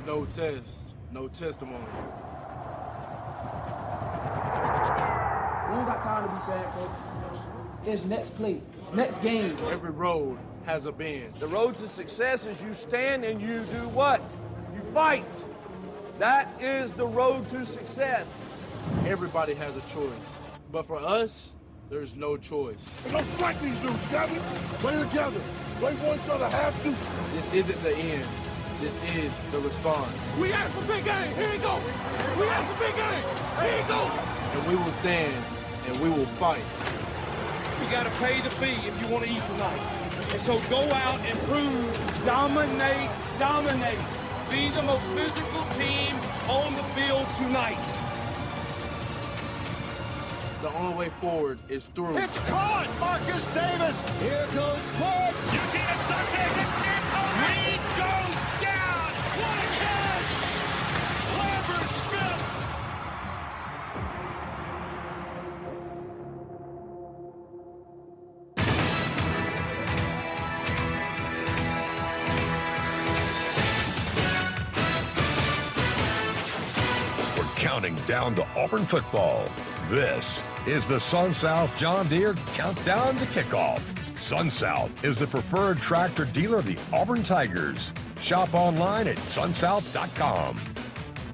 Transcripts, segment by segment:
No test, no testimony. We ain't got time to be sad, Coach. It's next play, next game. Every road has a bend. The road to success is you stand and you do what? You fight. That is the road to success. Everybody has a choice. But for us, there's no choice. Don't strike these dudes, got me? Play together. Play for each other, have to. This isn't the end. This is the response. We asked for big game. Here he go. We asked for big game. Here he go. And we will stand and we will fight. You got to pay the fee if you want to eat tonight. And so go out and prove, dominate. Be the most physical team on the field tonight. The only way forward is through. It's caught. Marcus Davis. Here goes Schwartz. Eugene Asante. Reed goes down. What a catch. Lambert Smith. Counting down to Auburn football. This is the SunSouth John Deere Countdown to Kickoff. SunSouth is the preferred tractor dealer of the Auburn Tigers. Shop online at sunsouth.com.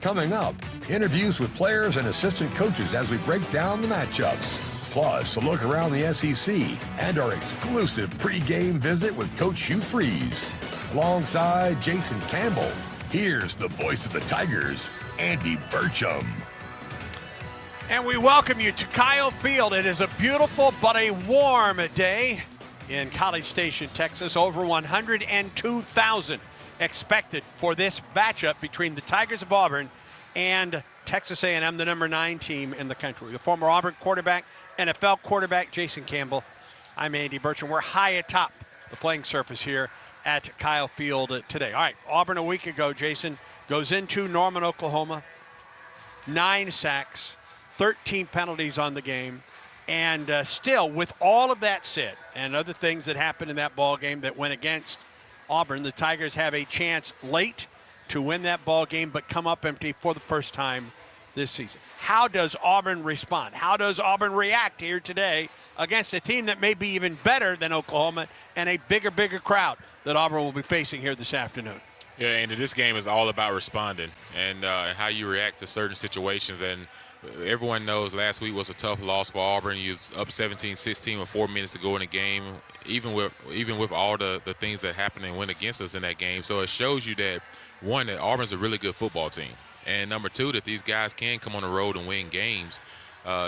Coming up, interviews with players and assistant coaches as we break down the matchups. Plus, a look around the SEC and our exclusive pregame visit with Coach Hugh Freeze. Alongside Jason Campbell, here's the voice of the Tigers, Andy Burcham. And we welcome you to Kyle Field. It is a beautiful but a warm day in College Station, Texas. Over 102,000 expected for this matchup between the Tigers of Auburn and Texas A&M, the number 9 team in the country. The former Auburn quarterback, NFL quarterback Jason Campbell. I'm Andy Burcham. We're high atop the playing surface here at Kyle Field today. All right, Auburn a week ago, Jason, goes into Norman, Oklahoma, 9 sacks, 13 penalties on the game, and still, with all of that said, and other things that happened in that ball game that went against Auburn, the Tigers have a chance late to win that ball game, but come up empty for the first time this season. How does Auburn respond? How does Auburn react here today against a team that may be even better than Oklahoma and a bigger crowd that Auburn will be facing here this afternoon? Yeah, Andy, this game is all about responding and how you react to certain situations. And everyone knows last week was a tough loss for Auburn. You was up 17-16 with 4 minutes to go in the game, even with all the things that happened and went against us in that game. So it shows you that, one, that Auburn's a really good football team. And number two, that these guys can come on the road and win games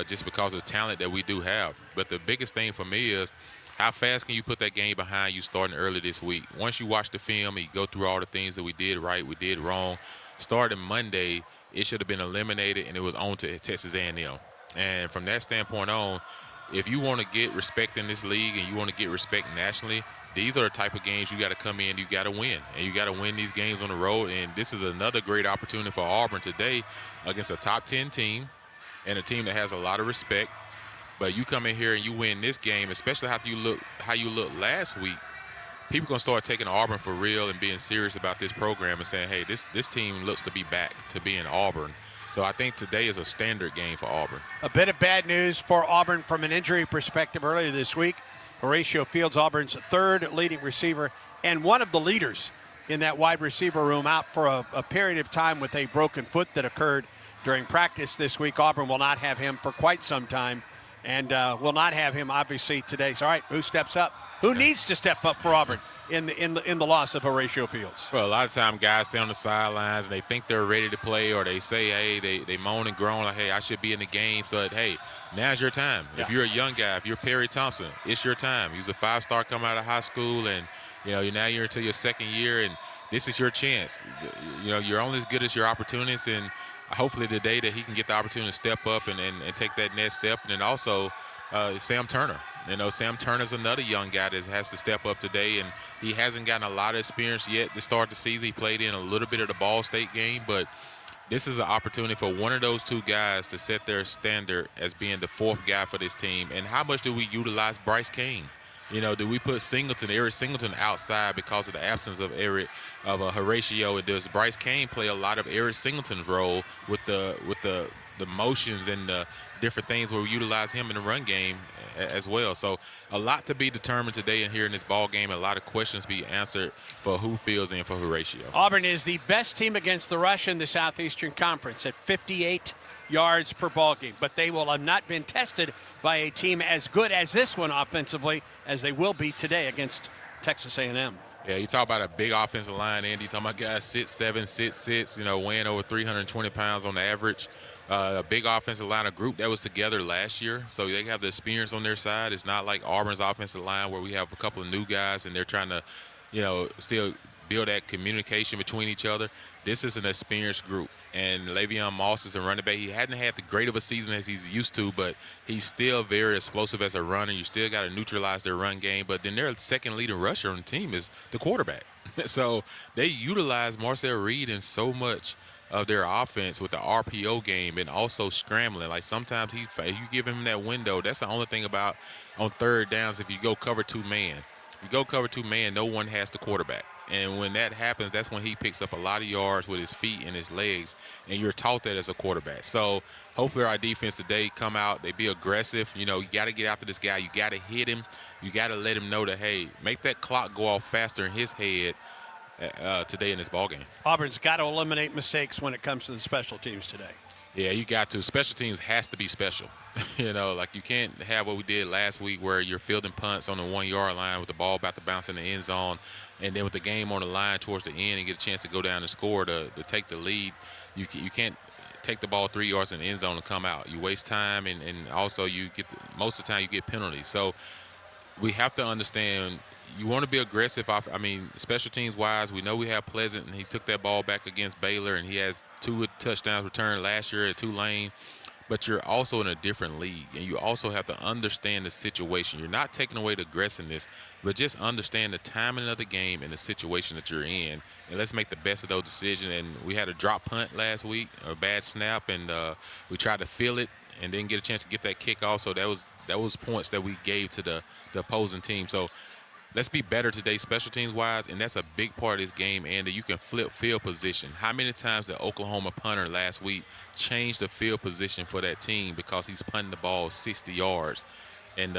just because of the talent that we do have. But the biggest thing for me is, how fast can you put that game behind you starting early this week? Once you watch the film and you go through all the things that we did right, we did wrong, starting Monday, it should have been eliminated, and it was on to Texas A&M. And from that standpoint on, if you want to get respect in this league and you want to get respect nationally, these are the type of games you got to come in, you got to win. And you got to win these games on the road. And this is another great opportunity for Auburn today against a top 10 team and a team that has a lot of respect. But you come in here and you win this game, especially how you look last week, people going to start taking Auburn for real and being serious about this program and saying, hey, this team looks to be back to being Auburn. So I think today is a standard game for Auburn. A bit of bad news for Auburn from an injury perspective earlier this week. Horatio Fields, Auburn's third leading receiver and one of the leaders in that wide receiver room, out for a period of time with a broken foot that occurred during practice this week. Auburn will not have him for quite some time. And will not have him, obviously, today. So, all right, who steps up? Who needs to step up for Auburn in the loss of Horatio Fields? Well, a lot of times guys stay on the sidelines and they think they're ready to play, or they say, hey, they moan and groan like, hey, I should be in the game. So, hey, now's your time. Yeah. If you're a young guy, if you're Perry Thompson, it's your time. He was a 5-star coming out of high school, and, you're into your second year, and this is your chance. You're only as good as your opportunities, and hopefully today that he can get the opportunity to step up and take that next step. And then also Sam Turner. Sam Turner's another young guy that has to step up today, and he hasn't gotten a lot of experience yet to start the season. He played in a little bit of the Ball State game, but this is an opportunity for one of those two guys to set their standard as being the fourth guy for this team. And how much do we utilize Bryce Kane? You know, do we put Eric Singleton outside because of the absence of Horatio? And does Bryce Cain play a lot of Eric Singleton's role with the motions and the different things where we utilize him in the run game as well? So a lot to be determined today and here in this ball game. A lot of questions be answered for Hugh Freeze and for Horatio. Auburn is the best team against the rush in the Southeastern Conference at 58 yards per ball game, but they will have not been tested by a team as good as this one offensively as they will be today against Texas A&M. Yeah, you talk about a big offensive line, Andy. You talking about guys 6'7", 6'6", you know, weighing over 320 pounds on the average. A big offensive line, a group that was together last year, so they have the experience on their side. It's not like Auburn's offensive line where we have a couple of new guys and they're trying to, you know, still build that communication between each other. This is an experienced group, and Le'Veon Moss is a running back. He hadn't had the great of a season as he's used to, but he's still very explosive as a runner. You still got to neutralize their run game, but then their second leading rusher on the team is the quarterback. So they utilize Marcel Reed in so much of their offense with the RPO game and also scrambling. Like sometimes you give him that window. That's the only thing about on third downs if you go cover two-man. If you go cover two-man, no one has the quarterback. And when that happens, that's when he picks up a lot of yards with his feet and his legs, and you're taught that as a quarterback. So hopefully our defense today come out, they be aggressive. You know, you got to get after this guy. You got to hit him. You got to let him know that, hey, make that clock go off faster in his head today in this ballgame. Auburn's got to eliminate mistakes when it comes to the special teams today. Yeah, you got to. Special teams has to be special. You know, like you can't have what we did last week where you're fielding punts on the 1-yard line with the ball about to bounce in the end zone, and then with the game on the line towards the end and get a chance to go down and score to take the lead. You can't take the ball 3 yards in the end zone and come out. You waste time, and also you get most of the time you get penalties. So we have to understand you want to be aggressive. I mean, special teams wise, we know we have Pleasant, and he took that ball back against Baylor, and he has 2 touchdowns returned last year at Tulane. But you're also in a different league, and you also have to understand the situation. You're not taking away the aggressiveness, but just understand the timing of the game and the situation that you're in. And let's make the best of those decisions. And we had a drop punt last week, a bad snap, and we tried to fill it and didn't get a chance to get that kickoff. So that was points that we gave to the opposing team. So let's be better today, special teams-wise, and that's a big part of this game, and that you can flip field position. How many times did Oklahoma punter last week change the field position for that team because he's punting the ball 60 yards and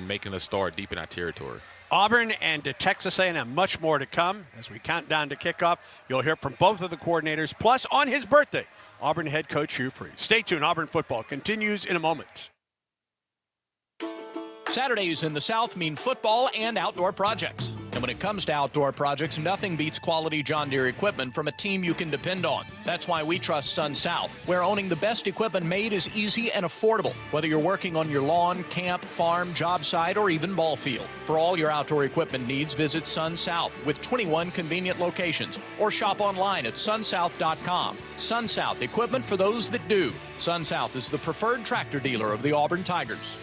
making us start deep in our territory? Auburn and Texas A&M, much more to come as we count down to kickoff. You'll hear from both of the coordinators, plus on his birthday, Auburn head coach Hugh Freeze. Stay tuned. Auburn football continues in a moment. Saturdays in the South mean football and outdoor projects. And when it comes to outdoor projects, nothing beats quality John Deere equipment from a team you can depend on. That's why we trust Sun South, where owning the best equipment made is easy and affordable, whether you're working on your lawn, camp, farm, job site, or even ball field. For all your outdoor equipment needs, visit Sun South with 21 convenient locations, or shop online at sunsouth.com. Sun South, equipment for those that do. Sun South is the preferred tractor dealer of the Auburn Tigers.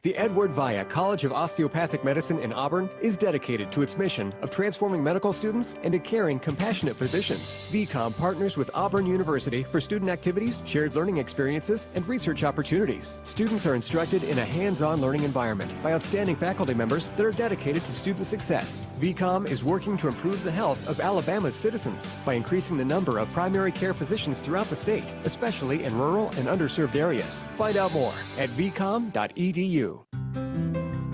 The Edward Via College of Osteopathic Medicine in Auburn is dedicated to its mission of transforming medical students into caring, compassionate physicians. VCOM partners with Auburn University for student activities, shared learning experiences, and research opportunities. Students are instructed in a hands-on learning environment by outstanding faculty members that are dedicated to student success. VCOM is working to improve the health of Alabama's citizens by increasing the number of primary care physicians throughout the state, especially in rural and underserved areas. Find out more at vcom.edu.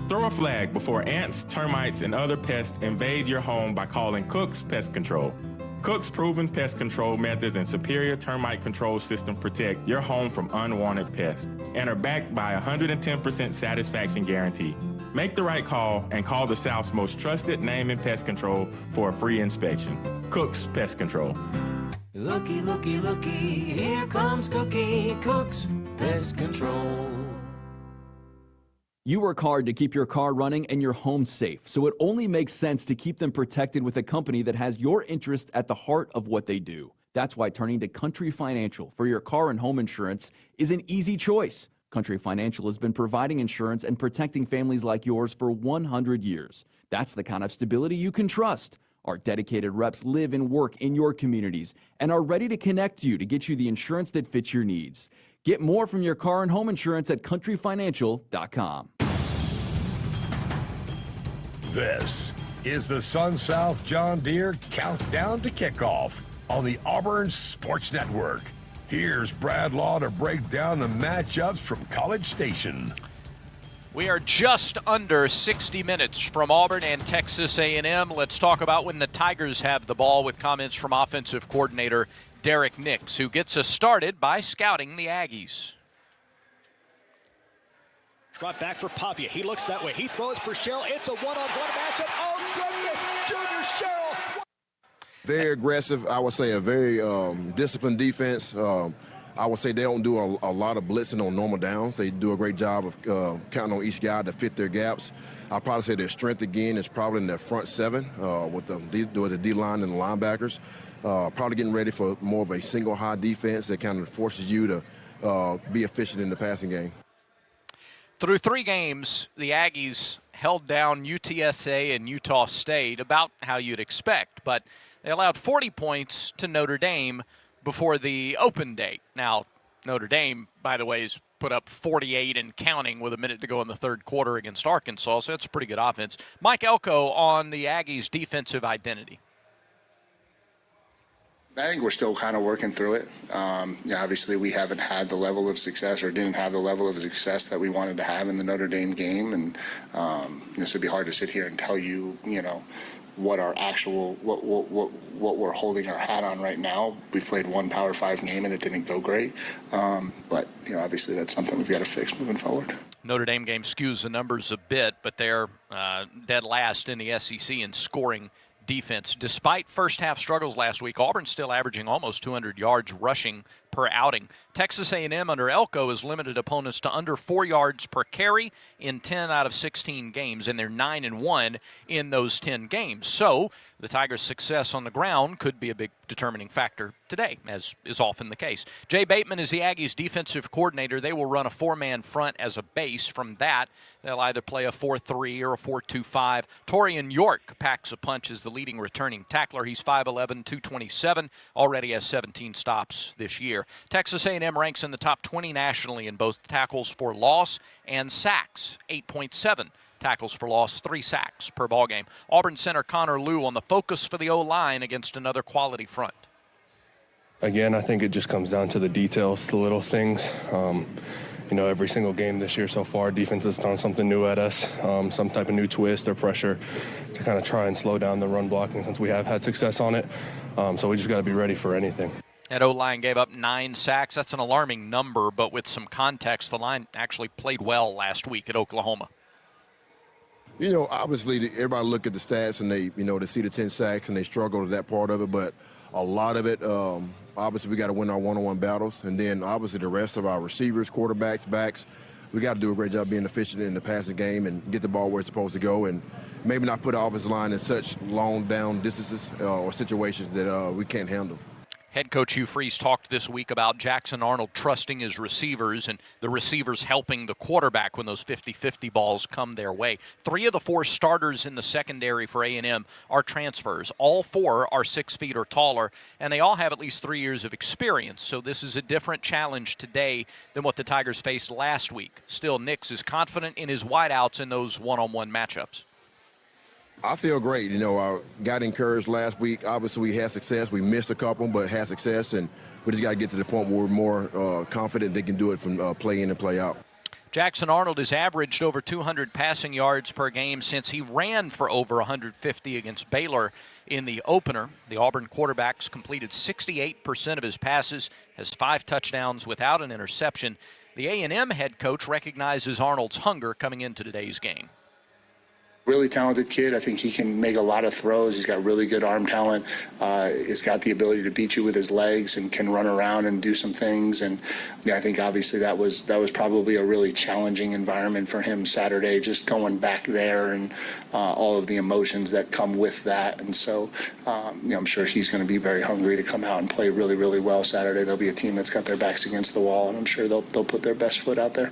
Throw a flag before ants, termites, and other pests invade your home by calling Cook's Pest Control. Cook's proven pest control methods and superior termite control system protect your home from unwanted pests and are backed by a 110% satisfaction guarantee. Make the right call and call the South's most trusted name in pest control for a free inspection. Cook's Pest Control. Looky, looky, looky, here comes Cookie, Cook's Pest Control. You work hard to keep your car running and your home safe, so it only makes sense to keep them protected with a company that has your interest at the heart of what they do. That's why turning to Country Financial for your car and home insurance is an easy choice. Country Financial has been providing insurance and protecting families like yours for 100 years. That's the kind of stability you can trust. Our dedicated reps live and work in your communities and are ready to connect you to get you the insurance that fits your needs. Get more from your car and home insurance at countryfinancial.com. This is the Sun South John Deere Countdown to Kickoff on the Auburn Sports Network. Here's Brad Law to break down the matchups from College Station. We are just under 60 minutes from Auburn and Texas A&M. Let's talk about when the Tigers have the ball with comments from offensive coordinator Derek Nix, who gets us started by scouting the Aggies. Brought back for Pavia. He looks that way. He throws for Sherrill. It's a one-on-one matchup. Oh, goodness! Junior Sherrill! Very aggressive. I would say a very disciplined defense. I would say they don't do a lot of blitzing on normal downs. They do a great job of counting on each guy to fit their gaps. I'd probably say their strength, again, is probably in their front seven with the D-line and the linebackers. Probably getting ready for more of a single high defense that kind of forces you to be efficient in the passing game. Through 3 games, the Aggies held down UTSA and Utah State about how you'd expect, but they allowed 40 points to Notre Dame before the open date. Now, Notre Dame, by the way, has put up 48 and counting with a minute to go in the third quarter against Arkansas, so that's a pretty good offense. Mike Elko on the Aggies' defensive identity. I think we're still kind of working through it. Obviously, we haven't had the level of success or didn't have the level of success that we wanted to have in the Notre Dame game. And this would be hard to sit here and tell you, what our actual, what we're holding our hat on right now. We've played one Power 5 game and it didn't go great. But, obviously that's something we've got to fix moving forward. Notre Dame game skews the numbers a bit, but they're dead last in the SEC in scoring defense. Despite first-half struggles last week, Auburn's still averaging almost 200 yards rushing per outing. Texas A&M under Elko has limited opponents to under 4 yards per carry in 10 out of 16 games, and they're 9-1 in those 10 games. So the Tigers' success on the ground could be a big determining factor today, as is often the case. Jay Bateman is the Aggies' defensive coordinator. They will run a 4-man front as a base. From that, they'll either play a 4-3 or a 4-2-5. Torian York packs a punch as the leading returning tackler. He's 5'11", 227, already has 17 stops this year. Texas A&M ranks in the top 20 nationally in both tackles for loss and sacks, 8.7 tackles for loss, 3 sacks per ballgame. Auburn center Connor Liu on the focus for the O-line against another quality front. Again, I think it just comes down to the details, the little things. Every single game this year so far, defense has thrown something new at us, some type of new twist or pressure to kind of try and slow down the run blocking since we have had success on it. So we just got to be ready for anything. That O-line gave up 9 sacks. That's an alarming number, but with some context, the line actually played well last week at Oklahoma. Obviously, everybody look at the stats and they see the 10 sacks and they struggle with that part of it, but a lot of it, obviously, we got to win our one-on-one battles, and then obviously the rest of our receivers, quarterbacks, backs, we got to do a great job being efficient in the passing game and get the ball where it's supposed to go, and maybe not put the offensive line in such long down distances or situations that we can't handle. Head coach Hugh Freeze talked this week about Jackson Arnold trusting his receivers and the receivers helping the quarterback when those 50-50 balls come their way. 3 of the 4 starters in the secondary for A&M are transfers. All 4 are 6 feet or taller, and they all have at least 3 years of experience. So this is a different challenge today than what the Tigers faced last week. Still, Nix is confident in his wideouts in those one-on-one matchups. I feel great. I got encouraged last week. Obviously, we had success. We missed a couple, but had success, and we just got to get to the point where we're more confident they can do it from play in and play out. Jackson Arnold has averaged over 200 passing yards per game since he ran for over 150 against Baylor in the opener. The Auburn quarterback's completed 68% of his passes, has 5 touchdowns without an interception. The A&M head coach recognizes Arnold's hunger coming into today's game. Really talented kid. I think he can make a lot of throws. He's got really good arm talent. He's got the ability to beat you with his legs and can run around and do some things. And I think obviously that was probably a really challenging environment for him Saturday, just going back there and all of the emotions that come with that. And so I'm sure he's going to be very hungry to come out and play really, really well Saturday. There'll be a team that's got their backs against the wall, and I'm sure they'll put their best foot out there.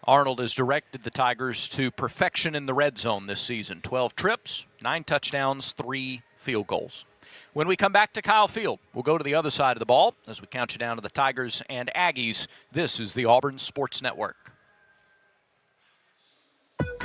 Arnold has directed the Tigers to perfection in the red zone this season. 12 trips, 9 touchdowns, 3 field goals. When we come back to Kyle Field, we'll go to the other side of the ball as we count you down to the Tigers and Aggies. This is the Auburn Sports Network.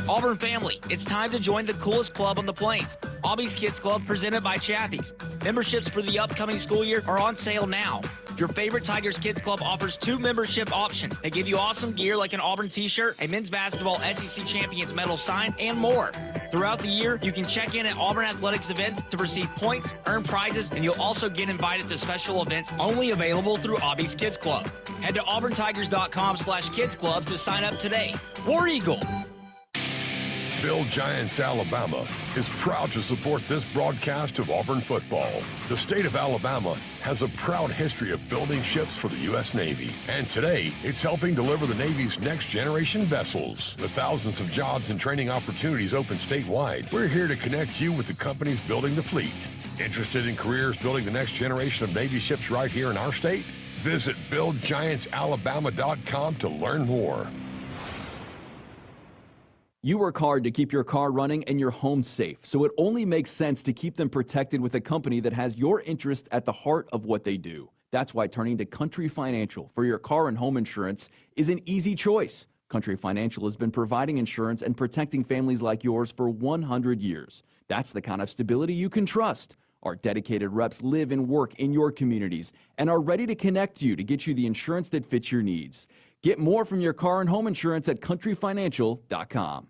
Auburn family, it's time to join the coolest club on the plains, Aubie's Kids Club, presented by Chaffee's. Memberships for the upcoming school year are on sale now. Your favorite Tigers Kids Club offers 2 membership options. They give you awesome gear like an Auburn t-shirt, a men's basketball SEC Champions medal sign, and more. Throughout the year, you can check in at Auburn Athletics events to receive points, earn prizes, and you'll also get invited to special events only available through Aubie's Kids Club. Head to auburntigers.com/kids club to sign up today. War Eagle. Build Giants Alabama is proud to support this broadcast of Auburn football. The state of Alabama has a proud history of building ships for the U.S. Navy, and today it's helping deliver the Navy's next generation vessels. With thousands of jobs and training opportunities open statewide, we're here to connect you with the companies building the fleet. Interested in careers building the next generation of Navy ships right here in our state? Visit BuildGiantsAlabama.com to learn more. You work hard to keep your car running and your home safe, so it only makes sense to keep them protected with a company that has your interest at the heart of what they do. That's why turning to Country Financial for your car and home insurance is an easy choice. Country Financial has been providing insurance and protecting families like yours for 100 years. That's the kind of stability you can trust. Our dedicated reps live and work in your communities and are ready to connect you to get you the insurance that fits your needs. Get more from your car and home insurance at countryfinancial.com.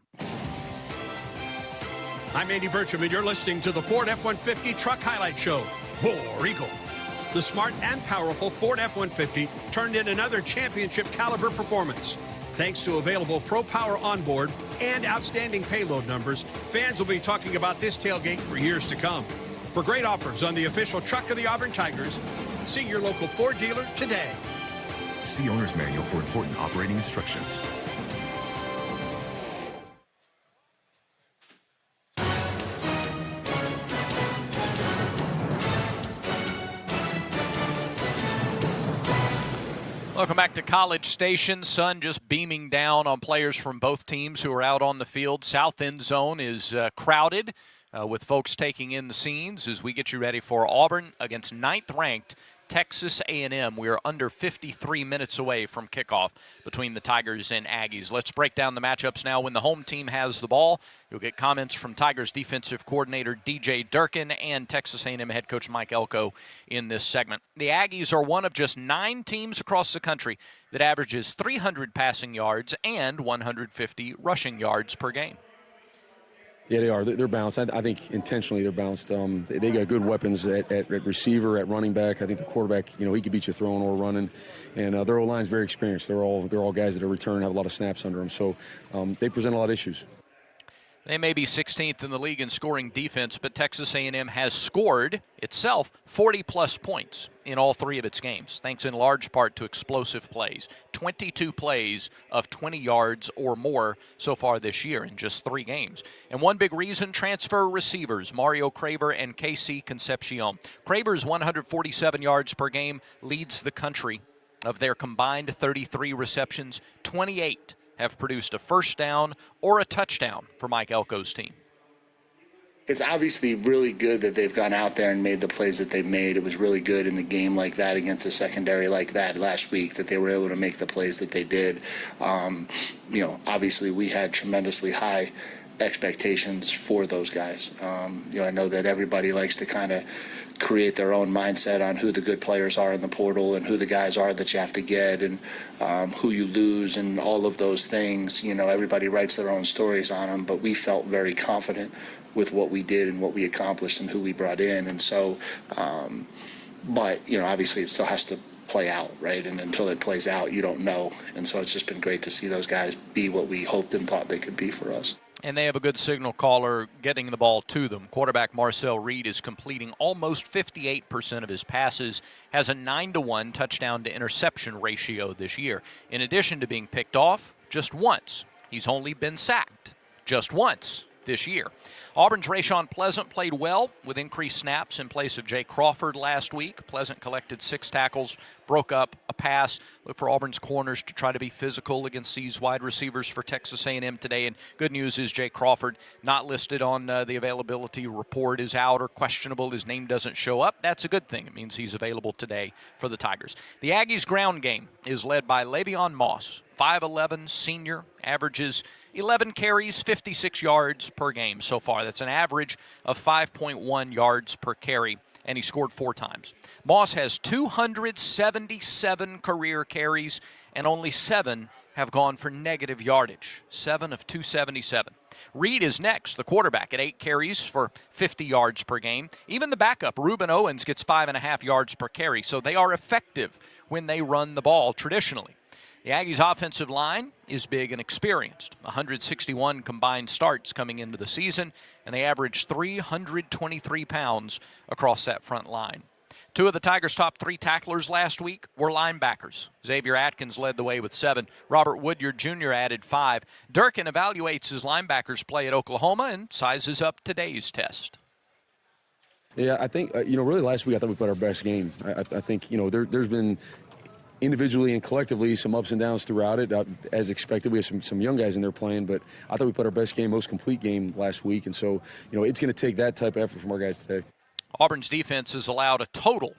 I'm Andy Burcham, and you're listening to the Ford F-150 Truck Highlight Show. War Eagle. The smart and powerful Ford F-150 turned in another championship caliber performance. Thanks to available Pro Power onboard and outstanding payload numbers, fans will be talking about this tailgate for years to come. For great offers on the official truck of the Auburn Tigers, see your local Ford dealer today. See owner's manual for important operating instructions. Welcome back to College Station. Sun just beaming down on players from both teams who are out on the field. South end zone is crowded with folks taking in the scenes as we get you ready for Auburn against 9th-ranked Texas A&M. We are under 53 minutes away from kickoff between the Tigers and Aggies. Let's break down the matchups now. When the home team has the ball, you'll get comments from Tigers defensive coordinator DJ Durkin and Texas A&M head coach Mike Elko in this segment. The Aggies are one of just 9 teams across the country that averages 300 passing yards and 150 rushing yards per game. Yeah, they are. They're balanced. I think intentionally they're balanced. They got good weapons at receiver, at running back. I think the quarterback, he could beat you throwing or running. And their O-line's very experienced. They're all guys that are returning, have a lot of snaps under them. So they present a lot of issues. They may be 16th in the league in scoring defense, but Texas A&M has scored itself 40-plus points in all 3 of its games, thanks in large part to explosive plays. 22 plays of 20 yards or more so far this year in just 3 games. And one big reason, transfer receivers, Mario Craver and KC Concepcion. Craver's 147 yards per game leads the country. Of their combined 33 receptions, 28 have produced a first down or a touchdown for Mike Elko's team. It's obviously really good that they've gone out there and made the plays that they've made. It was really good in a game like that against a secondary like that last week that they were able to make the plays that they did. Obviously we had tremendously high expectations for those guys. I know that everybody likes to kind of create their own mindset on who the good players are in the portal and who the guys are that you have to get and who you lose and all of those things. Everybody writes their own stories on them, but we felt very confident with what we did and what we accomplished and who we brought in. And so, obviously it still has to play out, right? And until it plays out, you don't know. And so it's just been great to see those guys be what we hoped and thought they could be for us. And they have a good signal caller getting the ball to them. Quarterback Marcel Reed is completing almost 58% of his passes, has a 9-to-1 touchdown to interception ratio this year. In addition to being picked off just once, he's only been sacked just once this year. Auburn's Rashawn Pleasant played well with increased snaps in place of Jay Crawford last week. Pleasant collected 6 tackles, broke up a pass. Look for Auburn's corners to try to be physical against these wide receivers for Texas A&M today. And good news is Jay Crawford, not listed on the availability report, is out or questionable. His name doesn't show up. That's a good thing. It means he's available today for the Tigers. The Aggies ground game is led by Le'Veon Moss, 5'11", senior, averages 11 carries, 56 yards per game so far. That's an average of 5.1 yards per carry, and he scored 4 times. Moss has 277 career carries, and only 7 have gone for negative yardage, 7 of 277. Reed is next, the quarterback, at 8 carries for 50 yards per game. Even the backup, Reuben Owens, gets 5.5 yards per carry, so they are effective when they run the ball traditionally. The Aggies' offensive line is big and experienced. 161 combined starts coming into the season, and they average 323 pounds across that front line. 2 of the Tigers' top 3 tacklers last week were linebackers. Xavier Atkins led the way with 7. Robert Woodyard Jr. added 5. Durkin evaluates his linebackers' play at Oklahoma and sizes up today's test. Yeah, I think, really last week I thought we played our best game. I think, there's been individually and collectively some ups and downs throughout it. As expected, we have some young guys in there playing, but I thought we put our best game, most complete game last week. And so, it's going to take that type of effort from our guys today. Auburn's defense has allowed a total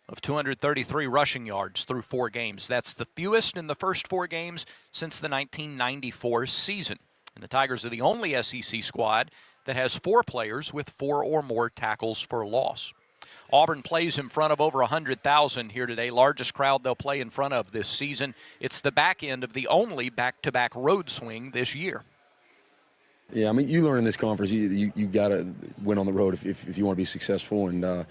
of 233 rushing yards through 4 games. That's the fewest in the first 4 games since the 1994 season. And the Tigers are the only SEC squad that has 4 players with 4 or more tackles for loss. Auburn plays in front of over 100,000 here today, largest crowd they'll play in front of this season. It's the back end of the only back-to-back road swing this year. Yeah, I mean, you learn in this conference, you got to win on the road if you want to be successful. And,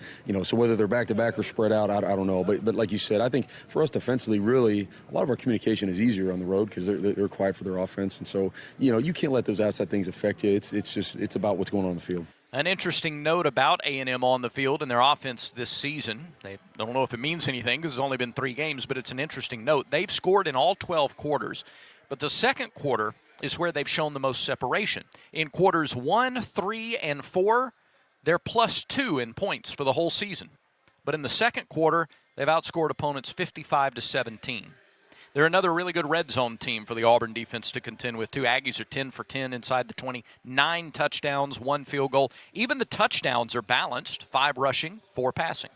so whether they're back-to-back or spread out, I don't know. But like you said, I think for us defensively, really, a lot of our communication is easier on the road because they're quiet for their offense. And so, you can't let those outside things affect you. It's about what's going on in the field. An interesting note about A&M on the field and their offense this season. They don't know if it means anything because it's only been 3 games, but it's an interesting note. They've scored in all 12 quarters, but the second quarter is where they've shown the most separation. In quarters 1, 3, and 4, they're +2 in points for the whole season. But in the second quarter, they've outscored opponents 55-17. They're another really good red zone team for the Auburn defense to contend with, too. Aggies are 10 for 10 inside the 20, 9 touchdowns, 1 field goal. Even the touchdowns are balanced, 5 rushing, 4 passing.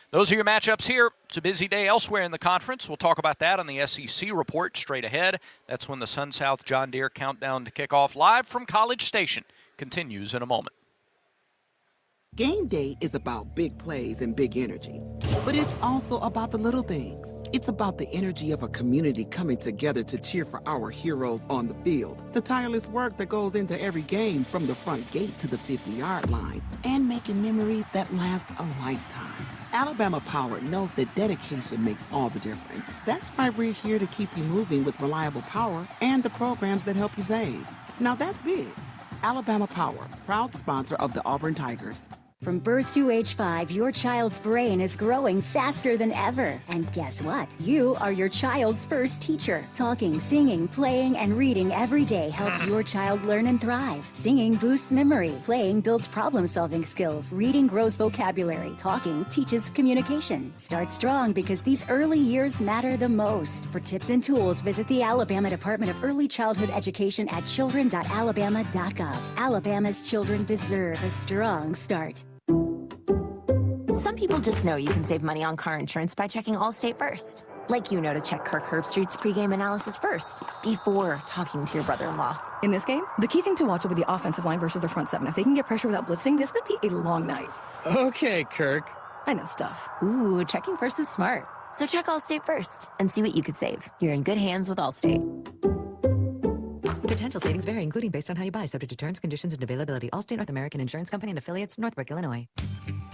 Those are your matchups here. It's a busy day elsewhere in the conference. We'll talk about that on the SEC report straight ahead. That's when the Sun South John Deere countdown to kickoff live from College Station continues in a moment. Game day is about big plays and big energy, but it's also about the little things. It's about the energy of a community coming together to cheer for our heroes on the field, the tireless work that goes into every game from the front gate to the 50-yard line, and making memories that last a lifetime. Alabama Power knows that dedication makes all the difference. That's why we're here to keep you moving with reliable power and the programs that help you save. Now that's big. Alabama Power, proud sponsor of the Auburn Tigers. From birth to age 5, your child's brain is growing faster than ever. And guess what? You are your child's first teacher. Talking, singing, playing, and reading every day helps your child learn and thrive. Singing boosts memory. Playing builds problem-solving skills. Reading grows vocabulary. Talking teaches communication. Start strong because these early years matter the most. For tips and tools, visit the Alabama Department of Early Childhood Education at children.alabama.gov. Alabama's children deserve a strong start. Some people just know you can save money on car insurance by checking Allstate first. Like to check Kirk Herbstreit's pregame analysis first, before talking to your brother-in-law. In this game, the key thing to watch will be the offensive line versus their front 7. If they can get pressure without blitzing, this could be a long night. Okay, Kirk. I know stuff. Ooh, checking first is smart. So check Allstate first and see what you could save. You're in good hands with Allstate. Potential savings vary, including based on how you buy, subject to terms, conditions, and availability. Allstate North American Insurance Company and affiliates, Northbrook, Illinois.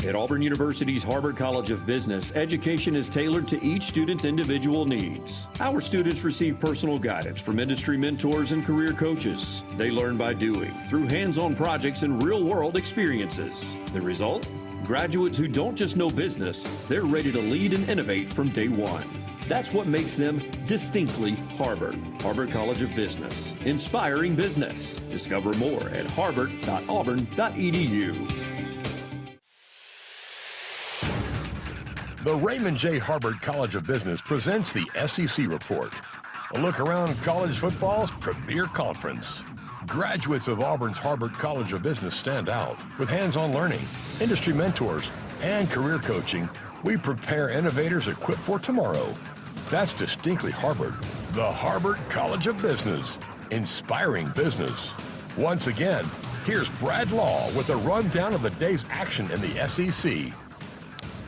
At Auburn University's Harvard College of Business, education is tailored to each student's individual needs. Our students receive personal guidance from industry mentors and career coaches. They learn by doing, through hands-on projects and real-world experiences. The result? Graduates who don't just know business, they're ready to lead and innovate from day one. That's what makes them distinctly Harvard. Harvard College of Business, inspiring business. Discover more at harvard.auburn.edu. The Raymond J. Harbert College of Business presents the SEC Report, a look around college football's premier conference. Graduates of Auburn's Harbert College of Business stand out. With hands-on learning, industry mentors, and career coaching, we prepare innovators equipped for tomorrow. That's distinctly Harbert, the Harbert College of Business, inspiring business. Once again, here's Brad Law with a rundown of the day's action in the SEC.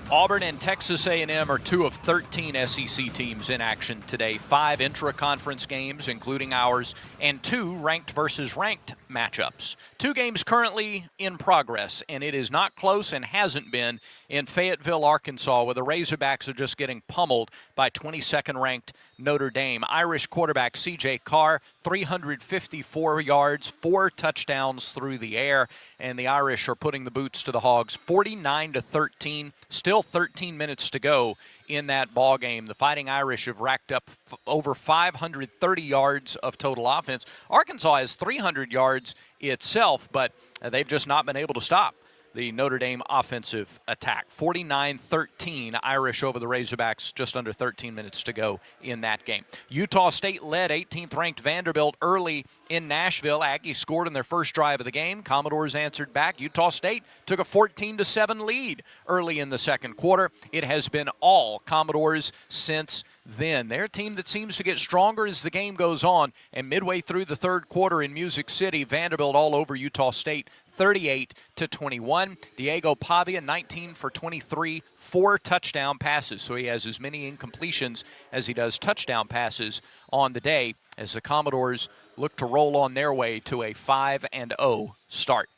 Auburn and Texas A&M are 2 of 13 SEC teams in action today. 5 intra-conference games, including ours, and 2 ranked versus ranked matchups. 2 games currently in progress, and it is not close and hasn't been in Fayetteville, Arkansas, where the Razorbacks are just getting pummeled by 22nd-ranked Notre Dame. Irish quarterback C.J. Carr, 354 yards, 4 touchdowns through the air, and the Irish are putting the boots to the Hogs, 49-13. Still 13 minutes to go in that ball game. The Fighting Irish have racked up over 530 yards of total offense. Arkansas has 300 yards itself, but they've just not been able to stop the Notre Dame offensive attack. 49-13, Irish over the Razorbacks, just under 13 minutes to go in that game. Utah State led 18th-ranked Vanderbilt early in Nashville. Aggies scored in their first drive of the game. Commodores answered back. Utah State took a 14-7 lead early in the second quarter. It has been all Commodores since then. They're a team that seems to get stronger as the game goes on, and midway through the third quarter in Music City, Vanderbilt all over Utah State, 38-21. Diego Pavia, 19 for 23, 4 touchdown passes. So he has as many incompletions as he does touchdown passes on the day as the Commodores look to roll on their way to a 5-0 start.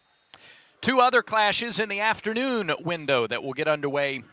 2 other clashes in the afternoon window that will get underway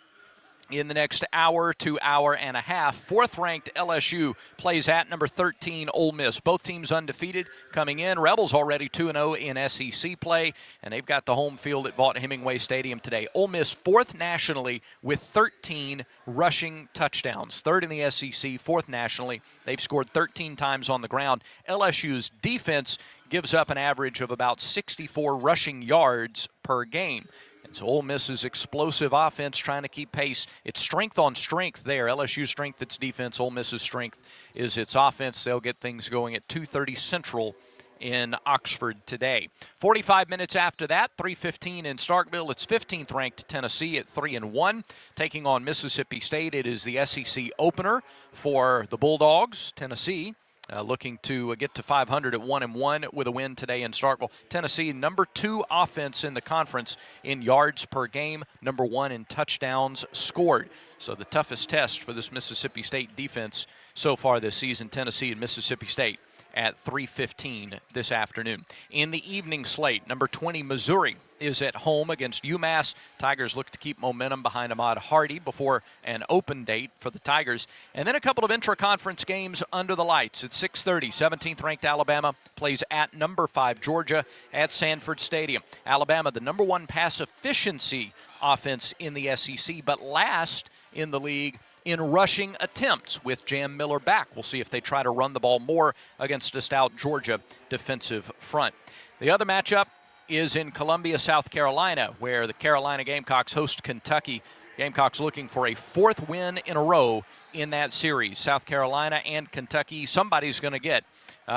in the next hour to hour and a half. 4th-ranked LSU plays at number 13 Ole Miss. Both teams undefeated coming in. Rebels already 2-0 in SEC play, and they've got the home field at Vaught-Hemingway Stadium today. Ole Miss 4th nationally with 13 rushing touchdowns. 3rd in the SEC, 4th nationally. They've scored 13 times on the ground. LSU's defense gives up an average of about 64 rushing yards per game. It's Ole Miss's explosive offense trying to keep pace. It's strength on strength there. LSU's strength, its defense. Ole Miss's strength is its offense. They'll get things going at 2:30 Central in Oxford today. 45 minutes after that, 3:15 in Starkville. It's 15th-ranked Tennessee at 3-1, taking on Mississippi State. It is the SEC opener for the Bulldogs. Tennessee looking to get to 500 at 1-1 with a win today in Starkville. Tennessee, number 2 offense in the conference in yards per game, number 1 in touchdowns scored. So the toughest test for this Mississippi State defense so far this season, Tennessee and Mississippi State at 3:15 this afternoon. In the evening slate, number 20 Missouri is at home against UMass. Tigers look to keep momentum behind Ahmad Hardy before an open date for the Tigers. And then a couple of intra-conference games under the lights. At 6:30, 17th-ranked Alabama plays at number 5 Georgia at Sanford Stadium. Alabama, the number 1 pass efficiency offense in the SEC, but last in the league in rushing attempts with Jam Miller back. We'll see if they try to run the ball more against a stout Georgia defensive front. The other matchup is in Columbia, South Carolina, where the Carolina Gamecocks host Kentucky. Gamecocks looking for a 4th win in a row in that series. South Carolina and Kentucky, somebody's going to get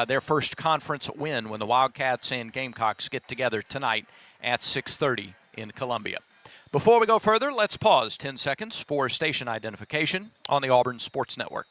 their first conference win when the Wildcats and Gamecocks get together tonight at 6:30 in Columbia. Before we go further, let's pause 10 seconds for station identification on the Auburn Sports Network.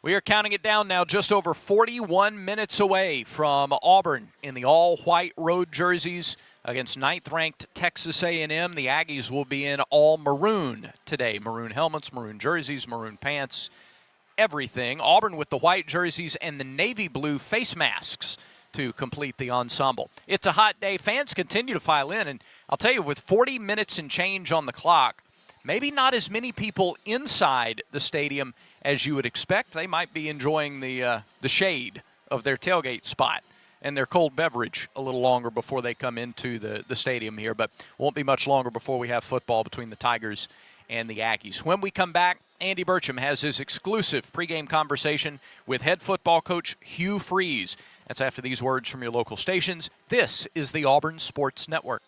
We are counting it down now, just over 41 minutes away from Auburn in the all-white road jerseys against 9th-ranked Texas A&M. The Aggies will be in all maroon today. Maroon helmets, maroon jerseys, maroon pants, everything. Auburn with the white jerseys and the navy blue face masks to complete the ensemble. It's a hot day. Fans continue to file in, and I'll tell you, with 40 minutes and change on the clock, maybe not as many people inside the stadium as you would expect. They might be enjoying the shade of their tailgate spot and their cold beverage a little longer before they come into the stadium here, but won't be much longer before we have football between the Tigers and the Aggies. When we come back, Andy Burcham has his exclusive pregame conversation with head football coach Hugh Freeze. That's after these words from your local stations. This is the Auburn Sports Network.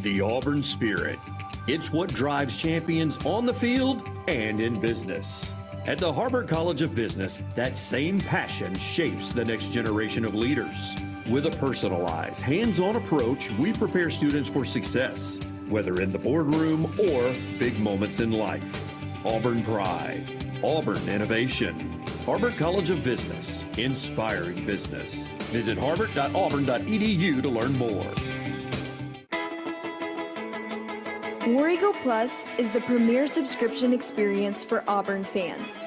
The Auburn Spirit. It's what drives champions on the field and in business. At the Harvard College of Business, that same passion shapes the next generation of leaders. With a personalized, hands-on approach, we prepare students for success, whether in the boardroom or big moments in life. Auburn Pride, Auburn Innovation, Harvard College of Business, inspiring business. Visit harvard.auburn.edu to learn more. War Eagle Plus is the premier subscription experience for Auburn fans.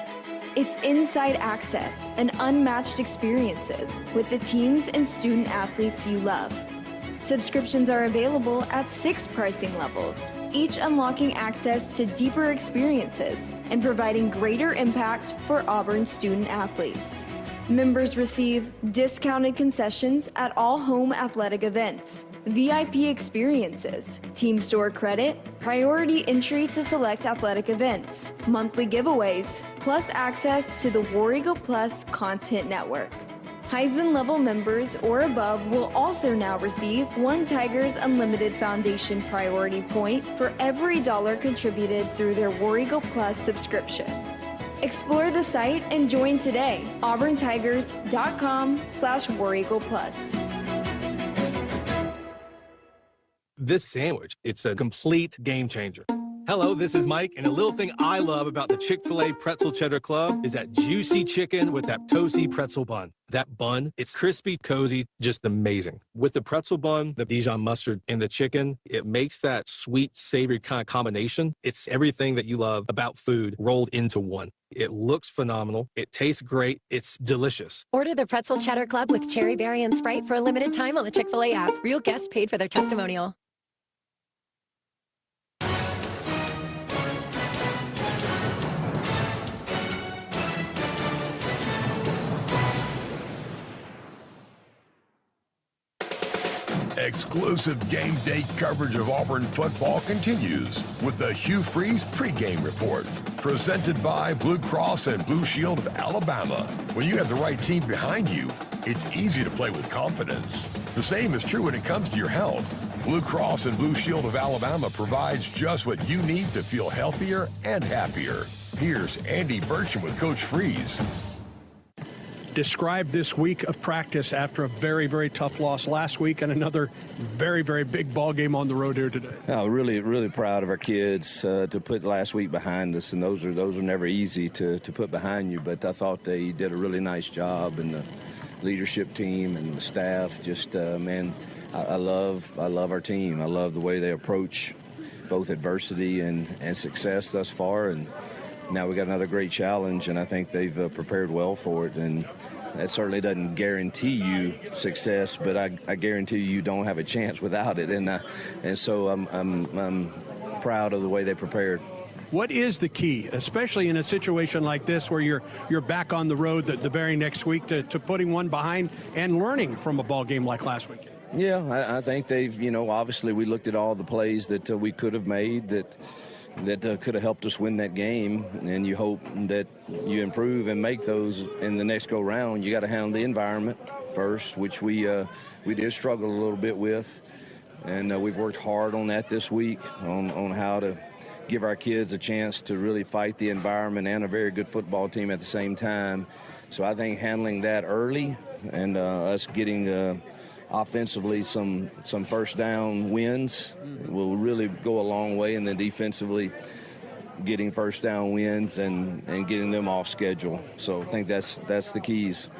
It's inside access and unmatched experiences with the teams and student athletes you love. Subscriptions are available at 6 pricing levels, each unlocking access to deeper experiences and providing greater impact for Auburn student athletes. Members receive discounted concessions at all home athletic events, VIP experiences, team store credit, priority entry to select athletic events, monthly giveaways, plus access to the War Eagle Plus content network. Heisman level members or above will also now receive 1 Tigers Unlimited Foundation priority point for every dollar contributed through their War Eagle Plus subscription. Explore the site and join today. auburntigers.com/War Eagle Plus. This sandwich, it's a complete game changer. Hello, this is Mike, and a little thing I love about the Chick-fil-A Pretzel Cheddar Club is that juicy chicken with that toasty pretzel bun. That bun, it's crispy, cozy, just amazing. With the pretzel bun, the Dijon mustard, and the chicken, it makes that sweet, savory kind of combination. It's everything that you love about food rolled into one. It looks phenomenal. It tastes great. It's delicious. Order the Pretzel Cheddar Club with Cherry Berry and Sprite for a limited time on the Chick-fil-A app. Real guests paid for their testimonial. Exclusive game day coverage of Auburn football continues with the Hugh Freeze pregame report. Presented by Blue Cross and Blue Shield of Alabama. When you have the right team behind you, it's easy to play with confidence. The same is true when it comes to your health. Blue Cross and Blue Shield of Alabama provides just what you need to feel healthier and happier. Here's Andy Burcham with Coach Freeze. Describe this week of practice after a very, very tough loss last week and another very, very big ball game on the road here today. Oh, really, really proud of our kids to put last week behind us, and those are never easy to put behind you. But I thought they did a really nice job, and the leadership team and the staff. Just man, I love our team. I love the way they approach both adversity and success thus far, and now we got another great challenge, and I think they've prepared well for it. And that certainly doesn't guarantee you success, but I guarantee you don't have a chance without it. And so I'm proud of the way they prepared. What is the key, especially in a situation like this where you're back on the road the very next week to putting one behind and learning from a ball game like last week? Yeah, I think they've, obviously we looked at all the plays that we could have made that could have helped us win that game, and you hope that you improve and make those in the next go round. You got to handle the environment first, which we did struggle a little bit with, and we've worked hard on that this week on how to give our kids a chance to really fight the environment and a very good football team at the same time. So I think handling that early and us getting offensively some first down wins will really go a long way, and then defensively getting first down wins and getting them off schedule. So I think that's the keys.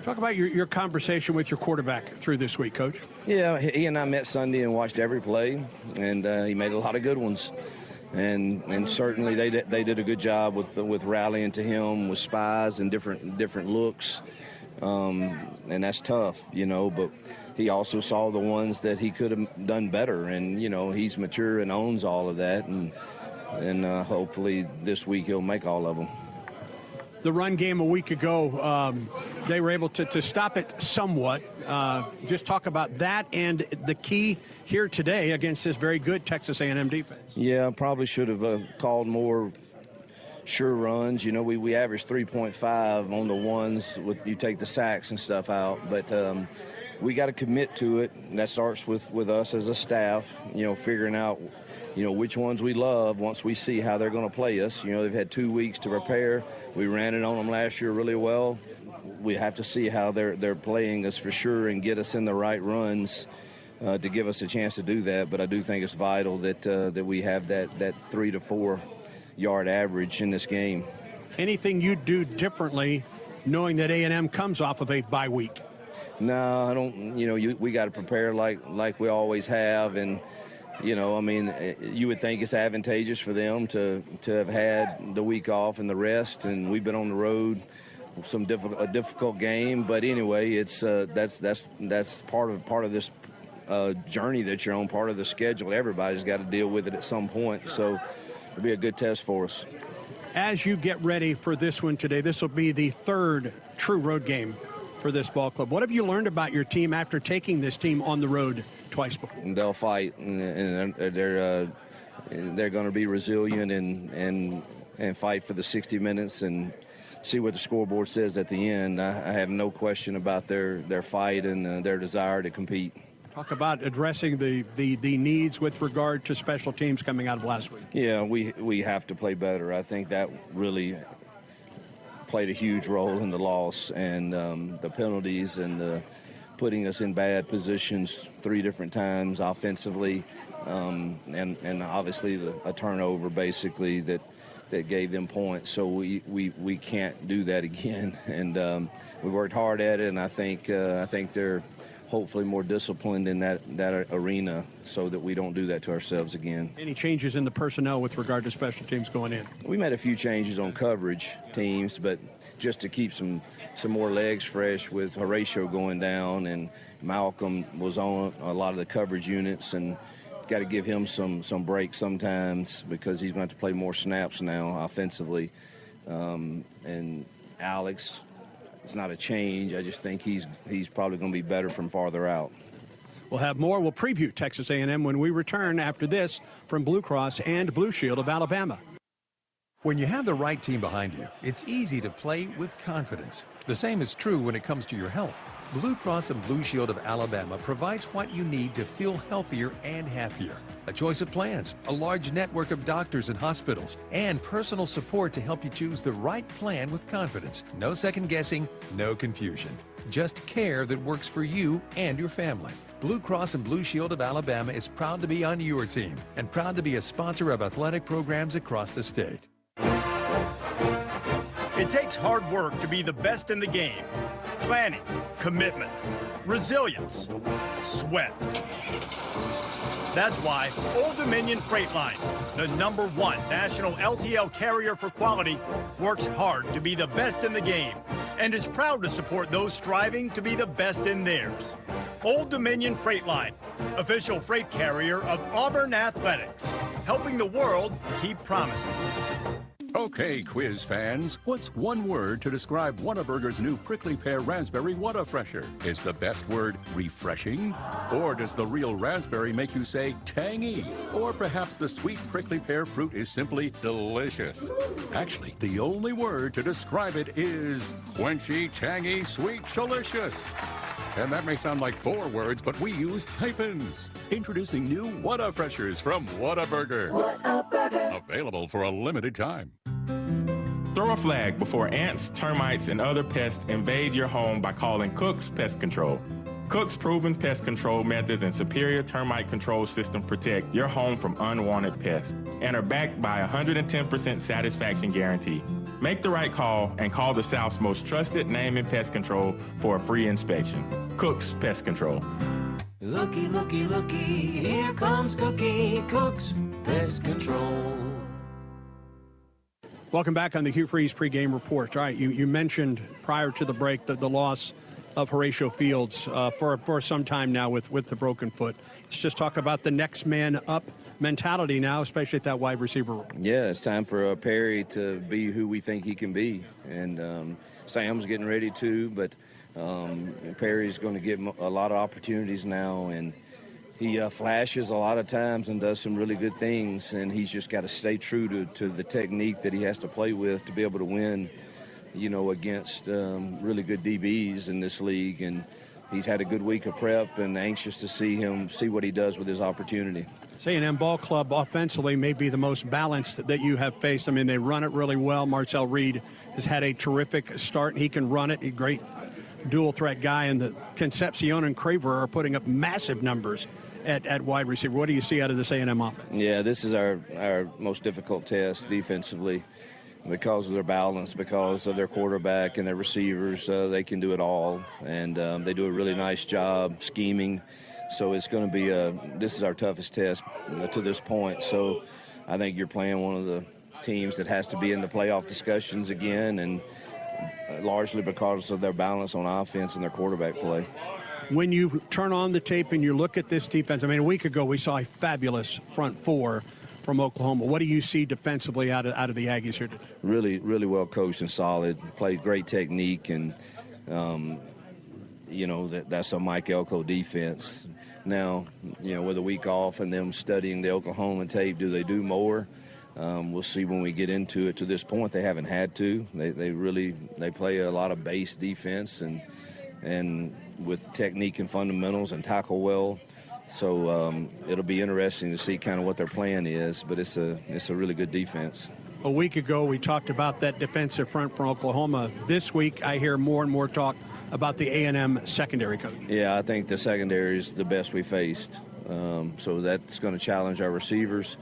Talk about your conversation with your quarterback through this week, Coach. Yeah, he and I met Sunday and watched every play, and he made a lot of good ones. And certainly they did a good job with rallying to him with spies and different looks. And that's tough, but he also saw the ones that he could have done better, and he's mature and owns all of that, and hopefully this week he'll make all of them. The run game a week ago, they were able to stop it somewhat. Just talk about that and the key here today against this very good Texas A&M defense. Yeah, probably should have called more sure runs. You know, we averaged 3.5 on the ones. You take the sacks and stuff out, but we got to commit to it. And that starts with us as a staff, you know, figuring out, you know, which ones we love once we see how they're going to play us. You know, they've had 2 weeks to prepare. We ran it on them last year really well. We have to see how they're playing us for sure and get us in the right runs to give us a chance to do that. But I do think it's vital that we have that 3 to 4 yard average in this game. Anything you do differently knowing that A&M comes off of a bye week? No, I don't. You know, we got to prepare like we always have. And, you know, I mean, you would think it's advantageous for them to have had the week off and the rest. And we've been on the road, a difficult game. But anyway, it's that's part of this journey that you're on, part of the schedule. Everybody's got to deal with it at some point. So it'll be a good test for us. As you get ready for this one today, this will be the third true road game for this ball club. What have you learned about your team after taking this team on the road twice before? They'll fight, and they're going to be resilient and fight for the 60 minutes and see what the scoreboard says at the end. I have no question about their fight and their desire to compete. Talk about addressing the needs with regard to special teams coming out of last week. Yeah, we have to play better. I think that really played a huge role in the loss, and the penalties and the putting us in bad positions 3 different times offensively, and obviously a turnover basically that gave them points. So we can't do that again, and we worked hard at it, and I think they're hopefully more disciplined in that arena so that we don't do that to ourselves again. Any changes in the personnel with regard to special teams going in? We made a few changes on coverage teams, but just to keep some more legs fresh with Horatio going down, and Malcolm was on a lot of the coverage units, and got to give him some breaks sometimes because he's going to have to play more snaps now offensively. And Alex, it's not a change. I just think he's probably going to be better from farther out. We'll have more. We'll preview Texas A&M when we return after this from Blue Cross and Blue Shield of Alabama. When you have the right team behind you, it's easy to play with confidence. The same is true when it comes to your health. Blue Cross and Blue Shield of Alabama provides what you need to feel healthier and happier. A choice of plans, a large network of doctors and hospitals, and personal support to help you choose the right plan with confidence. No second guessing, no confusion. Just care that works for you and your family. Blue Cross and Blue Shield of Alabama is proud to be on your team and proud to be a sponsor of athletic programs across the state. It takes hard work to be the best in the game. Planning, commitment, resilience, sweat. That's why Old Dominion Freight Line, the #1 national LTL carrier for quality, works hard to be the best in the game and is proud to support those striving to be the best in theirs. Old Dominion Freight Line, official freight carrier of Auburn Athletics, helping the world keep promises. Okay, quiz fans, what's one word to describe Whataburger's new prickly pear raspberry Whata-Fresher? Is the best word refreshing? Or does the real raspberry make you say tangy? Or perhaps the sweet prickly pear fruit is simply delicious? Actually, the only word to describe it is quenchy, tangy, sweet, delicious. And that may sound like 4 words, but we used hyphens. Introducing new Whata-Freshers from Whataburger. Whataburger. Available for a limited time. Throw a flag before ants, termites, and other pests invade your home by calling Cook's Pest Control. Cook's proven pest control methods and superior termite control system protect your home from unwanted pests and are backed by a 110% satisfaction guarantee. Make the right call and call the South's most trusted name in pest control for a free inspection. Cook's Pest Control. Looky, looky, looky, here comes Cookie, Cook's Pest Control. Welcome back on the Hugh Freeze pregame report. All right, you mentioned prior to the break the loss of Horatio Fields for some time now with the broken foot. Let's just talk about the next man up mentality now, especially at that wide receiver role. Yeah, it's time for Perry to be who we think he can be, and Sam's getting ready to, but Perry's going to get a lot of opportunities now, and he flashes a lot of times and does some really good things, and he's just got to stay true to the technique that he has to play with to be able to win, against really good DBs in this league. And he's had a good week of prep, and anxious to see what he does with his opportunity. A&M Ball Club offensively may be the most balanced that you have faced. I mean, they run it really well. Marcel Reed has had a terrific start. He can run it. A great dual threat guy. And the Concepcion and Craver are putting up massive numbers at wide receiver. What do you see out of this A&M offense? Yeah, this is our most difficult test defensively because of their balance, because of their quarterback and their receivers. They can do it all, and they do a really nice job scheming. So it's going to be this is our toughest test to this point. So I think you're playing one of the teams that has to be in the playoff discussions again, and largely because of their balance on offense and their quarterback play. When you turn on the tape and you look at this defense, I mean, a week ago we saw a fabulous front four from Oklahoma. What do you see defensively out of the Aggies here today? Really, really well coached and solid. Played great technique, and that's a Mike Elko defense. Now, with a week off and them studying the Oklahoma tape, do they do more? We'll see when we get into it. To this point, they haven't had to. They play a lot of base defense and with technique and fundamentals and tackle well. So it'll be interesting to see kind of what their plan is, but it's a really good defense. A week ago, we talked about that defensive front for Oklahoma. This week, I hear more and more talk about the A&M secondary coach. Yeah, I think the secondary is the best we faced. So that's going to challenge our receivers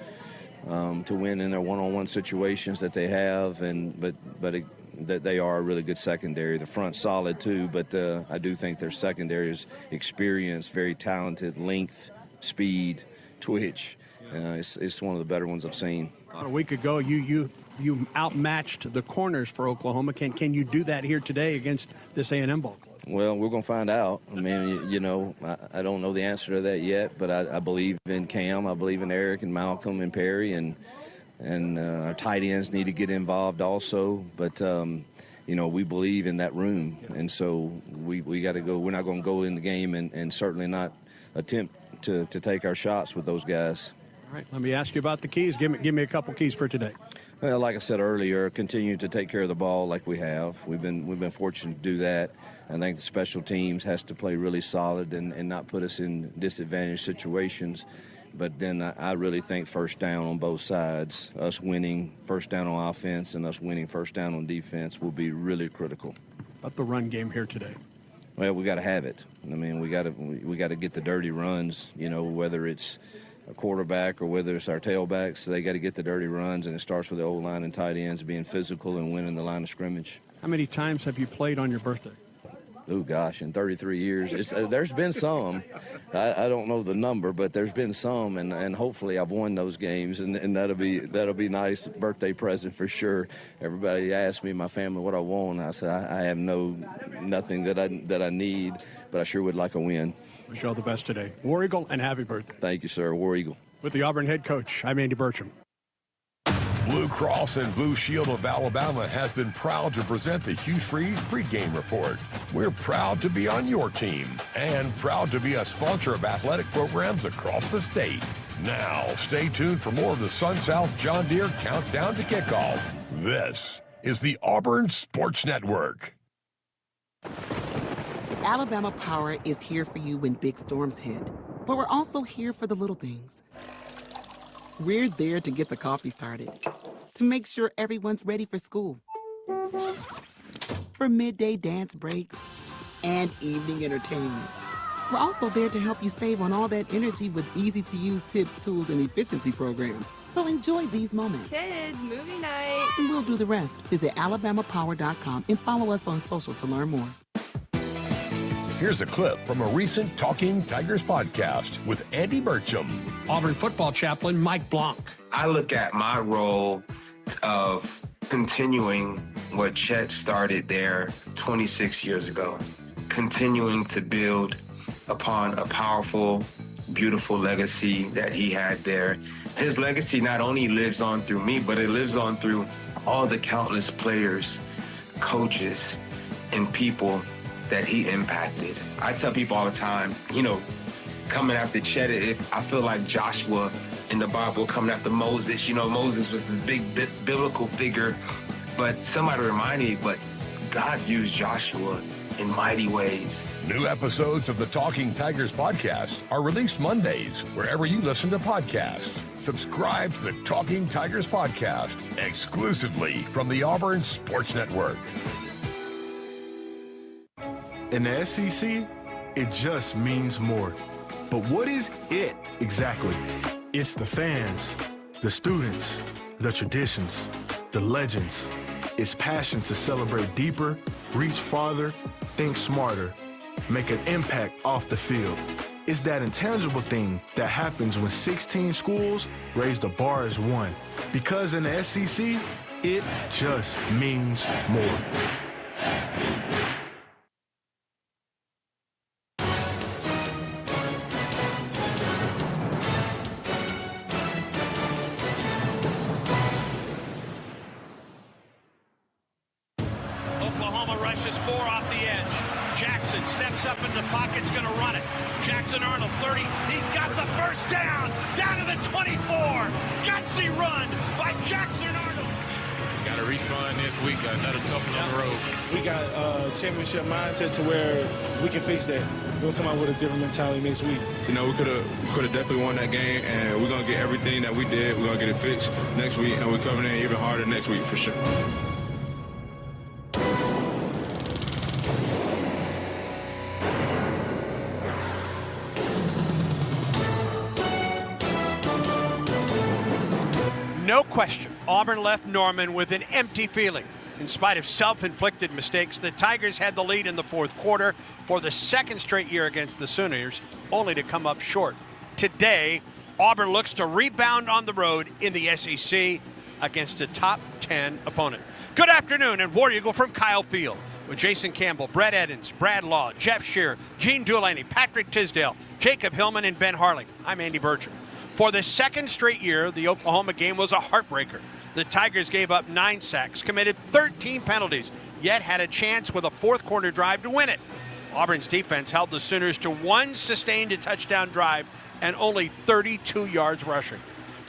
to win in their one-on-one situations that they have, that they are a really good secondary. The front's solid too, but I do think their secondary is experienced, very talented, length, speed, twitch. It's one of the better ones I've seen. A week ago, you outmatched the corners for Oklahoma. Can you do that here today against this A&M ball club? Well, we're going to find out. I mean, I don't know the answer to that yet, but I believe in Cam. I believe in Eric and Malcolm and Perry, and our tight ends need to get involved also. But, we believe in that room, and so we got to go. We're not going to go in the game and certainly not attempt to take our shots with those guys. All right, let me ask you about the keys. Give me a couple keys for today. Well, like I said earlier, continue to take care of the ball like we have. We've been fortunate to do that. I think the special teams has to play really solid and not put us in disadvantaged situations. But then I really think first down on both sides, us winning first down on offense and us winning first down on defense will be really critical. About the run game here today? Well, we got to have it. I mean, we got to get the dirty runs, whether it's a quarterback or whether it's our tailbacks. So they got to get the dirty runs, and it starts with the O-line and tight ends being physical and winning the line of scrimmage. How many times have you played on your birthday? Oh, gosh, in 33 years. There's been some. I don't know the number, but there's been some, and hopefully I've won those games, and that'll be nice birthday present for sure. Everybody asks me, my family, what I want. I say I have nothing that I need, but I sure would like a win. Wish you all the best today. War Eagle, and happy birthday. Thank you, sir. War Eagle. With the Auburn head coach, I'm Andy Burcham. Blue Cross and Blue Shield of Alabama has been proud to present the Hugh Freeze pregame report. We're proud to be on your team and proud to be a sponsor of athletic programs across the state. Now, stay tuned for more of the Sun South John Deere Countdown to Kickoff. This is the Auburn Sports Network. Alabama Power is here for you when big storms hit, but we're also here for the little things. We're there to get the coffee started, to make sure everyone's ready for school, for midday dance breaks, and evening entertainment. We're also there to help you save on all that energy with easy-to-use tips, tools, and efficiency programs. So enjoy these moments. Kids, movie night. And we'll do the rest. Visit alabamapower.com and follow us on social to learn more. Here's a clip from a recent Talking Tigers podcast with Andy Burcham. Auburn football chaplain Mike Blanc. I look at my role of continuing what Chet started there 26 years ago, continuing to build upon a powerful, beautiful legacy that he had there. His legacy not only lives on through me, but it lives on through all the countless players, coaches, and people that he impacted. I tell people all the time, coming after Chet, I feel like Joshua in the Bible coming after Moses. Moses was this big biblical figure, but somebody remind me, but God used Joshua in mighty ways. New episodes of the Talking Tigers podcast are released Mondays wherever you listen to podcasts. Subscribe to the Talking Tigers podcast exclusively from the Auburn Sports Network. In the SEC, it just means more. But what is it exactly? It's the fans, the students, the traditions, the legends. It's passion to celebrate deeper, reach farther, think smarter, make an impact off the field. It's that intangible thing that happens when 16 schools raise the bar as one. Because in the SEC, it just means more. Oklahoma rushes 4 off the edge. Jackson steps up in the pocket's going to run it. Jackson Arnold, 30. He's got the first down to the 24. Gutsy run by Jackson Arnold. Got to respond this week. Got another tough one on the road. We got a championship mindset to where we can fix that. We'll come out with a different mentality next week. We could have definitely won that game, and we're going to get everything that we did. We're going to get it fixed next week, and we're coming in even harder next week for sure. No question, Auburn left Norman with an empty feeling. In spite of self-inflicted mistakes, the Tigers had the lead in the fourth quarter for the second straight year against the Sooners, only to come up short. Today, Auburn looks to rebound on the road in the SEC against a top 10 opponent. Good afternoon, and War Eagle from Kyle Field with Jason Campbell, Brett Edens, Brad Law, Jeff Shearer, Gene Dulaney, Patrick Tisdale, Jacob Hillman, and Ben Harling. I'm Andy Bertram. For the second straight year, the Oklahoma game was a heartbreaker. The Tigers gave up 9 sacks, committed 13 penalties, yet had a chance with a fourth quarter drive to win it. Auburn's defense held the Sooners to 1 sustained touchdown drive and only 32 yards rushing.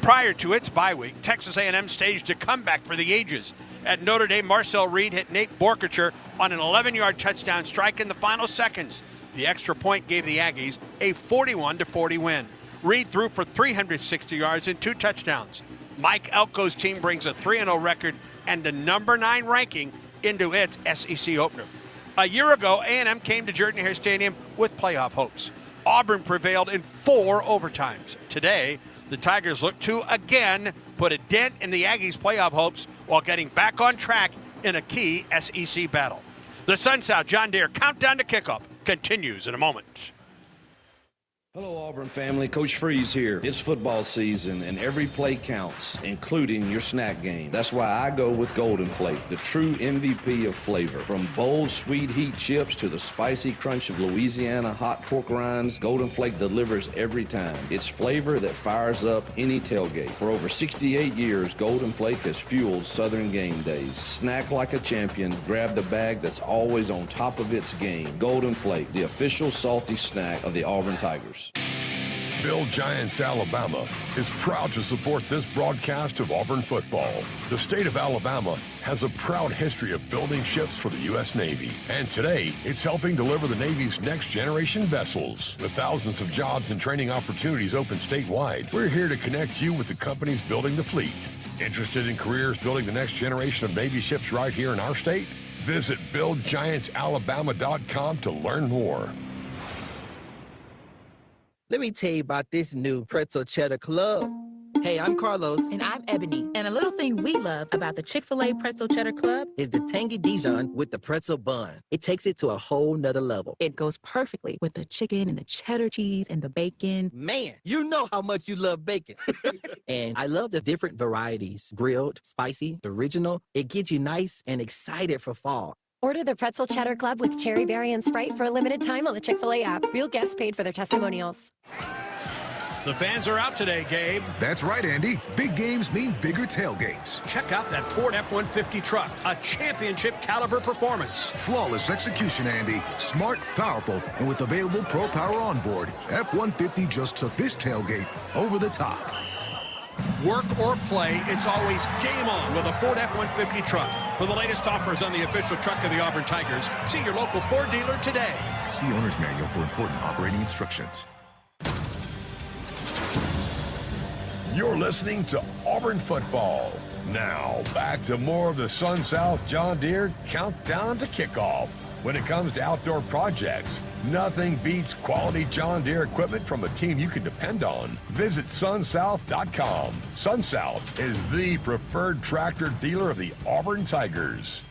Prior to its bye week, Texas A&M staged a comeback for the ages. At Notre Dame, Marcel Reed hit Nate Borkacher on an 11-yard touchdown strike in the final seconds. The extra point gave the Aggies a 41-40 win. Reed threw for 360 yards and 2 touchdowns. Mike Elko's team brings a 3-0 record and a number 9 ranking into its SEC opener. A year ago, A&M came to Jordan-Hare Stadium with playoff hopes. Auburn prevailed in 4 overtimes. Today, the Tigers look to again put a dent in the Aggies' playoff hopes while getting back on track in a key SEC battle. The Sun South John Deere countdown to kickoff continues in a moment. Hello, Auburn family. Coach Freeze here. It's football season, and every play counts, including your snack game. That's why I go with Golden Flake, the true MVP of flavor. From bold, sweet heat chips to the spicy crunch of Louisiana hot pork rinds, Golden Flake delivers every time. It's flavor that fires up any tailgate. For over 68 years, Golden Flake has fueled Southern game days. Snack like a champion. Grab the bag that's always on top of its game. Golden Flake, the official salty snack of the Auburn Tigers. Build Giants Alabama is proud to support this broadcast of Auburn football. The state of Alabama has a proud history of building ships for the U.S. Navy, and today it's helping deliver the Navy's next generation vessels. With thousands of jobs and training opportunities open statewide, we're here to connect you with the companies building the fleet. Interested in careers building the next generation of Navy ships right here in our state? Visit BuildGiantsAlabama.com to learn more. Let me tell you about this new pretzel cheddar club. Hey, I'm Carlos. And I'm Ebony. And a little thing we love about the Chick-fil-A Pretzel Cheddar Club is the tangy Dijon with the pretzel bun. It takes it to a whole nother level. It goes perfectly with the chicken and the cheddar cheese and the bacon. Man, you know how much you love bacon. And I love the different varieties. Grilled, spicy, original. It gets you nice and excited for fall. Order the Pretzel Cheddar Club with Cherry Berry and Sprite for a limited time on the Chick-fil-A app. Real guests paid for their testimonials. The fans are out today, Gabe. That's right, Andy. Big games mean bigger tailgates. Check out that Ford F-150 truck, a championship caliber performance. Flawless execution, Andy. Smart, powerful, and with available Pro Power on board, F-150 just took this tailgate over the top. Work or play, it's always game on with a Ford F-150 truck. For the latest offers on the official truck of the Auburn Tigers, see your local Ford dealer today. See owner's manual for important operating instructions. You're listening to Auburn football. Now, back to more of the Sun South John Deere countdown to kickoff. When it comes to outdoor projects, nothing beats quality John Deere equipment from a team you can depend on. Visit sunsouth.com. SunSouth is the preferred tractor dealer of the Auburn Tigers.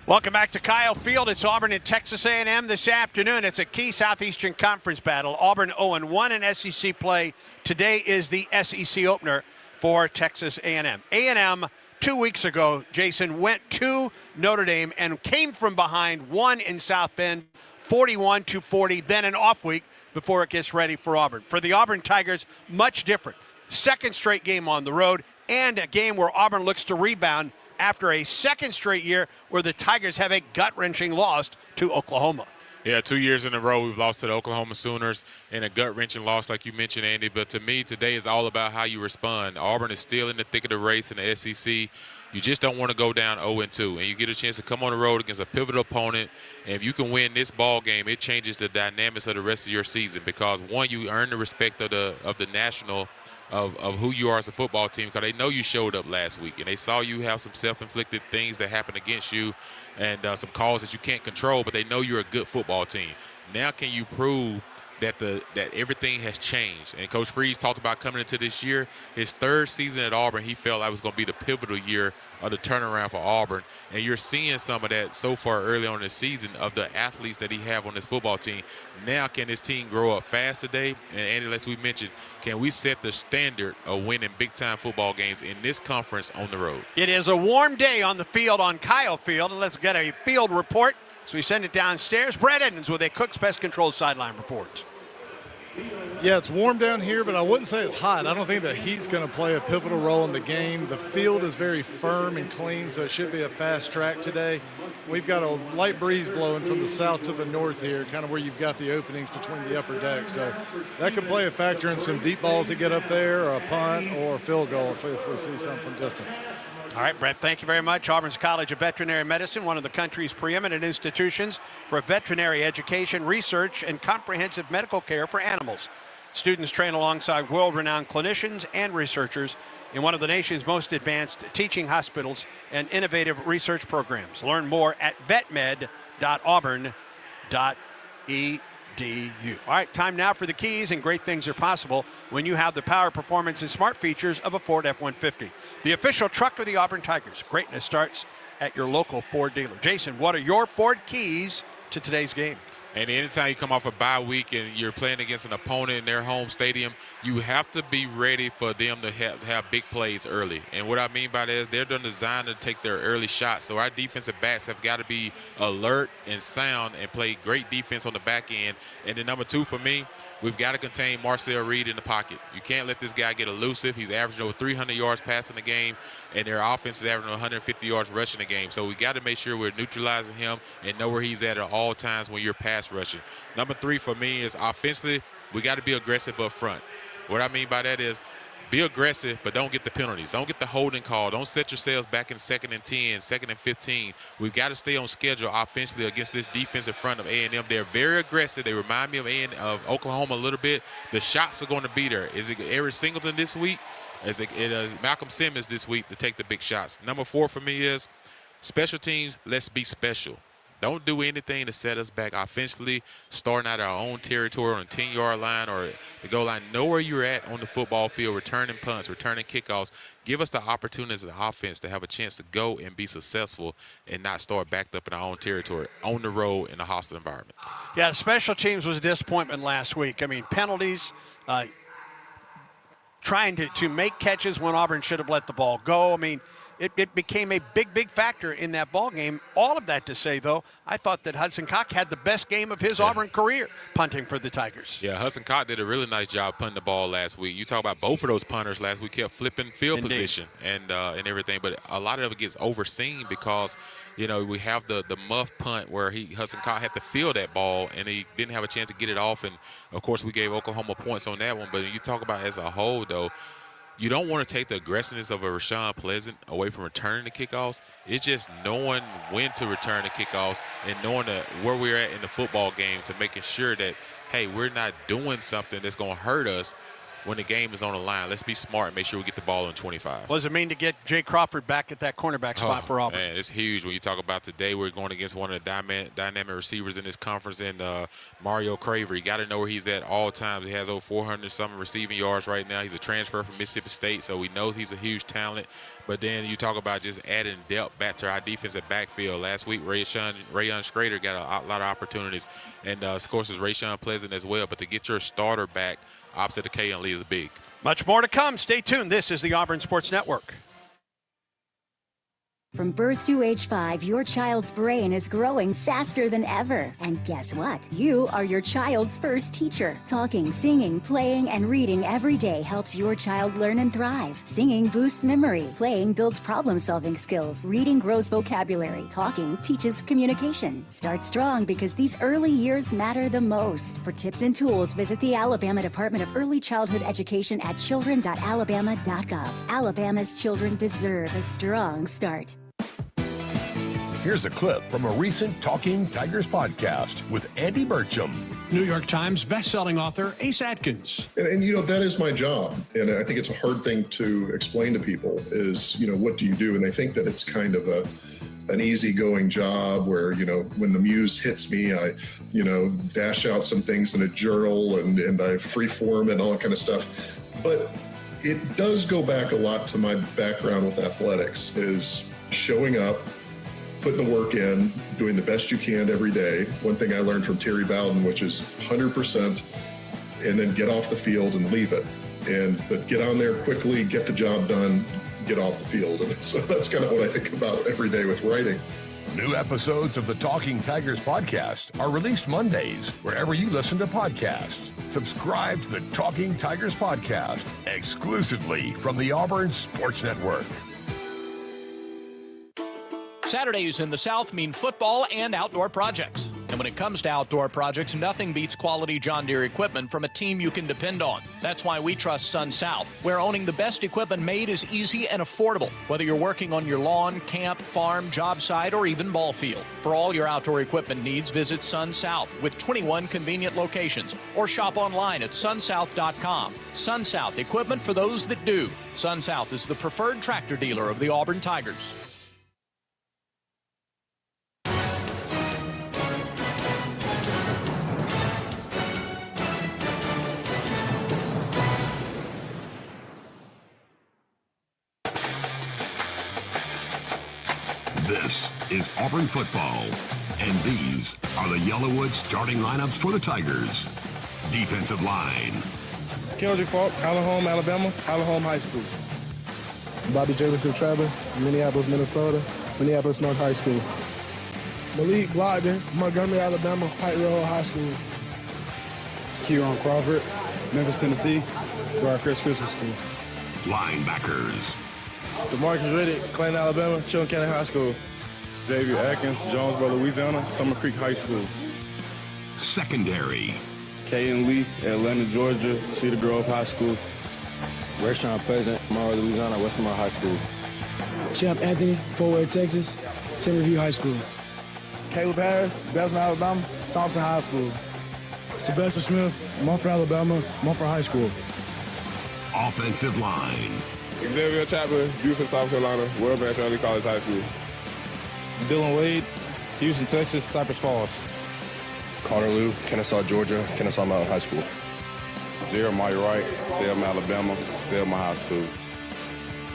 Welcome back to Kyle Field. It's Auburn and Texas A&M this afternoon. It's a key Southeastern Conference battle. Auburn 0-1 in SEC play. Today is the SEC opener for Texas A&M. A&M 2 weeks ago, Jason, went to Notre Dame and came from behind, won in South Bend, 41-40, then an off week before it gets ready for Auburn. For the Auburn Tigers, much different. Second straight game on the road and a game where Auburn looks to rebound after a second straight year where the Tigers have a gut-wrenching loss to Oklahoma. Yeah, 2 years in a row we've lost to the Oklahoma Sooners in a gut-wrenching loss like you mentioned, Andy. But to me, today is all about how you respond. Auburn is still in the thick of the race in the SEC. You just don't want to go down 0-2, and you get a chance to come on the road against a pivotal opponent. And if you can win this ball game, it changes the dynamics of the rest of your season because, one, you earn the respect of the national of who you are as a football team because they know you showed up last week and they saw you have some self-inflicted things that happened against you and some calls that you can't control, but they know you're a good football team. Now can you prove that everything has changed? And Coach Freeze talked about coming into this year, his third season at Auburn, he felt like was going to be the pivotal year of the turnaround for Auburn. And you're seeing some of that so far early on in the season of the athletes that he have on this football team. Now can this team grow up fast today? And Andy, as we mentioned, can we set the standard of winning big-time football games in this conference on the road? It is a warm day on the field on Kyle Field, and let's get a field report. So we send it downstairs. Brett Edmonds with a Cook's Pest Control sideline report. Yeah, it's warm down here, but I wouldn't say it's hot. I don't think the heat's going to play a pivotal role in the game. The field is very firm and clean, so it should be a fast track today. We've got a light breeze blowing from the south to the north here, kind of where you've got the openings between the upper deck. So that could play a factor in some deep balls that get up there, or a punt, or a field goal if we see some from distance. All right, Brett, thank you very much. Auburn's College of Veterinary Medicine, one of the country's preeminent institutions for veterinary education, research, and comprehensive medical care for animals. Students train alongside world-renowned clinicians and researchers in one of the nation's most advanced teaching hospitals and innovative research programs. Learn more at vetmed.auburn.edu. All right, time now for the keys, and great things are possible when you have the power, performance, and smart features of a Ford F-150. The official truck of the Auburn Tigers. Greatness starts at your local Ford dealer. Jason, what are your Ford keys to today's game? And anytime you come off a bye week and you're playing against an opponent in their home stadium, you have to be ready for them to have big plays early. And what I mean by that is they're designed to take their early shots. So our defensive backs have got to be alert and sound and play great defense on the back end. And then number two for me, we've got to contain Marcel Reed in the pocket. You can't let this guy get elusive. He's averaging over 300 yards passing the game, and their offense is averaging 150 yards rushing the game. So we got to make sure we're neutralizing him and know where he's at all times when you're pass rushing. Number three for me is offensively, we got to be aggressive up front. What I mean by that is be aggressive, but don't get the penalties. Don't get the holding call. Don't set yourselves back in 2nd and 10, 2nd and 15. We've got to stay on schedule offensively against this defensive front of A&M. They're very aggressive. They remind me of Oklahoma a little bit. The shots are going to be there. Is it Eric Singleton this week? Is it Malcolm Simmons this week to take the big shots? Number four for me is special teams, let's be special. Don't do anything to set us back offensively, starting out our own territory on the 10-yard line or the goal line. Know where you're at on the football field, returning punts, returning kickoffs. Give us the opportunity as an offense to have a chance to go and be successful and not start backed up in our own territory, on the road in a hostile environment. Yeah, special teams was a disappointment last week. I mean, penalties, trying to make catches when Auburn should have let the ball go. I mean, it became a big factor in that ball game. All of that to say, though, I thought that Hudson Cock had the best game of his Auburn career punting for the Tigers. Yeah, Hudson Cock did a really nice job punting the ball last week. You talk about both of those punters last week kept flipping field position and everything, but a lot of it gets overseen because, you know, we have the muff punt where Hudson Cock had to field that ball and he didn't have a chance to get it off, and of course we gave Oklahoma points on that one. But you talk about as a whole, though, you don't want to take the aggressiveness of a Rashawn Pleasant away from returning the kickoffs. It's just knowing when to return the kickoffs and knowing where we're at in the football game to making sure that, hey, we're not doing something that's going to hurt us when the game is on the line. Let's be smart and make sure we get the ball in 25. What does it mean to get Jay Crawford back at that cornerback spot for Auburn? Man, it's huge. When you talk about today, we're going against one of the dynamic receivers in this conference, and Mario Craver. You got to know where he's at all times. He has over 400-something receiving yards right now. He's a transfer from Mississippi State, so we know he's a huge talent. But then you talk about just adding depth back to our defensive backfield. Last week, Rayon Schrader got a lot of opportunities, and of course, it's Rashawn Pleasant as well. But to get your starter back opposite of Kayan Lee is big. Much more to come. Stay tuned. This is the Auburn Sports Network. From birth to age 5, your child's brain is growing faster than ever. And guess what? You are your child's first teacher. Talking, singing, playing, and reading every day helps your child learn and thrive. Singing boosts memory. Playing builds problem-solving skills. Reading grows vocabulary. Talking teaches communication. Start strong because these early years matter the most. For tips and tools, visit the Alabama Department of Early Childhood Education at children.alabama.gov. Alabama's children deserve a strong start. Here's a clip from a recent Talking Tigers podcast with Andy Burcham. New York Times bestselling author Ace Atkins. And you know, that is my job. And I think it's a hard thing to explain to people is, you know, what do you do? And they think that it's kind of an easygoing job where, you know, when the muse hits me, I, you know, dash out some things in a journal and I freeform and all that kind of stuff. But it does go back a lot to my background with athletics, is showing up, putting the work in, doing the best you can every day. One thing I learned from Terry Bowden, which is 100%, and then get off the field and leave it. But get on there quickly, get the job done, get off the field. And so that's kind of what I think about every day with writing. New episodes of the Talking Tigers podcast are released Mondays wherever you listen to podcasts. Subscribe to the Talking Tigers podcast exclusively from the Auburn Sports Network. Saturdays in the South mean football and outdoor projects. And when it comes to outdoor projects, nothing beats quality John Deere equipment from a team you can depend on. That's why we trust Sun South, where owning the best equipment made is easy and affordable, whether you're working on your lawn, camp, farm, job site, or even ball field. For all your outdoor equipment needs, visit Sun South with 21 convenient locations, or shop online at sunsouth.com. Sun South, equipment for those that do. Sun South is the preferred tractor dealer of the Auburn Tigers. This is Auburn football, and these are the Yellowwood starting lineups for the Tigers. Defensive line. Kendrick Falk, Allen Home, Alabama, Allen Home High School. Bobby Jefferson Travis, Minneapolis, Minnesota, Minneapolis North High School. Malik Blogden, Montgomery, Alabama, Pike Road High School. Kieron Crawford, Memphis, Tennessee, Briar Crest Christian School. Linebackers. DeMarcus Riddick, Clayton, Alabama, Chilton County High School. Xavier Atkins, Jonesboro, Louisiana, Summer Creek High School. Secondary. Kayan Lee, Atlanta, Georgia, Cedar Grove High School. Rashawn Pleasant, Monroe, Louisiana, Westmont High School. Champ Anthony, Fort Worth, Texas, Timberview High School. Caleb Harris, Belgium, Alabama, Thompson High School. Sebastian Smith, Mumford, Alabama, Mumford High School. Offensive line. Xavier Chapman, Buford, South Carolina, World Branch Early College High School. Dylan Wade, Houston, Texas, Cypress Falls. Carter Liu, Kennesaw, Georgia, Kennesaw Mountain High School. Jeremiah Wright, Selma, Alabama, Selma High School.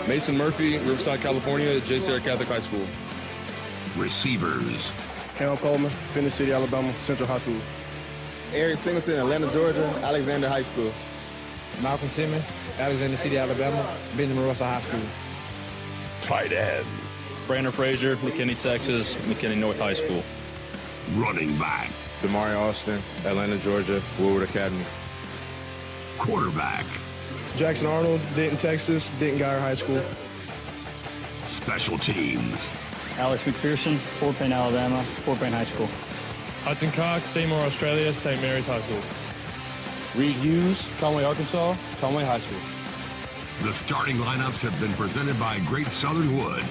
Mason Murphy, Riverside, California, J. Sarah Catholic High School. Receivers. Cam Coleman, Phoenix City, Alabama, Central High School. Eric Singleton, Atlanta, Georgia, Alexander High School. Malcolm Simmons, Alexander City, Alabama, Benjamin Russell High School. Tight end. Brandon Frazier, McKinney, Texas, McKinney North High School. Running back. Damari Austin, Atlanta, Georgia, Woodward Academy. Quarterback. Jackson Arnold, Denton, Texas, Denton Geyer High School. Special teams. Alex McPherson, Fort Payne, Alabama, Fort Payne High School. Hudson Cox, Seymour, Australia, St. Mary's High School. Reed Hughes, Conway, Arkansas, Conway High School. The starting lineups have been presented by Great Southern Wood,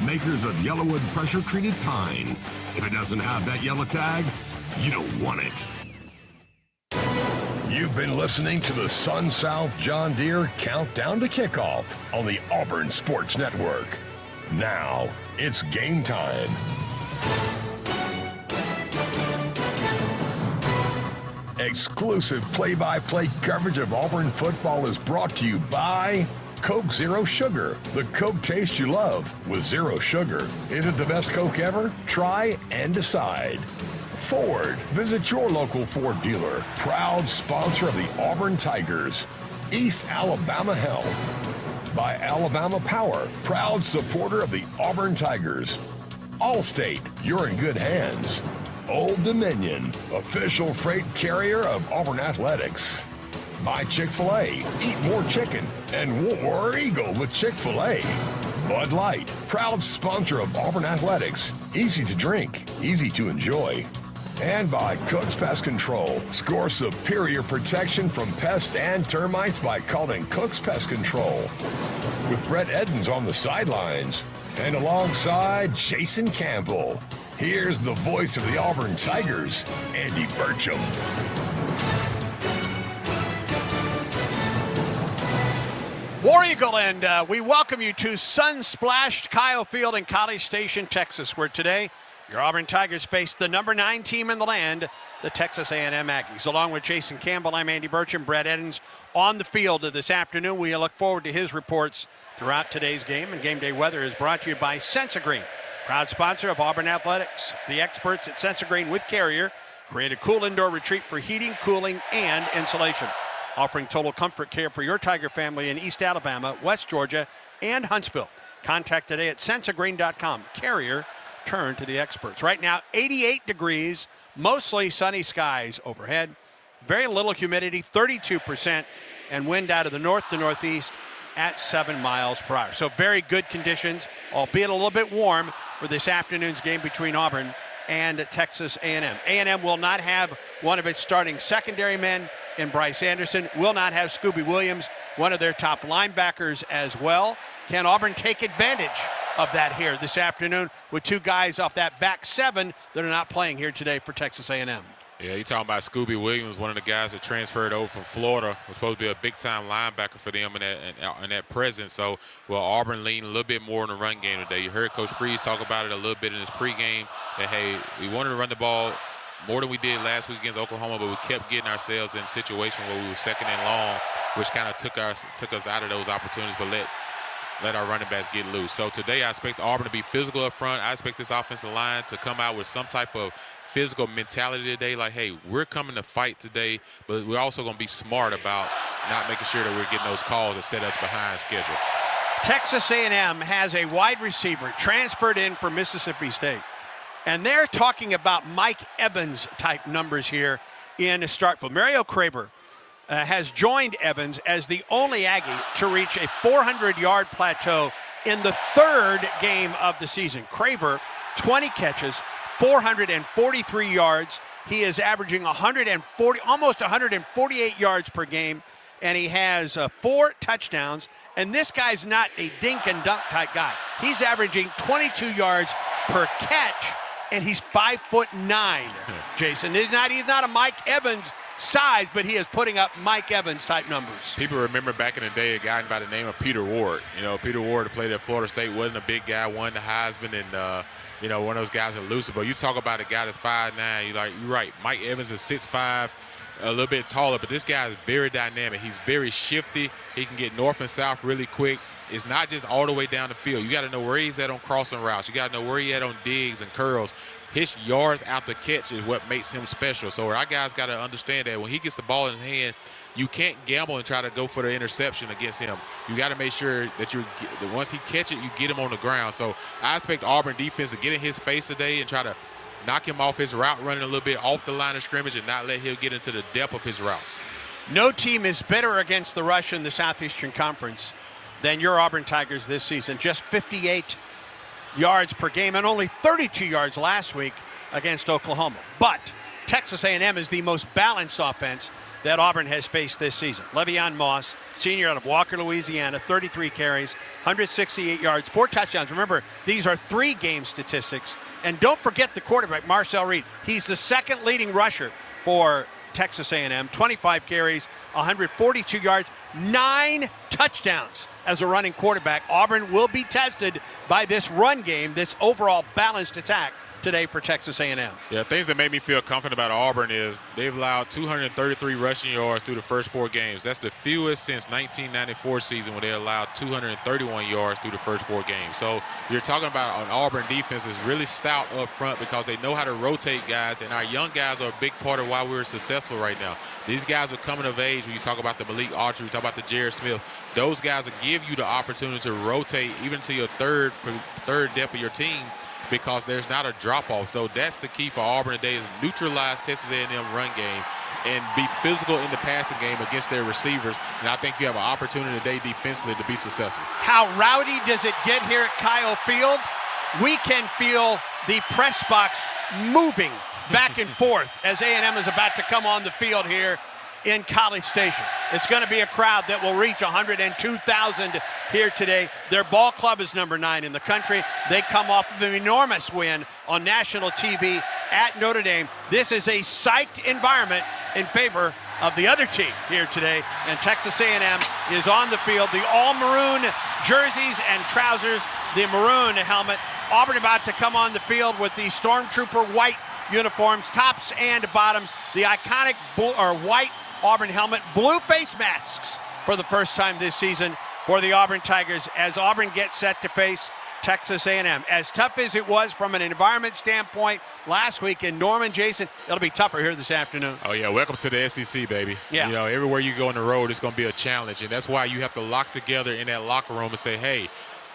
makers of Yellowwood pressure-treated pine. If it doesn't have that yellow tag, you don't want it. You've been listening to the Sun South John Deere Countdown to Kickoff on the Auburn Sports Network. Now, it's game time. Exclusive play-by-play coverage of Auburn football is brought to you by Coke Zero Sugar, the Coke taste you love with zero sugar. Is it the best Coke ever? Try and decide. Ford. Visit your local Ford dealer. Proud sponsor of the Auburn Tigers. East Alabama Health. By Alabama Power. Proud supporter of the Auburn Tigers. Allstate. You're in good hands. Old Dominion. Official freight carrier of Auburn Athletics. By Chick-fil-A. Eat more chicken and War Eagle with Chick-fil-A. Bud Light. Proud sponsor of Auburn Athletics. Easy to drink. Easy to enjoy. And by Cook's Pest Control. Score superior protection from pests and termites by calling Cook's Pest Control. With Brett Edens on the sidelines. And alongside Jason Campbell. Here's the voice of the Auburn Tigers, Andy Burcham. War Eagle, and we welcome you to sun-splashed Kyle Field in College Station, Texas, where today your Auburn Tigers face the number 9 team in the land, the Texas A&M Aggies. Along with Jason Campbell, I'm Andy Burcham. Brett Edens on the field this afternoon. We look forward to his reports throughout today's game. And game day weather is brought to you by Sensagreen, proud sponsor of Auburn Athletics. The experts at Sensagreen with Carrier create a cool indoor retreat for heating, cooling, and insulation, offering total comfort care for your Tiger family in East Alabama, West Georgia, and Huntsville. Contact today at sensagreen.com. Carrier, turn to the experts. Right now, 88 degrees, mostly sunny skies overhead, very little humidity, 32%, and wind out of the north to northeast at 7 miles per hour. So very good conditions, albeit a little bit warm for this afternoon's game between Auburn and Texas A&M. A&M will not have one of its starting secondary men in Bryce Anderson, will not have Scooby Williams, one of their top linebackers as well. Can Auburn take advantage of that here this afternoon with two guys off that back seven that are not playing here today for Texas A&M? Yeah, you're talking about Scooby Williams, one of the guys that transferred over from Florida, was supposed to be a big-time linebacker for them in that presence. So, well, Auburn leaned a little bit more in the run game today. You heard Coach Freeze talk about it a little bit in his pregame, that, hey, we wanted to run the ball more than we did last week against Oklahoma, but we kept getting ourselves in a situation where we were second and long, which kind of took us out of those opportunities, but let our running backs get loose. So today I expect Auburn to be physical up front. I expect this offensive line to come out with some type of physical mentality today, like, hey, we're coming to fight today, but we're also going to be smart about not making sure that we're getting those calls that set us behind schedule. Texas A&M has a wide receiver transferred in from Mississippi State, and they're talking about Mike Evans type numbers here in Starkville. Mario Craver has joined Evans as the only Aggie to reach a 400-yard plateau in the third game of the season. Craver, 20 catches, 443 yards. He is averaging almost 148 yards per game, and he has 4 touchdowns. And this guy's not a dink and dunk type guy. He's averaging 22 yards per catch, and he's 5'9". Jason, he's not a Mike Evans size, but he is putting up Mike Evans type numbers. People remember back in the day a guy by the name of Peter Ward. You know, Peter Ward who played at Florida State, wasn't a big guy, won the Heisman, and one of those guys elusive. But you talk about a guy that's 5'9", you're right. Mike Evans is 6'5", a little bit taller, but this guy is very dynamic. He's very shifty. He can get north and south really quick. it's not just all the way down the field. You got to know where he's at on crossing routes. You got to know where he's at on digs and curls. His yards out the catch is what makes him special. So our guys got to understand that when he gets the ball in hand, you can't gamble and try to go for the interception against him. You got to make sure that once he catch it, you get him on the ground. So I expect Auburn defense to get in his face today and try to knock him off his route running a little bit off the line of scrimmage and not let him get into the depth of his routes. No team is better against the rush in the Southeastern Conference than your Auburn Tigers this season. Just 58 yards per game and only 32 yards last week against Oklahoma. But Texas A&M is the most balanced offense that Auburn has faced this season. Le'Veon Moss, senior out of Walker, Louisiana, 33 carries, 168 yards, 4 touchdowns. Remember, these are 3-game statistics. And don't forget the quarterback, Marcel Reed. He's the second leading rusher for Texas A&M, 25 carries, 142 yards, 9 touchdowns as a running quarterback. Auburn will be tested by this run game, this overall balanced attack today for Texas A&M. Yeah, things that made me feel confident about Auburn is they've allowed 233 rushing yards through the first 4 games. That's the fewest since 1994 season when they allowed 231 yards through the first 4 games. So you're talking about an Auburn defense is really stout up front because they know how to rotate guys, and our young guys are a big part of why we're successful right now. These guys are coming of age. When you talk about the Malik Archer, you talk about the Jared Smith, those guys will give you the opportunity to rotate even to your third depth of your team, because there's not a drop-off. So that's the key for Auburn today is neutralize Texas A&M run game and be physical in the passing game against their receivers. And I think you have an opportunity today defensively to be successful. How rowdy does it get here at Kyle Field? We can feel the press box moving back and forth as A&M is about to come on the field here in College Station. It's going to be a crowd that will reach 102,000 here today. Their ball club is number 9 in the country. They come off of an enormous win on national TV at Notre Dame. This is a psyched environment in favor of the other team here today, and Texas A&M is on the field. The all-maroon jerseys and trousers, the maroon helmet. Auburn about to come on the field with the Stormtrooper white uniforms, tops and bottoms. The iconic white Auburn helmet, blue face masks for the first time this season for the Auburn Tigers as Auburn gets set to face Texas A&M. As tough as it was from an environment standpoint last week in Norman, Jason, it'll be tougher here this afternoon. Oh, yeah, welcome to the SEC, baby. Yeah. You know, everywhere you go on the road, it's going to be a challenge, and that's why you have to lock together in that locker room and say, hey,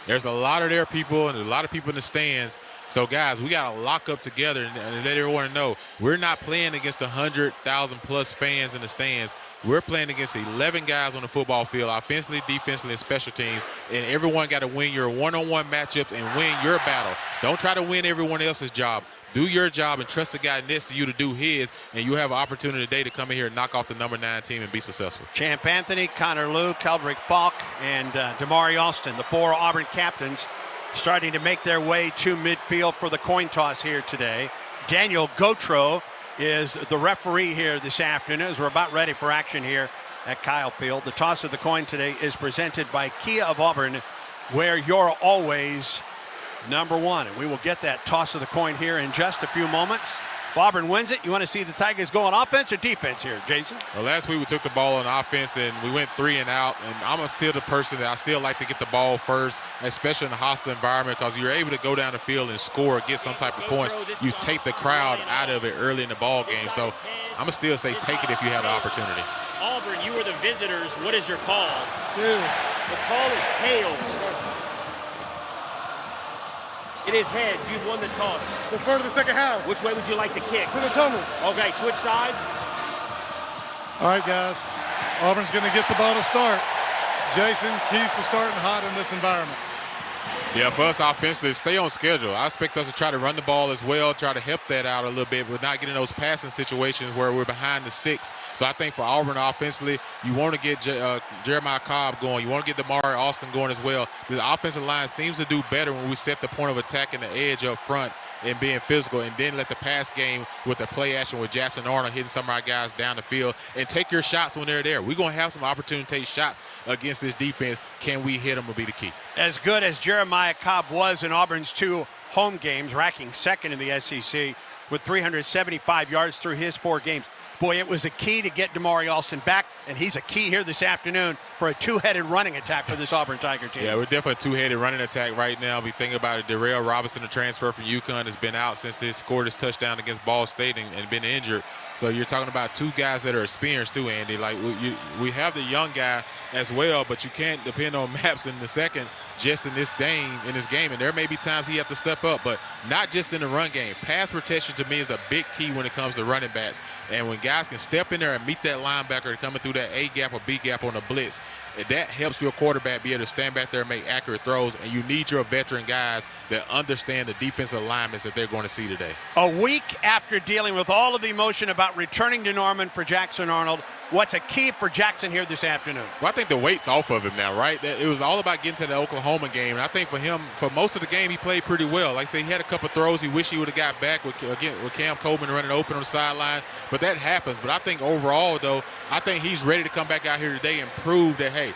there's a lot of their people and a lot of people in the stands. So, guys, we got to lock up together and let everyone know we're not playing against 100,000-plus fans in the stands. We're playing against 11 guys on the football field, offensively, defensively, and special teams, and everyone got to win your one-on-one matchups and win your battle. Don't try to win everyone else's job. Do your job and trust the guy next to you to do his, and you have an opportunity today to come in here and knock off the number 9 team and be successful. Champ Anthony, Connor Lew, Keldrick Falk, and Damari Alston, the 4 Auburn captains, starting to make their way to midfield for the coin toss here today. Daniel Gautreaux is the referee here this afternoon as we're about ready for action here at Kyle Field. The toss of the coin today is presented by Kia of Auburn, where you're always number 1. And we will get that toss of the coin here in just a few moments. If Auburn wins it, you want to see the Tigers go on offense or defense here, Jason? Well, last week we took the ball on offense and we went 3 and out. And I'm still the person that I still like to get the ball first, especially in a hostile environment, because you're able to go down the field and score, get some type of points. You take the crowd out of it early in the ball game. So I'm going to still say take it if you have the opportunity. Auburn, you are the visitors. What is your call? Dude, the call is tails. It is heads. You've won the toss. Defer to the second half. Which way would you like to kick? To the tunnel. Okay, switch sides. All right, guys. Auburn's going to get the ball to start. Jason, keys to starting hot in this environment. Yeah, for us offensively, stay on schedule. I expect us to try to run the ball as well, try to help that out a little bit, but not getting those passing situations where we're behind the sticks. So I think for Auburn offensively, you want to get Jeremiah Cobb going. You want to get Damari Alston going as well. The offensive line seems to do better when we set the point of attack and the edge up front and being physical, and then let the pass game with the play action with Jackson Arnold hitting some of our guys down the field, and take your shots when they're there. We're going to have some opportunity to take shots against this defense. Can we hit them will be the key. As good as Jeremiah Cobb was in Auburn's 2 home games, racking second in the SEC with 375 yards through his 4 games, Boy, it was a key to get Damari Alston back, and he's a key here this afternoon for a two-headed running attack for this Auburn Tiger team. Yeah, we're definitely a two-headed running attack right now. We think about it. Darrell Robinson, the transfer from UConn, has been out since they scored his touchdown against Ball State and been injured. So you're talking about two guys that are experienced too, Andy. Like we have the young guy as well, but you can't depend on Maps in the second just in this game. And there may be times he have to step up, but not just in the run game. Pass protection to me is a big key when it comes to running backs. And when guys can step in there and meet that linebacker coming through that A gap or B gap on the blitz, that helps your quarterback be able to stand back there and make accurate throws. And you need your veteran guys that understand the defensive alignments that they're going to see today. A week after dealing with all of the emotion about returning to Norman for Jackson Arnold, what's a key for Jackson here this afternoon? Well, I think the weight's off of him now, right? It was all about getting to the Oklahoma game. And I think for him, for most of the game, he played pretty well. Like I say, he had a couple throws he wished he would have got back with Cam Coleman running open on the sideline. But that happens. But I think overall, though, I think he's ready to come back out here today and prove that, hey,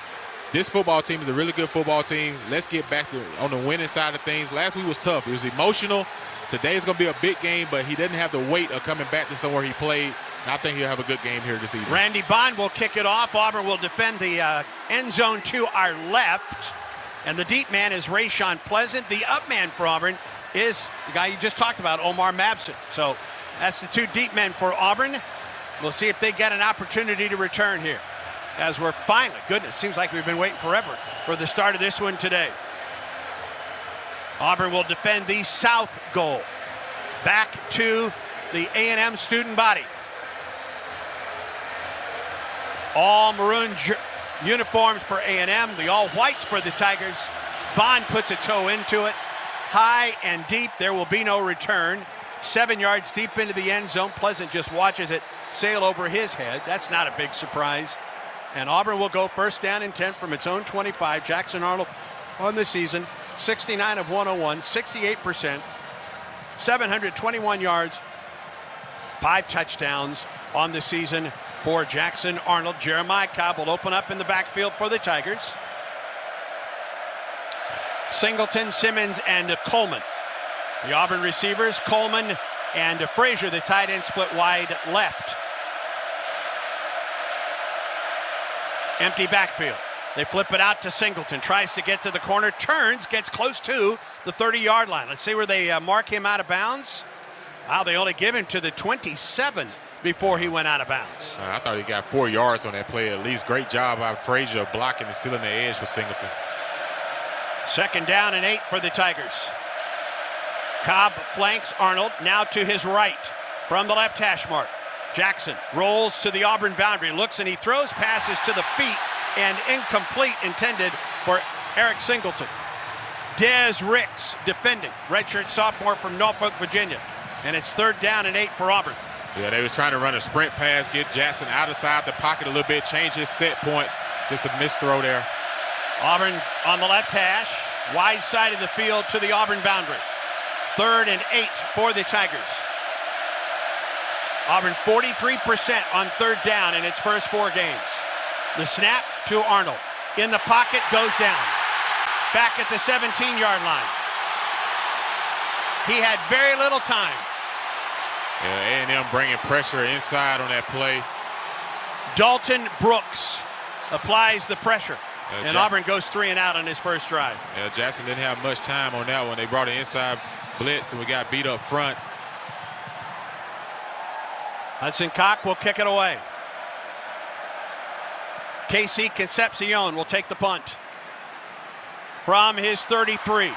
this football team is a really good football team. Let's get back to on the winning side of things. Last week was tough. It was emotional. Today's going to be a big game, but he doesn't have the weight of coming back to somewhere he played. I think he'll have a good game here this evening. Randy Bond will kick it off. Auburn will defend the end zone to our left. And the deep man is Rayshon Pleasant. The up man for Auburn is the guy you just talked about, Omar Mabson. So that's the two deep men for Auburn. We'll see if they get an opportunity to return here. As we're finally, goodness, seems like we've been waiting forever for the start of this one today. Auburn will defend the south goal. Back to the A&M student body. All maroon uniforms for A&M, the all whites for the Tigers. Bond puts a toe into it. High and deep, there will be no return. 7 yards deep into the end zone. Pleasant just watches it sail over his head. That's not a big surprise. And Auburn will go first down and 10 from its own 25. Jackson Arnold on the season, 69 of 101, 68%, 721 yards, 5 touchdowns on the season for Jackson Arnold. Jeremiah Cobb will open up in the backfield for the Tigers. Singleton, Simmons, and Coleman. The Auburn receivers, Coleman and Frazier, the tight end, split wide left. Empty backfield. They flip it out to Singleton. Tries to get to the corner. Turns. Gets close to the 30-yard line. Let's see where they mark him out of bounds. Wow, they only give him to the 27 before he went out of bounds. I thought he got 4 yards on that play at least. Great job by Frazier blocking and stealing the edge for Singleton. Second down and 8 for the Tigers. Cobb flanks Arnold. Now to his right from the left hash mark. Jackson rolls to the Auburn boundary, looks and he throws passes to the feet and incomplete, intended for Eric Singleton. Des Ricks defending, redshirt sophomore from Norfolk, Virginia. And it's third down and 8 for Auburn. Yeah, they was trying to run a sprint pass, get Jackson outside the pocket a little bit, change his set points. Just a missed throw there. Auburn on the left hash, wide side of the field to the Auburn boundary. Third and 8 for the Tigers. Auburn 43% on third down in its first 4 games. The snap to Arnold. In the pocket, goes down. Back at the 17-yard line. He had very little time. Yeah, A&M bringing pressure inside on that play. Dalton Brooks applies the pressure. And Auburn goes 3 and out on his first drive. Yeah, Jackson didn't have much time on that one. They brought an inside blitz and we got beat up front. Hudson Cock will kick it away. Casey Concepcion will take the punt from his 33.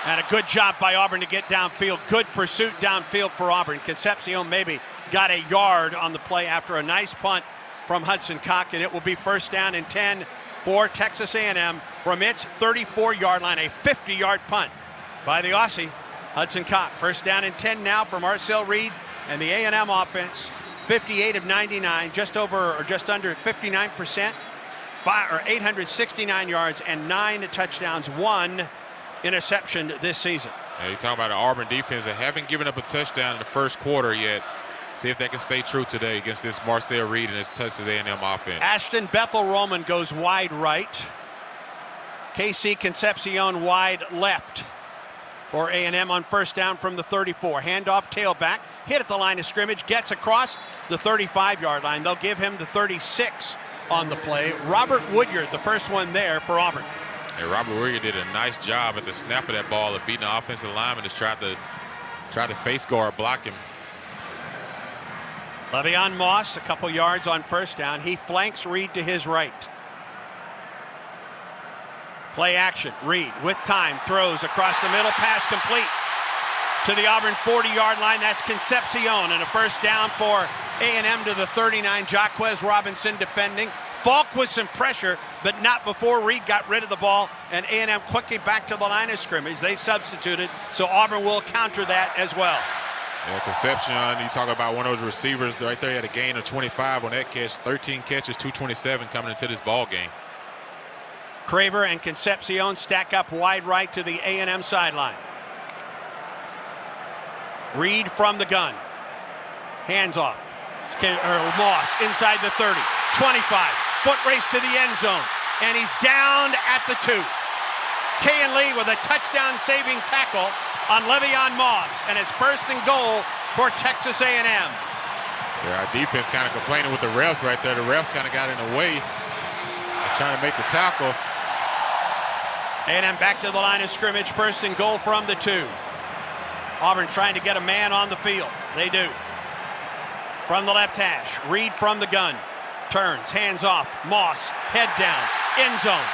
And a good job by Auburn to get downfield. Good pursuit downfield for Auburn. Concepcion maybe got a yard on the play after a nice punt from Hudson Cock, and it will be first down and 10 for Texas A&M from its 34-yard line. A 50-yard punt by the Aussie, Hudson Cock. First down and 10 now for Marcel Reed and the A&M offense. 58 of 99, just over or just under 59%, 869 yards and 9 touchdowns, 1 interception this season. Yeah, you're talking about an Auburn defense that haven't given up a touchdown in the first quarter yet. See if they can stay true today against this Marcel Reed and this Texas A&M offense. Ashton Bethel-Roman goes wide right. KC Concepcion wide left. for A&M on first down from the 34. Handoff, tailback, hit at the line of scrimmage, gets across the 35-yard line. They'll give him the 36 on the play. Robert Woodyard, the first one there for Auburn. And Robert Woodyard did a nice job at the snap of that ball of beating the offensive lineman that's tried to face guard block him. Le'Veon Moss, a couple yards on first down. He flanks Reed to his right. Play action. Reed with time throws across the middle. Pass complete to the Auburn 40-yard line. That's Concepcion, and a first down for A&M to the 39. Jaquez Robinson defending. Falk with some pressure, but not before Reed got rid of the ball, and A&M quickly back to the line of scrimmage. They substituted, so Auburn will counter that as well. Yeah, Concepcion, you talk about one of those receivers right there. He had a gain of 25 on that catch. 13 catches, 227 coming into this ball game. Craver and Concepcion stack up wide right to the A&M sideline. Reed from the gun. Hands off. Moss inside the 30. 25. Foot race to the end zone. And he's down at the 2. Kayan Lee with a touchdown saving tackle on Le'Veon Moss. And it's first and goal for Texas A&M. Yeah, our defense kind of complaining with the refs right there. The ref kind of got in the way. They're trying to make the tackle. A&M back to the line of scrimmage, first and goal from the 2. Auburn trying to get a man on the field. They do. From the left hash, Reed from the gun. Turns, hands off, Moss, head down, end zone.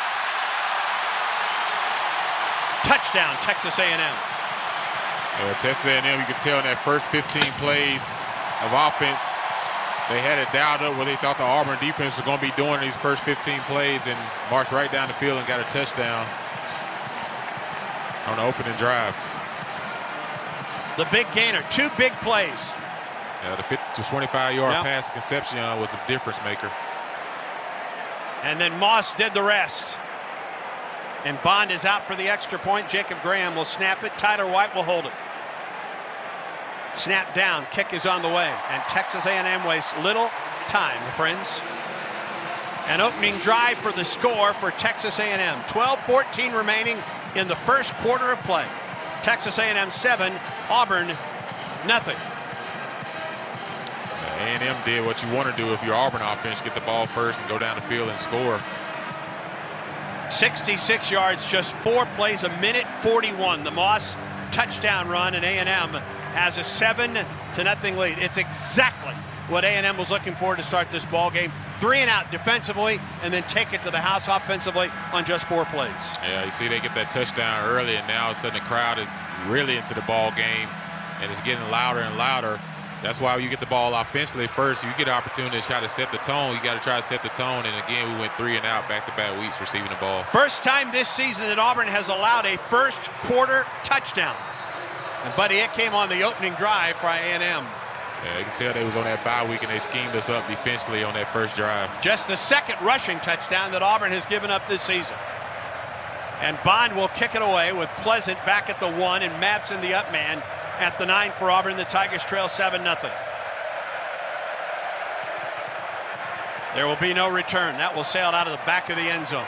Touchdown, Texas A&M. Yeah, Texas A&M, you can tell in that first 15 plays of offense, they had it dialed up what they thought the Auburn defense was going to be doing in these first 15 plays and marched right down the field and got a touchdown on the opening drive. The big gainer, 2 big plays. Yeah, the 25-yard pass to Concepcion was a difference maker. And then Moss did the rest. And Bond is out for the extra point. Jacob Graham will snap it. Tyler White will hold it. Snap down, kick is on the way. And Texas A&M wastes little time, friends. An opening drive for the score for Texas A&M. 12-14 remaining in the first quarter of play. Texas A&M 7, Auburn nothing. A&M did what you want to do if you're Auburn offense, get the ball first and go down the field and score. 66 yards, just 4 plays, a minute 41. The Moss touchdown run, and A&M has a 7-0 lead. It's exactly what A&M was looking for to start this ball game. 3 and out defensively, and then take it to the house offensively on just 4 plays. Yeah, you see they get that touchdown early, and now all of a sudden the crowd is really into the ball game, and it's getting louder and louder. That's why you get the ball offensively first. You get an opportunity to try to set the tone. You got to try to set the tone. And again, we went 3 and out back-to-back weeks receiving the ball. First time this season that Auburn has allowed a first quarter touchdown. And buddy, it came on the opening drive for A&M. Yeah, you can tell they was on that bye week and they schemed us up defensively on that first drive. Just the second rushing touchdown that Auburn has given up this season. And Bond will kick it away with Pleasant back at the 1 and Mapson the up man at the 9 for Auburn. The Tigers trail 7-0. There will be no return. That will sail out of the back of the end zone.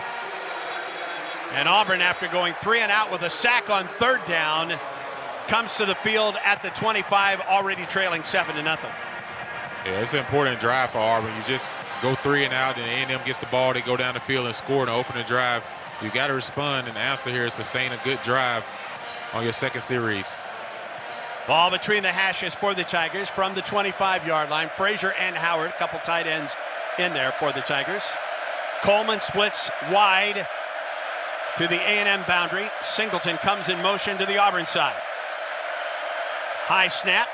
And Auburn, after going 3 and out with a sack on third down, comes to the field at the 25, already trailing 7-0. Yeah, it's an important drive for Auburn. You just go 3 and out, and A&M gets the ball. They go down the field and score and open the drive. You got to respond and answer here, sustain a good drive on your second series. Ball between the hashes for the Tigers from the 25-yard line. Frazier and Howard, a couple tight ends in there for the Tigers. Coleman splits wide to the A&M boundary. Singleton comes in motion to the Auburn side. High snap,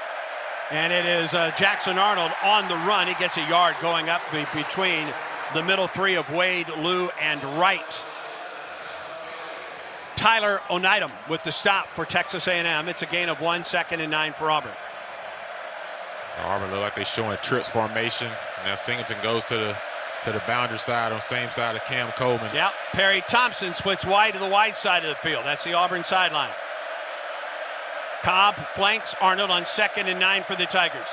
and it is Jackson Arnold on the run. He gets a yard going up between the middle 3 of Wade, Lou, and Wright. Tyler Oneitem with the stop for Texas A&M. It's a gain of 1, 2nd and 9 for Auburn. Auburn look like they're showing trips formation. Now Singleton goes to the boundary side on same side of Cam Coleman. Yep, Perry Thompson splits wide to the wide side of the field. That's the Auburn sideline. Cobb flanks Arnold on 2nd and 9 for the Tigers.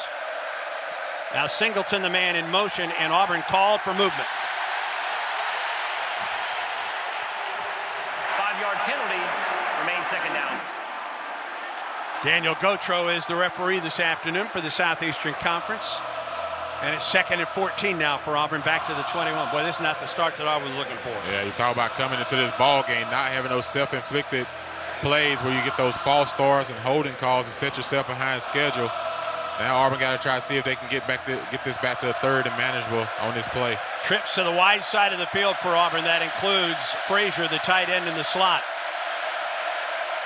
Now Singleton the man in motion, and Auburn called for movement. 5-yard penalty, remains 2nd down. Daniel Gautreaux is the referee this afternoon for the Southeastern Conference. And it's 2nd and 14 now for Auburn, back to the 21. Boy, this is not the start that I was looking for. Yeah, you talk about coming into this ball game, not having those self-inflicted plays where you get those false starts and holding calls and set yourself behind schedule. Now Auburn got to try to see if they can get this back to a 3rd and manageable on this play. Trips to the wide side of the field for Auburn. That includes Frazier, the tight end in the slot.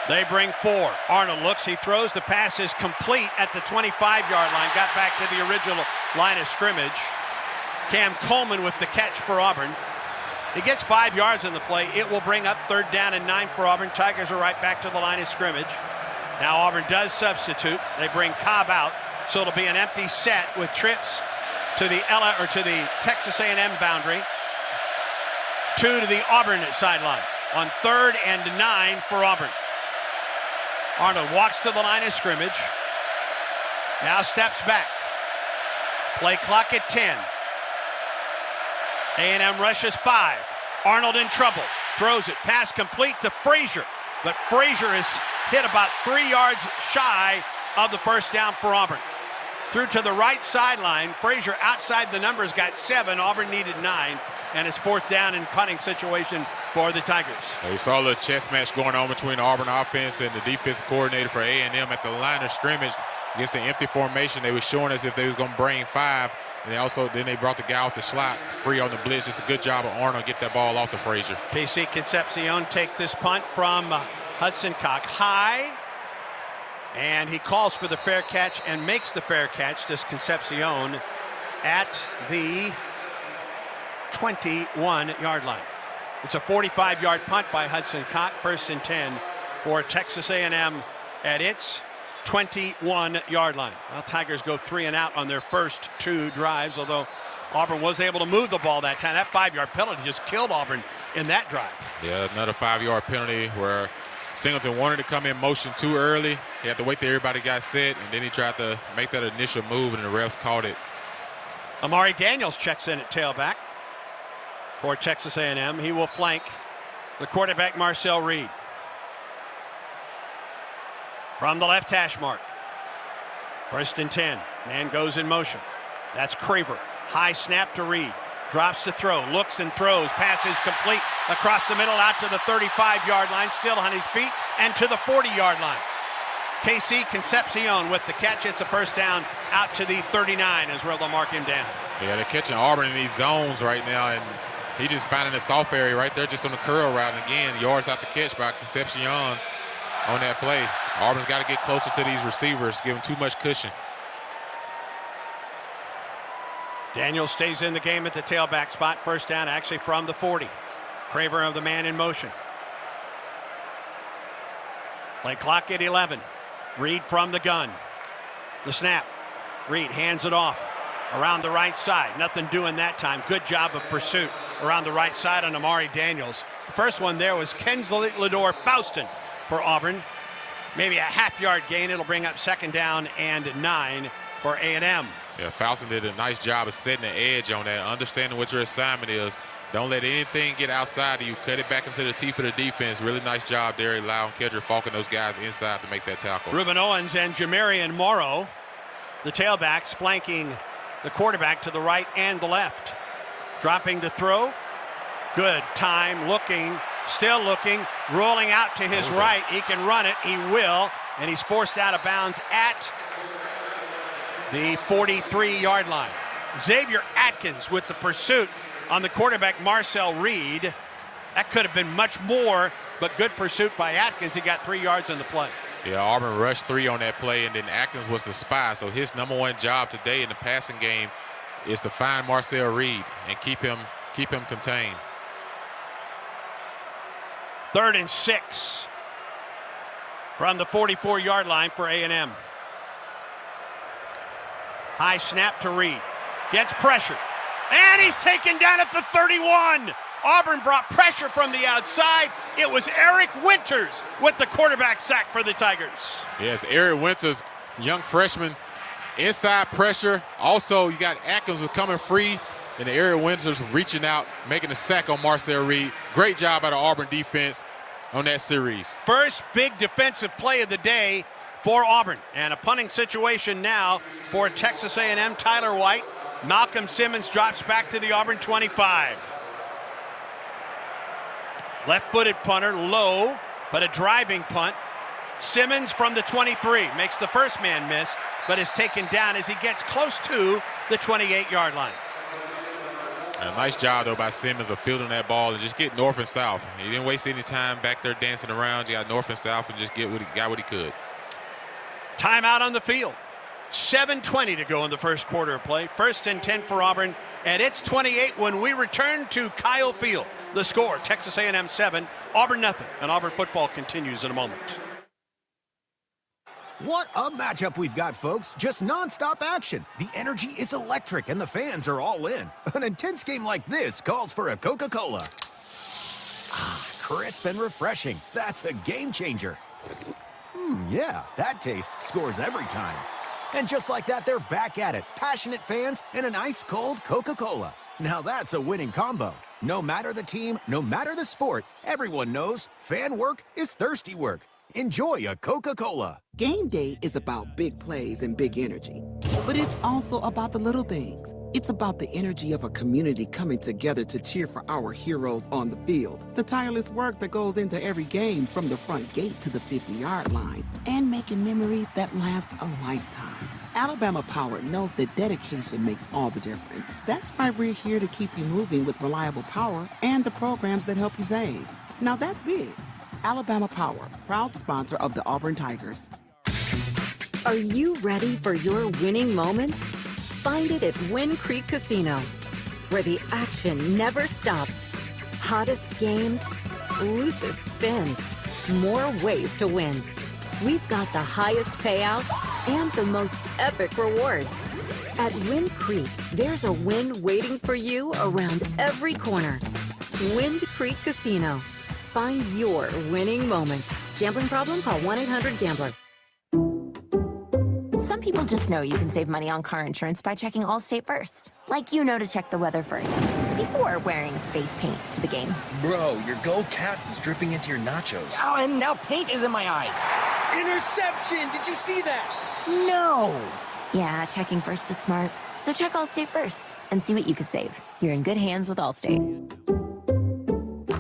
They bring 4. Arnold looks, he throws, the pass is complete at the 25-yard line. Got back to the original line of scrimmage. Cam Coleman with the catch for Auburn. He gets 5 yards in the play. It will bring up 3rd down and 9 for Auburn. Tigers are right back to the line of scrimmage. Now Auburn does substitute. They bring Cobb out, so it'll be an empty set with trips to the Texas A&M boundary, 2 to the Auburn sideline on 3rd and 9 for Auburn. Arnold walks to the line of scrimmage. Now steps back. Play clock at 10. A&M rushes 5. Arnold in trouble. Throws it. Pass complete to Frazier. But Frazier is hit about 3 yards shy of the first down for Auburn. Through to the right sideline. Frazier outside the numbers got 7. Auburn needed 9. And it's 4th down and punting situation for the Tigers. You saw a little chess match going on between the Auburn offense and the defensive coordinator for A&M at the line of scrimmage against the empty formation. They were showing us if they was going to bring 5. And then they brought the guy off the slot free on the blitz. Just a good job of Arnold get that ball off to Frazier. KC Concepcion take this punt from Hudson Cock high. And he calls for the fair catch and makes the fair catch, this Concepcion, at the 21-yard line. It's a 45-yard punt by Hudson Cock, 1st and 10 for Texas A&M at its 21-yard line. Well, Tigers go 3 and out on their first 2 drives, although Auburn was able to move the ball that time. That 5-yard penalty just killed Auburn in that drive. Yeah, another 5-yard penalty where Singleton wanted to come in motion too early. He had to wait till everybody got set, and then he tried to make that initial move, and the refs called it. Amari Daniels checks in at tailback for Texas A&M. He will flank the quarterback, Marcel Reed. From the left hash mark. 1st and 10. Man goes in motion. That's Craver. High snap to Reed. Drops to throw. Looks and throws. Pass is complete across the middle out to the 35-yard line. Still on his feet and to the 40-yard line. KC Concepcion with the catch. It's a 1st down out to the 39 is where they'll mark him down. Yeah, they're catching Auburn in these zones right now, and he just finding a soft area right there just on the curl route. And again, yards out the catch by Concepcion on that play. Auburn's got to get closer to these receivers, giving too much cushion. Daniel stays in the game at the tailback spot. 1st down actually from the 40. Craver of the man in motion. Play clock at 11. Reed from the gun. The snap. Reed hands it off around the right side. Nothing doing that time. Good job of pursuit around the right side on Amari Daniels. The first one there was Kensley Lador Faustin for Auburn. Maybe a half-yard gain. It'll bring up 2nd down and 9 for A&M. Yeah, Faustin did a nice job of setting the edge on that, understanding what your assignment is. Don't let anything get outside of you. Cut it back into the teeth of the defense. Really nice job there, allowing Kedrick Falk and those guys inside to make that tackle. Ruben Owens and Jamarian Morrow, the tailbacks, flanking the quarterback to the right and the left. Dropping the throw. Good time, looking, still looking, rolling out to his right. He can run it, he will, and he's forced out of bounds at the 43-yard line. Xavier Atkins with the pursuit on the quarterback, Marcel Reed. That could have been much more, but good pursuit by Atkins. He got 3 yards on the play. Yeah, Auburn rushed 3 on that play, and then Atkins was the spy. So his #1 job today in the passing game is to find Marcel Reed and keep him contained. 3rd and 6 from the 44-yard line for A&M. High snap to Reed. Gets pressure. And he's taken down at the 31. Auburn brought pressure from the outside. It was Eric Winters with the quarterback sack for the Tigers. Yes, Eric Winters, young freshman, inside pressure. Also, you got Atkins coming free, and Eric Winters reaching out, making a sack on Marcel Reed. Great job by the Auburn defense on that series. First big defensive play of the day for Auburn. And a punting situation now for Texas A&M. Tyler White. Malcolm Simmons drops back to the Auburn 25. Left-footed punter, low, but a driving punt. Simmons from the 23 makes the first man miss, but is taken down as he gets close to the 28-yard line. A nice job, though, by Simmons of fielding that ball and just get north and south. He didn't waste any time back there dancing around. He got north and south and just got what he could. Timeout on the field. 7:20 to go in the first quarter of play. 1st and 10 for Auburn, and it's 28 when we return to Kyle Field. The score, Texas A&M 7, Auburn nothing, and Auburn football continues in a moment. What a matchup we've got, folks. Just nonstop action. The energy is electric, and the fans are all in. An intense game like this calls for a Coca-Cola. Ah, crisp and refreshing. That's a game changer. Yeah, that taste scores every time. And just like that, they're back at it. Passionate fans and an ice-cold Coca-Cola. Now that's a winning combo. No matter the team, no matter the sport, everyone knows fan work is thirsty work. Enjoy a Coca-Cola. Game day is about big plays and big energy, but it's also about the little things. It's about the energy of a community coming together to cheer for our heroes on the field, the tireless work that goes into every game from the front gate to the 50-yard line, and making memories that last a lifetime. Alabama Power knows that dedication makes all the difference. That's why we're here to keep you moving with reliable power and the programs that help you save. Now that's big. Alabama Power, proud sponsor of the Auburn Tigers. Are you ready for your winning moment? Find it at Wind Creek Casino, where the action never stops. Hottest games, loosest spins, more ways to win. We've got the highest payouts and the most epic rewards. At Wind Creek, there's a win waiting for you around every corner. Wind Creek Casino. Find your winning moment. Gambling problem? Call 1-800-GAMBLER. Some people just know you can save money on car insurance by checking Allstate first. Like you know to check the weather first, before wearing face paint to the game. Bro, your Go Cats is dripping into your nachos. Oh, and now paint is in my eyes. Interception! Did you see that? No! Yeah, checking first is smart. So check Allstate first and see what you could save. You're in good hands with Allstate.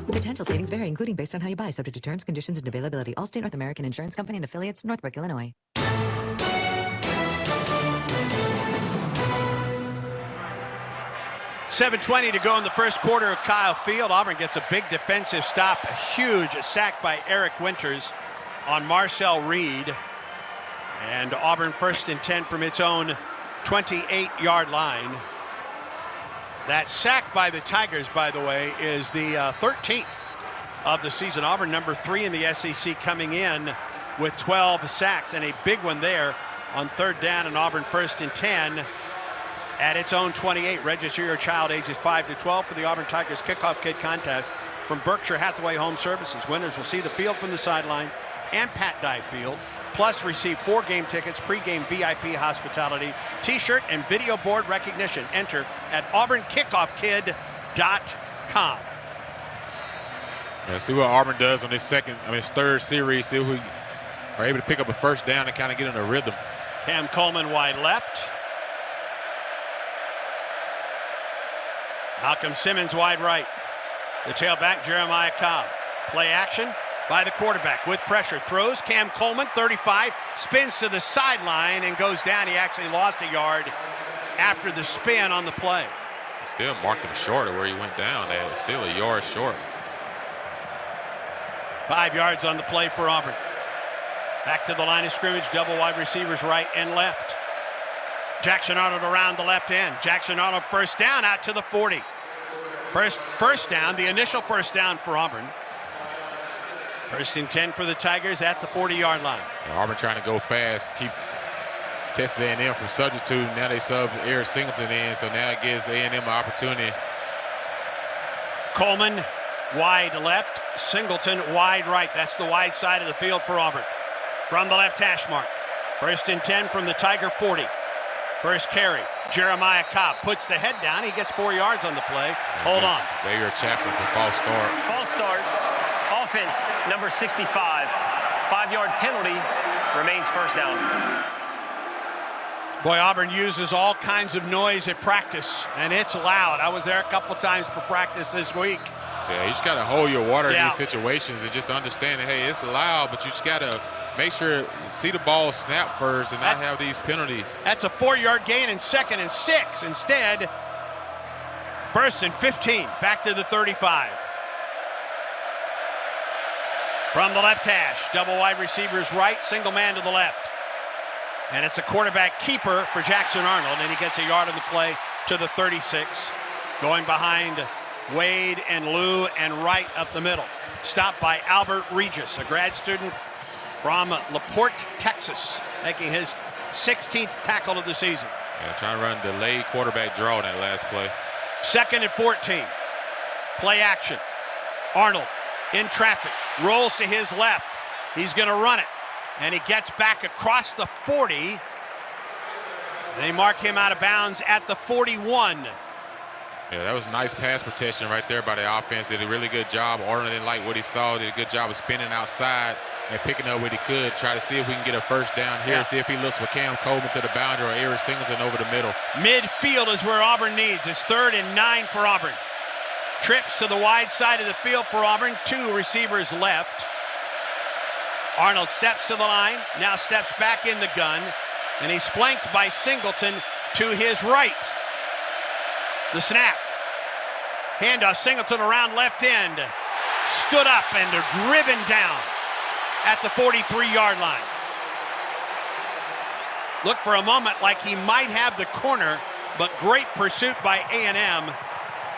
Potential savings vary, including based on how you buy, subject to terms, conditions, and availability. Allstate North American Insurance Company and affiliates, Northbrook, Illinois. $7:20 to go in the first quarter of Kyle Field. Auburn gets a big defensive stop, a huge sack by Eric Winters on Marcel Reed. And Auburn 1st and 10 from its own 28-yard line. That sack by the Tigers, by the way, is the 13th of the season. Auburn number 3 in the SEC, coming in with 12 sacks, and a big one there on 3rd down, and Auburn 1st and 10 at its own 28. Register your child ages 5 to 12 for the Auburn Tigers Kickoff Kid Contest from Berkshire Hathaway Home Services. Winners will see the field from the sideline and Pat Dye Field, plus receive 4 game tickets, pregame VIP hospitality, t-shirt, and video board recognition. Enter at auburnKickoffKid.com. Yeah, see what Auburn does on this third series. See if we are able to pick up a first down and kind of get in a rhythm. Cam Coleman wide left. Malcolm Simmons wide right. The tailback, Jeremiah Cobb. Play action by the quarterback with pressure. Throws. Cam Coleman, 35, spins to the sideline and goes down. He actually lost a yard after the spin on the play. Still marked him short of where he went down. Still a yard short. 5 yards on the play for Auburn. Back to the line of scrimmage, double wide receivers right and left. Jackson Arnold around the left end. Jackson Arnold first down out to the 40. First down, the initial first down for Auburn. 1st and 10 for the Tigers at the 40-yard line. Auburn trying to go fast, keep Texas A&M from substituting. Now they sub Eric Singleton in, so now it gives A&M an opportunity. Coleman wide left, Singleton wide right. That's the wide side of the field for Auburn. From the left hash mark. 1st and 10 from the Tiger 40. First carry, Jeremiah Cobb puts the head down. He gets 4 yards on the play. Hold on. Xavier Chapman for false start. False start. Offense, number 65. 5-yard penalty Remains first down. Boy, Auburn uses all kinds of noise at practice, and it's loud. I was there a couple times for practice this week. Yeah, you just got to hold your water in these situations and just understand that, hey, it's loud, but you just got to make sure, see the ball snap first and not have these penalties. That's a 4-yard gain in 2nd and 6. Instead, 1st and 15, back to the 35. From the left hash, double wide receivers right, single man to the left. And it's a quarterback keeper for Jackson Arnold, and he gets a yard on the play to the 36. Going behind Wade and Lou and right up the middle. Stopped by Albert Regis, a grad student from LaPorte, Texas, making his 16th tackle of the season. Yeah, trying to run delayed quarterback draw in that last play. 2nd and 14. Play action. Arnold in traffic, rolls to his left. He's going to run it, and he gets back across the 40. And they mark him out of bounds at the 41. Yeah, that was nice pass protection right there by the offense. Did a really good job. Arnold didn't like what he saw. Did a good job of spinning outside and picking up what he could. Try to see if we can get a first down here. See if he looks for Cam Coleman to the boundary or Eric Singleton over the middle. Midfield is where Auburn needs. It's 3rd and 9 for Auburn. Trips to the wide side of the field for Auburn. 2 receivers left. Arnold steps to the line, now steps back in the gun, and he's flanked by Singleton to his right. The snap. Handoff, Singleton around left end. Stood up and driven down at the 43-yard line. Looked for a moment like he might have the corner, but great pursuit by A&M.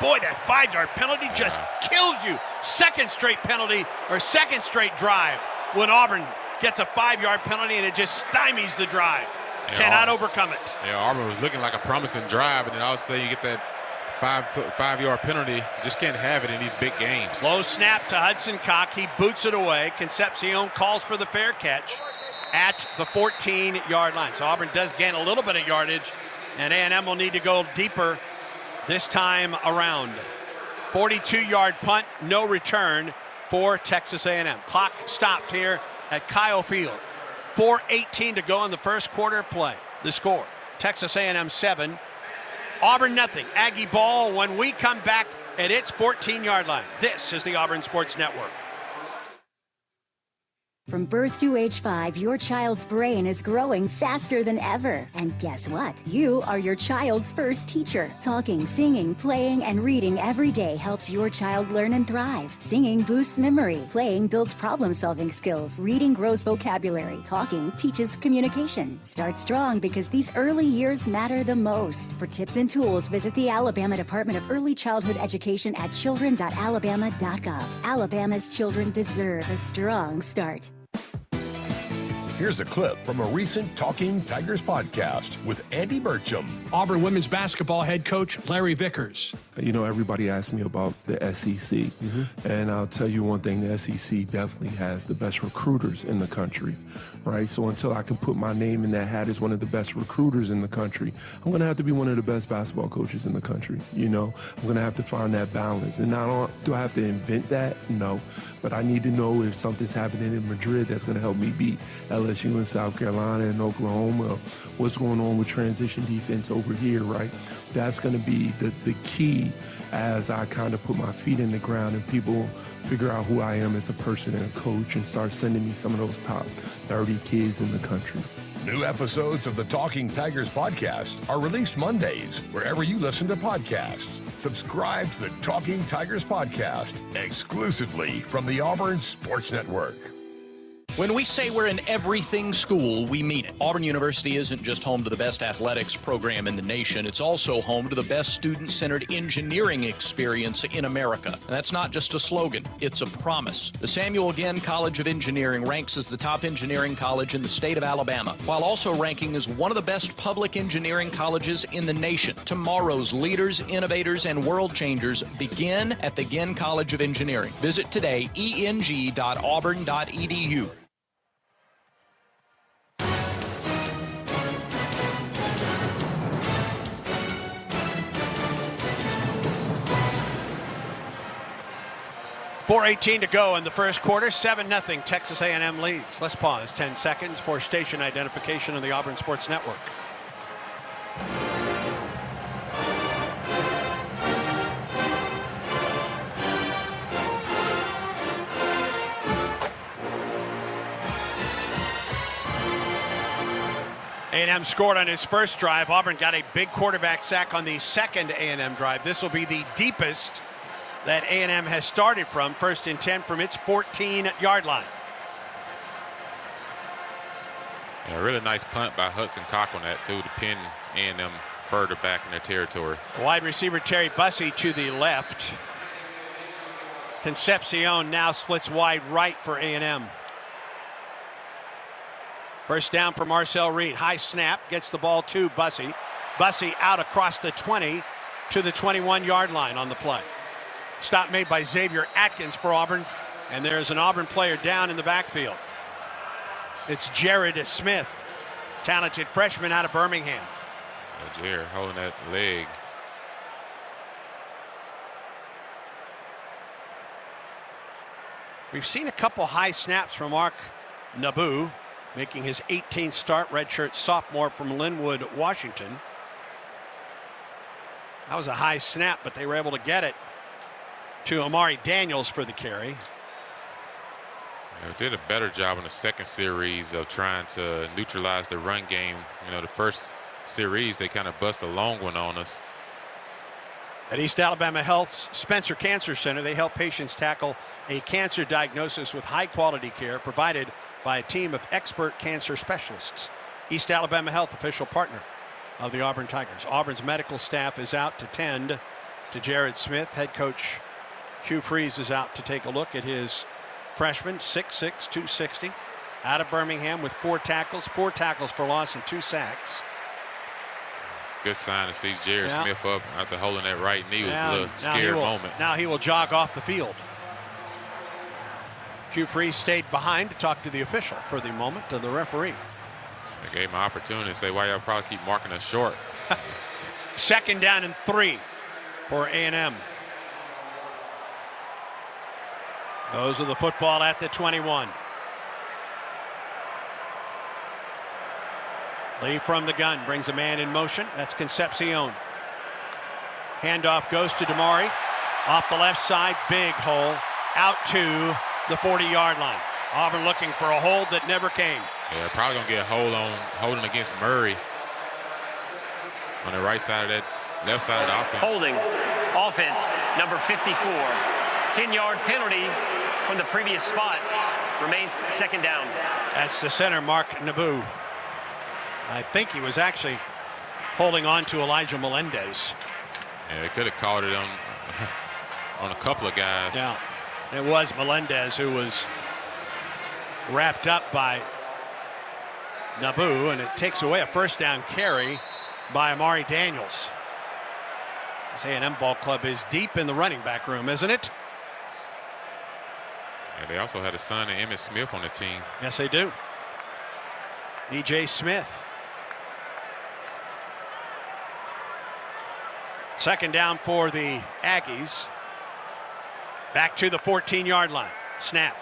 Boy, that 5-yard penalty just killed you. 2nd straight penalty, or 2nd straight drive when Auburn gets a 5-yard penalty and it just stymies the drive. Yeah, Cannot overcome it. Yeah, Auburn was looking like a promising drive, and then all of a sudden you get that 5-yard penalty. Just can't have it in these big games. Low snap to Hudson Cock. He boots it away. Concepcion calls for the fair catch at the 14-yard line. So Auburn does gain a little bit of yardage, and A&M will need to go deeper this time around. 42-yard punt, no return for Texas A&M. Clock stopped here at Kyle Field. 4:18 to go in the first quarter of play. The score, Texas A&M 7, Auburn nothing. Aggie ball when we come back at its 14-yard line. This is the Auburn Sports Network. From birth to age 5, your child's brain is growing faster than ever. And guess what? You are your child's first teacher. Talking, singing, playing, and reading every day helps your child learn and thrive. Singing boosts memory. Playing builds problem-solving skills. Reading grows vocabulary. Talking teaches communication. Start strong because these early years matter the most. For tips and tools, visit the Alabama Department of Early Childhood Education at children.alabama.gov. Alabama's children deserve a strong start. Here's a clip from a recent Talking Tigers podcast with Andy Burcham. Auburn women's basketball head coach Larry Vickers. You know, everybody asks me about the SEC, and I'll tell you one thing, the SEC definitely has the best recruiters in the country, right? So until I can put my name in that hat as one of the best recruiters in the country, I'm going to have to be one of the best basketball coaches in the country, you know? I'm going to have to find that balance. And not do I have to invent that? No. But I need to know if something's happening in Madrid that's going to help me beat LSU in South Carolina and Oklahoma, what's going on with transition defense over here, right? That's going to be the key as I kind of put my feet in the ground and people figure out who I am as a person and a coach and start sending me some of those top 30 kids in the country. New episodes of the Talking Tigers podcast are released Mondays wherever you listen to podcasts. Subscribe to the Talking Tigers podcast exclusively from the Auburn Sports Network. When we say we're an everything school, we mean it. Auburn University isn't just home to the best athletics program in the nation, it's also home to the best student-centered engineering experience in America. And that's not just a slogan, it's a promise. The Samuel Ginn College of Engineering ranks as the top engineering college in the state of Alabama, while also ranking as one of the best public engineering colleges in the nation. Tomorrow's leaders, innovators, and world changers begin at the Ginn College of Engineering. Visit today, eng.auburn.edu. 4:18 to go in the first quarter. 7-0 Texas A&M leads. Let's pause 10 seconds for station identification on the Auburn Sports Network. A&M scored on his first drive. Auburn got a big quarterback sack on the second A&M drive. This will be the deepest that A&M has started from, 1st and 10 from its 14-yard line. Yeah, a really nice punt by Hudson Cock on that, too, to pin A&M further back in their territory. Wide receiver Terry Bussey to the left. Concepcion now splits wide right for A&M. First down for Marcel Reed. High snap, gets the ball to Bussey. Bussey out across the 20 to the 21-yard line on the play. Stop made by Xavier Atkins for Auburn, and there's an Auburn player down in the backfield. It's Jared Smith, talented freshman out of Birmingham. Jared holding that leg. We've seen a couple high snaps from Mark Naboo, making his 18th start, redshirt sophomore from Linwood, Washington. That was a high snap, but they were able to get it to Amari Daniels for the carry. They did a better job in the second series of trying to neutralize the run game. You know, the first series, they kind of bust a long one on us. At East Alabama Health's Spencer Cancer Center, they help patients tackle a cancer diagnosis with high-quality care provided by a team of expert cancer specialists. East Alabama Health, official partner of the Auburn Tigers. Auburn's medical staff is out to tend to Jared Smith. Head coach Hugh Freeze is out to take a look at his freshman, 6'6", 260, out of Birmingham with 4 tackles for loss and 2 sacks. Good sign to see Jared Smith up after holding that right knee. Was a little scary moment. Now he will jog off the field. Hugh Freeze stayed behind to talk to the official for the moment, to the referee. They gave him an opportunity to say, why y'all probably keep marking us short. 2nd down and 3 for A&M. Those are the football at the 21. Lee from the gun brings a man in motion. That's Concepcion. Handoff goes to Damari. Off the left side, big hole. Out to the 40-yard line. Auburn looking for a hold that never came. Yeah, probably going to get a hold on holding against Murray on the right side of that left side of the offense. Holding offense number 54. 10-yard penalty from the previous spot. Remains 2nd down. That's the center, Mark Naboo. I think he was actually holding on to Elijah Melendez. Yeah, they could have called it on on a couple of guys. Yeah, it was Melendez who was wrapped up by Naboo, and it takes away a 1st down carry by Amari Daniels. This A&M ball club is deep in the running back room, isn't it? And they also had a son of Emmitt Smith on the team. Yes, they do. E.J. Smith. 2nd down for the Aggies. Back to the 14-yard line. Snap.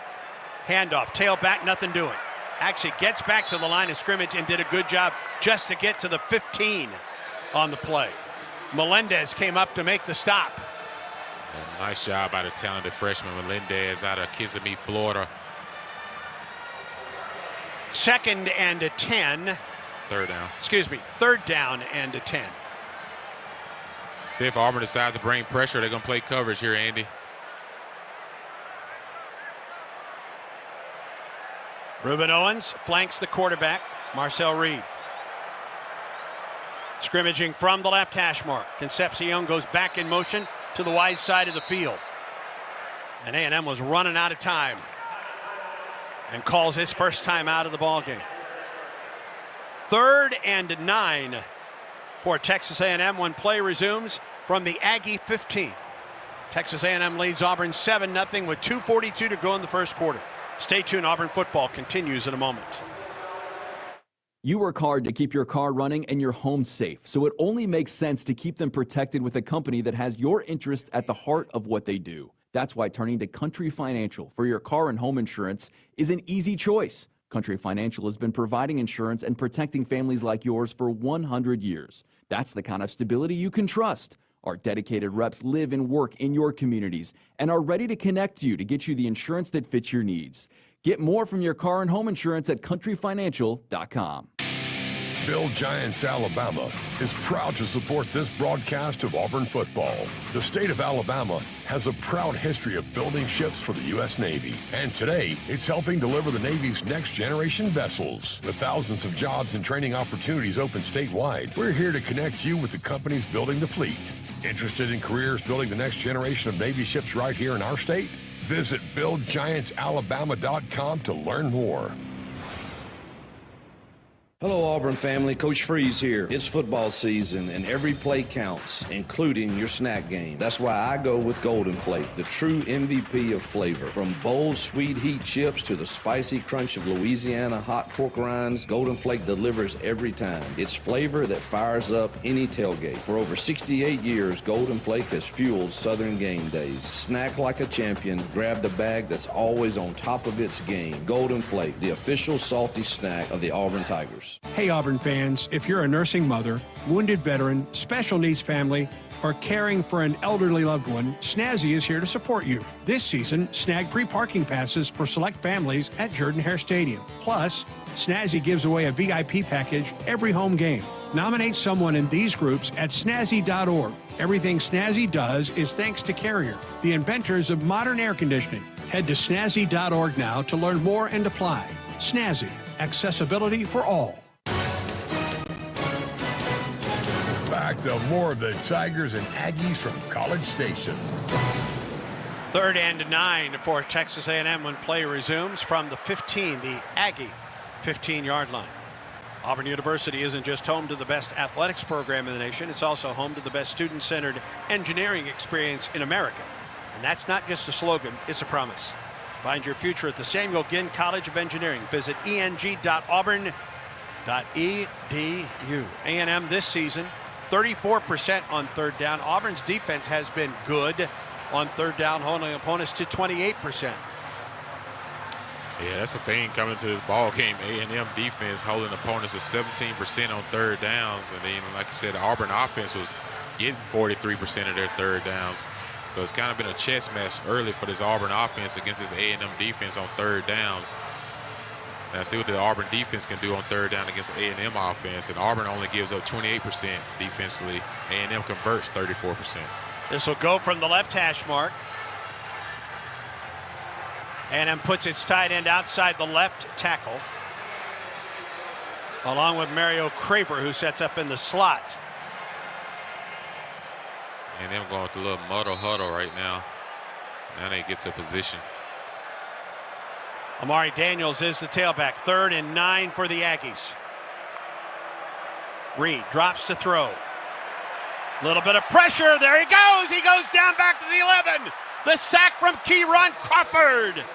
Handoff. Tailback, nothing doing. Actually gets back to the line of scrimmage and did a good job just to get to the 15 on the play. Melendez came up to make the stop. A nice job by the talented freshman Melendez out of Kissimmee, Florida. 2nd and 10. 3rd down. Excuse me, 3rd down and 10. See if Auburn decides to bring pressure, they're going to play coverage here, Andy. Reuben Owens flanks the quarterback, Marcel Reed. Scrimmaging from the left hash mark. Concepcion goes back in motion to the wide side of the field. And A&M was running out of time and calls his first time out of the ball game. 3rd and 9 for Texas A&M when play resumes from the Aggie 15. Texas A&M leads Auburn 7-0 with 2:42 to go in the first quarter. Stay tuned. Auburn football continues in a moment. You work hard to keep your car running and your home safe, so it only makes sense to keep them protected with a company that has your interest at the heart of what they do. That's why turning to Country Financial for your car and home insurance is an easy choice. Country Financial has been providing insurance and protecting families like yours for 100 years. That's the kind of stability you can trust. Our dedicated reps live and work in your communities and are ready to connect you to get you the insurance that fits your needs. Get more from your car and home insurance at countryfinancial.com. Build Giants Alabama is proud to support this broadcast of Auburn football. The state of Alabama has a proud history of building ships for the U.S. Navy, and today it's helping deliver the Navy's next generation vessels. With thousands of jobs and training opportunities open statewide, we're here to connect you with the companies building the fleet. Interested in careers building the next generation of Navy ships right here in our state? Visit BuildGiantsAlabama.com to learn more. Hello, Auburn family. Coach Freeze here. It's football season, and every play counts, including your snack game. That's why I go with Golden Flake, the true MVP of flavor. From bold, sweet heat chips to the spicy crunch of Louisiana hot pork rinds, Golden Flake delivers every time. It's flavor that fires up any tailgate. For over 68 years, Golden Flake has fueled Southern game days. Snack like a champion. Grab the bag that's always on top of its game. Golden Flake, the official salty snack of the Auburn Tigers. Hey, Auburn fans, if you're a nursing mother, wounded veteran, special needs family, or caring for an elderly loved one, Snazzy is here to support you. This season, snag free parking passes for select families at Jordan-Hare Stadium. Plus, Snazzy gives away a VIP package every home game. Nominate someone in these groups at snazzy.org. Everything Snazzy does is thanks to Carrier, the inventors of modern air conditioning. Head to snazzy.org now to learn more and apply. Snazzy, accessibility for all. Back to more of the Tigers and Aggies from College Station. 3rd and 9 for Texas A&M when play resumes from the 15, the Aggie 15-yard line. Auburn University isn't just home to the best athletics program in the nation, it's also home to the best student-centered engineering experience in America. And that's not just a slogan, it's a promise. Find your future at the Samuel Ginn College of Engineering. Visit eng.auburn.edu. A&M this season, 34% on 3rd down. Auburn's defense has been good on 3rd down, holding opponents to 28%. Yeah, that's the thing coming to this ball game. A&M defense holding opponents at 17% on 3rd downs. And then, like I said, the Auburn offense was getting 43% of their 3rd downs. So it's kind of been a chess match early for this Auburn offense against this A&M defense on 3rd downs. Now see what the Auburn defense can do on 3rd down against A&M offense. And Auburn only gives up 28% defensively. A&M converts 34%. This will go from the left hash mark. A&M puts its tight end outside the left tackle, along with Mario Craver, who sets up in the slot. And them going with a little muddle huddle right now. Now they get to position. Amari Daniels is the tailback. 3rd and 9 for the Aggies. Reed drops to throw. Little bit of pressure. There he goes. He goes down back to the 11. The sack from Kieron Crawford.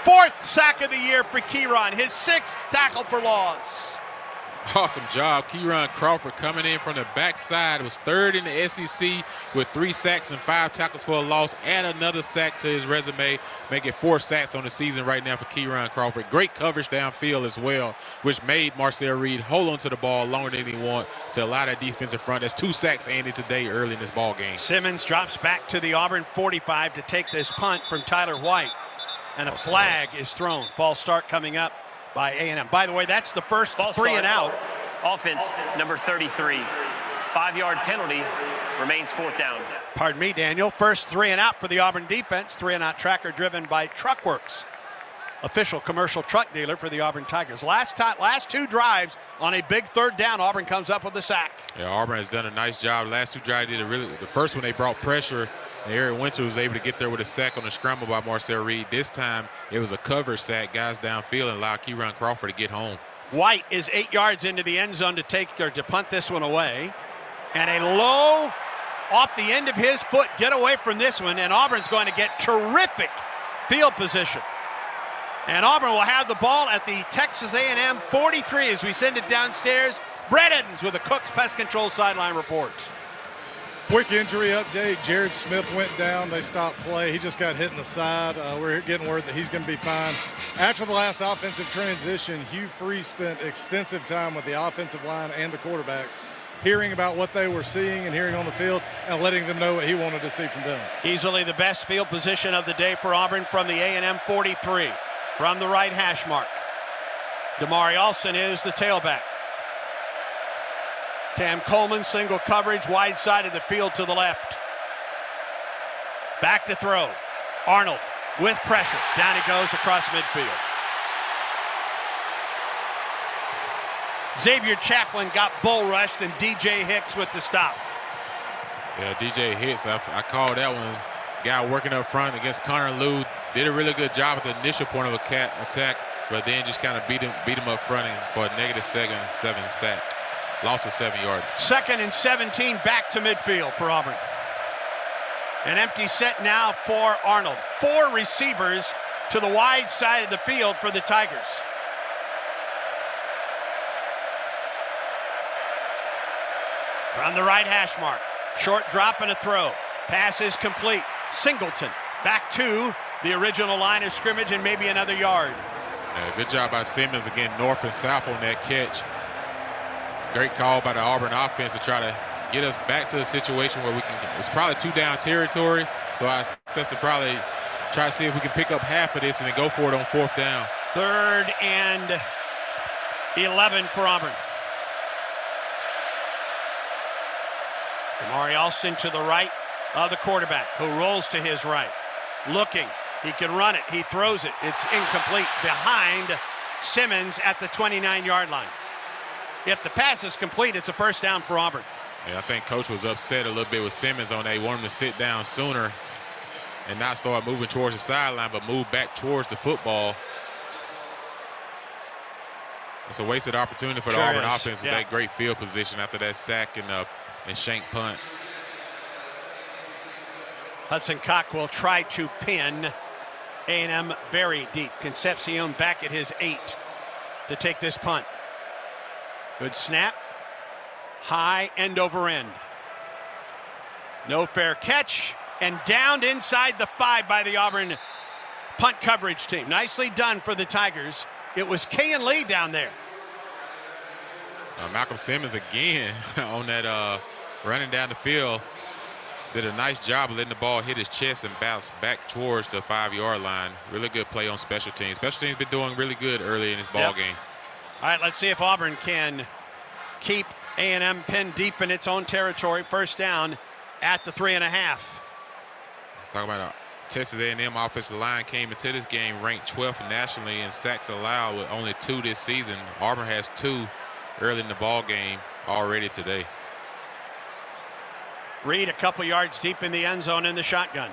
4th sack of the year for Kieron. His 6th tackle for loss. Awesome job. Kieron Crawford coming in from the backside. It was 3rd in the SEC with 3 sacks and 5 tackles for a loss. Add another sack to his resume. Make it 4 sacks on the season right now for Kieron Crawford. Great coverage downfield as well, which made Marcel Reed hold on to the ball longer than he wanted to allow that defensive front. That's 2 sacks, Andy, today early in this ball game. Simmons drops back to the Auburn 45 to take this punt from Tyler White. And a flag is thrown. False start coming up by A&M. By the way, that's the first 3 and out. Offense, number 33. 5-yard penalty, remains 4th down. Pardon me, Daniel. First 3 and out for the Auburn defense. 3 and out tracker driven by Truckworks, official commercial truck dealer for the Auburn Tigers. Last 2 drives on a big 3rd down, Auburn comes up with the sack. Yeah, Auburn has done a nice job. Last 2 drives did the first one they brought pressure. And Eric Winter was able to get there with a sack on the scramble by Marcel Reed. This time it was a cover sack, guys downfield, and allowed Kieron Crawford to get home. White is 8 yards into the end zone to punt this one away. And a low off the end of his foot get away from this one, and Auburn's going to get terrific field position. And Auburn will have the ball at the Texas A&M 43 as we send it downstairs. Brett Edens with a Cook's Pest Control sideline report. Quick injury update. Jared Smith went down. They stopped play. He just got hit in the side. We're getting word that he's going to be fine. After the last offensive transition, Hugh Freeze spent extensive time with the offensive line and the quarterbacks, hearing about what they were seeing and hearing on the field and letting them know what he wanted to see from them. Easily the best field position of the day for Auburn from the A&M 43. From the right hash mark, Damari Alston is the tailback. Cam Coleman, single coverage, wide side of the field to the left. Back to throw. Arnold with pressure. Down he goes across midfield. Xavier Chaplin got bull rushed, and DJ Hicks with the stop. Yeah, DJ Hicks, I called that one. Guy working up front against Connor Lew. Did a really good job at the initial point of attack, but then just kind of beat him up front for a -7 sack. Loss of 7 yards. 2nd and 17, back to midfield for Auburn. An empty set now for Arnold. 4 receivers to the wide side of the field for the Tigers. From the right hash mark, short drop and a throw. Pass is complete. Singleton back to the original line of scrimmage and maybe another yard. Yeah, good job by Simmons again, north and south on that catch. Great call by the Auburn offense to try to get us back to a situation where we can, it's probably 2-down territory, so I expect us to probably try to see if we can pick up half of this and then go for it on 4th down. 3rd and 11 for Auburn. Damari Alston to the right of the quarterback, who rolls to his right. Looking, he can run it, he throws it. It's incomplete behind Simmons at the 29-yard line. If the pass is complete, it's a 1st down for Auburn. Yeah, I think Coach was upset a little bit with Simmons on that. He wanted him to sit down sooner and not start moving towards the sideline, but move back towards the football. It's a wasted opportunity for the Auburn offense with that great field position after that sack and shank punt. Hudson Cock will try to pin A&M very deep. Concepcion back at his 8 to take this punt. Good snap. High end over end. No fair catch. And downed inside the 5 by the Auburn punt coverage team. Nicely done for the Tigers. It was Kayan Lee down there. Malcolm Simmons again on that running down the field. Did a nice job of letting the ball hit his chest and bounce back towards the 5-yard line. Really good play on special teams. Special teams been doing really good early in this ball game. All right, let's see if Auburn can keep A&M pinned deep in its own territory. 1st down at the 3.5. Talking about Texas A&M offensive line came into this game ranked 12th nationally in sacks allowed with only 2 this season. Auburn has 2 early in the ball game already today. Reed a couple yards deep in the end zone in the shotgun.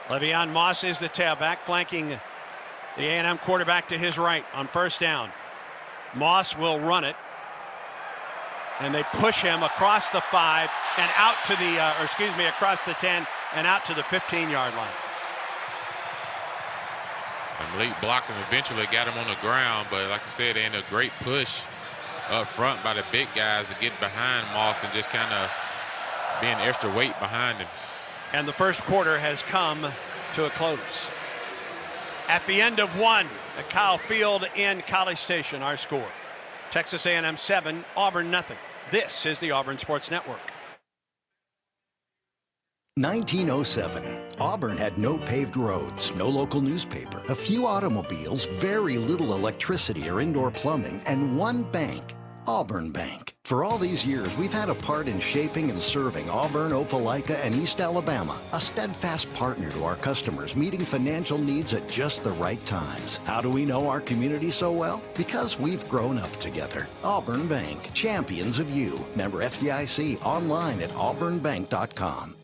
Le'Veon Moss is the tailback, flanking the A&M quarterback to his right on 1st down. Moss will run it, and they push him across the 5 and out to the, across the 10 and out to the 15-yard line. And Malik blocked him, eventually got him on the ground, but like I said, they had a great push up front by the big guys to get behind Moss and just kind of being extra weight behind him. And the 1st quarter has come to a close. At the end of 1 at Kyle Field in College Station, our score. Texas A&M 7, Auburn nothing. This is the Auburn Sports Network. 1907. Auburn had no paved roads, no local newspaper, a few automobiles, very little electricity or indoor plumbing, and 1 bank, Auburn Bank. For all these years, we've had a part in shaping and serving Auburn, Opelika, and East Alabama, a steadfast partner to our customers, meeting financial needs at just the right times. How do we know our community so well? Because we've grown up together. Auburn Bank, champions of you. Member FDIC, online at auburnbank.com.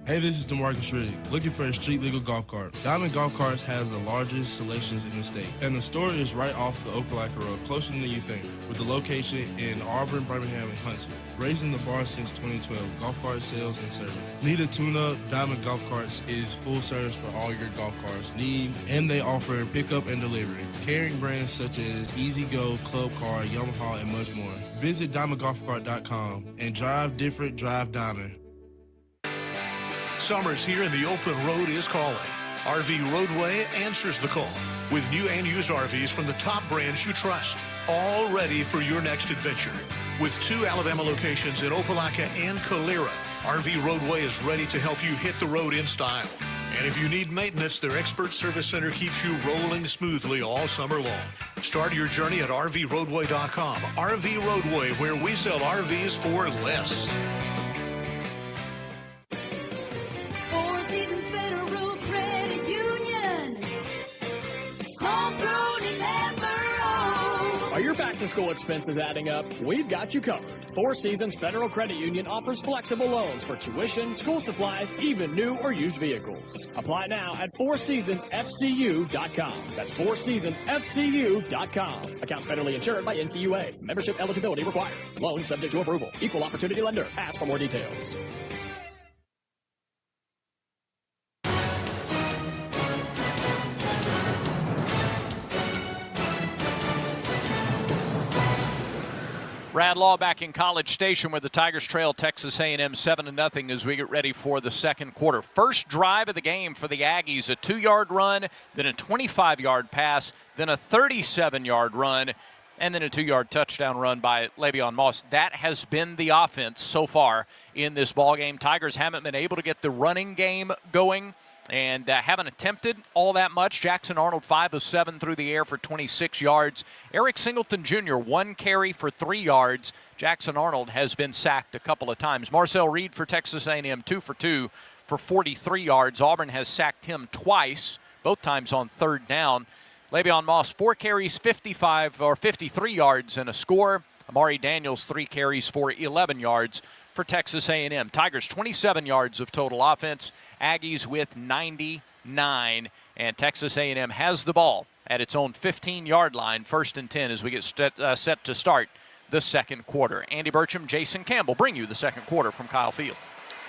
Hey, this is DeMarcus Riddick, looking for a street legal golf cart. Diamond Golf Carts has the largest selections in the state, and the store is right off the Opelika Road, closer than you think, with the location in Auburn, Birmingham, and Huntsville. Raising the bar since 2012, golf cart sales and service. Need a tune-up? Diamond Golf Carts is full service for all your golf carts need, and they offer pickup and delivery. Carrying brands such as Easy Go, Club Car, Yamaha, and much more. Visit DiamondGolfCart.com and drive different, drive Diamond. Summer's here and the open road is calling. RV Roadway answers the call with new and used RVs from the top brands you trust, all ready for your next adventure. With 2 Alabama locations in Opelika and Calera, RV Roadway is ready to help you hit the road in style. And if you need maintenance, their expert service center keeps you rolling smoothly all summer long. Start your journey at RVRoadway.com. RV Roadway, where we sell RVs for less. Four Seasons Federal Credit Union. Homegrown in Emerald. Are your back-to-school expenses adding up? We've got you covered. Four Seasons Federal Credit Union offers flexible loans for tuition, school supplies, even new or used vehicles. Apply now at fourseasonsfcu.com. That's fourseasonsfcu.com. Accounts federally insured by NCUA. Membership eligibility required. Loan subject to approval. Equal opportunity lender. Ask for more details. Brad Law back in College Station where the Tigers trail Texas A&M 7-0 as we get ready for the second quarter. First drive of the game for the Aggies, a 2-yard run, then a 25-yard pass, then a 37-yard run, and then a 2-yard touchdown run by Le'Veon Moss. That has been the offense so far in this ballgame. Tigers haven't been able to get the running game going and haven't attempted all that much. Jackson Arnold 5 of 7 through the air for 26 yards. Eric Singleton Jr. 1 carry for 3 yards. Jackson Arnold has been sacked a couple of times. Marcel Reed for Texas A&M 2 for 2 for 43 yards. Auburn has sacked him twice, both times on third down. Le'Veon Moss 4 carries, 53 yards and a score. Amari Daniels 3 carries for 11 yards for Texas A&M. Tigers 27 yards of total offense. Aggies with 99, and Texas A&M has the ball at its own 15-yard line, 1st and 10 as we get set to start the second quarter. Andy Burcham, Jason Campbell bring you the second quarter from Kyle Field.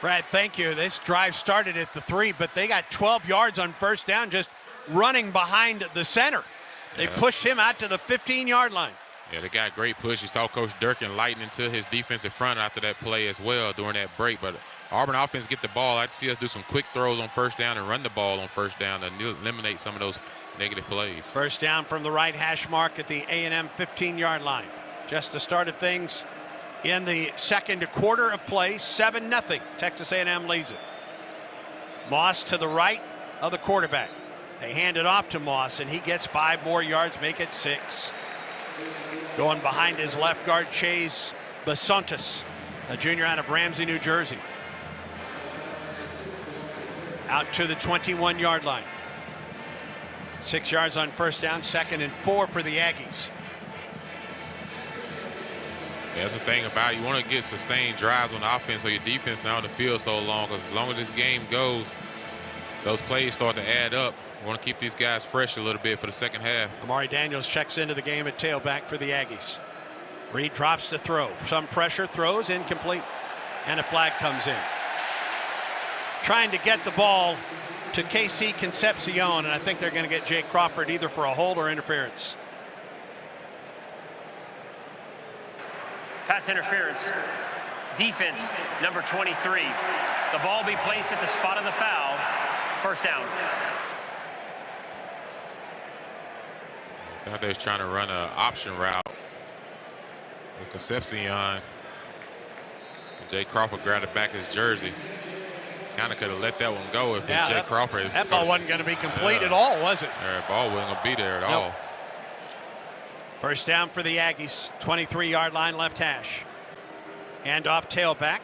Brad, thank you. This drive started at the 3, but they got 12 yards on first down just running behind the center. They pushed him out to the 15-yard line. Yeah, they got great push. You saw Coach Durkin lighten into his defensive front after that play as well during that break. But Auburn offense get the ball. I'd see us do some quick throws on first down and run the ball on first down to eliminate some of those negative plays. First down from the right hash mark at the A&M 15-yard line. Just the start of things in the second quarter of play, 7-0. Texas A&M leads it. Moss to the right of the quarterback. They hand it off to Moss, and he gets 5 more yards, make it 6. Going behind his left guard, Chase Basontas, a junior out of Ramsey, New Jersey. Out to the 21-yard line. 6 yards on first down, 2nd and 4 for the Aggies. Yeah, that's the thing about it. You want to get sustained drives on the offense so your defense not on the field so long, because as long as this game goes, those plays start to add up. We want to keep these guys fresh a little bit for the second half. Amari Daniels checks into the game at tailback for the Aggies. Reed drops to throw. Some pressure, throws incomplete, and a flag comes in. Trying to get the ball to KC Concepcion, and I think they're going to get Jake Crawford either for a hold or interference. Pass interference. Defense, number 23. The ball be placed at the spot of the foul. First down. So out there trying to run an option route with Concepcion. Jay Crawford grabbed it back his jersey. Kind of could have let that one go if Jay Crawford. That ball wasn't going to be complete at all, was it? That ball wasn't going to be there at all. First down for the Aggies. 23-yard line, left hash. Hand off tailback.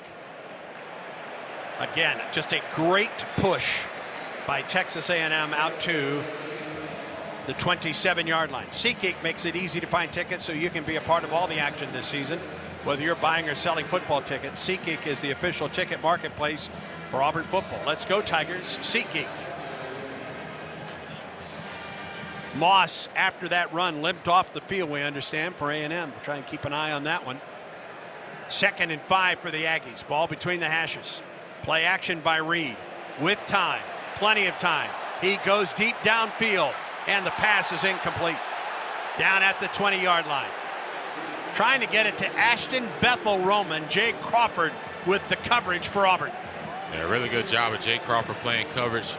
Again, just a great push by Texas A&M out to the 27-yard line. SeatGeek makes it easy to find tickets so you can be a part of all the action this season. Whether you're buying or selling football tickets, SeatGeek is the official ticket marketplace for Auburn football. Let's go Tigers. SeatGeek. Moss, after that run, limped off the field, we understand, for A&M. We'll try and keep an eye on that one. 2nd and 5 for the Aggies. Ball between the hashes. Play action by Reed. With time. Plenty of time. He goes deep downfield, and the pass is incomplete. Down at the 20-yard line. Trying to get it to Ashton Bethel Roman. Jay Crawford with the coverage for Auburn. Yeah, really good job of Jay Crawford playing coverage,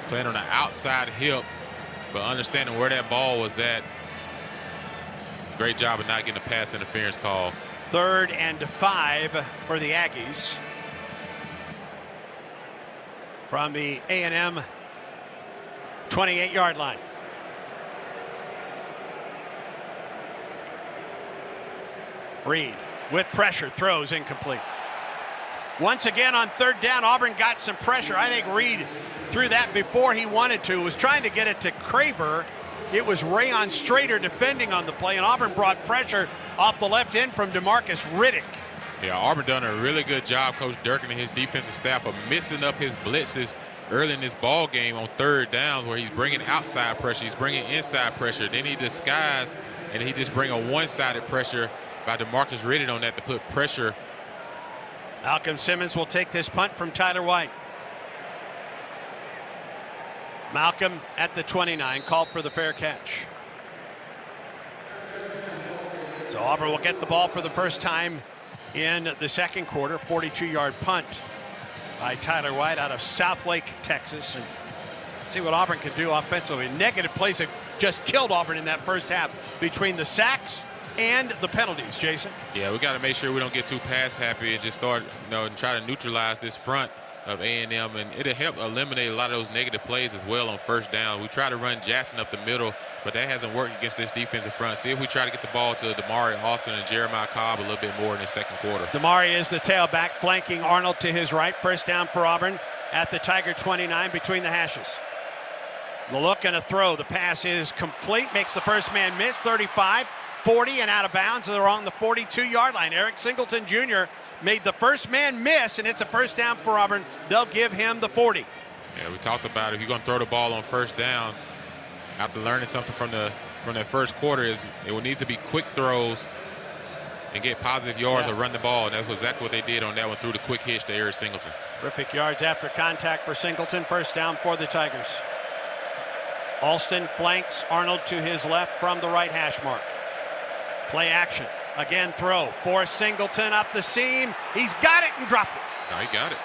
playing on the outside hip, but understanding where that ball was at. Great job of not getting a pass interference call. 3rd and 5 for the Aggies. From the A&M 28-yard line. Reed with pressure, throws incomplete. Once again on 3rd down, Auburn got some pressure. I think Reed threw that before he wanted to. Was trying to get it to Craver. It was Rayon Strader defending on the play, and Auburn brought pressure off the left end from DeMarcus Riddick. Yeah, Auburn done a really good job, Coach Durkin and his defensive staff, of mixing up his blitzes early in this ball game on 3rd downs, where he's bringing outside pressure, he's bringing inside pressure, then he disguised and he just bring a one-sided pressure by DeMarcus Riddick on that to put pressure. Malcolm Simmons will take this punt from Tyler White. Malcolm at the 29, called for the fair catch. So Auburn will get the ball for the first time in the 2nd quarter. 42-yard punt by Tyler White out of Southlake, Texas. And see what Auburn can do offensively. Negative plays have just killed Auburn in that first half between the sacks and the penalties, Jason. Yeah, we got to make sure we don't get too pass happy and just start, and try to neutralize this front of A&M, and it'll help eliminate a lot of those negative plays as well on 1st down. We try to run Jackson up the middle, but that hasn't worked against this defensive front. See if we try to get the ball to Damari Austin and Jeremiah Cobb a little bit more in the 2nd quarter. Damari is the tailback, flanking Arnold to his right. 1st down for Auburn at the Tiger 29 between the hashes. The look and a throw. The pass is complete, makes the first man miss. 35, 40, and out of bounds. They're on the 42-yard line. Eric Singleton Jr. made the first man miss, and it's a 1st down for Auburn. They'll give him the 40. Yeah, we talked about if you're going to throw the ball on 1st down, after learning something from that 1st quarter, is it will need to be quick throws and get positive yards or run the ball, and that's exactly what they did on that one, through the quick hitch to Eric Singleton. Terrific yards after contact for Singleton. 1st down for the Tigers. Alston flanks Arnold to his left from the right hash mark. Play action. Again, throw for Singleton up the seam. He's got it and dropped it. No, he got it.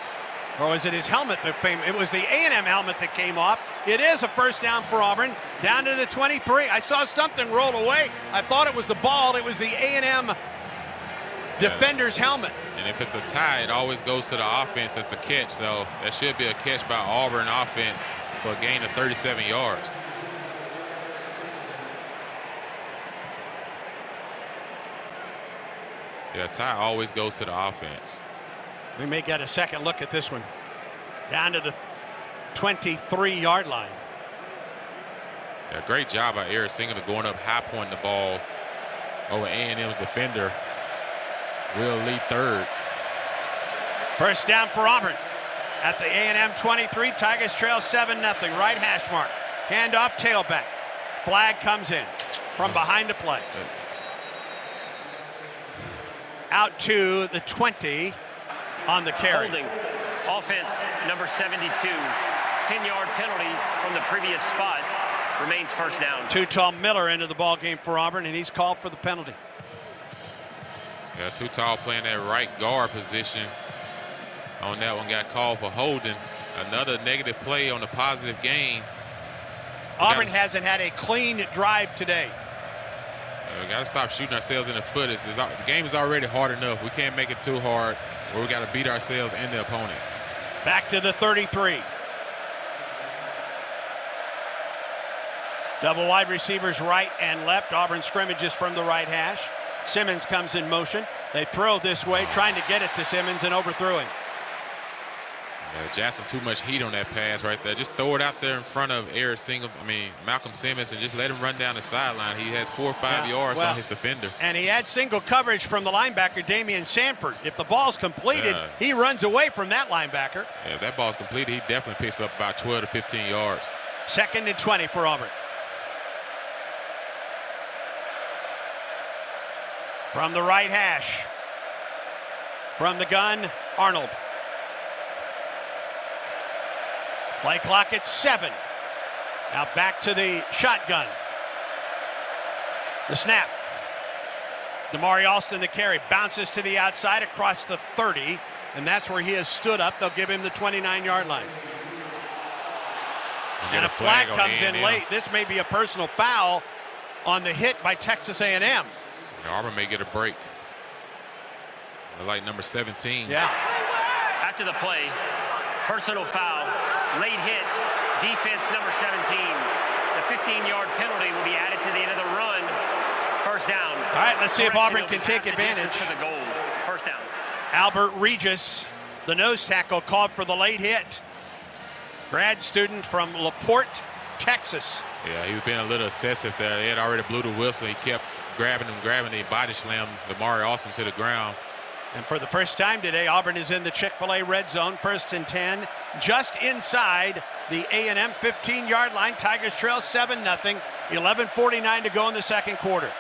Or was it his helmet that came? It was the A&M helmet that came off. It is a 1st down for Auburn. Down to the 23. I saw something roll away. I thought it was the ball. It was the A&M defender's helmet. And if it's a tie, it always goes to the offense as a catch. So that should be a catch by Auburn offense for a gain of 37 yards. Yeah, tie always goes to the offense. We may get a second look at this one. Down to the 23-yard line. Yeah, great job by Eric Singleton going up high, pointing the ball over A&M's defender, Will Lee, 3rd. 1st down for Auburn at the A&M 23. Tigers trail 7-0. Right hash mark. Handoff, tailback. Flag comes in from behind the play. Out to the 20 on the carry. Holding. Offense number 72. 10-yard penalty from the previous spot. Remains 1st down. Too-Tall Miller into the ball game for Auburn, and he's called for the penalty. Yeah, Too-Tall playing that right guard position. On that one, got called for holding. Another negative play on the positive gain. Auburn hasn't had a clean drive today. We got to stop shooting ourselves in the foot. The game is already hard enough. We can't make it too hard where we got to beat ourselves and the opponent. Back to the 33. Double wide receivers right and left. Auburn scrimmages from the right hash. Simmons comes in motion. They throw this way, trying to get it to Simmons, and overthrew him. Yeah, Jackson too much heat on that pass right there. Just throw it out there in front of Malcolm Simmons and just let him run down the sideline. He has 4 or 5 yards on his defender. And he had single coverage from the linebacker, Damian Sanford. If the ball's completed, he runs away from that linebacker. Yeah, if that ball's completed, he definitely picks up about 12 to 15 yards. 2nd and 20 for Auburn. From the right hash. From the gun, Arnold. Play clock at 7. Now back to the shotgun. The snap. Damari Alston, the carry, bounces to the outside across the 30, and that's where he has stood up. They'll give him the 29-yard line. And a flag comes in late. This may be a personal foul on the hit by Texas A&M. Yeah, Auburn may get a break. Like number 17. Yeah. After the play, personal foul, late hit, defense number 17. The 15-yard penalty will be added to the end of the run. First down. All right, let's see if Auburn can take advantage. For the goal. First down. Albert Regis, the nose tackle, called for the late hit. Grad student from LaPorte, Texas. Yeah, he was being a little excessive there. They had already blew the whistle. He kept grabbing him. He body slammed Damari Alston to the ground. And for the first time today, Auburn is in the Chick-fil-A red zone, 1st and 10, just inside the A&M 15-yard line. Tigers trail 7-0, 11:49 to go in the second quarter.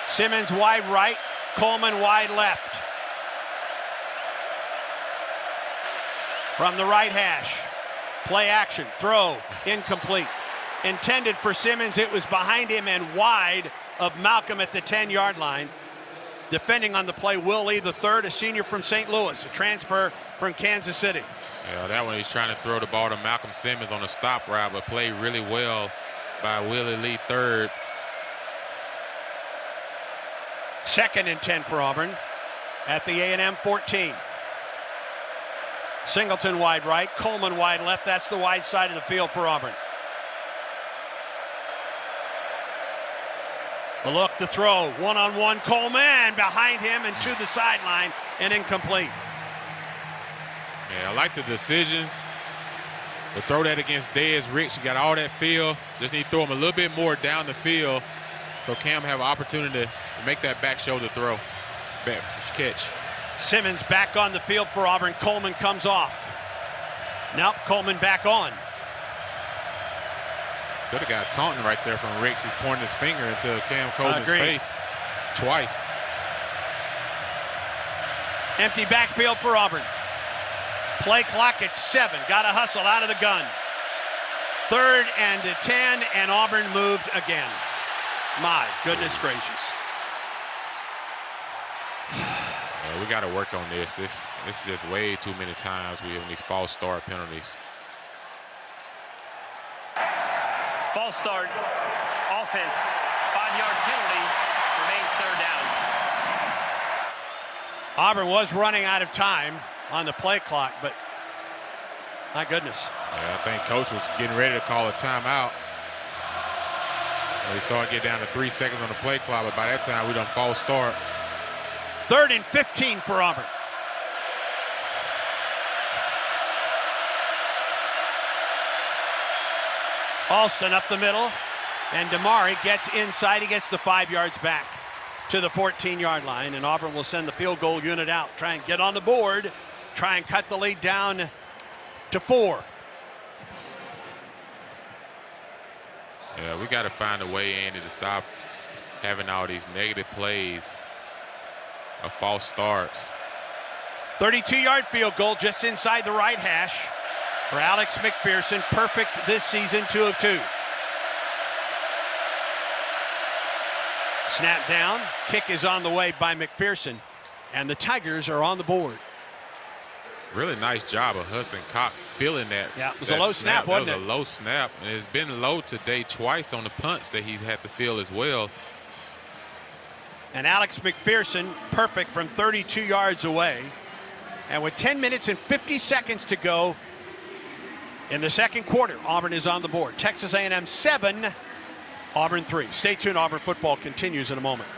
Simmons wide right, Coleman wide left. From the right hash, play action, throw, incomplete. Intended for Simmons, it was behind him and wide of Malcolm at the 10-yard line. Defending on the play, Will Lee III, a senior from St. Louis, a transfer from Kansas City. Yeah, that one he's trying to throw the ball to Malcolm Simmons on a stop route, but played really well by Willie Lee III. 2nd and 10 for Auburn at the A&M 14. Singleton wide right, Coleman wide left. That's the wide side of the field for Auburn. The look, the throw, one-on-one, Coleman behind him and to the sideline and incomplete. Yeah, I like the decision. To throw that against Dez Ricks, you got all that field. Just need to throw him a little bit more down the field so Cam have an opportunity to make that back shoulder throw. Back catch. Simmons back on the field for Auburn. Coleman comes off. Nope, Coleman back on. Could have got taunting right there from Ricks. He's pointing his finger into Cam Coleman's face twice. Empty backfield for Auburn. Play clock at 7. Got to hustle out of the gun. 3rd and 10, and Auburn moved again. My goodness gracious. Yeah, we got to work on this. This is just way too many times we have these false start penalties. False start, offense, 5-yard penalty, remains 3rd down. Auburn was running out of time on the play clock, but my goodness. Yeah, I think Coach was getting ready to call a timeout. We saw it get down to 3 seconds on the play clock, but by that time we done false start. 3rd and 15 for Auburn. Alston up the middle, and Damari gets inside. He gets the 5 yards back to the 14-yard line, and Auburn will send the field goal unit out. Try and get on the board, try and cut the lead down to 4. Yeah, we got to find a way, Andy, to stop having all these negative plays of false starts. 32-yard field goal just inside the right hash for Alex McPherson. Perfect this season, 2 of 2. Snap down, kick is on the way by McPherson, and the Tigers are on the board. Really nice job of Hudson Cox filling that. Yeah, it was a low snap, wasn't it? That was a low snap, and it's been low today twice on the punts that he's had to fill as well. And Alex McPherson, perfect from 32 yards away. And with 10 minutes and 50 seconds to go in the second quarter, Auburn is on the board. Texas A&M 7, Auburn 3. Stay tuned, Auburn football continues in a moment.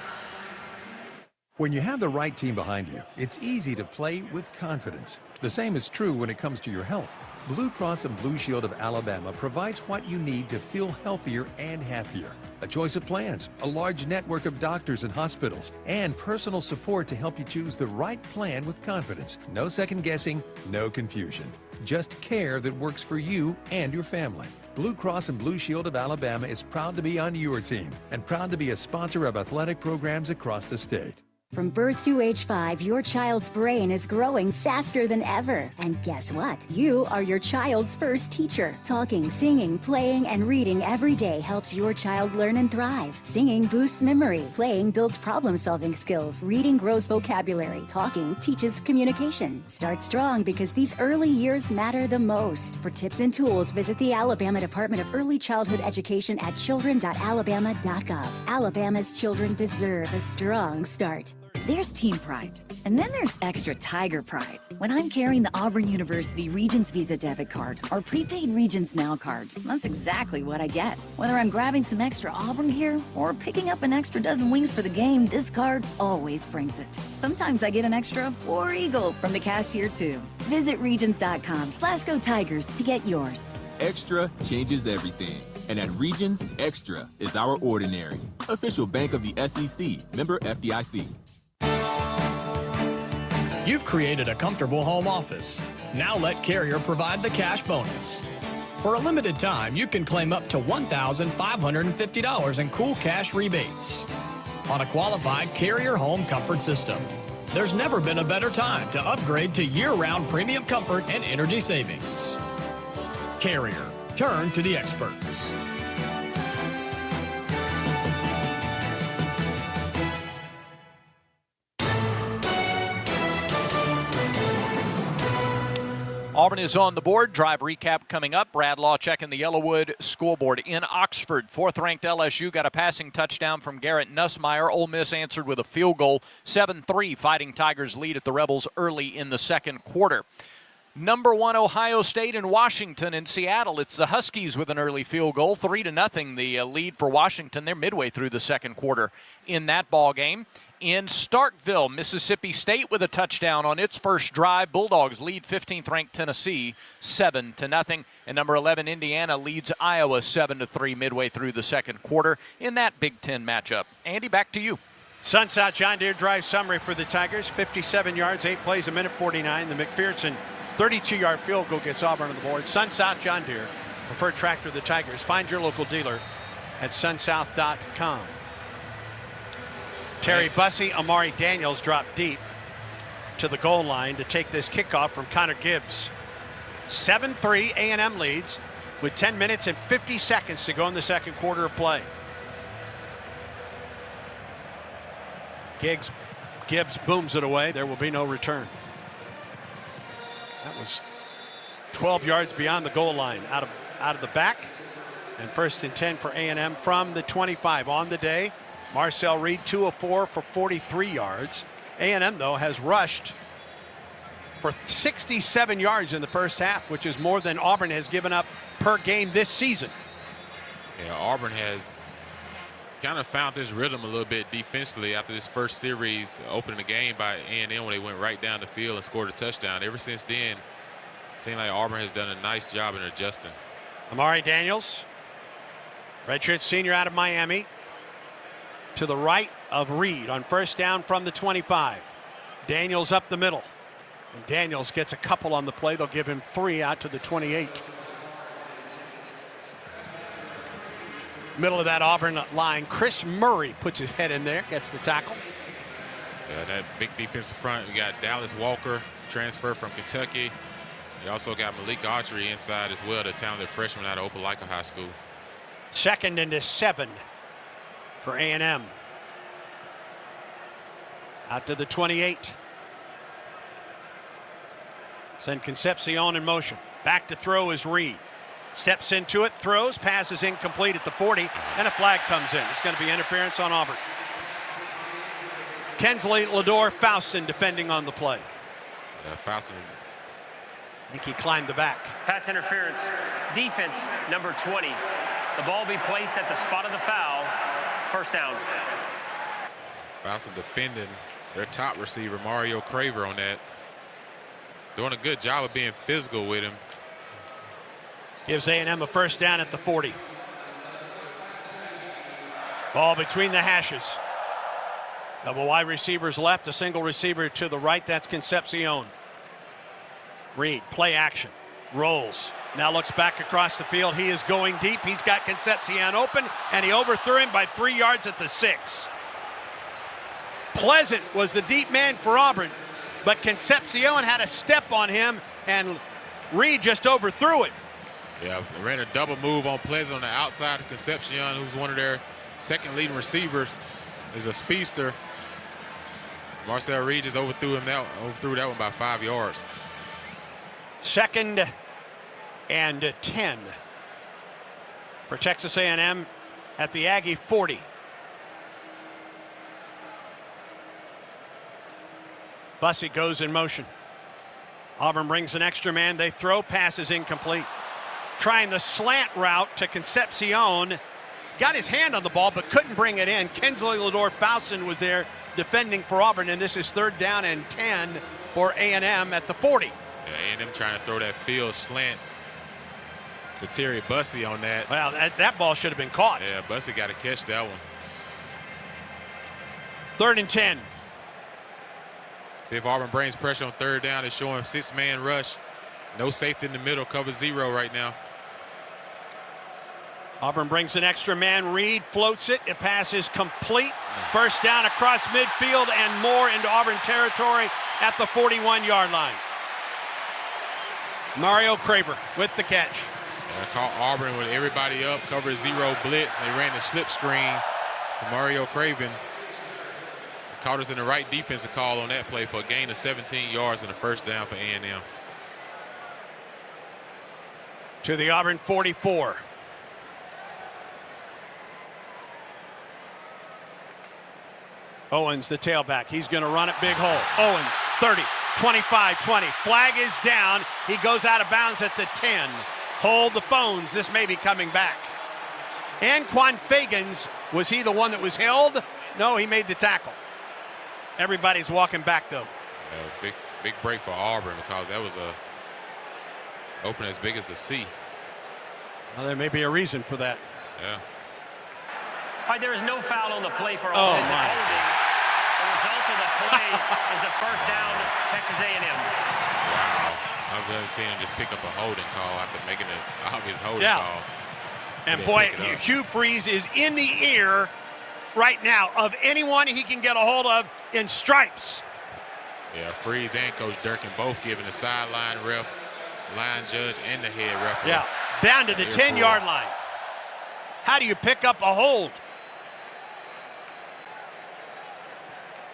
When you have the right team behind you, it's easy to play with confidence. The same is true when it comes to your health. Blue Cross and Blue Shield of Alabama provides what you need to feel healthier and happier. A choice of plans, a large network of doctors and hospitals, and personal support to help you choose the right plan with confidence. No second guessing, no confusion. Just care that works for you and your family. Blue Cross and Blue Shield of Alabama is proud to be on your team and proud to be a sponsor of athletic programs across the state. From birth to age 5, your child's brain is growing faster than ever. And guess what? You are your child's first teacher. Talking, singing, playing, and reading every day helps your child learn and thrive. Singing boosts memory. Playing builds problem-solving skills. Reading grows vocabulary. Talking teaches communication. Start strong because these early years matter the most. For tips and tools, visit the Alabama Department of Early Childhood Education at children.alabama.gov. Alabama's children deserve a strong start. There's team pride, and then there's extra Tiger pride. When I'm carrying the Auburn University Regents Visa debit card or prepaid Regents Now card, that's exactly what I get. Whether I'm grabbing some extra Auburn gear or picking up an extra dozen wings for the game, this card always brings it. Sometimes I get an extra War Eagle from the cashier too. Visit Regions.com/Go Tigers to get yours. Extra changes everything. And at Regions, Extra is our ordinary. Official bank of the SEC, member FDIC. You've created a comfortable home office. Now let Carrier provide the cash bonus. For a limited time, you can claim up to $1,550 in cool cash rebates on a qualified Carrier home comfort system. There's never been a better time to upgrade to year-round premium comfort and energy savings. Carrier, turn to the experts. Auburn is on the board. Drive recap coming up. Brad Law checking the Yellowwood scoreboard in Oxford. Fourth-ranked LSU got a passing touchdown from Garrett Nussmeier. Ole Miss answered with a field goal. 7-3 Fighting Tigers lead at the Rebels early in the second quarter. Number 1 Ohio State and Washington in Seattle. It's the Huskies with an early field goal. 3-0 the lead for Washington. They're midway through the second quarter in that ball game. In Starkville, Mississippi State with a touchdown on its first drive. Bulldogs lead 15th-ranked Tennessee 7-0. And number 11 Indiana leads Iowa 7-3 midway through the second quarter in that Big Ten matchup. Andy, back to you. Sun South John Deere drive summary for the Tigers. 57 yards, 8 plays, a minute 49. The McPherson 32-yard field goal gets Auburn on the board. Sun South John Deere, preferred tractor of the Tigers. Find your local dealer at sunsouth.com. Terry Bussey, Amari Daniels drop deep to the goal line to take this kickoff from Connor Gibbs. 7-3 A&M leads with 10 minutes and 50 seconds to go in the second quarter of play. Gibbs booms it away. There will be no return. That was 12 yards beyond the goal line, out of the back, and 1st and 10 for A&M from the 25. On the day, Marcel Reed 2 of 4 for 43 yards. A&M though has rushed for 67 yards in the first half, which is more than Auburn has given up per game this season. Yeah, Auburn has kind of found this rhythm a little bit defensively after this first series, opening the game by A&M when they went right down the field and scored a touchdown. Ever since then, it seems like Auburn has done a nice job in adjusting. Amari Daniels, redshirt senior out of Miami, to the right of Reed on first down from the 25. Daniels up the middle. And Daniels gets a couple on the play. They'll give him 3 out to the 28. Middle of that Auburn line, Chris Murray puts his head in there, gets the tackle. Yeah, that big defensive front. We got Dallas Walker, transfer from Kentucky. We also got Malik Autry inside as well, the talented freshman out of Opelika High School. 2nd and 7 for A&M. Out to the 28. Send Concepcion in motion. Back to throw is Reed. Steps into it, throws, passes incomplete at the 40, and a flag comes in. It's going to be interference on Auburn. Kensley Lador Faustin defending on the play. Faustin. I think he climbed the back. Pass interference. Defense, number 20. The ball be placed at the spot of the foul. First down. Faustin defending their top receiver, Mario Craver, on that. Doing a good job of being physical with him. Gives A&M a first down at the 40. Ball between the hashes. Double wide receivers left, a single receiver to the right. That's Concepcion. Reed, play action, rolls. Now looks back across the field. He is going deep. He's got Concepcion open, and he overthrew him by 3 yards at the 6. Pleasant was the deep man for Auburn, but Concepcion had a step on him, and Reed just overthrew it. Yeah, ran a double move on Pleasant on the outside of Concepcion, who's one of their second leading receivers, is a speedster. Marcel Reed just overthrew that one by 5 yards. 2nd and 10 for Texas A&M at the Aggie 40. Bussey goes in motion. Auburn brings an extra man. They throw, passes incomplete. Trying the slant route to Concepcion. Got his hand on the ball, but couldn't bring it in. Kinsley Lador-Fausten was there defending for Auburn, and this is 3rd down and 10 for A&M at the 40. Yeah, A&M trying to throw that field slant to Terry Bussey on that. Well, that ball should have been caught. Yeah, Bussey got to catch that one. 3rd and 10. See if Auburn brings pressure on 3rd down. They're showing 6-man rush. No safety in the middle, cover 0 right now. Auburn brings an extra man. Reed floats it. The pass is complete. First down across midfield and more into Auburn territory at the 41-yard line. Mario Craver with the catch. I caught Auburn with everybody up, cover 0 blitz. They ran the slip screen to Mario Craven. Caught us in the right defensive call on that play for a gain of 17 yards and a first down for A&M. To the Auburn 44. Owens, the tailback. He's going to run it big hole. Owens, 30, 25, 20. Flag is down. He goes out of bounds at the 10. Hold the phones. This may be coming back. Anquan Fagans, was he the one that was held? No, he made the tackle. Everybody's walking back, though. Big break for Auburn because that was a open as big as the C. Well, there may be a reason for that. Yeah. All right, there is no foul on the play for Oh, offensive my. holding. The result of the play is a first down, Texas A&M. Wow. I've never seen him just pick up a holding call after making an obvious holding call. And boy, Hugh Freeze is in the ear right now of anyone he can get a hold of in stripes. Yeah, Freeze and Coach Durkin both giving the sideline ref, line judge, and the head referee. Yeah, down to the 10-yard line. How do you pick up a hold?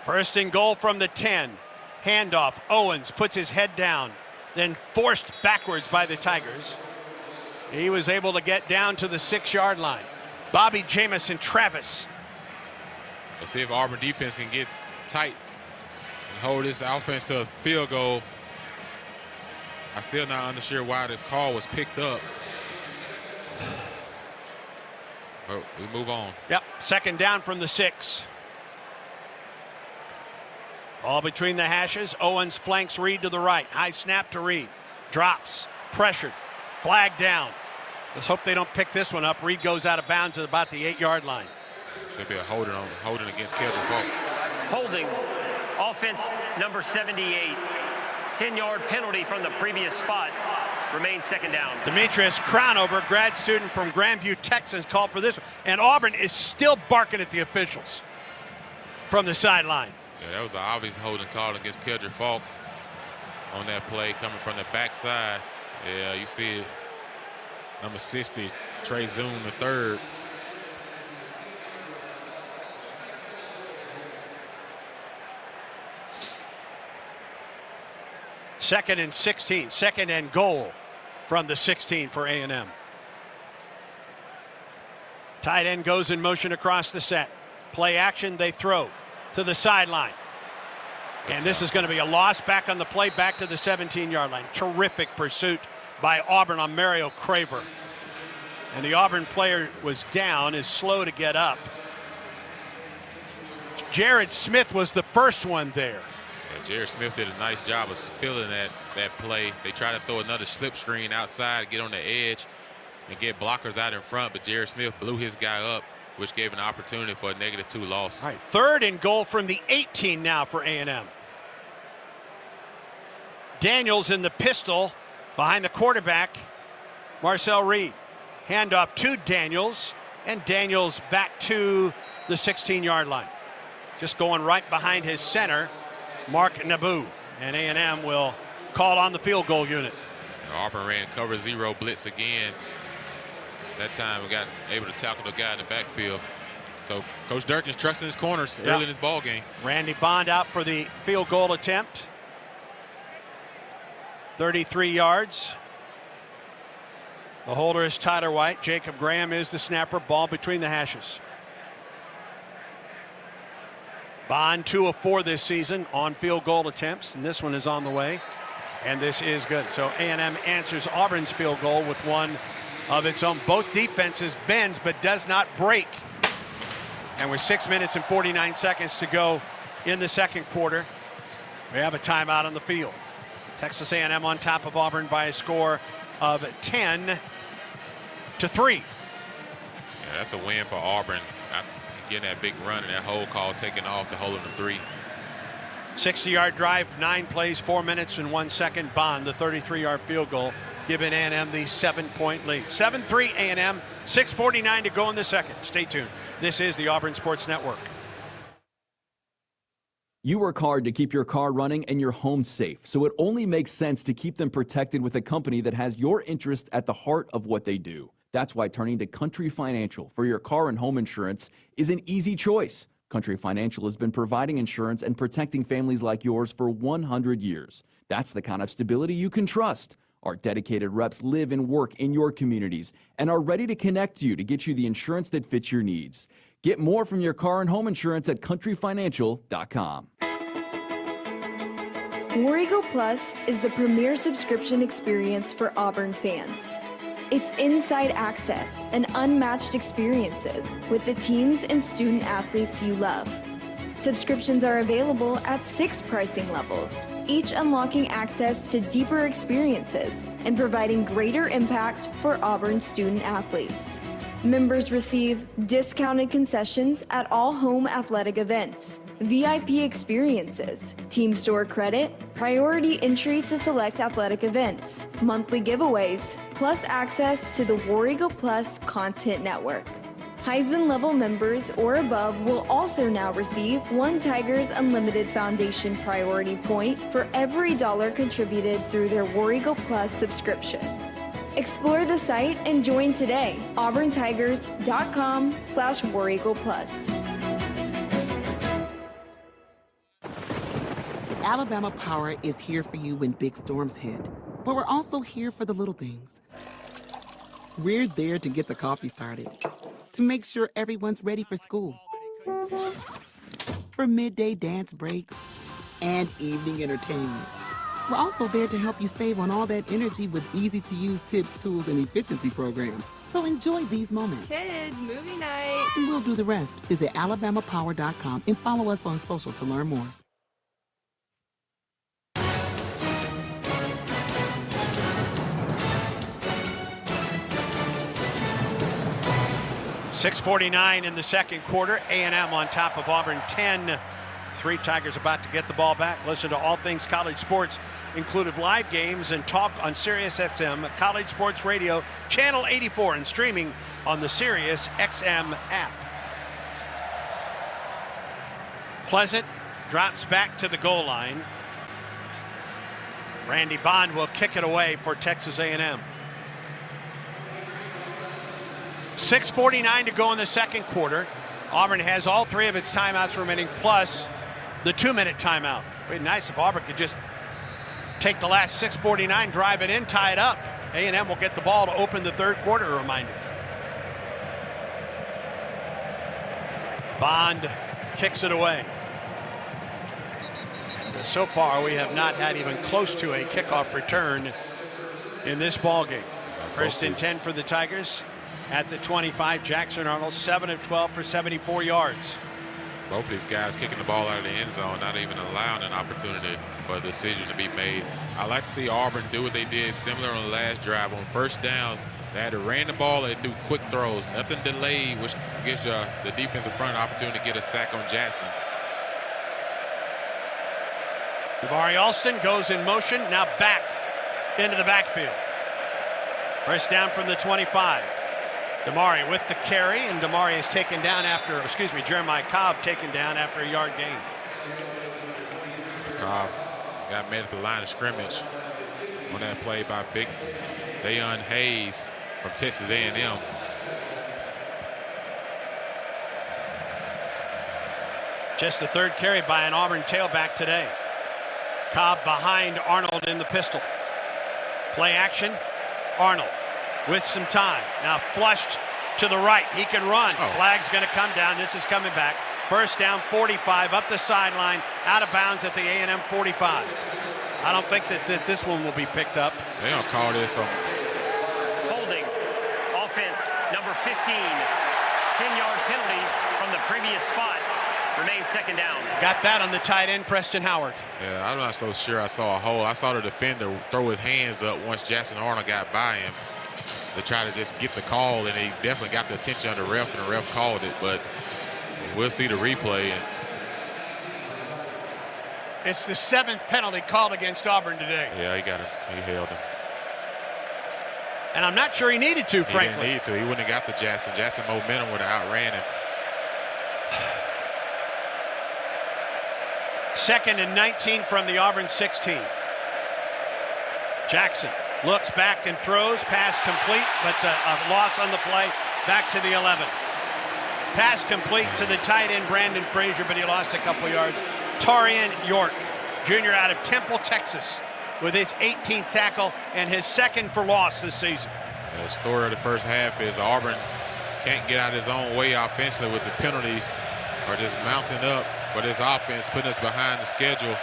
First and goal from the 10. Handoff. Owens puts his head down, then forced backwards by the Tigers. He was able to get down to the 6-yard line. Bobby Jamison Travis. Let's see if Auburn defense can get tight and hold this offense to a field goal. I'm still not unsure why the call was picked up. But we move on. Yep, 2nd down from the 6. All between the hashes. Owens flanks Reed to the right. High snap to Reed. Drops. Pressured. Flag down. Let's hope they don't pick this one up. Reed goes out of bounds at about the 8-yard line. Should be a holding against Keldrick Falk. Holding, offense number 78. 10-yard penalty from the previous spot. Remains 2nd down. Demetrius Crownover, grad student from Grandview, Texas, called for this one. And Auburn is still barking at the officials from the sideline. Yeah, that was an obvious holding call against Keldrick Falk on that play coming from the backside. Yeah, you see it. Number 60, Trey Zoom III. Second and 16, 2nd and goal from the 16 for A&M. Tight end goes in motion across the set. Play action, they throw to the sideline. And this is going to be a loss back on the play, back to the 17-yard line. Terrific pursuit by Auburn on Mario Craver. And the Auburn player was down, is slow to get up. Jared Smith was the first one there. Yeah, Jared Smith did a nice job of spilling that play. They tried to throw another slip screen outside, get on the edge, and get blockers out in front, but Jared Smith blew his guy up, which gave an opportunity for a -2 loss. All right, 3rd and goal from the 18 now for A&M. Daniels in the pistol behind the quarterback, Marcel Reed. Handoff to Daniels, and Daniels back to the 16-yard line. Just going right behind his center, Mark Naboo. And A&M will call on the field goal unit. Auburn ran cover 0 blitz again. That time we got able to tackle the guy in the backfield. So Coach Durkin's trusting his corners early in this ball game. Randy Bond out for the field goal attempt. 33 yards. The holder is Tyler White. Jacob Graham is the snapper. Ball between the hashes. Bond 2 of 4 this season on field goal attempts, and this one is on the way. And this is good. So A&M answers Auburn's field goal with one of its own. Both defenses bends but does not break. And with 6 minutes and 49 seconds to go in the second quarter, we have a timeout on the field. Texas A&M on top of Auburn by a score of 10-3. Yeah, that's a win for Auburn. Getting that big run and that hold call taking off the hole in the 3. 60-yard drive, 9 plays, 4 minutes and 1 second. Bond, the 33-yard field goal, giving A&M the 7-point lead. 7-3 A&M, 6:49 to go in the second. Stay tuned. This is the Auburn Sports Network. You work hard to keep your car running and your home safe, so it only makes sense to keep them protected with a company that has your interest at the heart of what they do. That's why turning to Country Financial for your car and home insurance is an easy choice. Country Financial has been providing insurance and protecting families like yours for 100 years. That's the kind of stability you can trust. Our dedicated reps live and work in your communities and are ready to connect you to get you the insurance that fits your needs. Get more from your car and home insurance at countryfinancial.com. War Eagle Plus is the premier subscription experience for Auburn fans. It's inside access and unmatched experiences with the teams and student athletes you love. Subscriptions are available at 6 pricing levels, each unlocking access to deeper experiences and providing greater impact for Auburn student athletes. Members receive discounted concessions at all home athletic events, VIP experiences, team store credit, priority entry to select athletic events, monthly giveaways, plus access to the War Eagle Plus content network. Heisman level members or above will also now receive 1 Tigers Unlimited Foundation priority point for every $1 contributed through their War Eagle Plus subscription. Explore the site and join today. auburntigers.com/War Eagle Plus. Alabama Power is here for you when big storms hit, but we're also here for the little things. We're there to get the coffee started, to make sure everyone's ready for school, for midday dance breaks, and evening entertainment. We're also there to help you save on all that energy with easy-to-use tips, tools, and efficiency programs. So enjoy these moments. Kids, movie night. And we'll do the rest. Visit alabamapower.com and follow us on social to learn more. .6:49 in the second quarter. A&M on top of Auburn 10-3. Tigers about to get the ball back. Listen to all things college sports, including live games and talk on Sirius XM, College Sports Radio, Channel 84, and streaming on the Sirius XM app. Pleasant drops back to the goal line. Randy Bond will kick it away for Texas A&M. 6:49 to go in the second quarter. Auburn has all 3 of its timeouts remaining, plus the 2-minute timeout. It'd be nice if Auburn could just take the last 6:49, drive it in, tie it up. A&M will get the ball to open the third quarter, a reminder. Bond kicks it away. And so far, we have not had even close to a kickoff return in this ball game. First and 10 for the Tigers. At the 25, Jackson Arnold, 7 of 12 for 74 yards. Both of these guys kicking the ball out of the end zone, not even allowing an opportunity for a decision to be made. I like to see Auburn do what they did similar on the last drive. On first downs, they had to ran the ball and do quick throws, nothing delayed, which gives the defensive front an opportunity to get a sack on Jackson. Damari Alston goes in motion, now back into the backfield. First down from the 25. Damari with the carry, and Damari is taken down after, Jeremiah Cobb taken down after a yard gain. Cobb got made at the line of scrimmage on that play by Big Dayon Hayes from Texas A&M. Just the third carry by an Auburn tailback today. Cobb behind Arnold in the pistol. Play action, Arnold with some time. Now flushed to the right. He can run. Flag's going to come down. This is coming back. First down, 45, up the sideline, out of bounds at the A&M 45. I don't think that this one will be picked up. They don't call this on. Holding. Offense number 15. 10-yard penalty from the previous spot. Remains second down. Got that on the tight end, Preston Howard. Yeah, I'm not so sure I saw a hole. I saw the defender throw his hands up once Jackson Arnold got by him to try to just get the call, and he definitely got the attention of the ref, and the ref called it, but we'll see the replay. It's the 7th penalty called against Auburn today. Yeah, he got him. He held him. And I'm not sure he needed to, frankly. He didn't need to. He wouldn't have got the Jackson. Jackson momentum would have outran him. 2nd and 19 from the Auburn 16. Jackson looks back and throws. Pass complete, but a loss on the play. Back to the 11. Pass complete to the tight end, Brandon Frazier, but he lost a couple yards. Tarian York, junior out of Temple, Texas, with his 18th tackle and his 2nd for loss this season. The story of the first half is Auburn can't get out of his own way offensively with the penalties, are just mounting up for this offense, putting us behind the schedule.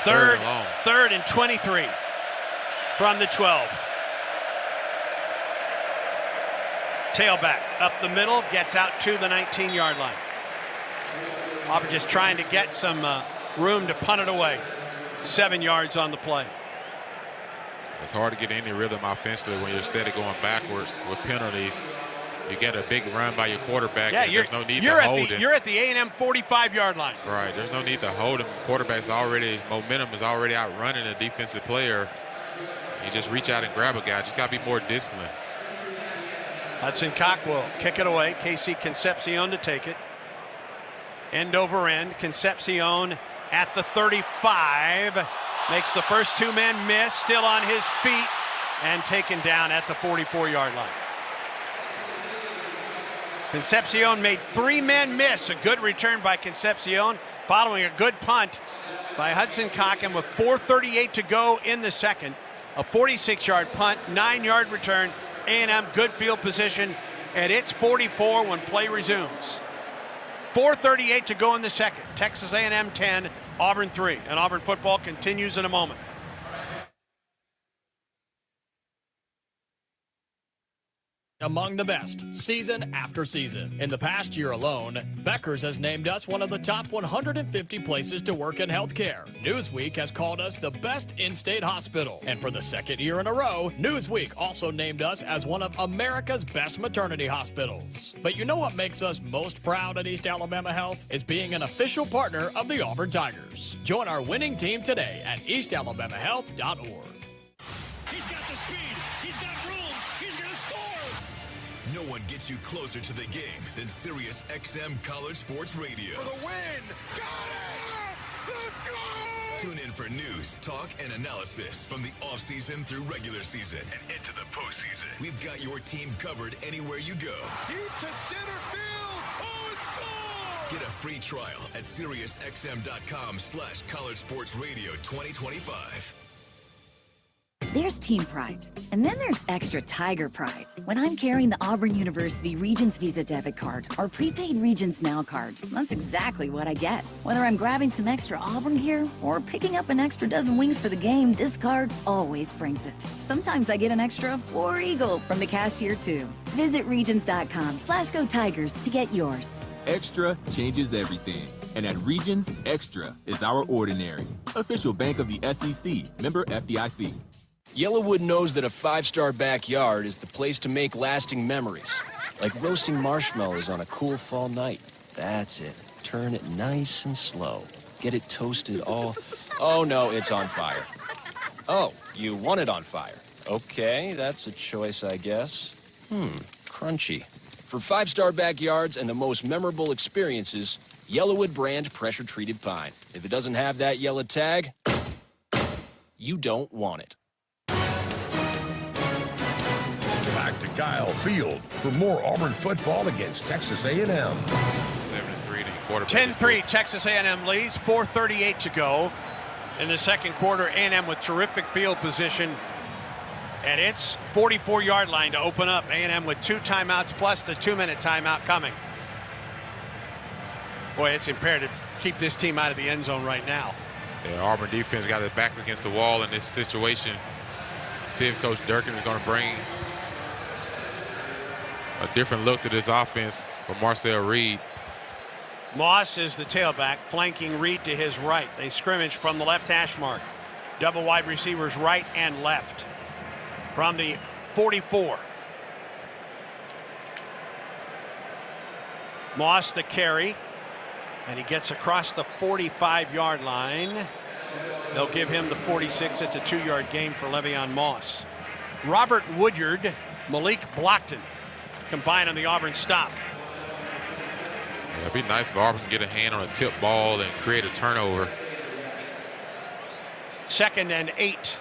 Third and long. 3rd and 23 from the 12. Tailback up the middle, gets out to the 19-yard line. Auburn just trying to get some room to punt it away. 7 yards on the play. It's hard to get any rhythm offensively when you're steady going backwards with penalties. You get a big run by your quarterback. Yeah, there's no need to hold him. You're at the A&M 45-yard line. Right, there's no need to hold him. Quarterback's already, momentum is already outrunning a defensive player. You just reach out and grab a guy. Just got to be more disciplined. Hudson Cock will kick it away. Casey Concepcion to take it. End over end. Concepcion at the 35. Makes the first 2 men miss. Still on his feet and taken down at the 44-yard line. Concepcion made 3 men miss. A good return by Concepcion following a good punt by Hudson Cock, and with 4:38 to go in the second. A 46-yard punt, 9-yard return. A&M good field position at its 44 when play resumes. 4:38 to go in the second. Texas A&M 10, Auburn 3. And Auburn football continues in a moment. Among the best, season after season. In the past year alone, Becker's has named us one of the top 150 places to work in healthcare. Newsweek has called us the best in-state hospital. And for the 2nd year in a row, Newsweek also named us as one of America's best maternity hospitals. But you know what makes us most proud at East Alabama Health? Is being an official partner of the Auburn Tigers. Join our winning team today at eastalabamahealth.org. He's got the speed. He's got room. He's going to score. No one gets you closer to the game than Sirius XM College Sports Radio. For the win. Got it! Let's go! Tune in for news, talk, and analysis from the offseason through regular season and into the postseason. We've got your team covered anywhere you go. Deep to center field. Oh, it's gone! Get a free trial at SiriusXM.com/College Sports Radio 2025. There's team pride. And then there's extra Tiger pride. When I'm carrying the Auburn University Regents Visa debit card or prepaid Regents Now card, that's exactly what I get. Whether I'm grabbing some extra Auburn gear or picking up an extra dozen wings for the game, this card always brings it. Sometimes I get an extra War Eagle from the cashier too. Visit Regions.com/Go Tigers to get yours. Extra changes everything. And at Regions, Extra is our ordinary. Official bank of the SEC, member FDIC. Yellowwood knows that a five-star backyard is the place to make lasting memories. Like roasting marshmallows on a cool fall night. That's it. Turn it nice and slow. Get it toasted all... Oh, no, it's on fire. Oh, you want it on fire. Okay, that's a choice, I guess. Crunchy. For five-star backyards and the most memorable experiences, Yellowwood brand pressure-treated pine. If it doesn't have that yellow tag, you don't want it. Back to Kyle Field for more Auburn football against Texas A&M. 7-3 to quarterback. 10-3, Texas A&M leads. 4:38 to go in the second quarter. A&M with terrific field position at its 44-yard line to open up. A&M with 2 timeouts plus the 2-minute timeout coming. Boy, it's imperative to keep this team out of the end zone right now. Yeah, Auburn defense got his back against the wall in this situation. See if Coach Durkin is going to bring a different look to this offense for Marcel Reed. Moss is the tailback, flanking Reed to his right. They scrimmage from the left hash mark. Double wide receivers right and left. From the 44. Moss the carry. And he gets across the 45-yard line. They'll give him the 46. It's a 2-yard gain for Le'Veon Moss. Robert Woodyard, Malik Blockton combined on the Auburn stop. Yeah, it'd be nice if Auburn can get a hand on a tip ball and create a turnover. 2nd and 8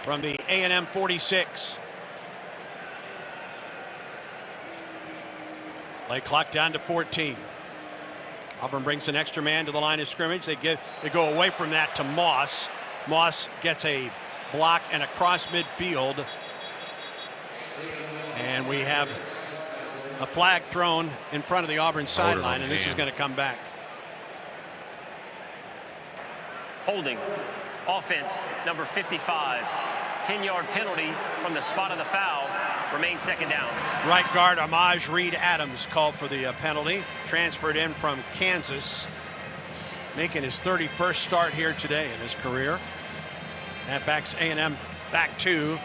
from the A&M 46. Play clock down to 14. Auburn brings an extra man to the line of scrimmage. They go away from that to Moss. Moss gets a block and across midfield. And we have a flag thrown in front of the Auburn sideline, and this is going to come back. Holding. Offense, number 55. 10-yard penalty from the spot of the foul. Remains second down. Right guard Amaj Reed Adams called for the penalty. Transferred in from Kansas. Making his 31st start here today in his career. That backs A&M back to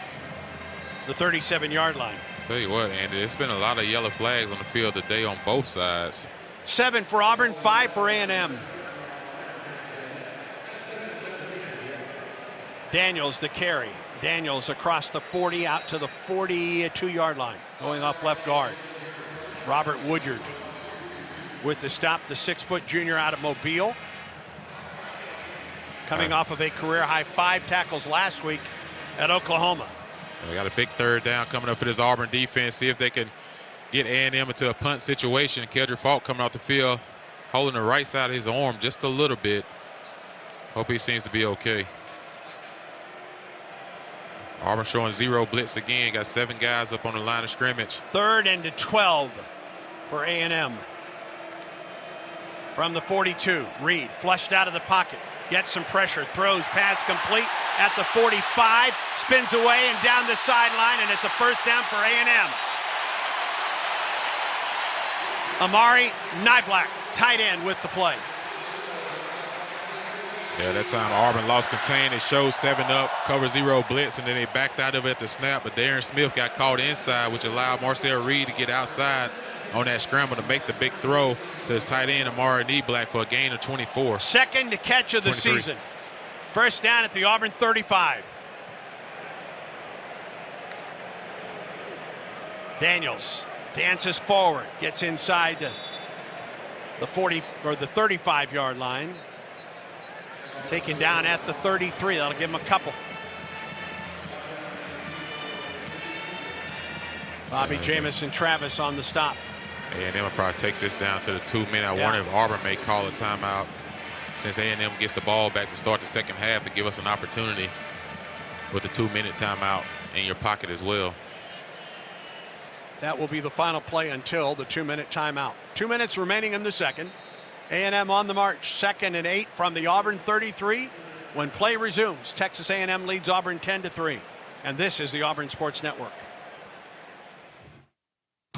the 37-yard line. Tell you what, Andy, it's been a lot of yellow flags on the field today on both sides. 7 for Auburn, 5 for A&M. Daniels the carry. Daniels across the 40 out to the 42-yard line, going off left guard. Robert Woodyard with the stop, the 6-foot junior out of Mobile. Coming off of a career-high 5 tackles last week at Oklahoma. They got a big 3rd down coming up for this Auburn defense. See if they can get A&M into a punt situation. Kedrick Falk coming off the field, holding the right side of his arm just a little bit. Hope he seems to be okay. Auburn showing 0 blitz again. Got 7 guys up on the line of scrimmage. 3rd and 12 for A&M. From the 42, Reed flushed out of the pocket. Gets some pressure. Throws pass complete at the 45. Spins away and down the sideline, and it's a first down for A&M. Amari Niblack, tight end with the play. Yeah, that time Auburn lost contain. It showed 7 up, cover 0 blitz, and then they backed out of it at the snap. But Darren Smith got caught inside, which allowed Marcel Reed to get outside on that scramble to make the big throw to his tight end, Amari Niblack, for a gain of 24. Second catch of the 23. season. First down at the Auburn 35. Daniels dances forward, gets inside the 40 or the 35-yard line. Taken down at the 33. That'll give him a couple. Bobby Jamison Travis on the stop. A&M will probably take this down to the 2-minute. I wonder if Auburn may call a timeout since A&M gets the ball back to start the second half to give us an opportunity with the 2-minute timeout in your pocket as well. That will be the final play until the 2-minute timeout. 2 minutes remaining in the second. A&M on the march, 2nd and 8 from the Auburn 33. When play resumes, Texas A&M leads Auburn 10-3. And this is the Auburn Sports Network.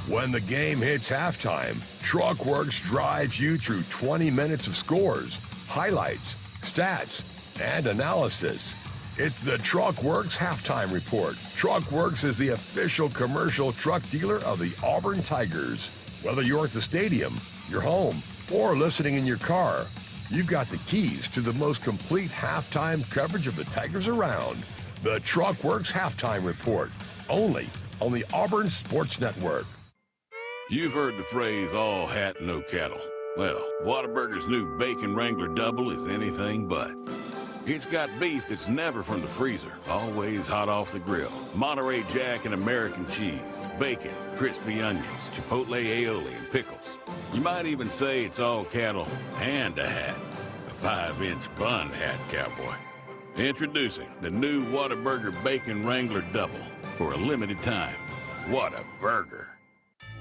When the game hits halftime, TruckWorks drives you through 20 minutes of scores, highlights, stats, and analysis. It's the TruckWorks Halftime Report. TruckWorks is the official commercial truck dealer of the Auburn Tigers. Whether you're at the stadium, your home, or listening in your car, you've got the keys to the most complete halftime coverage of the Tigers around. The TruckWorks Halftime Report, only on the Auburn Sports Network. You've heard the phrase, all hat, no cattle. Well, Whataburger's new Bacon Wrangler Double is anything but. It's got beef that's never from the freezer, always hot off the grill. Monterey Jack and American cheese, bacon, crispy onions, chipotle aioli, and pickles. You might even say it's all cattle and a hat. A 5-inch bun hat, cowboy. Introducing the new Whataburger Bacon Wrangler Double for a limited time. What a burger.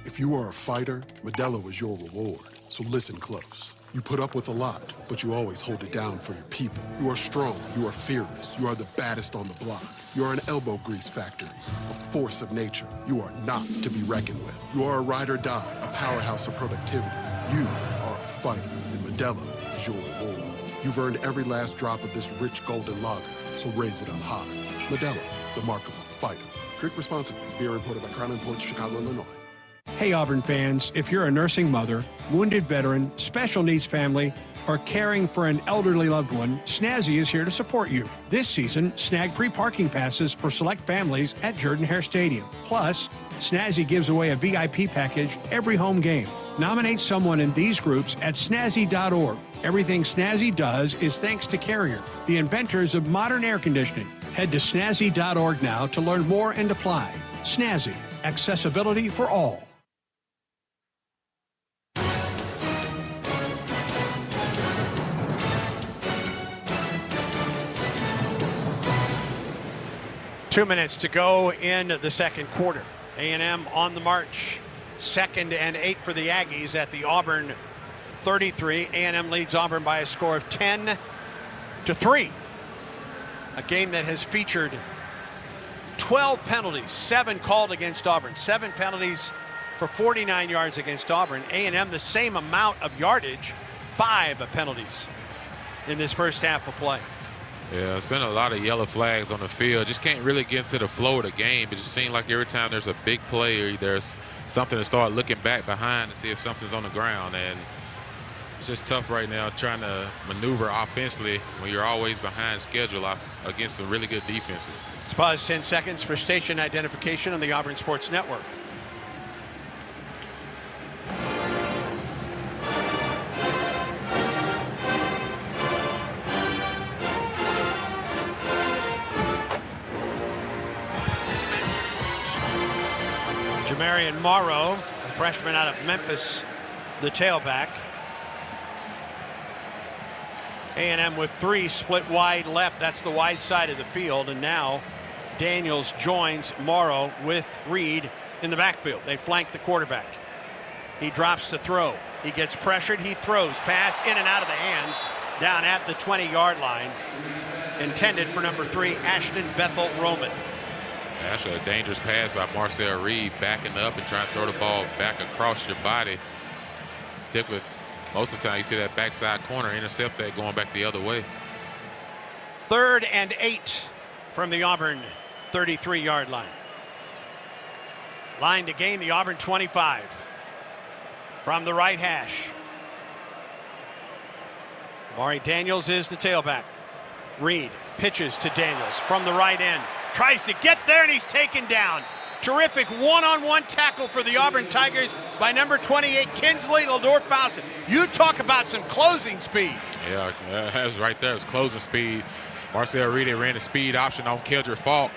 If you are a fighter, Modelo is your reward. So listen close. You put up with a lot, but you always hold it down for your people. You are strong, you are fearless, you are the baddest on the block. You are an elbow grease factory, a force of nature. You are not to be reckoned with. You are a ride or die, a powerhouse of productivity. You are a fighter, and Modelo is your reward. You've earned every last drop of this rich golden lager, so raise it up high. Modelo, the mark of a fighter. Drink responsibly. Beer imported by Crown Imports, Chicago, Illinois. Hey, Auburn fans, if you're a nursing mother, wounded veteran, special needs family, or caring for an elderly loved one, Snazzy is here to support you. This season, snag free parking passes for select families at Jordan-Hare Stadium. Plus, Snazzy gives away a VIP package every home game. Nominate someone in these groups at snazzy.org. Everything Snazzy does is thanks to Carrier, the inventors of modern air conditioning. Head to snazzy.org now to learn more and apply. Snazzy, accessibility for all. 2 minutes to go in the second quarter. A&M on the march. 2nd and 8 for the Aggies at the Auburn 33. A&M leads Auburn by a score of 10-3. A game that has featured 12 penalties, 7 called against Auburn, 7 penalties for 49 yards against Auburn. A&M the same amount of yardage, 5 penalties in this first half of play. Yeah, it's been a lot of yellow flags on the field. Just can't really get into the flow of the game. It just seems like every time there's a big play, there's something to start looking back behind to see if something's on the ground. And it's just tough right now trying to maneuver offensively when you're always behind schedule against some really good defenses. Let's pause 10 seconds for station identification on the Auburn Sports Network. Jamarian Morrow, a freshman out of Memphis, the tailback. A&M with 3 split wide left. That's the wide side of the field. And now Daniels joins Morrow with Reed in the backfield. They flank the quarterback. He drops to throw. He gets pressured. He throws. Pass in and out of the hands down at the 20-yard line. Intended for number 3, Ashton Bethel Roman. Actually, a dangerous pass by Marcel Reed, backing up and trying to throw the ball back across your body. Typically, most of the time you see that backside corner intercept that going back the other way. 3rd and 8 from the Auburn 33-yard line. Line to gain the Auburn 25 from the right hash. Maury Daniels is the tailback. Reed pitches to Daniels from the right end. Tries to get there, and he's taken down. Terrific one-on-one tackle for the Auburn Tigers by number 28, Kinsley Lador-Fawcett. You talk about some closing speed. Yeah, that was right there. It's closing speed. Marcel Reed ran the speed option on Keldrick Falk.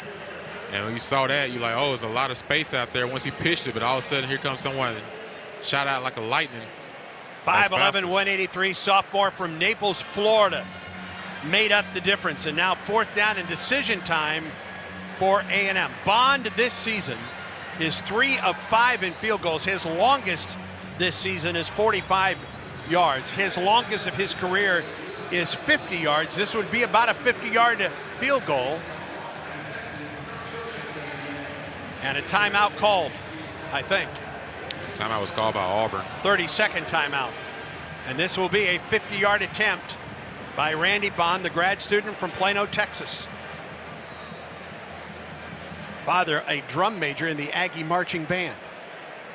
And when you saw that, you're like, oh, there's a lot of space out there once he pitched it. But all of a sudden, here comes someone shot out like a lightning. 5'11", 183, sophomore from Naples, Florida. made up the difference. And now 4th down and decision time for A&M. Bond this season is 3 of 5 in field goals. His longest this season is 45 yards. His longest of his career is 50 yards. This would be about a 50-yard field goal. And a timeout called, I think. Timeout was called by Auburn. 32nd timeout. And this will be a 50-yard attempt by Randy Bond, the grad student from Plano, Texas. Father, a drum major in the Aggie marching band.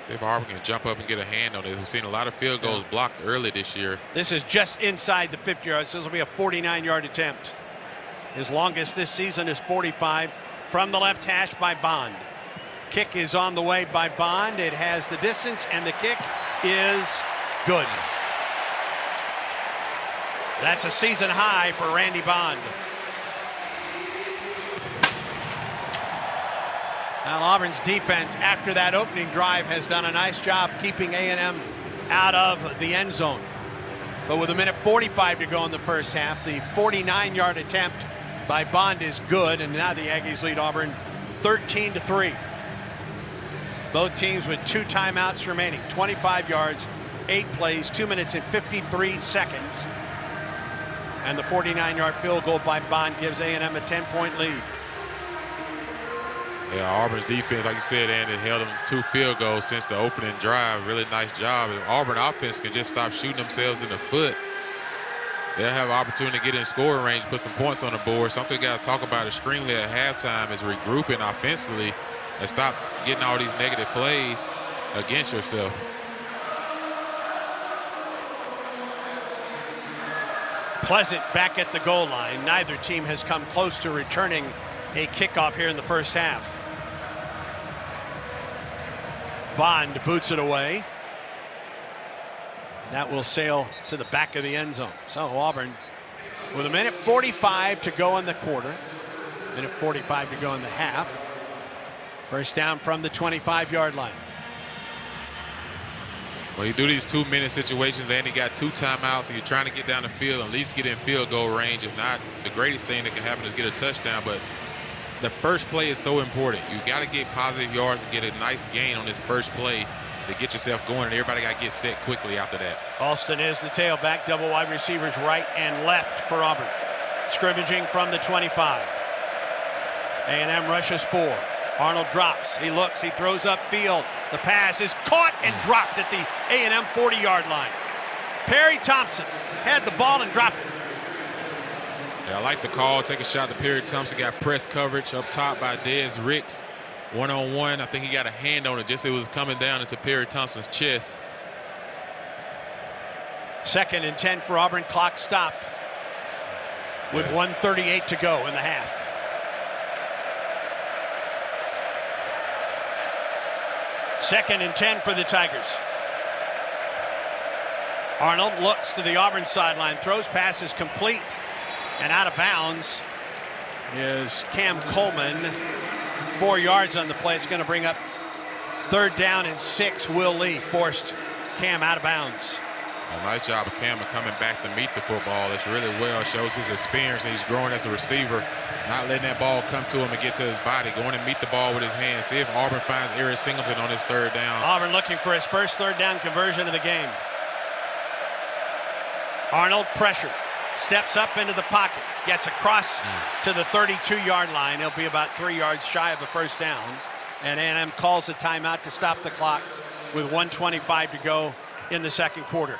See if Auburn can jump up and get a hand on it. We've seen a lot of field goals blocked early this year. This is just inside the 50 yards. This will be a 49-yard attempt. His longest this season is 45 from the left hash by Bond. Kick is on the way by Bond. It has the distance, and the kick is good. That's a season high for Randy Bond. Now Auburn's defense, after that opening drive, has done a nice job keeping A&M out of the end zone. But with 1:45 to go in the first half, the 49-yard attempt by Bond is good, and now the Aggies lead Auburn 13-3. Both teams with 2 timeouts remaining, 25 yards, 8 plays, 2 minutes and 53 seconds. And the 49-yard field goal by Bond gives A&M a 10-point lead. Yeah, Auburn's defense, like you said, Andy, held them to 2 field goals since the opening drive. Really nice job. If Auburn offense can just stop shooting themselves in the foot, they'll have an opportunity to get in scoring range, put some points on the board. Something you got to talk about extremely at halftime is regrouping offensively and stop getting all these negative plays against yourself. Pleasant back at the goal line. Neither team has come close to returning a kickoff here in the first half. Bond boots it away. And that will sail to the back of the end zone. So Auburn with 1:45 to go in the quarter, 1:45 to go in the half. First down from the 25-yard line. When you do these 2-minute situations, and you got 2 timeouts, and you're trying to get down the field, at least get in field goal range. If not, the greatest thing that can happen is get a touchdown. But the first play is so important. You got to get positive yards and get a nice gain on this first play to get yourself going, and everybody got to get set quickly after that. Alston is the tailback, double wide receivers right and left for Auburn. Scrimmaging from the 25. A&M rushes 4. Arnold drops, he looks, he throws upfield. The pass is caught and dropped at the A&M 40-yard line. Perry Thompson had the ball and dropped it. Yeah, I like the call. Take a shot to Perry Thompson. Got press coverage up top by Dez Ricks. One-on-one. I think he got a hand on it. Just it was coming down into Perry Thompson's chest. 2nd and 10 for Auburn. Clock stopped with 1:38 to go in the half. Second and 10 for the Tigers. Arnold looks to the Auburn sideline, throws, passes complete, and out of bounds is Cam Coleman. 4 yards on the play. It's going to bring up 3rd down and 6. Will Lee forced Cam out of bounds. A nice job of Cam coming back to meet the football. It's really well. Shows his experience. He's growing as a receiver. Not letting that ball come to him and get to his body. Going and meet the ball with his hands. See if Auburn finds Eric Singleton on his 3rd down. Auburn looking for his first 3rd down conversion of the game. Arnold pressure. Steps up into the pocket. Gets across to the 32-yard line. He'll be about 3 yards shy of a first down. And A&M calls a timeout to stop the clock with 1:25 to go in the second quarter.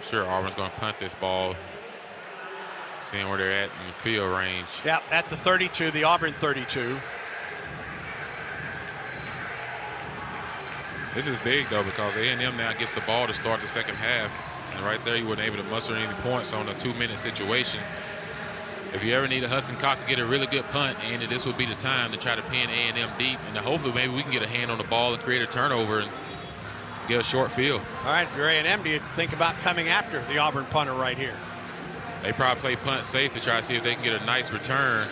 Sure, Auburn's going to punt this ball, seeing where they're at in field range. Yep, at the 32, the Auburn 32. This is big, though, because A&M now gets the ball to start the second half. And right there, you weren't able to muster any points on a 2-minute situation. If you ever need a Hudson Cock to get a really good punt, Andy, this would be the time to try to pin A&M deep. And hopefully maybe we can get a hand on the ball and create a turnover and get a short field. All right, if you're A&M, do you think about coming after the Auburn punter right here? They probably play punt safe to try to see if they can get a nice return.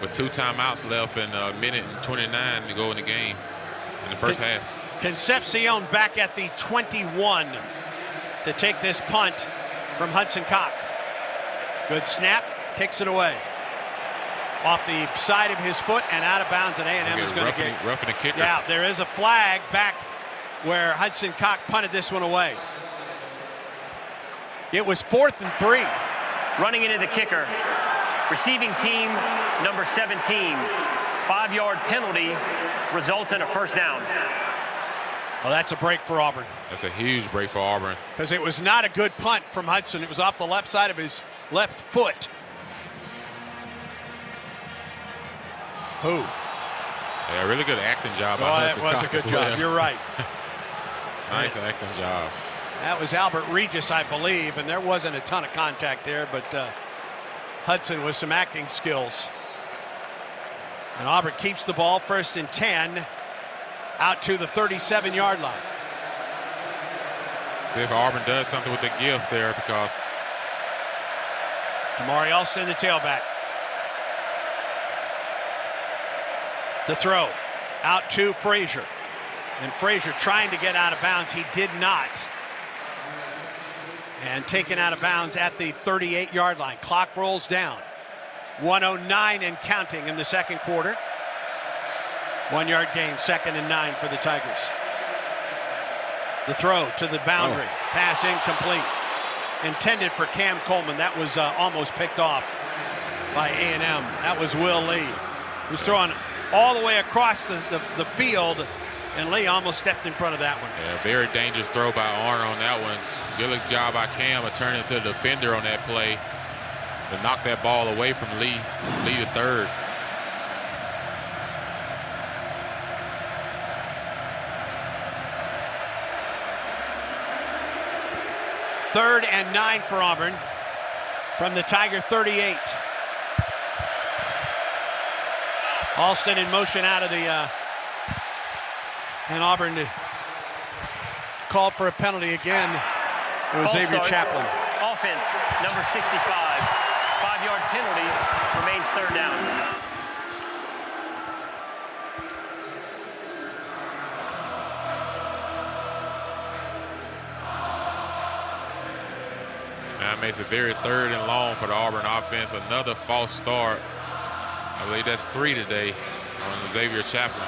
With 2 timeouts left and 1:29 to go in the game in the first half. Concepcion back at the 21 to take this punt from Hudson Cock. Good snap, kicks it away. Off the side of his foot and out of bounds, and A&M is going to get roughing the kicker. Yeah, there is a flag back where Hudson Cock punted this one away. It was 4th and 3. Running into the kicker, receiving team number 17. 5-yard penalty results in a first down. Well, that's a break for Auburn. That's a huge break for Auburn. Because it was not a good punt from Hudson. It was off the left side of his left foot. Who? Yeah, really good acting job by Hudson That was Cock a good as well. job. You're right. Nice acting job. That was Albert Regis, I believe, and there wasn't a ton of contact there, but Hudson with some acting skills. And Auburn keeps the ball, 1st and 10, out to the 37-yard line. See if Auburn does something with the gift there, because Damari Alston, the tailback. The throw out to Frazier. And Frazier trying to get out of bounds. He did not. And taken out of bounds at the 38-yard line. Clock rolls down. 1:09 and counting in the second quarter. 1-yard gain, 2nd and 9 for the Tigers. The throw to the boundary. Pass incomplete. Intended for Cam Coleman. That was almost picked off by A&M. That was Will Lee. He was throwing all the way across the field, and Lee almost stepped in front of that one. Yeah, very dangerous throw by Arner on that one. Good job by Cam of turning to the defender on that play to knock that ball away from Lee the third. Third and 9 for Auburn from the Tiger 38. Alston in motion out of the and Auburn called for a penalty again. It was Xavier Chaplin. Offense, number 65. 5-yard penalty, remains 3rd down. That makes it very 3rd and long for the Auburn offense. Another false start. I believe that's 3 today on Xavier Chaplin.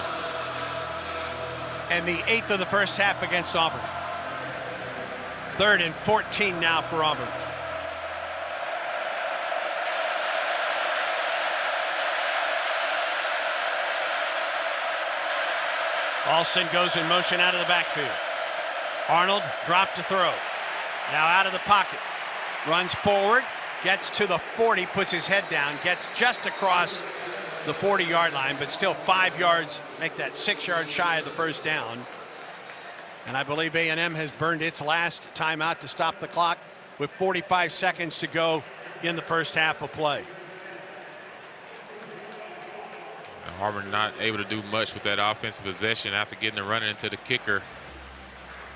And the 8th of the first half against Auburn. 3rd and 14 now for Auburn. Alston goes in motion out of the backfield. Arnold dropped to throw. Now out of the pocket. Runs forward, gets to the 40, puts his head down, gets just across the 40-yard line, but still 5 yards, make that 6 yards shy of the first down. And I believe A&M has burned its last timeout to stop the clock with 45 seconds to go in the first half of play. Auburn not able to do much with that offensive possession after getting the running into the kicker,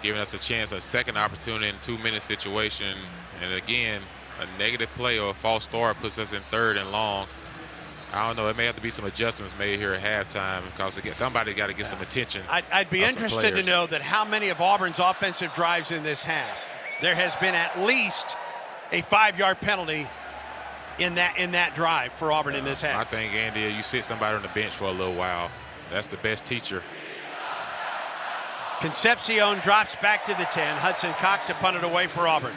giving us a chance, a second opportunity in a 2-minute situation. And again, a negative play or a false start puts us in 3rd and long. I don't know. It may have to be some adjustments made here at halftime because somebody got to get some attention. I'd be interested to know that how many of Auburn's offensive drives in this half. There has been at least a 5-yard penalty in that drive for Auburn in this half. I think, Andy, you sit somebody on the bench for a little while. That's the best teacher. Concepcion drops back to the 10. Hudson Cock to punt it away for Auburn.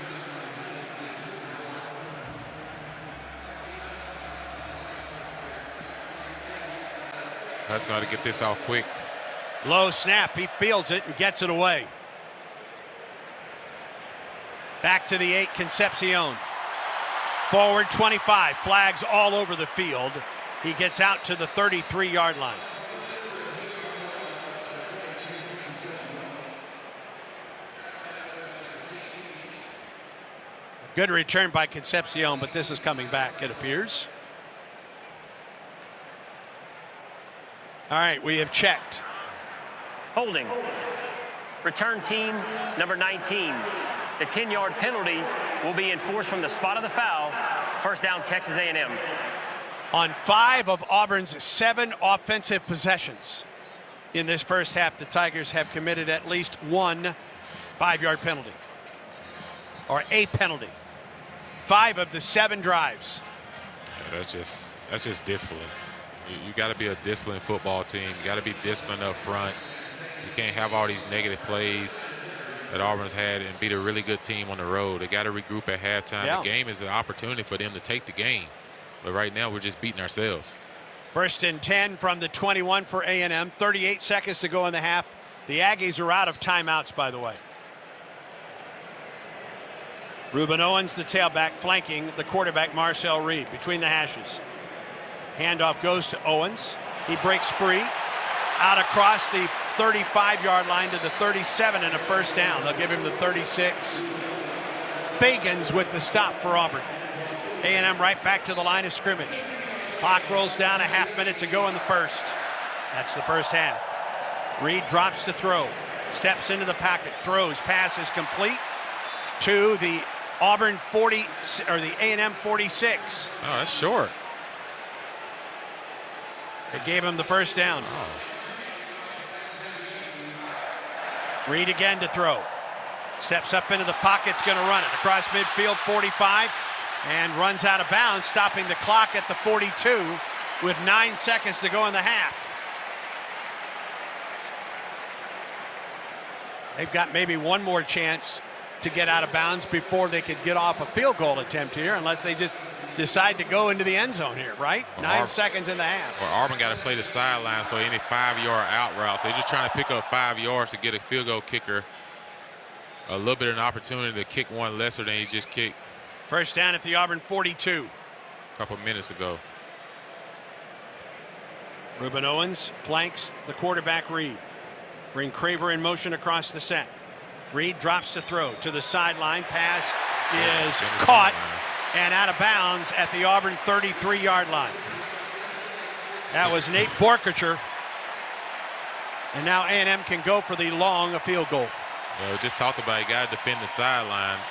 That's got to get this out quick. Low snap. He fields it and gets it away. Back to the 8, Concepcion. Forward 25. Flags all over the field. He gets out to the 33-yard line. Good return by Concepcion, but this is coming back, it appears. All right, we have checked. Holding. Return team number 19. The 10-yard penalty will be enforced from the spot of the foul. First down, Texas A&M. On 5 of Auburn's 7 offensive possessions. in this first half, the Tigers have committed at least one 5-yard penalty, or a penalty. 5 of the 7 drives. Yeah, that's just discipline. You got to be a disciplined football team. You got to be disciplined up front. You can't have all these negative plays that Auburn's had and beat a really good team on the road. They got to regroup at halftime. Yeah. The game is an opportunity for them to take the game. But right now, we're just beating ourselves. 1st and 10 from the 21 for A&M. 38 seconds to go in the half. The Aggies are out of timeouts, by the way. Reuben Owens, the tailback, flanking the quarterback, Marcel Reed, between the hashes. Handoff goes to Owens. He breaks free. Out across the 35-yard line to the 37 and a first down. They'll give him the 36. Fagans with the stop for Auburn. A&M right back to the line of scrimmage. Clock rolls down, a half minute to go in the first. That's the first half. Reed drops to throw. Steps into the pocket. Throws. Pass is complete to the Auburn 40, or the A&M 46. Oh, that's short. It gave him the first down. Reed again to throw. Steps up into the pocket's going to run it across midfield, 45, and runs out of bounds, stopping the clock at the 42 with 9 seconds to go in the half. They've got maybe one more chance to get out of bounds before they could get off a field goal attempt here, unless they just decide to go into the end zone here, right? Well, 9 seconds in the half. Well, Auburn got to play the sideline for any 5-yard out routes. They're just trying to pick up 5 yards to get a field goal kicker a little bit of an opportunity to kick one lesser than he just kicked. First down at the Auburn 42. A couple minutes ago. Reuben Owens flanks the quarterback Reed. Bring Craver in motion across the set. Reed drops to throw to the sideline. Pass is caught and out of bounds at the Auburn 33-yard line. That was Nate Borkacher. And now A&M can go for the long field goal. Yeah, we just talked about you got to defend the sidelines.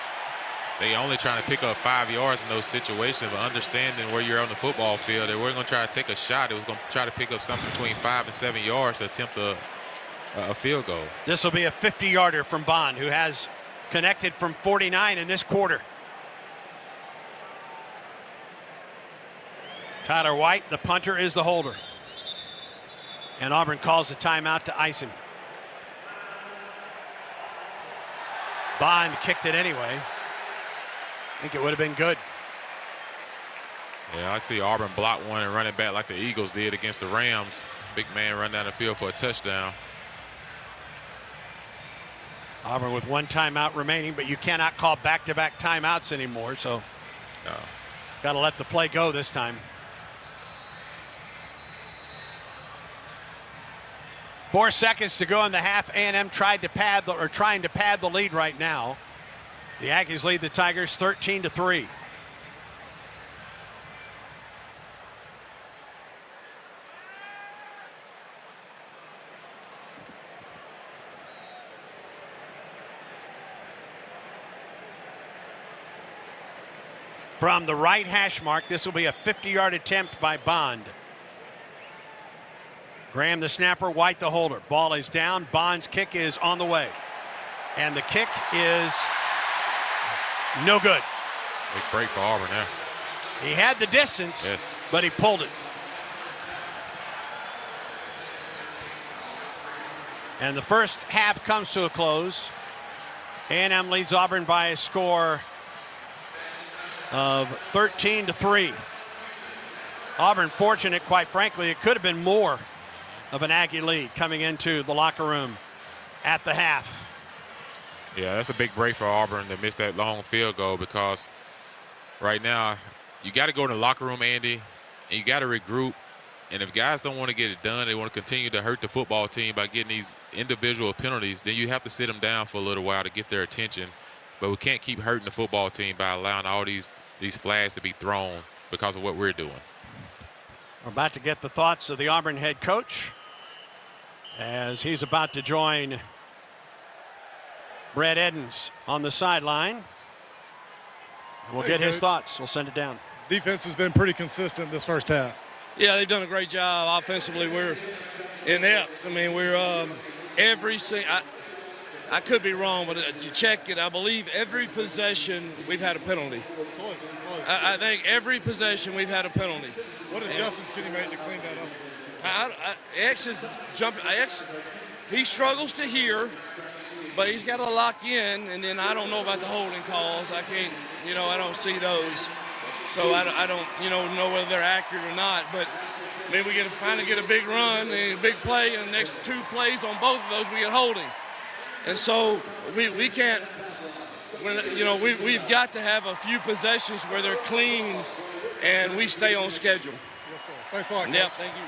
They only trying to pick up 5 yards in those situations, but understanding where you're on the football field, they weren't going to try to take a shot. It was going to try to pick up something between 5 and 7 yards to attempt a field goal. This will be a 50-yarder from Bond, who has connected from 49 in this quarter. Tyler White, the punter, is the holder. And Auburn calls a timeout to ice him. Bond kicked it anyway. I think it would have been good. Yeah, I see Auburn block one and run it back like the Eagles did against the Rams. Big man run down the field for a touchdown. Auburn with one timeout remaining, but you cannot call back-to-back timeouts anymore, so got to let the play go this time. 4 seconds to go in the half. A&M trying to pad the lead right now. The Aggies lead the Tigers 13-3. From the right hash mark, this will be a 50-yard attempt by Bond. Graham the snapper, White the holder. Ball is down. Bond's kick is on the way. And the kick is no good. Big break for Auburn there. He had the distance, yes, but he pulled it. And the first half comes to a close. A&M leads Auburn by a score of 13-3. Auburn fortunate, quite frankly. It could have been more of an Aggie lead coming into the locker room at the half. Yeah, that's a big break for Auburn to miss that long field goal, because right now you got to go in the locker room, Andy, and you got to regroup. And if guys don't want to get it done, they want to continue to hurt the football team by getting these individual penalties, then you have to sit them down for a little while to get their attention. But we can't keep hurting the football team by allowing all these flags to be thrown because of what we're doing. We're about to get the thoughts of the Auburn head coach as he's about to join Brett Edens on the sideline. We'll get his thoughts. We'll send it down. Defense has been pretty consistent this first half. Yeah, they've done a great job offensively. inept. I mean, we're every single. I could be wrong, but you check it. I believe every possession we've had a penalty. Close. I think every possession we've had a penalty. What adjustments can you make to clean that up? X is jumping. X, he struggles to hear, but he's got to lock in. And then I don't know about the holding calls. I can't, I don't see those, so I don't, know whether they're accurate or not. But maybe we finally get a big run and a big play, and the next 2 plays on both of those we get holding. And so we can't, we've got to have a few possessions where they're clean and we stay on schedule. Yes, sir. Thanks a lot, Coach. Yep, thank you.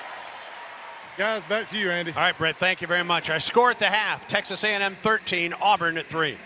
Guys, back to you, Andy. All right, Brett, thank you very much. Our score at the half, Texas A&M 13, Auburn at 3.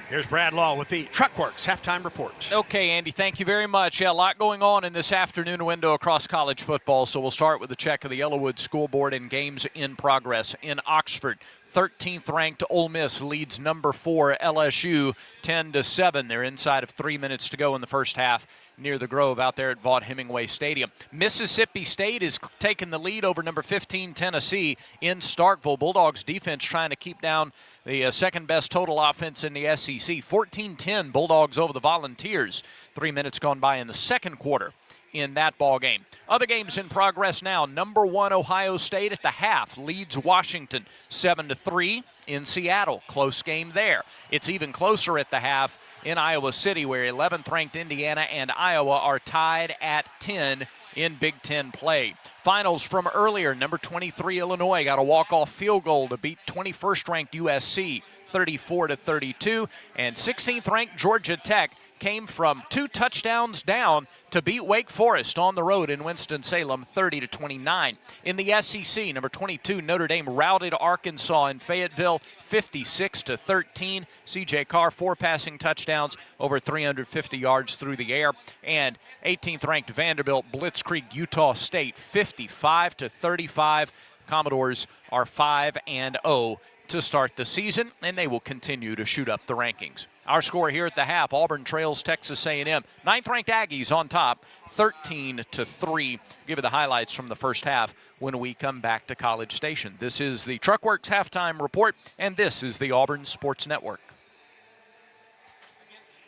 Here's Brad Law with the Truckworks halftime report. Okay, Andy, thank you very much. Yeah, a lot going on in this afternoon window across college football, so we'll start with a check of the Yellowwood scoreboard and games in progress. In Oxford, 13th ranked Ole Miss leads number 4 LSU 10-7. They're inside of 3 minutes to go in the first half near the Grove out there at Vaught Hemingway Stadium. Mississippi State is taking the lead over number 15 Tennessee in Starkville. Bulldogs defense trying to keep down the second best total offense in the SEC. 14-10 Bulldogs over the Volunteers. 3 minutes gone by in the second quarter in that ball game. Other games in progress now. Number 1 Ohio State at the half leads Washington 7-3 in Seattle. Close game there. It's even closer at the half in Iowa City, where 11th ranked Indiana and Iowa are tied at 10 in Big Ten play. Finals from earlier. Number 23 Illinois got a walk-off field goal to beat 21st ranked USC 34-32, and 16th ranked Georgia Tech came from 2 touchdowns down to beat Wake Forest on the road in Winston-Salem 30-29. In the SEC, number 22 Notre Dame routed Arkansas in Fayetteville 56-13. CJ Carr 4 passing touchdowns, over 350 yards through the air, and 18th ranked Vanderbilt blitzkrieg Utah State 55-35. Commodores are 5-0 to start the season, and they will continue to shoot up the rankings. Our score here at the half, Auburn trails Texas A&M. 9th-ranked Aggies on top, 13-3. Give you the highlights from the first half when we come back to College Station. This is the Truckworks Halftime Report, and this is the Auburn Sports Network.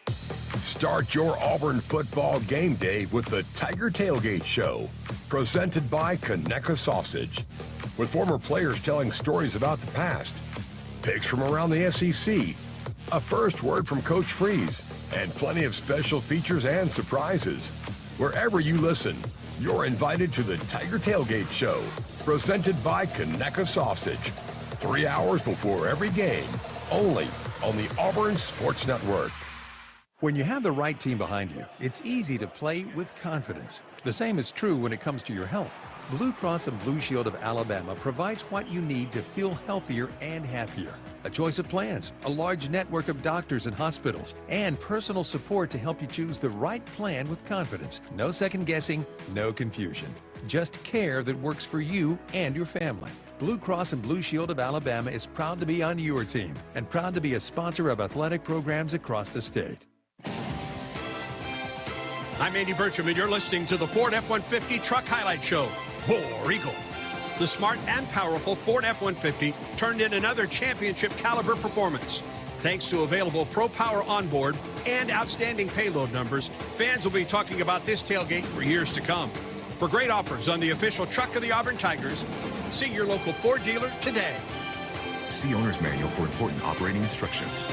Start your Auburn football game day with the Tiger Tailgate Show, presented by Conecuh Sausage, with former players telling stories about the past, picks from around the SEC, a first word from Coach Freeze, and plenty of special features and surprises. Wherever you listen, you're invited to the Tiger Tailgate Show, presented by Conecuh Sausage. 3 hours before every game, only on the Auburn Sports Network. When you have the right team behind you, it's easy to play with confidence. The same is true when it comes to your health. Blue Cross and Blue Shield of Alabama provides what you need to feel healthier and happier. A choice of plans, a large network of doctors and hospitals, and personal support to help you choose the right plan with confidence. No second guessing, no confusion. Just care that works for you and your family. Blue Cross and Blue Shield of Alabama is proud to be on your team and proud to be a sponsor of athletic programs across the state. I'm Andy Burcham, and you're listening to the Ford F-150 Truck Highlight Show. War Eagle. The smart and powerful Ford F-150 turned in another championship caliber performance. Thanks to available Pro Power onboard and outstanding payload numbers, fans will be talking about this tailgate for years to come. For great offers on the official truck of the Auburn Tigers, see your local Ford dealer today. See owner's manual for important operating instructions.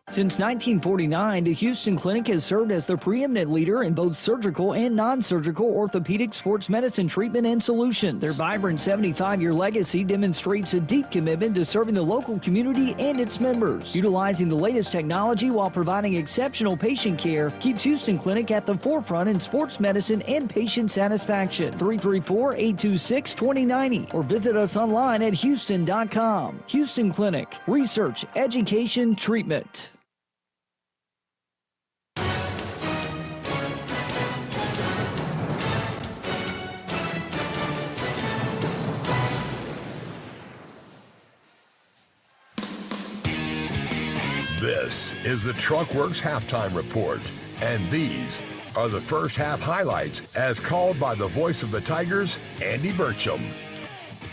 Since 1949, the Houston Clinic has served as the preeminent leader in both surgical and non-surgical orthopedic sports medicine treatment and solutions. Their vibrant 75-year legacy demonstrates a deep commitment to serving the local community and its members. Utilizing the latest technology while providing exceptional patient care keeps Houston Clinic at the forefront in sports medicine and patient satisfaction. 334-826-2090 or visit us online at houston.com. Houston Clinic. Research, education, treatment. This is the Truckworks Halftime Report, and these are the first half highlights as called by the voice of the Tigers, Andy Burcham.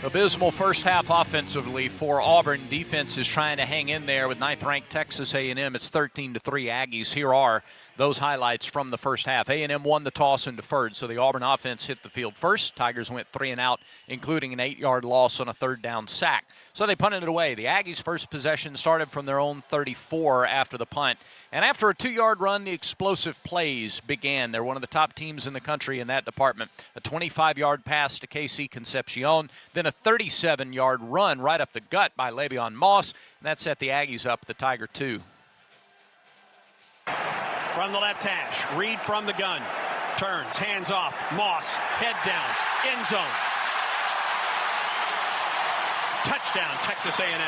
Abysmal first half offensively for Auburn. Defense is trying to hang in there with 9th-ranked Texas A&M. It's 13-3 Aggies. Here are those highlights from the first half. A&M won the toss and deferred, so the Auburn offense hit the field first. Tigers went 3 and out, including an 8-yard loss on a 3rd down sack. So they punted it away. The Aggies' first possession started from their own 34 after the punt. And after a 2-yard run, the explosive plays began. They're one of the top teams in the country in that department. A 25-yard pass to KC Concepcion, then a 37-yard run right up the gut by Le'Veon Moss, and that set the Aggies up the Tiger 2. From the left hash, Reed from the gun, turns, hands off, Moss, head down, end zone. Touchdown, Texas A&M.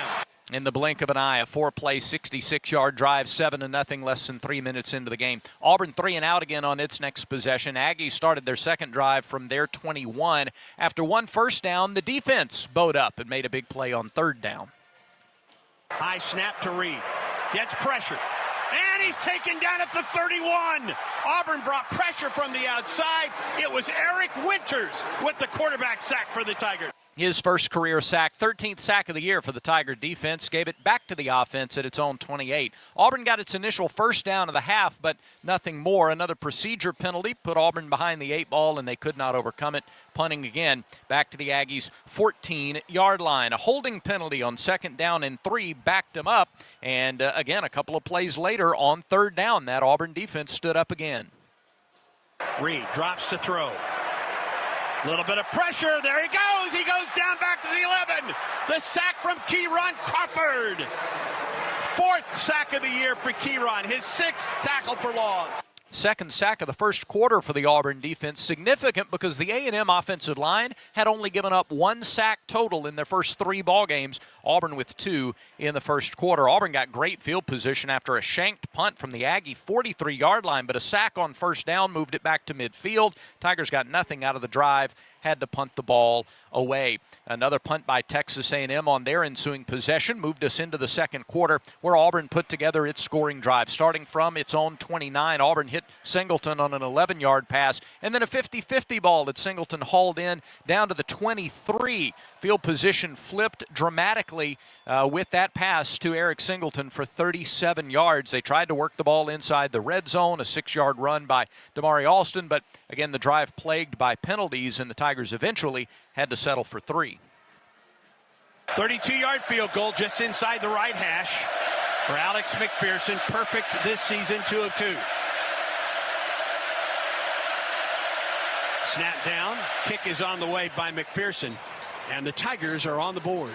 In the blink of an eye, a 4-play, 66-yard drive, 7-0, less than 3 minutes into the game. Auburn 3 and out again on its next possession. Aggies started their second drive from their 21. After one first down, the defense bowed up and made a big play on 3rd down. High snap to Reed, gets pressure, and he's taken down at the 31. Auburn brought pressure from the outside. It was Eric Winters with the quarterback sack for the Tigers. His first career sack, 13th sack of the year for the Tiger defense, gave it back to the offense at its own 28. Auburn got its initial first down of the half, but nothing more. Another procedure penalty put Auburn behind the 8 ball, and they could not overcome it. Punting again, back to the Aggies' 14-yard line. A holding penalty on 2nd down and 3 backed them up. And again, a couple of plays later on 3rd down, that Auburn defense stood up again. Reed drops to throw. Little bit of pressure. There he goes. He goes down back to the 11. The sack from Kieron Crawford. 4th sack of the year for Kieron. His 6th tackle for loss. Second sack of the first quarter for the Auburn defense. Significant because the A&M offensive line had only given up 1 sack total in their first 3 ball games. Auburn with 2 in the first quarter. Auburn got great field position after a shanked punt from the Aggie 43-yard line, but a sack on 1st down moved it back to midfield. Tigers got nothing out of the drive, had to punt the ball away. Another punt by Texas A&M on their ensuing possession moved us into the second quarter, where Auburn put together its scoring drive. Starting from its own 29, Auburn hit Singleton on an 11-yard pass, and then a 50-50 ball that Singleton hauled in down to the 23. Field position flipped dramatically with that pass to Eric Singleton for 37 yards. They tried to work the ball inside the red zone, a 6-yard run by Damari Alston, but again, the drive plagued by penalties, and the Tigers eventually had to settle for 3. 32-yard field goal just inside the right hash for Alex McPherson. Perfect this season, 2 of 2. Snap down, kick is on the way by McPherson, and the Tigers are on the board.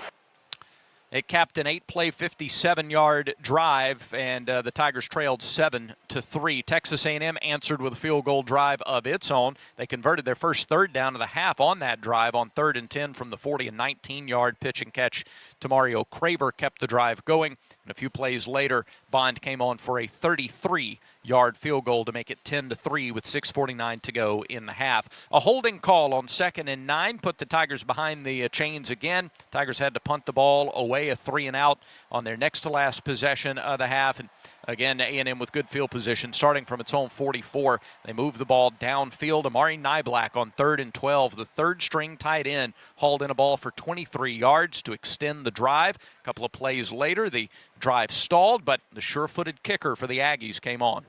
It capped an 8-play, 57-yard drive, and the Tigers trailed 7-3. Texas A&M answered with a field goal drive of its own. They converted their first 3rd down of the half on that drive on 3rd and 10 from the 40, and 19-yard pitch and catch to Mario Craver kept the drive going. And a few plays later, Bond came on for a 33-yard field goal to make it 10-3 with 6:49 to go in the half. A holding call on 2nd and 9 put the Tigers behind the chains again. Tigers had to punt the ball away, a 3 and out on their next to last possession of the half. And again, A&M with good field position starting from its own 44. They moved the ball downfield. Amari Nyblack on 3rd and 12. The 3rd string tight end hauled in a ball for 23 yards to extend the drive. A couple of plays later, the drive stalled, but the sure-footed kicker for the Aggies came on.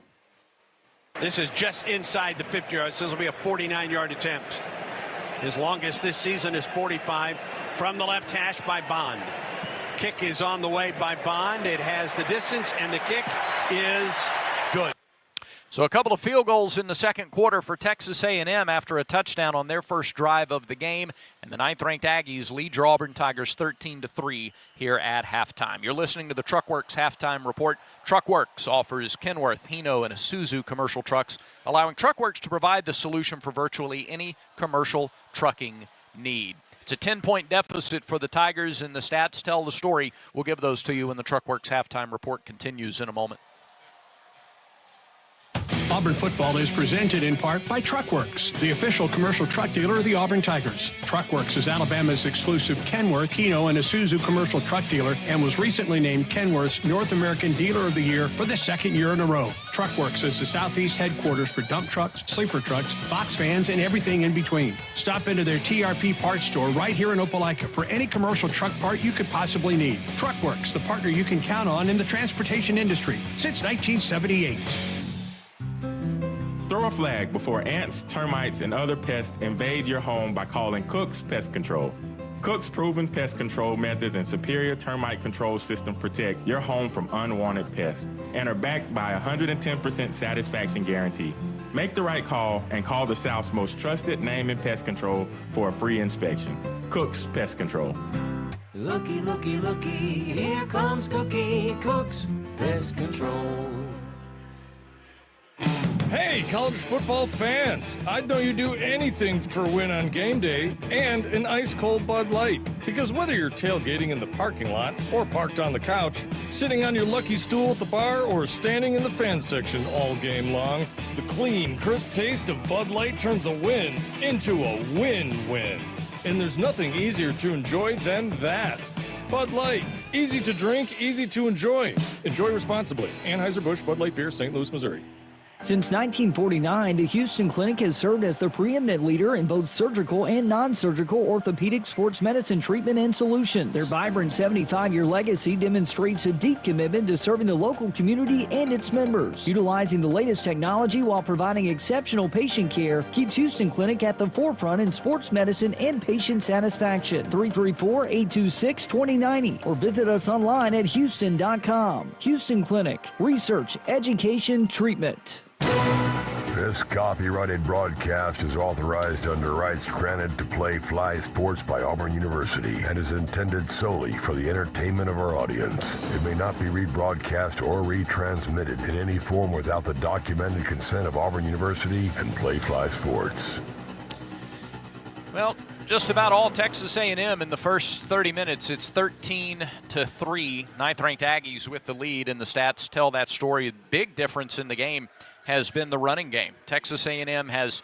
This is just inside the 50 yards. So this will be a 49-yard attempt. His longest this season is 45 from the left hash by Bond. Kick is on the way by Bond. It has the distance, and the kick is good. So a couple of field goals in the second quarter for Texas A&M after a touchdown on their first drive of the game. And the 9th-ranked Aggies lead your Auburn Tigers 13-3 here at halftime. You're listening to the Truckworks Halftime Report. Truckworks offers Kenworth, Hino, and Isuzu commercial trucks, allowing Truckworks to provide the solution for virtually any commercial trucking need. It's a 10-point deficit for the Tigers, and the stats tell the story. We'll give those to you when the Truckworks Halftime Report continues in a moment. Auburn football is presented in part by Truckworks, the official commercial truck dealer of the Auburn Tigers. Truckworks is Alabama's exclusive Kenworth, Hino, and Isuzu commercial truck dealer and was recently named Kenworth's North American Dealer of the Year for the second year in a row. Truckworks is the Southeast headquarters for dump trucks, sleeper trucks, box vans, and everything in between. Stop into their TRP parts store right here in Opelika for any commercial truck part you could possibly need. Truckworks, the partner you can count on in the transportation industry since 1978. Throw a flag before ants, termites, and other pests invade your home by calling Cook's Pest Control. Cook's proven pest control methods and superior termite control system protect your home from unwanted pests and are backed by a 110% satisfaction guarantee. Make the right call and call the South's most trusted name in pest control for a free inspection. Cook's Pest Control. Looky, looky, looky, here comes Cookie, Cook's Pest Control. Hey, college football fans! I'd know you'd do anything for a win on game day and an ice-cold Bud Light. Because whether you're tailgating in the parking lot or parked on the couch, sitting on your lucky stool at the bar, or standing in the fan section all game long, the clean, crisp taste of Bud Light turns a win into a win-win. And there's nothing easier to enjoy than that. Bud Light. Easy to drink, easy to enjoy. Enjoy responsibly. Anheuser-Busch Bud Light Beer, St. Louis, Missouri. Since 1949, the Houston Clinic has served as the preeminent leader in both surgical and non-surgical orthopedic sports medicine treatment and solutions. Their vibrant 75-year legacy demonstrates a deep commitment to serving the local community and its members. Utilizing the latest technology while providing exceptional patient care keeps Houston Clinic at the forefront in sports medicine and patient satisfaction. 334-826-2090 or visit us online at houston.com. Houston Clinic. Research, education, treatment. This copyrighted broadcast is authorized under rights granted to play fly sports by Auburn University and is intended solely for the entertainment of our audience. It may not be rebroadcast or retransmitted in any form without the documented consent of Auburn University and Play Fly Sports. Well, just about all Texas A&M in the first 30 minutes. It's 13-3. Ninth-ranked Aggies with the lead, and the stats tell that story. Big difference in the game has been the running game. Texas A&M has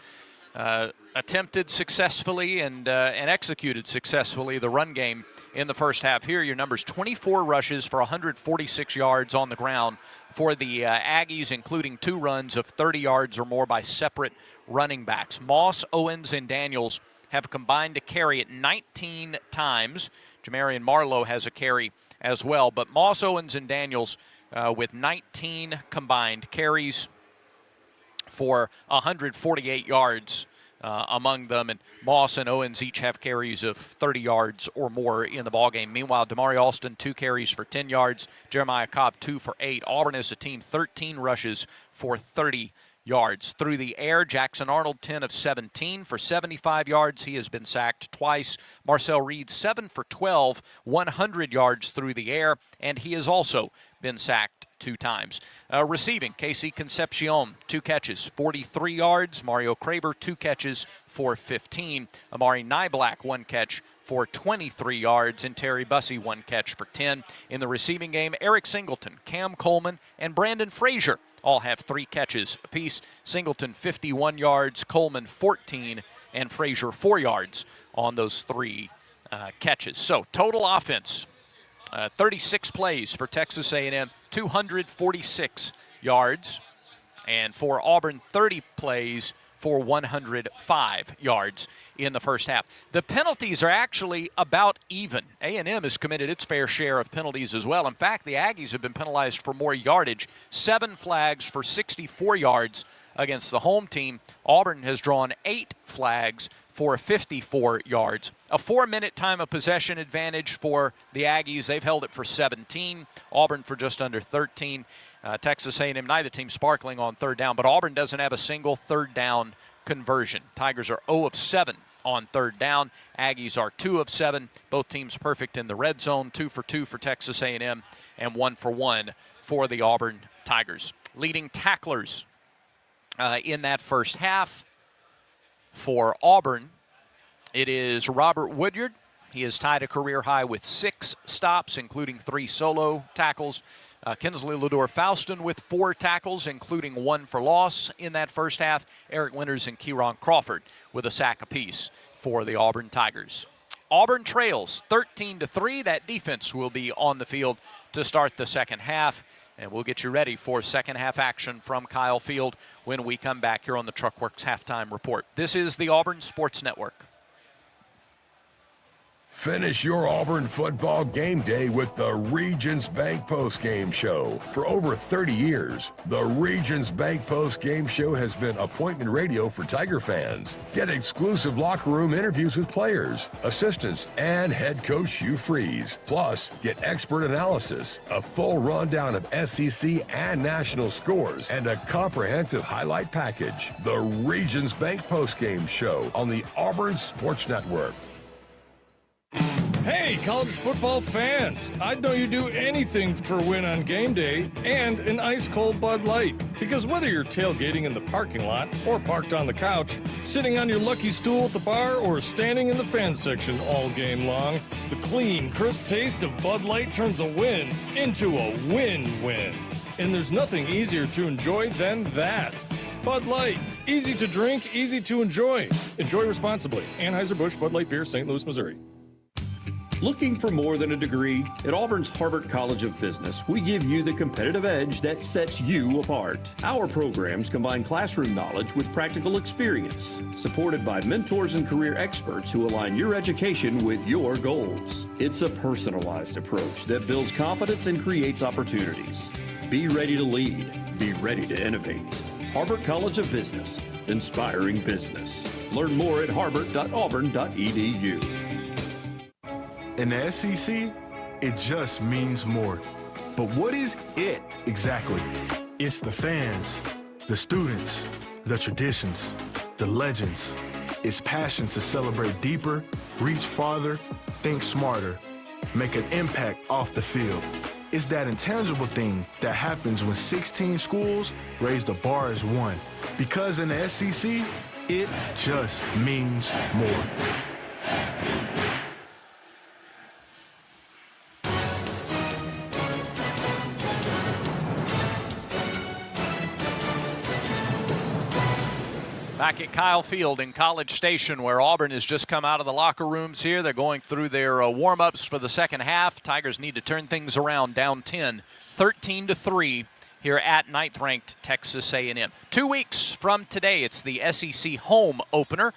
attempted successfully and executed successfully the run game in the first half. Here are your numbers: 24 rushes for 146 yards on the ground for the Aggies, including 2 runs of 30 yards or more by separate running backs. Moss, Owens, and Daniels have combined to carry it 19 times. Jamarian Marlowe has a carry as well, but Moss, Owens, and Daniels with 19 combined carries for 148 yards among them, and Moss and Owens each have carries of 30 yards or more in the ballgame. Meanwhile, Damari Alston, 2 carries for 10 yards. Jeremiah Cobb, 2 for 8. Auburn as a team, 13 rushes for 30 yards. Through the air, Jackson Arnold, 10 of 17 for 75 yards. He has been sacked twice. Marcel Reed, 7 for 12, 100 yards through the air, and he has also been sacked 2 times. Receiving, Casey Concepcion, 2 catches, 43 yards. Mario Craver, 2 catches for 15. Amari Nyblack, 1 catch for 23 yards, and Terry Bussey, 1 catch for 10. In the receiving game, Eric Singleton, Cam Coleman, and Brandon Frazier all have 3 catches apiece. Singleton, 51 yards, Coleman, 14, and Frazier, 4 yards on those 3 catches. So total offense, 36 plays for Texas A&M, 246 yards, and for Auburn, 30 plays for 105 yards in the first half. The penalties are actually about even. A&M has committed its fair share of penalties as well. In fact, the Aggies have been penalized for more yardage, 7 flags for 64 yards against the home team. Auburn has drawn 8 flags for 54 yards. A 4-minute time of possession advantage for the Aggies. They've held it for 17. Auburn for just under 13. Texas A&M, neither team sparkling on 3rd down, but Auburn doesn't have a single 3rd down conversion. Tigers are 0 of 7 on 3rd down. Aggies are 2 of 7. Both teams perfect in the red zone. 2 for 2 for Texas A&M and 1 for 1 for the Auburn Tigers. Leading tacklers in that first half for Auburn, it is Robert Woodyard He is tied a career high with 6 stops, including 3 solo tackles. Kinsley Lador-Faustin with 4 tackles, including 1 for loss in that first half. Eric Winters and Kieron Crawford with a sack apiece for the Auburn Tigers. Auburn trails 13-3. That defense will be on the field to start the second half. And we'll get you ready for second half action from Kyle Field when we come back here on the Truckworks Halftime Report. This is the Auburn Sports Network. Finish your Auburn football game day with the Regions Bank Postgame Show. For over 30 years, the Regions Bank Postgame Show has been appointment radio for Tiger fans. Get exclusive locker room interviews with players, assistants, and head coach Hugh Freeze. Plus, get expert analysis, a full rundown of SEC and national scores, and a comprehensive highlight package. The Regions Bank Postgame Show on the Auburn Sports Network. Hey, college football fans! I'd know you do anything for a win on game day and an ice-cold Bud Light. Because whether you're tailgating in the parking lot or parked on the couch, sitting on your lucky stool at the bar, or standing in the fan section all game long, the clean, crisp taste of Bud Light turns a win into a win-win. And there's nothing easier to enjoy than that. Bud Light. Easy to drink, easy to enjoy. Enjoy responsibly. Anheuser-Busch Bud Light Beer, St. Louis, Missouri. Looking for more than a degree? At Auburn's Harbert College of Business, we give you the competitive edge that sets you apart. Our programs combine classroom knowledge with practical experience, supported by mentors and career experts who align your education with your goals. It's a personalized approach that builds confidence and creates opportunities. Be ready to lead. Be ready to innovate. Harbert College of Business, inspiring business. Learn more at harbert.auburn.edu. In the SEC, it just means more. But what is it exactly? It's the fans, the students, the traditions, the legends. It's passion to celebrate deeper, reach farther, think smarter, make an impact off the field. It's that intangible thing that happens when 16 schools raise the bar as one. Because in the SEC, it just means more. Back at Kyle Field in College Station, where Auburn has just come out of the locker rooms here. They're going through their warm-ups for the second half. Tigers need to turn things around, down 10, 13-3 here at ninth-ranked Texas A&M. 2 weeks from today, it's the SEC home opener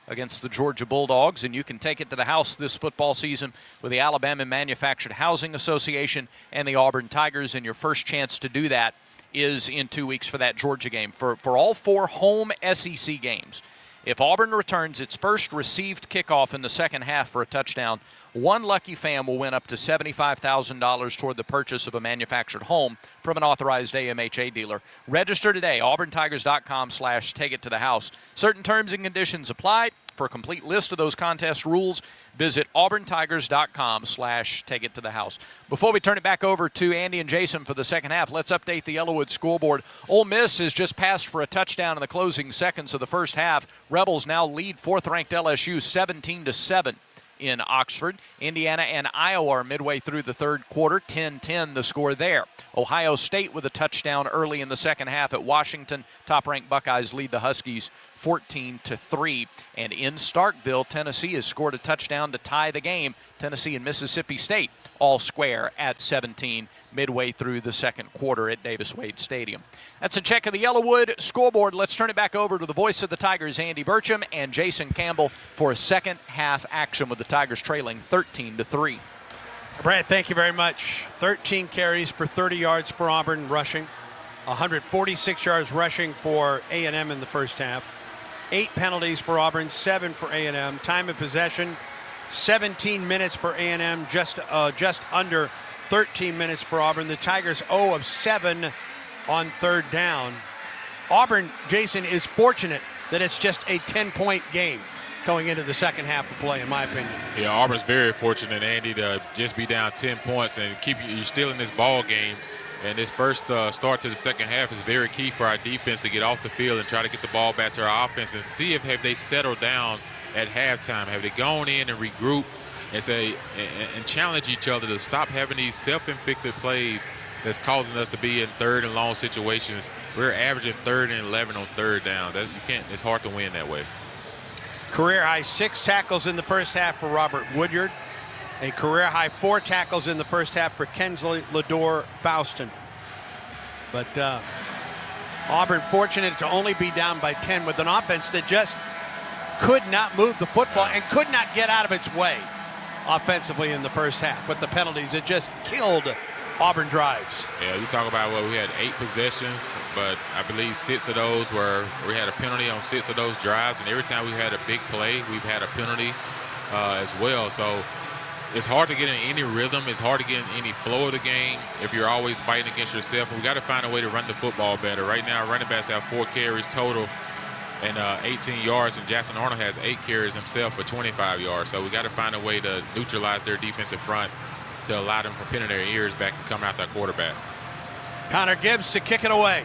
against the Georgia Bulldogs, and you can take it to the house this football season with the Alabama Manufactured Housing Association and the Auburn Tigers, and your first chance to do that is in 2 weeks for that Georgia game. For all 4 home SEC games, if Auburn returns its first received kickoff in the second half for a touchdown, one lucky fan will win up to $75,000 toward the purchase of a manufactured home from an authorized AMHA dealer. Register today, auburntigers.com/take-it-to-the-house. Certain terms and conditions apply. For a complete list of those contest rules, visit auburntigers.com/take-it-to-the-house. Before we turn it back over to Andy and Jason for the second half, let's update the Yellowwood scoreboard. Ole Miss has just passed for a touchdown in the closing seconds of the first half. Rebels now lead 4th-ranked LSU 17-7. In Oxford. Indiana and Iowa are midway through the third quarter, 10-10 the score there. Ohio State with a touchdown early in the second half at Washington. Top-ranked Buckeyes lead the Huskies 14-3. And in Starkville, Tennessee has scored a touchdown to tie the game. Tennessee and Mississippi State all square at 17 midway through the second quarter at Davis-Wade Stadium. That's a check of the Yellowwood scoreboard. Let's turn it back over to the voice of the Tigers, Andy Burcham, and Jason Campbell for a second half action with the Tigers trailing 13-3. Brad, thank you very much. 13 carries for 30 yards for Auburn rushing, 146 yards rushing for A&M in the first half, 8 penalties for Auburn, 7 for A&M. Time of possession, 17 minutes for A&M, just under 13 minutes for Auburn. The Tigers 0 of 7 on third down. Auburn, Jason, is fortunate that it's just a 10-point game going into the second half of play, in my opinion. Yeah, Auburn's very fortunate, Andy, to just be down 10 points and keep you still in this ball game. And this first start to the second half is very key for our defense to get off the field and try to get the ball back to our offense and see if have they settled down at halftime. Have they gone in and regrouped and challenge each other to stop having these self-inflicted plays that's causing us to be in third and long situations. We're averaging 3rd and 11 on 3rd down. It's hard to win that way. Career high 6 tackles in the first half for Robert Woodyard. A career high 4 tackles in the first half for Kensley Lador-Faustin. But Auburn fortunate to only be down by 10 with an offense that just could not move the football and could not get out of its way offensively in the first half. With the penalties, it just killed Auburn drives. Yeah, you talk about we had 8 possessions, but I believe 6 of those we had a penalty on 6 of those drives, and every time we had a big play, we've had a penalty as well. So it's hard to get in any rhythm. It's hard to get in any flow of the game if you're always fighting against yourself. And we got to find a way to run the football better. Right now, running backs have 4 carries total and 18 yards, and Jackson Arnold has 8 carries himself for 25 yards. So we got to find a way to neutralize their defensive front to allow them from pinning their ears back and coming out that quarterback. Connor Gibbs to kick it away.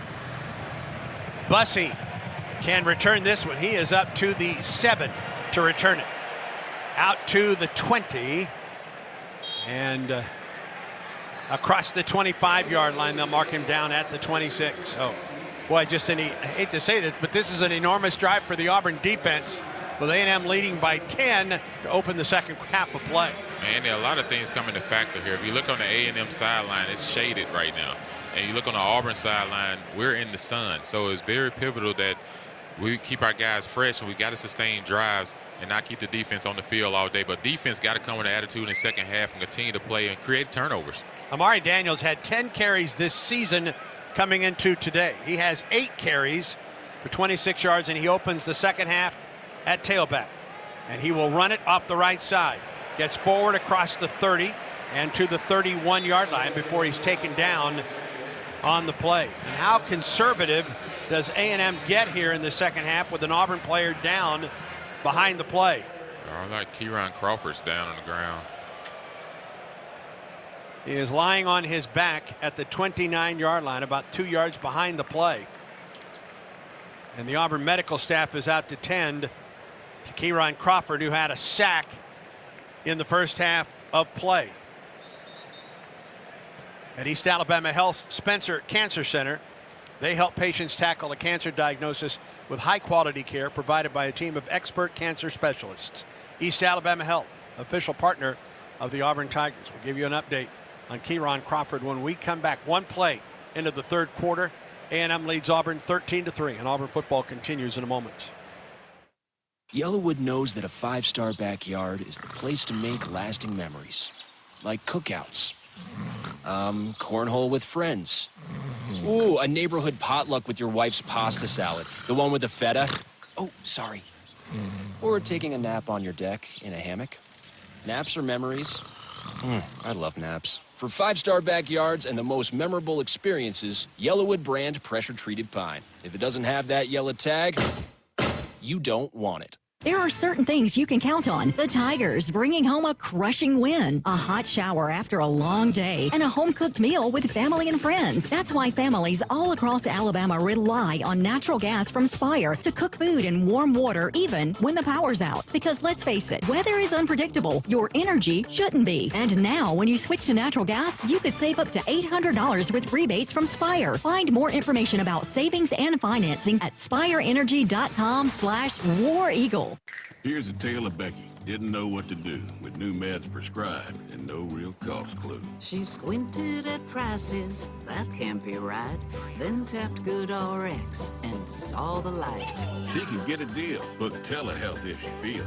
Bussey can return this one. He is up to the 7 to return it. Out to the 20. And across the 25-yard line, they'll mark him down at the 26. So, boy, I hate to say this, but this is an enormous drive for the Auburn defense, with A&M leading by 10 to open the second half of play. Man, there are a lot of things coming to factor here. If you look on the A&M sideline, it's shaded right now. And you look on the Auburn sideline, we're in the sun. So it's very pivotal that we keep our guys fresh, and we got to sustain drives and not keep the defense on the field all day. But defense got to come with an attitude in the second half and continue to play and create turnovers. Amari Daniels had 10 carries this season coming into today. He has 8 carries for 26 yards, and he opens the second half at tailback. And he will run it off the right side. Gets forward across the 30 and to the 31-yard line before he's taken down on the play. And how conservative does A&M get here in the second half with an Auburn player down behind the play? I like Kieran Crawford's down on the ground. He is lying on his back at the 29-yard line, about 2 yards behind the play. And the Auburn medical staff is out to tend to Kieran Crawford, who had a sack in the first half of play. At East Alabama Health Spencer Cancer Center, they help patients tackle a cancer diagnosis with high-quality care provided by a team of expert cancer specialists. East Alabama Health, official partner of the Auburn Tigers. We'll give you an update on Kieran Crawford when we come back. One play into the third quarter. A&M leads Auburn 13-3, and Auburn football continues in a moment. Yellowwood knows that a 5-star backyard is the place to make lasting memories. Like cookouts. Cornhole with friends. Ooh, a neighborhood potluck with your wife's pasta salad. The one with the feta. Oh, sorry. Or taking a nap on your deck in a hammock. Naps are memories. I love naps. For 5-star backyards and the most memorable experiences, Yellowwood brand pressure-treated pine. If it doesn't have that yellow tag, you don't want it. There are certain things you can count on. The Tigers bringing home a crushing win, a hot shower after a long day, and a home-cooked meal with family and friends. That's why families all across Alabama rely on natural gas from Spire to cook food in warm water even when the power's out. Because let's face it, weather is unpredictable. Your energy shouldn't be. And now, when you switch to natural gas, you could save up to $800 with rebates from Spire. Find more information about savings and financing at spireenergy.com/War Eagle. Here's a tale of Becky. Didn't know what to do with new meds prescribed and no real cost clue. She squinted at prices, that can't be right. Then tapped GoodRx and saw the light. She can get a deal. Book telehealth if she feels.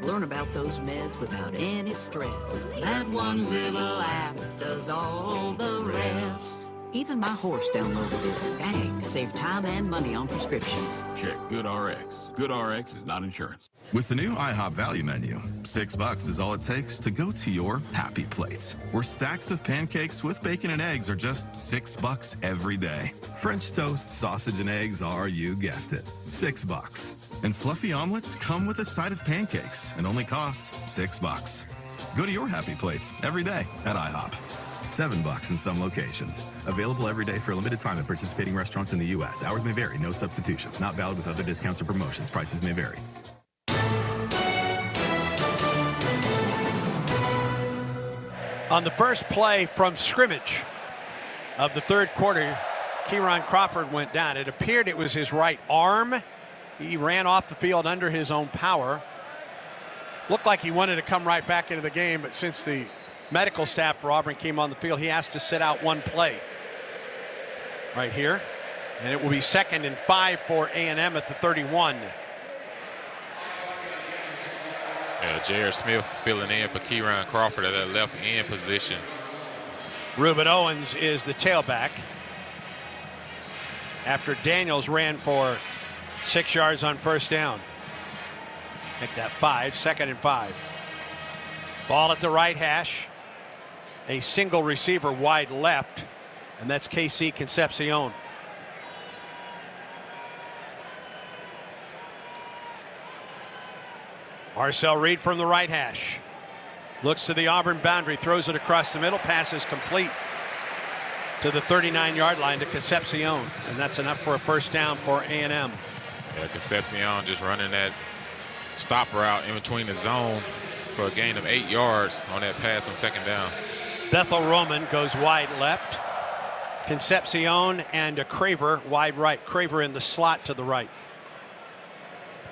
Learn about those meds without any stress. That one little app does all the rest. Even my horse downloaded it. Dang, save time and money on prescriptions. Check GoodRx. GoodRx is not insurance. With the new IHOP value menu, $6 is all it takes to go to your happy plates, where stacks of pancakes with bacon and eggs are just $6 every day. French toast, sausage, and eggs are, you guessed it, $6. And fluffy omelets come with a side of pancakes and only cost $6. Go to your happy plates every day at IHOP. $7 in some locations. Available every day for a limited time at participating restaurants in the U.S. Hours may vary. No substitutions. Not valid with other discounts or promotions. Prices may vary. On the first play from scrimmage of the third quarter, Kieran Crawford went down. It appeared it was his right arm. He ran off the field under his own power. Looked like he wanted to come right back into the game, but since the medical staff for Auburn came on the field, he has to sit out one play right here. And it will be 2nd and 5 for A&M at the 31. Yeah, J.R. Smith filling in for Kieran Crawford at that left end position. Reuben Owens is the tailback after Daniels ran for 6 yards on first down. Make that 5, 2nd and 5. Ball at the right hash. A single receiver wide left, and that's KC Concepcion. Marcel Reed from the right hash. Looks to the Auburn boundary, throws it across the middle, pass is complete to the 39-yard line to Concepcion, and that's enough for a first down for A&M. Yeah, Concepcion just running that stop route in between the zone for a gain of 8 yards on that pass on second down. Bethel Roman goes wide left. Concepcion and a Craver wide right. Craver in the slot to the right.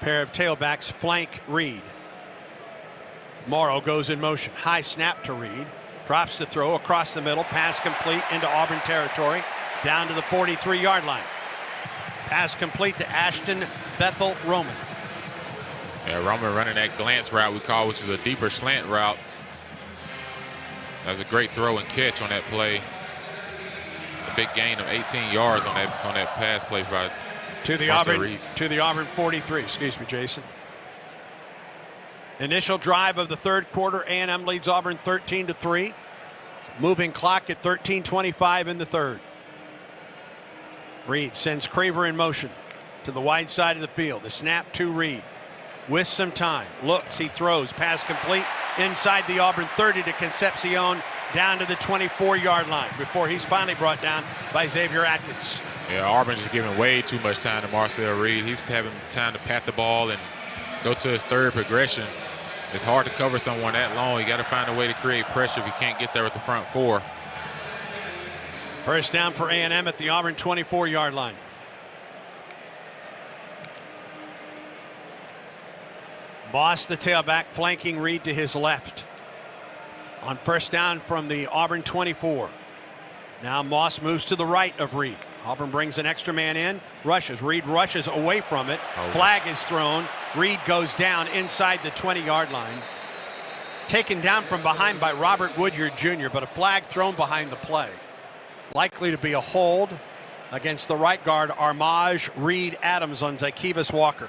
Pair of tailbacks flank Reed. Morrow goes in motion. High snap to Reed. Drops the throw across the middle. Pass complete into Auburn territory. Down to the 43-yard line. Pass complete to Ashton Bethel Roman. Yeah, Roman running that glance route we call, which is a deeper slant route. That was a great throw and catch on that play. A big gain of 18 yards on that pass play by to the Auburn 43. Excuse me, Jason. Initial drive of the third quarter. A&M leads Auburn 13-3. Moving clock at 13:25 in the third. Reed sends Craver in motion to the wide side of the field. The snap to Reed. With some time, looks, he throws, pass complete inside the Auburn 30 to Concepcion, down to the 24-yard line before he's finally brought down by Xavier Atkins. Yeah, Auburn just giving way too much time to Marcel Reed. He's having time to pat the ball and go to his third progression. It's hard to cover someone that long. You got to find a way to create pressure if you can't get there with the front four. First down for A&M at the Auburn 24-yard line. Moss, the tailback, flanking Reed to his left. On first down from the Auburn 24. Now Moss moves to the right of Reed. Auburn brings an extra man in, rushes. Reed rushes away from it. Flag is thrown. Reed goes down inside the 20-yard line. Taken down from behind by Robert Woodyard Jr., but a flag thrown behind the play. Likely to be a hold against the right guard, Armaj Reed Adams on Zykevis Walker.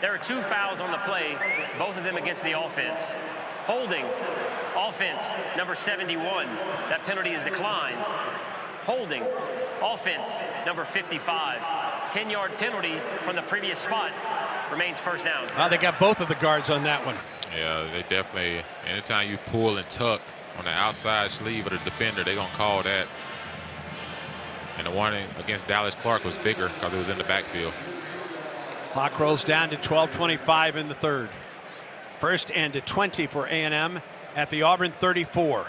There are 2 fouls on the play, both of them against the offense. Holding, offense, number 71. That penalty is declined. Holding, offense, number 55. 10-yard penalty from the previous spot. Remains first down. They got both of the guards on that one. Yeah, they definitely, anytime you pull and tuck on the outside sleeve of the defender, they're going to call that. And the one against Dallas Clark was bigger because it was in the backfield. Clock rolls down to 12:25 in the third. First and to 20 for A&M at the Auburn 34.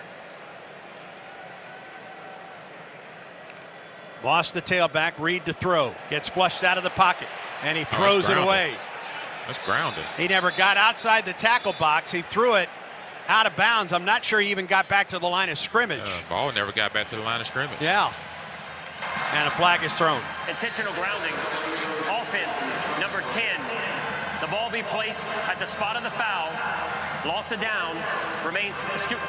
Moss, the tailback, Reed to throw. Gets flushed out of the pocket, and he throws it away. That's grounded. He never got outside the tackle box. He threw it out of bounds. I'm not sure he even got back to the line of scrimmage. Ball never got back to the line of scrimmage. Yeah. And a flag is thrown. Intentional grounding. Offense, number 10. The ball be placed at the spot of the foul. Loss of down. Remains,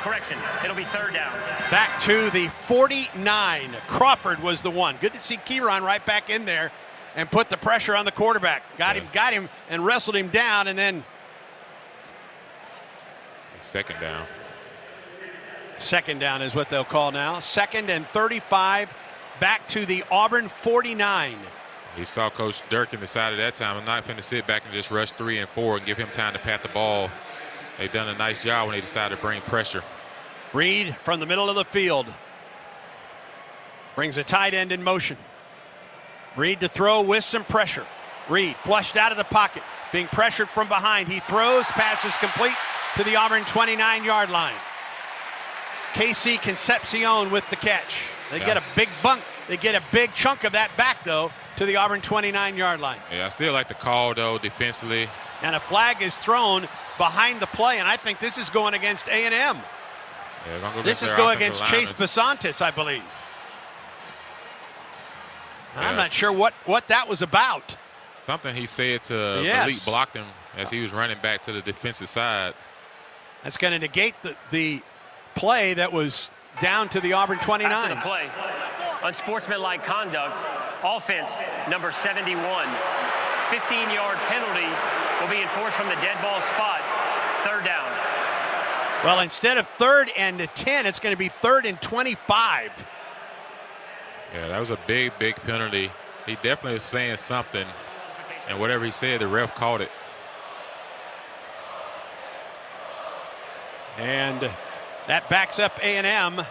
correction, it'll be third down. Back to the 49. Crawford was the one. Good to see Kieran right back in there and put the pressure on the quarterback. Got him and wrestled him down, and then second down. Second down is what they'll call now. 2nd and 35. Back to the Auburn 49. He saw Coach Durkin decided that time, I'm not going to sit back and just rush 3 and 4 and give him time to pat the ball. They've done a nice job when they decided to bring pressure. Reed from the middle of the field brings a tight end in motion. Reed to throw with some pressure. Reed flushed out of the pocket, being pressured from behind. He throws, passes complete to the Auburn 29-yard line. KC Concepcion with the catch. They get a big bunk. They get a big chunk of that back, though, to the Auburn 29-yard line. Yeah, I still like the call, though, defensively. And a flag is thrown behind the play, and I think this is going against A&M. Yeah, this is going against Chase Basantis, I believe. I'm not sure what that was about. Something he said to Malik blocked him as he was running back to the defensive side. That's going to negate the play that was down to the Auburn 29. After the play, unsportsmanlike conduct, offense number 71. 15-yard penalty will be enforced from the dead ball spot. 3rd down. Well, instead of 3rd and 10, it's going to be 3rd and 25. Yeah, that was a big penalty. He definitely was saying something, and whatever he said, the ref caught it. And that backs up A&M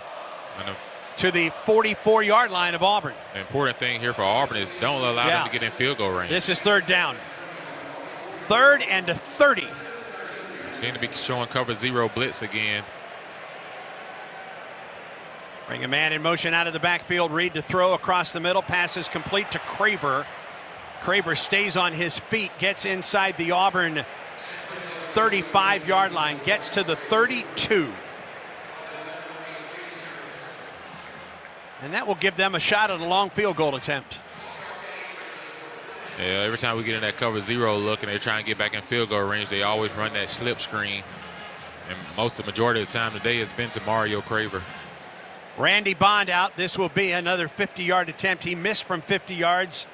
to the 44-yard line of Auburn. The important thing here for Auburn is don't allow them to get in field goal range. This is 3rd down. 3rd and 30. Seem to be showing cover 0 blitz again. Bring a man in motion out of the backfield. Reed to throw across the middle. Passes complete to Craver. Craver stays on his feet, gets inside the Auburn 35-yard line, gets to the 32. And that will give them a shot at a long field goal attempt. Yeah, every time we get in that cover 0 look and they try and get back in field goal range, they always run that slip screen. And the majority of the time today has been to Mario Craver. Randy Bond out. This will be another 50-yard attempt. He missed from 50 yards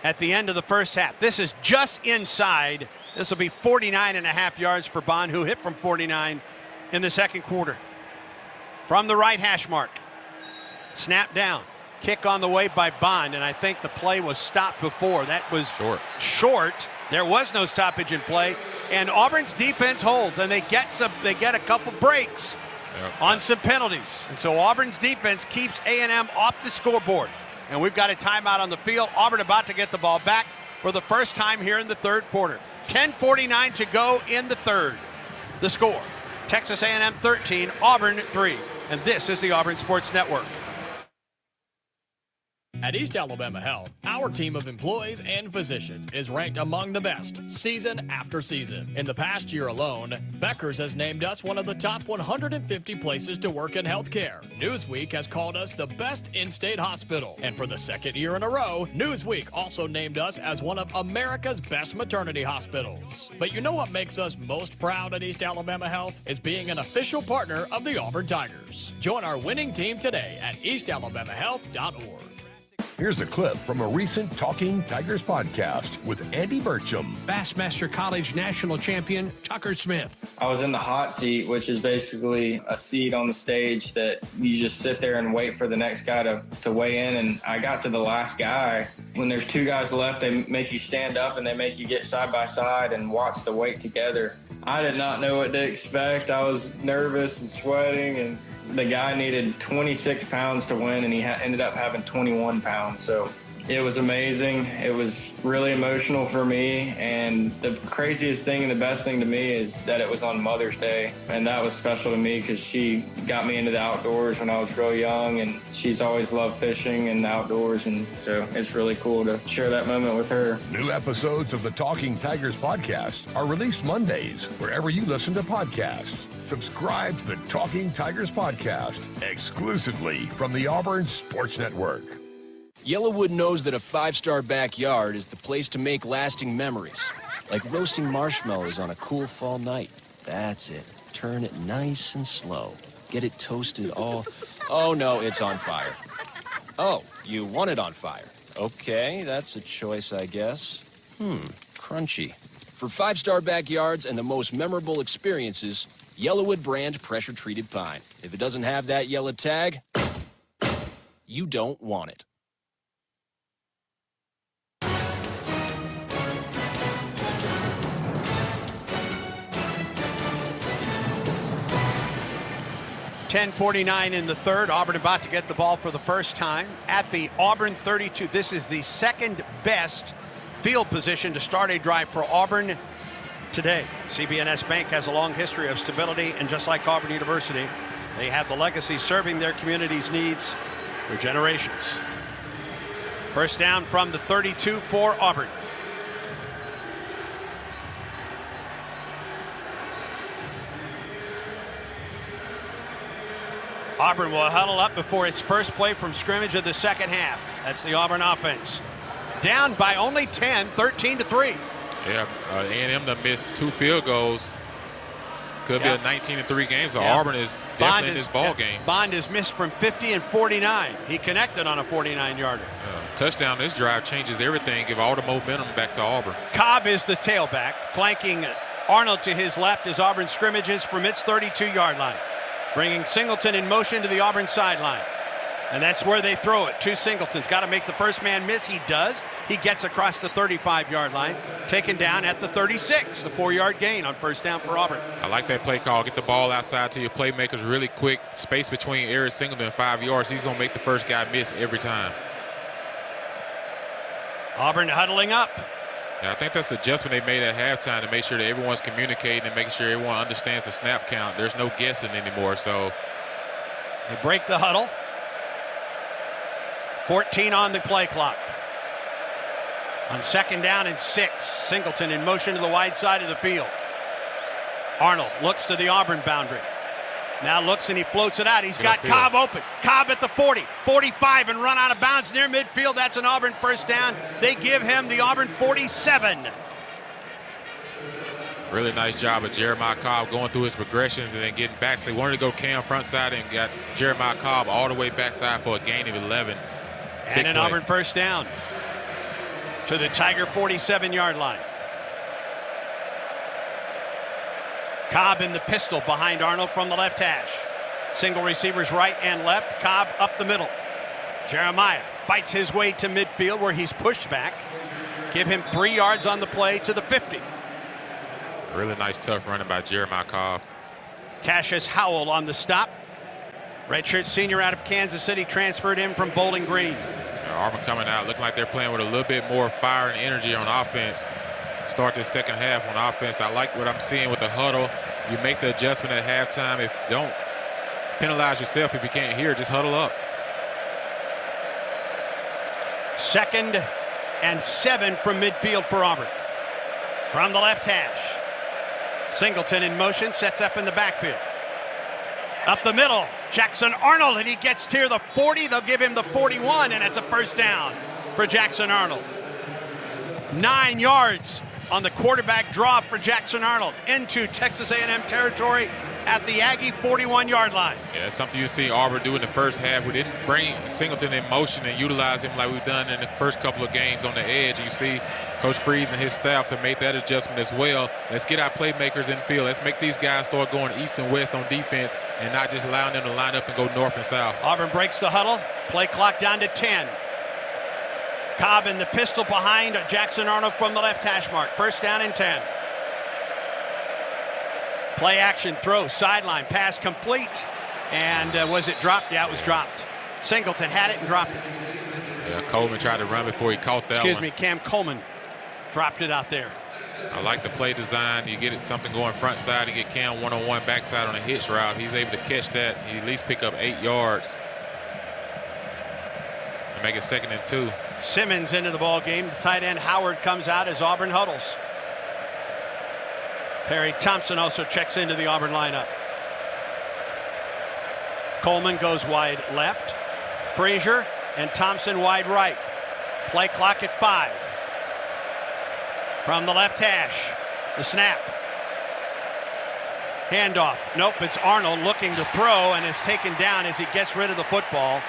at the end of the first half. This is just inside. This will be 49.5 yards for Bond, who hit from 49 in the second quarter. From the right hash mark. Snap down. Kick on the way by Bond, and I think the play was stopped before. That was short. There was no stoppage in play, and Auburn's defense holds, and they get a couple breaks on some penalties. And so Auburn's defense keeps A&M off the scoreboard. And we've got a timeout on the field. Auburn about to get the ball back for the first time here in the 3rd quarter. 10:49 to go in the 3rd. The score, Texas A&M 13, Auburn 3. And this is the Auburn Sports Network. At East Alabama Health, our team of employees and physicians is ranked among the best season after season. In the past year alone, Becker's has named us one of the top 150 places to work in healthcare. Newsweek has called us the best in-state hospital. And for the 2nd year in a row, Newsweek also named us as one of America's best maternity hospitals. But you know what makes us most proud at East Alabama Health? Is being an official partner of the Auburn Tigers. Join our winning team today at eastalabamahealth.org. Here's a clip from a recent Talking Tigers podcast with Andy Burcham. Bassmaster College national champion Tucker Smith. I was in the hot seat, which is basically a seat on the stage that you just sit there and wait for the next guy to weigh in. And I got to the last guy. When there's 2 guys left, they make you stand up and they make you get side by side and watch the weight together. I did not know what to expect. I was nervous and sweating, and the guy needed 26 pounds to win, and he ended up having 21 pounds. So it was amazing. It was really emotional for me. And the craziest thing and the best thing to me is that it was on Mother's Day. And that was special to me because she got me into the outdoors when I was real young. And she's always loved fishing and the outdoors. And so it's really cool to share that moment with her. New episodes of the Talking Tigers podcast are released Mondays wherever you listen to podcasts. Subscribe to the Talking Tigers podcast exclusively from the Auburn Sports Network. Yellowwood knows that a 5-star backyard is the place to make lasting memories. Like roasting marshmallows on a cool fall night. That's it. Turn it nice and slow. Get it toasted all... Oh, no, it's on fire. Oh, you want it on fire. Okay, that's a choice, I guess. Crunchy. For 5-star backyards and the most memorable experiences, Yellowwood brand pressure-treated pine. If it doesn't have that yellow tag, you don't want it. .10:49 in the 3rd. Auburn about to get the ball for the first time at the Auburn 32. This is the 2nd best field position to start a drive for Auburn today. CB&S Bank has a long history of stability, and just like Auburn University, They have the legacy serving their community's needs for generations. First down from the 32 for Auburn. Auburn will huddle up before its first play from scrimmage of the second half. That's the Auburn offense. Down by only 10, 13-3. Yeah, A&M done missed 2 field goals. Could be a 19-3 game, so Auburn is definitely in this ball game. Bond is missed from 50 and 49. He connected on a 49-yarder. Touchdown this drive changes everything, give all the momentum back to Auburn. Cobb is the tailback, flanking Arnold to his left as Auburn scrimmages from its 32-yard line, bringing Singleton in motion to the Auburn sideline. And that's where they throw it to Singleton's. Got to make the first man miss. He does. He gets across the 35-yard line, taken down at the 36. A 4-yard gain on first down for Auburn. I like that play call. Get the ball outside to your playmakers really quick. Space between Eric Singleton and 5 yards. He's going to make the first guy miss every time. Auburn huddling up. Yeah, I think that's the adjustment they made at halftime to make sure that everyone's communicating and making sure everyone understands the snap count. There's no guessing anymore. So they break the huddle. 14 on the play clock. On second down and 6, Singleton in motion to the wide side of the field. Arnold looks to the Auburn boundary. Now looks and he floats it out. He's got Cobb open. Cobb at the 40, 45 and run out of bounds near midfield. That's an Auburn first down. They give him the Auburn 47. Really nice job of Jeremiah Cobb going through his progressions and then getting back. So they wanted to go Cam front side and got Jeremiah Cobb all the way backside for a gain of 11. And an Auburn first down to the Tiger 47-yard line. Cobb in the pistol behind Arnold from the left hash. Single receivers right and left. Cobb up the middle. Jeremiah fights his way to midfield where he's pushed back. Give him 3 yards on the play to the 50. Really nice tough running by Jeremiah Cobb. Cassius Howell on the stop. Redshirt senior out of Kansas City, transferred in from Bowling Green. Auburn coming out looking like they're playing with a little bit more fire and energy on offense. Start this second half on offense. I like what I'm seeing with the huddle. You make the adjustment at halftime. If don't penalize yourself if you can't hear, just huddle up. 2nd and 7 from midfield for Auburn. From the left hash. Singleton in motion, sets up in the backfield. Up the middle, Jackson Arnold, and he gets to the 40. They'll give him the 41, and it's a first down for Jackson Arnold. 9 yards on the quarterback draw for Jackson Arnold into Texas A&M territory at the Aggie 41-yard line. Yeah, it's something you see Auburn do in the first half. We didn't bring Singleton in motion and utilize him like we've done in the first couple of games on the edge. You see Coach Freeze and his staff have made that adjustment as well. Let's get our playmakers in field. Let's make these guys start going east and west on defense and not just allowing them to line up and go north and south. Auburn breaks the huddle. Play clock down to 10. Cobb in the pistol behind Jackson Arnold from the left hash mark. First down and 10. Play action throw, sideline, pass complete. And was it dropped? Yeah, it was dropped. Singleton had it and dropped it. Yeah, Coleman tried to run before he caught that Excuse one. me, Cam Coleman dropped it out there. I like the play design. You get something going front side and get Cam one-on-one backside on a hitch route. He's able to catch that. He at least pick up 8 yards. And make it 2nd and 2. Simmons into the ball game. The tight end Howard comes out as Auburn huddles. Perry Thompson also checks into the Auburn lineup. Coleman goes wide left. Frazier and Thompson wide right. Play clock at 5. From the left hash, the snap. Handoff. Nope, it's Arnold looking to throw and is taken down as he gets rid of the football.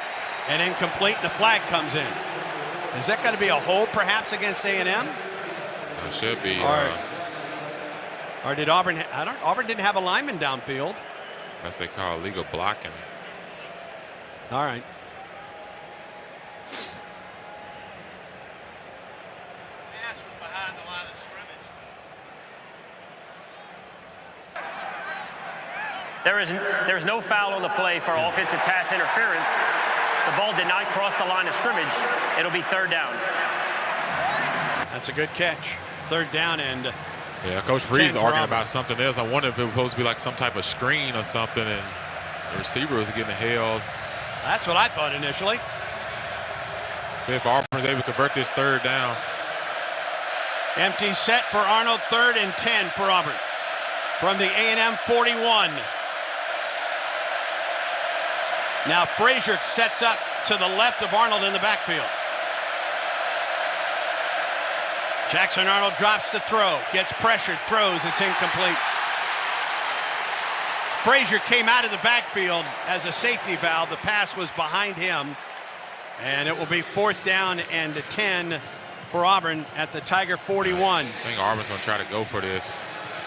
And incomplete, the flag comes in. Is that going to be a hold perhaps against A&M? It should be. Or did Auburn? Auburn didn't have a lineman downfield. That's they call illegal blocking. All right. Pass was behind the line of scrimmage. There's no foul on the play for offensive pass interference. The ball did not cross the line of scrimmage. It'll be 3rd down. That's a good catch. 3rd down and. Yeah, Coach Freeze arguing about something else. I wonder if it was supposed to be like some type of screen or something, and The receiver was getting held. That's what I thought initially. See if Auburn is able to convert this third down. Empty set for Arnold, 3rd and 10 for Auburn. From the A&M 41. Now Frazier sets up to the left of Arnold in the backfield. Jackson Arnold drops the throw, gets pressured, throws, it's incomplete. Frazier came out of the backfield as a safety valve. The pass was behind him, and it will be 4th down and 10 for Auburn at the Tiger 41. I think Auburn's going to try to go for this.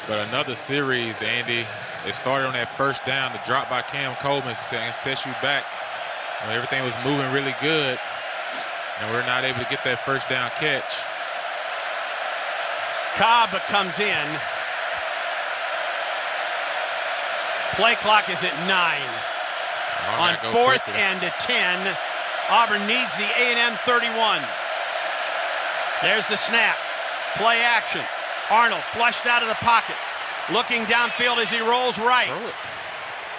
But another series, Andy, it started on that first down. The drop by Cam Coleman sets you back. Everything was moving really good, and we're not able to get that first down catch. Cobb comes in. Play clock is at 9. On 4th and 10, Auburn needs the A&M 31. There's the snap. Play action. Arnold flushed out of the pocket. Looking downfield as he rolls right.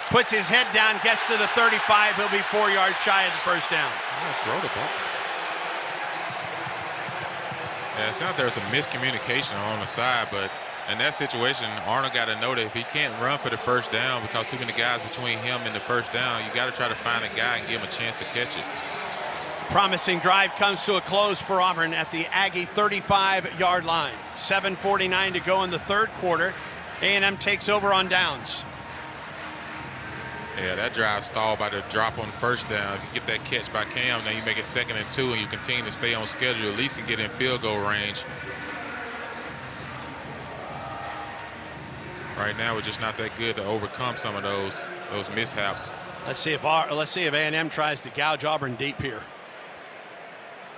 Puts his head down, gets to the 35. He'll be 4 yards shy of the first down. Throw the ball. Yeah, it sounds like there was some miscommunication on the side, but in that situation, Arnold got to know that if he can't run for the first down because too many guys between him and the first down, you got to try to find a guy and give him a chance to catch it. Promising drive comes to a close for Auburn at the Aggie 35-yard line. 7:49 to go in the third quarter. A&M takes over on downs. Yeah, that drive stalled by the drop on first down. If you get that catch by Cam, now you make it 2nd and 2, and you continue to stay on schedule, at least and get in field goal range. Right now, we're just not that good to overcome some of those mishaps. Let's see if A&M tries to gouge Auburn deep here.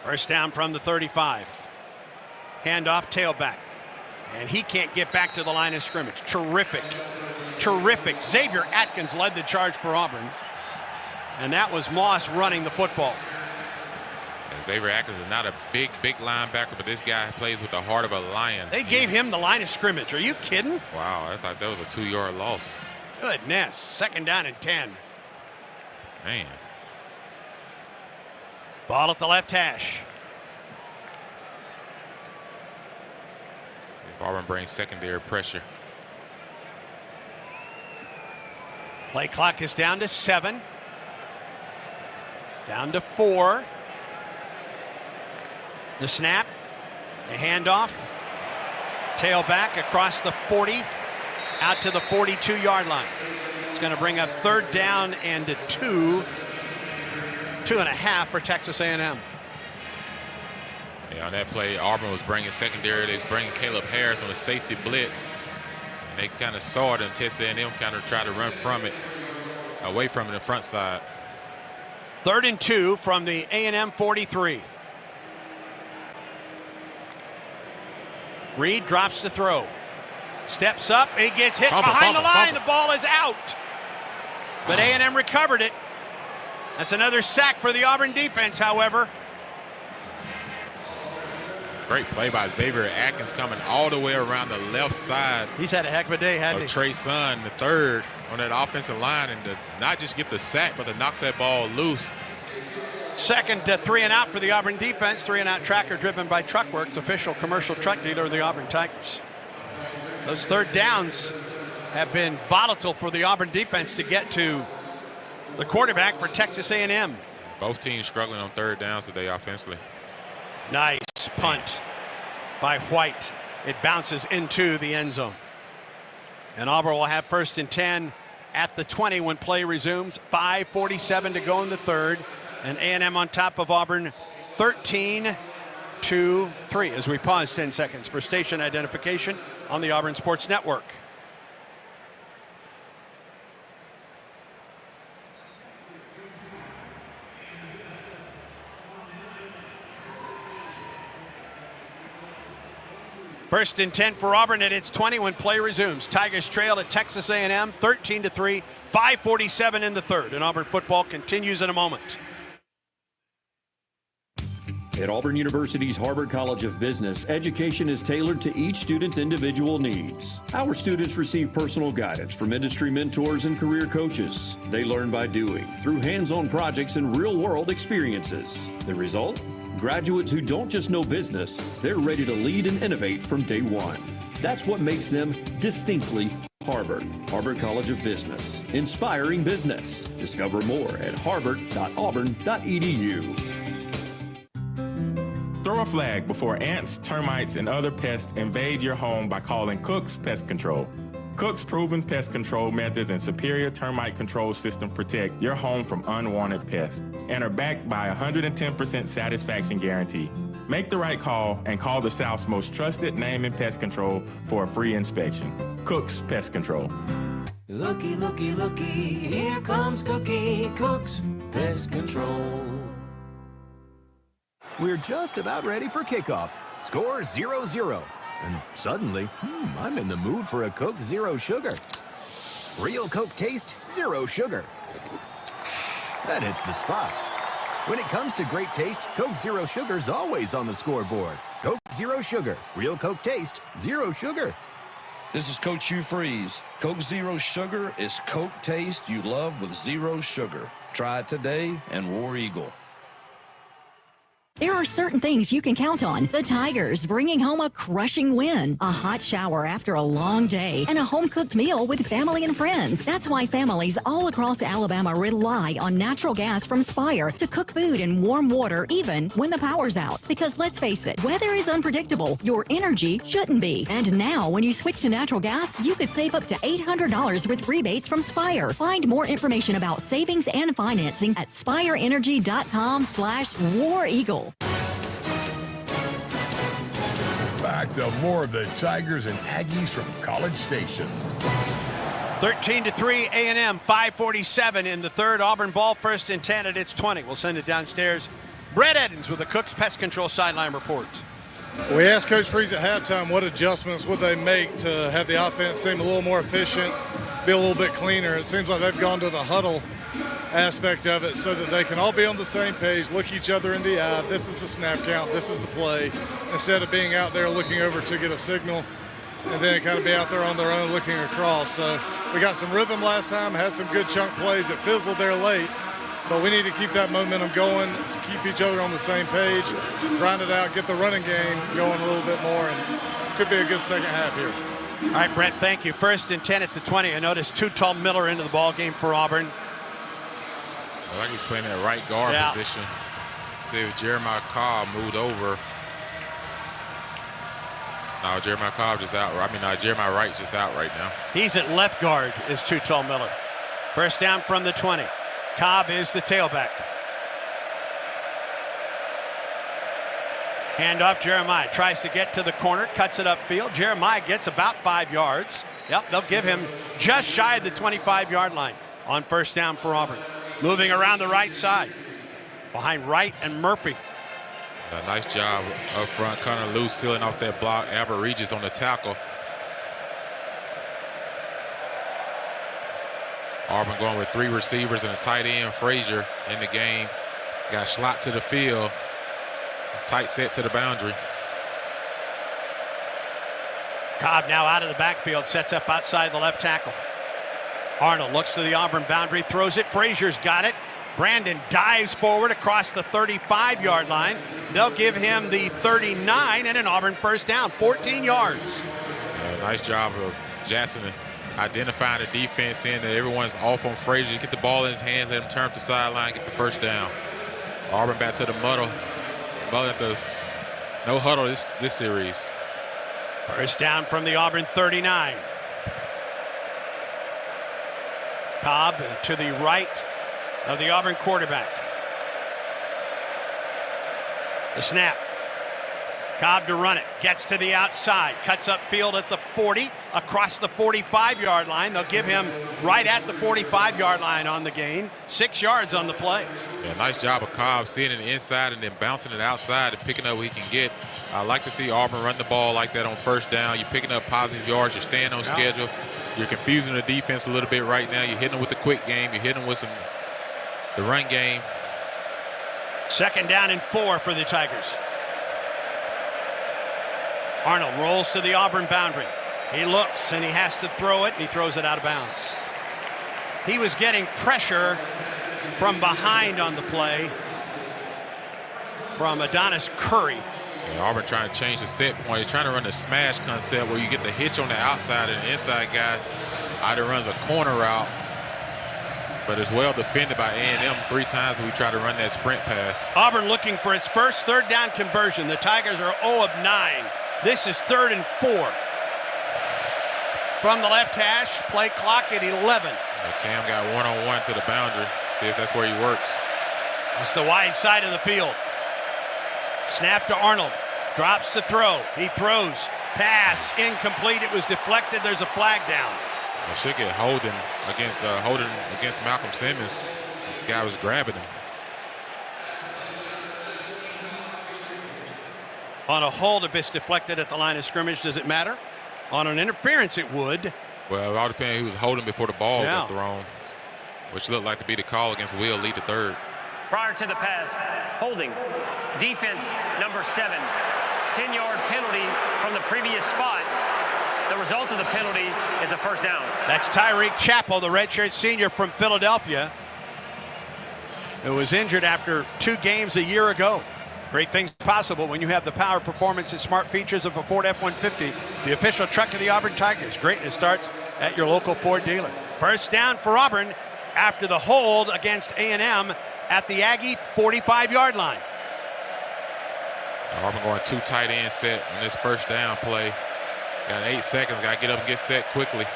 First down from the 35. Handoff, tailback. And he can't get back to the line of scrimmage. Terrific. Xavier Atkins led the charge for Auburn. And that was Moss running the football. And Xavier Atkins is not a big linebacker, but this guy plays with the heart of a lion. They gave him the line of scrimmage. Are you kidding? Wow, I thought that was a 2-yard loss. Goodness. 2nd down and 10. Man. Ball at the left hash. Auburn brings secondary pressure. Play clock is down to 7. Down to 4. The snap. The handoff. Tailback across the 40. Out to the 42-yard line. It's going to bring up 3rd down and 2.5 for Texas A&M. Yeah, on that play, Auburn was bringing secondary. They was bringing Caleb Harris on a safety blitz. And they kind of saw it, and Texas A&M kind of tried to run from it, away from it, the front side. 3rd and 2 from the A&M 43. Reed drops the throw. Steps up. He gets hit behind the line. The ball is out. But A&M recovered it. That's another sack for the Auburn defense, however. Great play by Xavier Atkins coming all the way around the left side. He's had a heck of a day, hasn't he? Trey Son, the 3rd on that offensive line, and to not just get the sack, but to knock that ball loose. 2nd to 3 and out for the Auburn defense. 3 and out tracker driven by Truckworks, official commercial truck dealer of the Auburn Tigers. Those 3rd downs have been volatile for the Auburn defense to get to the quarterback for Texas A&M. Both teams struggling on 3rd downs today offensively. Nice punt by White. It bounces into the end zone. And Auburn will have 1st and 10 at the 20 when play resumes. 5:47 to go in the third. And A&M on top of Auburn 13-3 as we pause 10 seconds for station identification on the Auburn Sports Network. First and 10 for Auburn at its 20 when play resumes. Tigers trail at Texas A&M 13-3, 5:47 in the third. And Auburn football continues in a moment. At Auburn University's Harvard College of Business, education is tailored to each student's individual needs. Our students receive personal guidance from industry mentors and career coaches. They learn by doing, through hands-on projects and real-world experiences. The result? Graduates who don't just know business, they're ready to lead and innovate from day one. That's what makes them distinctly Harvard. Harvard College of Business. Inspiring business. Discover more at harvard.auburn.edu. Throw a flag before ants, termites, and other pests invade your home by calling Cook's Pest Control. Cook's proven pest control methods and superior termite control system protect your home from unwanted pests and are backed by a 110% satisfaction guarantee. Make the right call and call the South's most trusted name in pest control for a free inspection. Cook's Pest Control. Looky, looky, looky, here comes Cookie, Cook's Pest Control. We're just about ready for kickoff. Score 0-0. And suddenly, I'm in the mood for a Coke Zero Sugar. Real Coke taste, zero sugar. That hits the spot. When it comes to great taste, Coke Zero Sugar's always on the scoreboard. Coke Zero Sugar. Real Coke taste, zero sugar. This is Coach Hugh Freeze. Coke Zero Sugar is Coke taste you love with zero sugar. Try it today and War Eagle. There are certain things you can count on. The Tigers bringing home a crushing win, a hot shower after a long day, and a home-cooked meal with family and friends. That's why families all across Alabama rely on natural gas from Spire to cook food in warm water even when the power's out. Because let's face it, weather is unpredictable. Your energy shouldn't be. And now, when you switch to natural gas, you could save up to $800 with rebates from Spire. Find more information about savings and financing at spireenergy.com/War Eagle. Back to more of the Tigers and Aggies from College Station. 13-3 A&M, 5:47 in the third. Auburn ball, 1st and 10 at its 20. We'll send it downstairs. Brett Edens with the Cook's Pest Control sideline report. We asked Coach Freeze at halftime what adjustments would they make to have the offense seem a little more efficient, be a little bit cleaner. It seems like they've gone to the huddle aspect of it so that they can all be on the same page, look each other in the eye. This is the snap count, this is the play, instead of being out there looking over to get a signal and then kind of be out there on their own looking across. So we got some rhythm last time, had some good chunk plays that fizzled there late, but we need to keep that momentum going, keep each other on the same page, grind it out, get the running game going a little bit more, and could be a good second half here. All right, Brett, thank you. 1st and 10 at the 20. I noticed Too Tall Miller into the ball game for Auburn. I like he's playing that right guard position. See if Jeremiah Cobb moved over. No, Jeremiah Cobb just out. Jeremiah Wright's just out right now. He's at left guard, is Too Tall Miller. 1st down from the 20. Cobb is the tailback. Hand off, Jeremiah tries to get to the corner, cuts it upfield. Jeremiah gets about 5 yards. Yep, they'll give him just shy of the 25-yard line on 1st down for Auburn. Moving around the right side, behind Wright and Murphy. A nice job up front, kind of loose, sealing off that block. Albert Regis on the tackle. Auburn going with 3 receivers and a tight end, Frazier, in the game. Got Schlott to the field. Tight set to the boundary. Cobb now out of the backfield, sets up outside the left tackle. Arnold looks to the Auburn boundary, throws it. Frazier's got it. Brandon dives forward across the 35-yard line. They'll give him the 39 and an Auburn 1st down, 14 yards. Nice job of Jackson identifying the defense, seeing that everyone's off on Frazier. Get the ball in his hands, let him turn up the sideline, get the 1st down. Auburn back to the muddle. At the no huddle this series. 1st down from the Auburn 39. Cobb to the right of the Auburn quarterback. The snap. Cobb to run it. Gets to the outside. Cuts upfield at the 40. Across the 45-yard line. They'll give him right at the 45-yard line on the gain. 6 yards on the play. Yeah, nice job of Cobb seeing it inside and then bouncing it outside and picking up what he can get. I like to see Auburn run the ball like that on 1st down. You're picking up positive yards. You're staying on schedule. You're confusing the defense a little bit right now. You're hitting them with the quick game. You're hitting them with the run game. Second down and 4 for the Tigers. Arnold rolls to the Auburn boundary. He looks and he has to throw it, and he throws it out of bounds. He was getting pressure from behind on the play from Adonis Curry. Yeah, Auburn trying to change the set point. He's trying to run the smash concept where you get the hitch on the outside and the inside guy either runs a corner route, but it's well defended by A&M 3 times we try to run that sprint pass. Auburn looking for its first third down conversion. The Tigers are 0 of 9. This is 3rd and 4. From the left hash, play clock at 11. Cam got one-on-one to the boundary. See if that's where he works. It's the wide side of the field. Snap to Arnold. Drops to throw. He throws. Pass incomplete. It was deflected. There's a flag down. They should get holding against Malcolm Simmons. The guy was grabbing him. On a hold, if it's deflected at the line of scrimmage, does it matter? On an interference, it would. Well, it all depends who was holding before the ball got thrown, which looked like to be the call against Will Lee III. Prior to the pass, holding. Defense number 7. 10-yard penalty from the previous spot. The result of the penalty is a first down. That's Tyreek Chappell, the redshirt senior from Philadelphia, who was injured after 2 games a year ago. Great things possible when you have the power, performance, and smart features of a Ford F-150, the official truck of the Auburn Tigers. Greatness starts at your local Ford dealer. First down for Auburn after the hold against A&M at the Aggie 45-yard line. Auburn going 2 tight end set on this first down play. Got 8 seconds. Got to get up and get set quickly.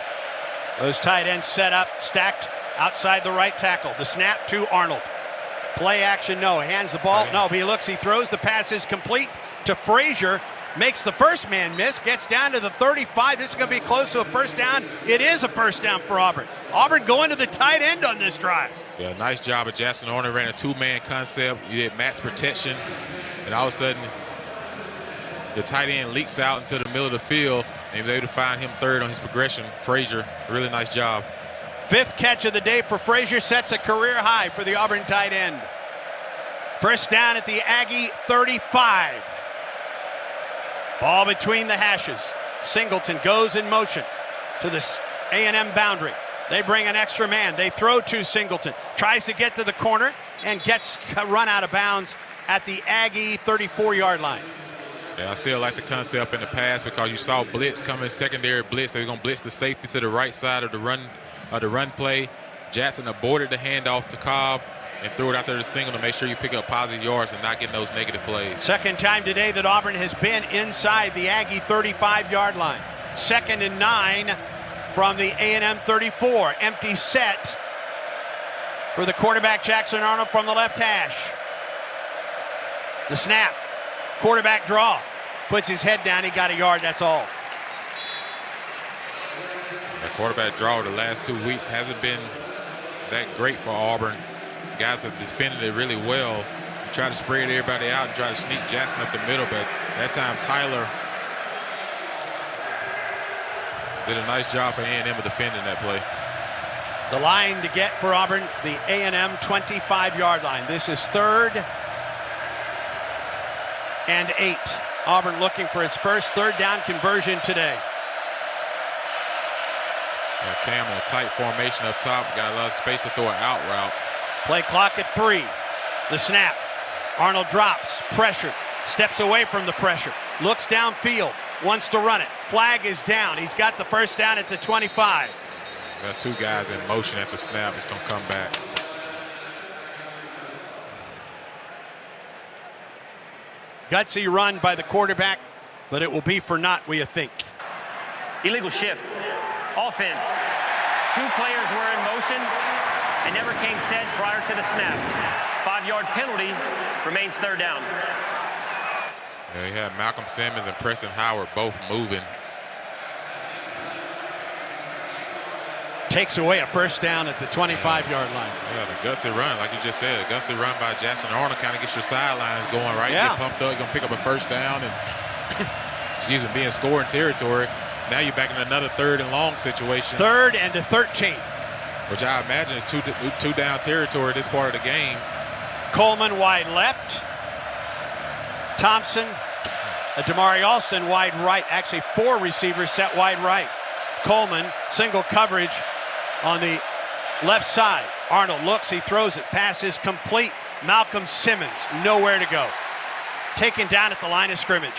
Those tight ends set up, stacked outside the right tackle. The snap to Arnold. Play action, no. Hands the ball. No, he looks, he throws. The pass is complete to Frazier. Makes the first man miss. Gets down to the 35. This is going to be close to a first down. It is a first down for Auburn. Auburn going to the tight end on this drive. Yeah, nice job of Jackson Arnold. Ran a 2-man concept. You did max protection. And all of a sudden, the tight end leaks out into the middle of the field. And they able to find him third on his progression. Frazier, really nice job. 5th catch of the day for Frazier, sets a career high for the Auburn tight end. First down at the Aggie 35. Ball between the hashes. Singleton goes in motion to the A&M boundary. They bring an extra man. They throw to Singleton. Tries to get to the corner and gets run out of bounds at the Aggie 34-yard line. Yeah, I still like the concept in the pass because you saw blitz coming, secondary blitz. They were going to blitz the safety to the right side of the run play. Jackson aborted the handoff to Cobb and threw it out there to Single to make sure you pick up positive yards and not get those negative plays. Second time today that Auburn has been inside the Aggie 35-yard line. 2nd and 9 from the A&M 34. Empty set for the quarterback Jackson Arnold from the left hash. The snap. Quarterback draw. Puts his head down. He got a yard. That's all. The quarterback draw the last 2 weeks hasn't been that great for Auburn. Guys have defended it really well. Try to spread everybody out and try to sneak Jackson up the middle, but that time Tyler did a nice job for A&M of defending that play. The line to get for Auburn, the A&M 25-yard line. This is 3rd and 8. Auburn looking for its first third down conversion today. Yeah, Cam in a tight formation up top. Got a lot of space to throw an out route. Play clock at 3. The snap. Arnold drops. Pressure. Steps away from the pressure. Looks downfield. Wants to run it. Flag is down. He's got the first down at the 25. Got 2 guys in motion at the snap. It's going to come back. Gutsy run by the quarterback, but it will be for naught, we think. Illegal shift. Offense. 2 players were in motion and never came set prior to the snap. 5-yard penalty, remains third down. Yeah, you had Malcolm Simmons and Preston Howard both moving. Takes away a first down at the 25-yard line. Yeah, the gutsy run, like you just said, the gutsy run by Jackson Arnold kind of gets your sidelines going, right? Yeah. You get pumped up, you're going to pick up a first down and, excuse me, be in scoring territory. Now you're back in another 3rd and long situation. 3rd and 13. Which I imagine is two down territory this part of the game. Coleman wide left. Thompson, Damari Alston wide right. Actually, 4 receivers set wide right. Coleman, single coverage on the left side. Arnold looks, he throws it. Pass is complete. Malcolm Simmons, nowhere to go. Taken down at the line of scrimmage.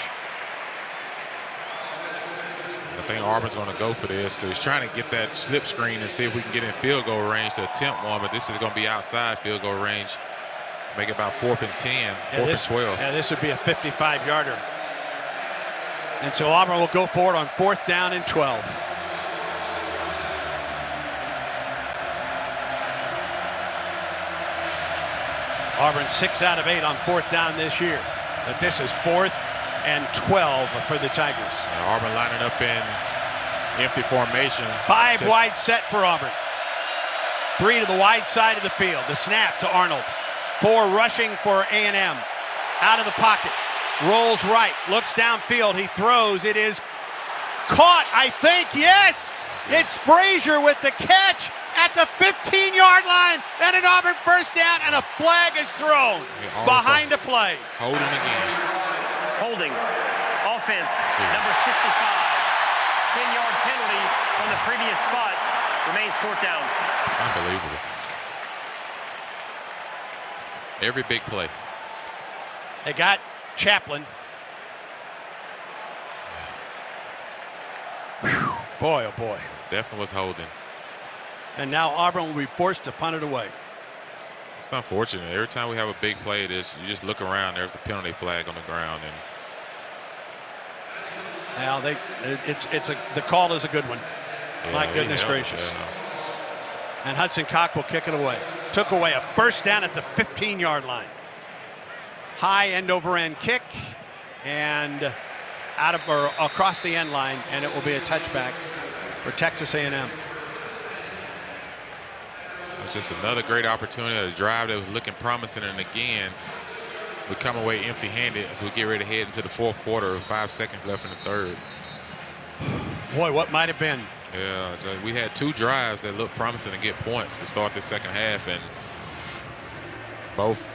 I think Auburn's going to go for this. So he's trying to get that slip screen and see if we can get in field goal range to attempt one, but this is going to be outside field goal range. Make it about 4th and 10, 4th and 12. Yeah, this would be a 55-yarder. And so Auburn will go for it on 4th down and 12. Auburn 6 out of 8 on 4th down this year. But this is 4th and 12 for the Tigers. Yeah, Auburn lining up in empty formation. 5 wide set for Auburn. 3 to the wide side of the field. The snap to Arnold. 4 rushing for A&M. Out of the pocket. Rolls right. Looks downfield. He throws. It is caught, I think. Yes! It's Frazier with the catch at the 15-yard line. And an Auburn first down, and a flag is thrown behind the play. Holding again. Holding. Offense, number 65. 10-yard penalty from the previous spot. Remains 4th down. Unbelievable. Every big play. They got Chaplin. Whew. Boy, oh boy. Definitely was holding. And now Auburn will be forced to punt it away. It's unfortunate. Every time we have a big play, you just look around, there's a penalty flag on the ground. And now the call is a good one. yeah, My goodness gracious. Yeah. And Hudson Cock will kick it away. Took away a first down at the 15-yard line. High end-over-end kick, and out of or across the end line, and it will be a touchback for Texas A&M. Just another great opportunity, a drive that was looking promising, and again, we come away empty-handed as we get ready to head into the 4th quarter. 5 seconds left in the 3rd. Boy, what might have been. Yeah, we had 2 drives that looked promising to get points to start the second half, and both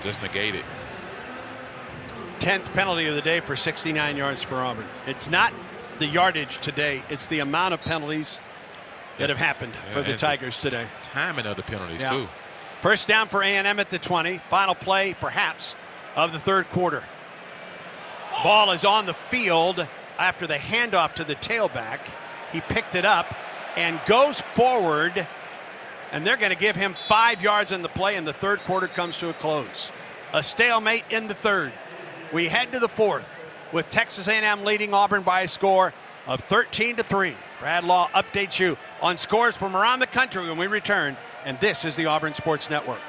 just negated. 10th penalty of the day for 69 yards for Auburn. It's not the yardage today, it's the amount of penalties that have happened for the Tigers today. Timing of the penalties, too. First down for A&M at the 20. Final play, perhaps, of the 3rd quarter. Ball is on the field after the handoff to the tailback. He picked it up and goes forward, and they're going to give him 5 yards in the play, and the 3rd quarter comes to a close. A stalemate in the 3rd. We head to the 4th with Texas A&M leading Auburn by a score of 13-3. Brad Law updates you on scores from around the country when we return, and this is the Auburn Sports Network.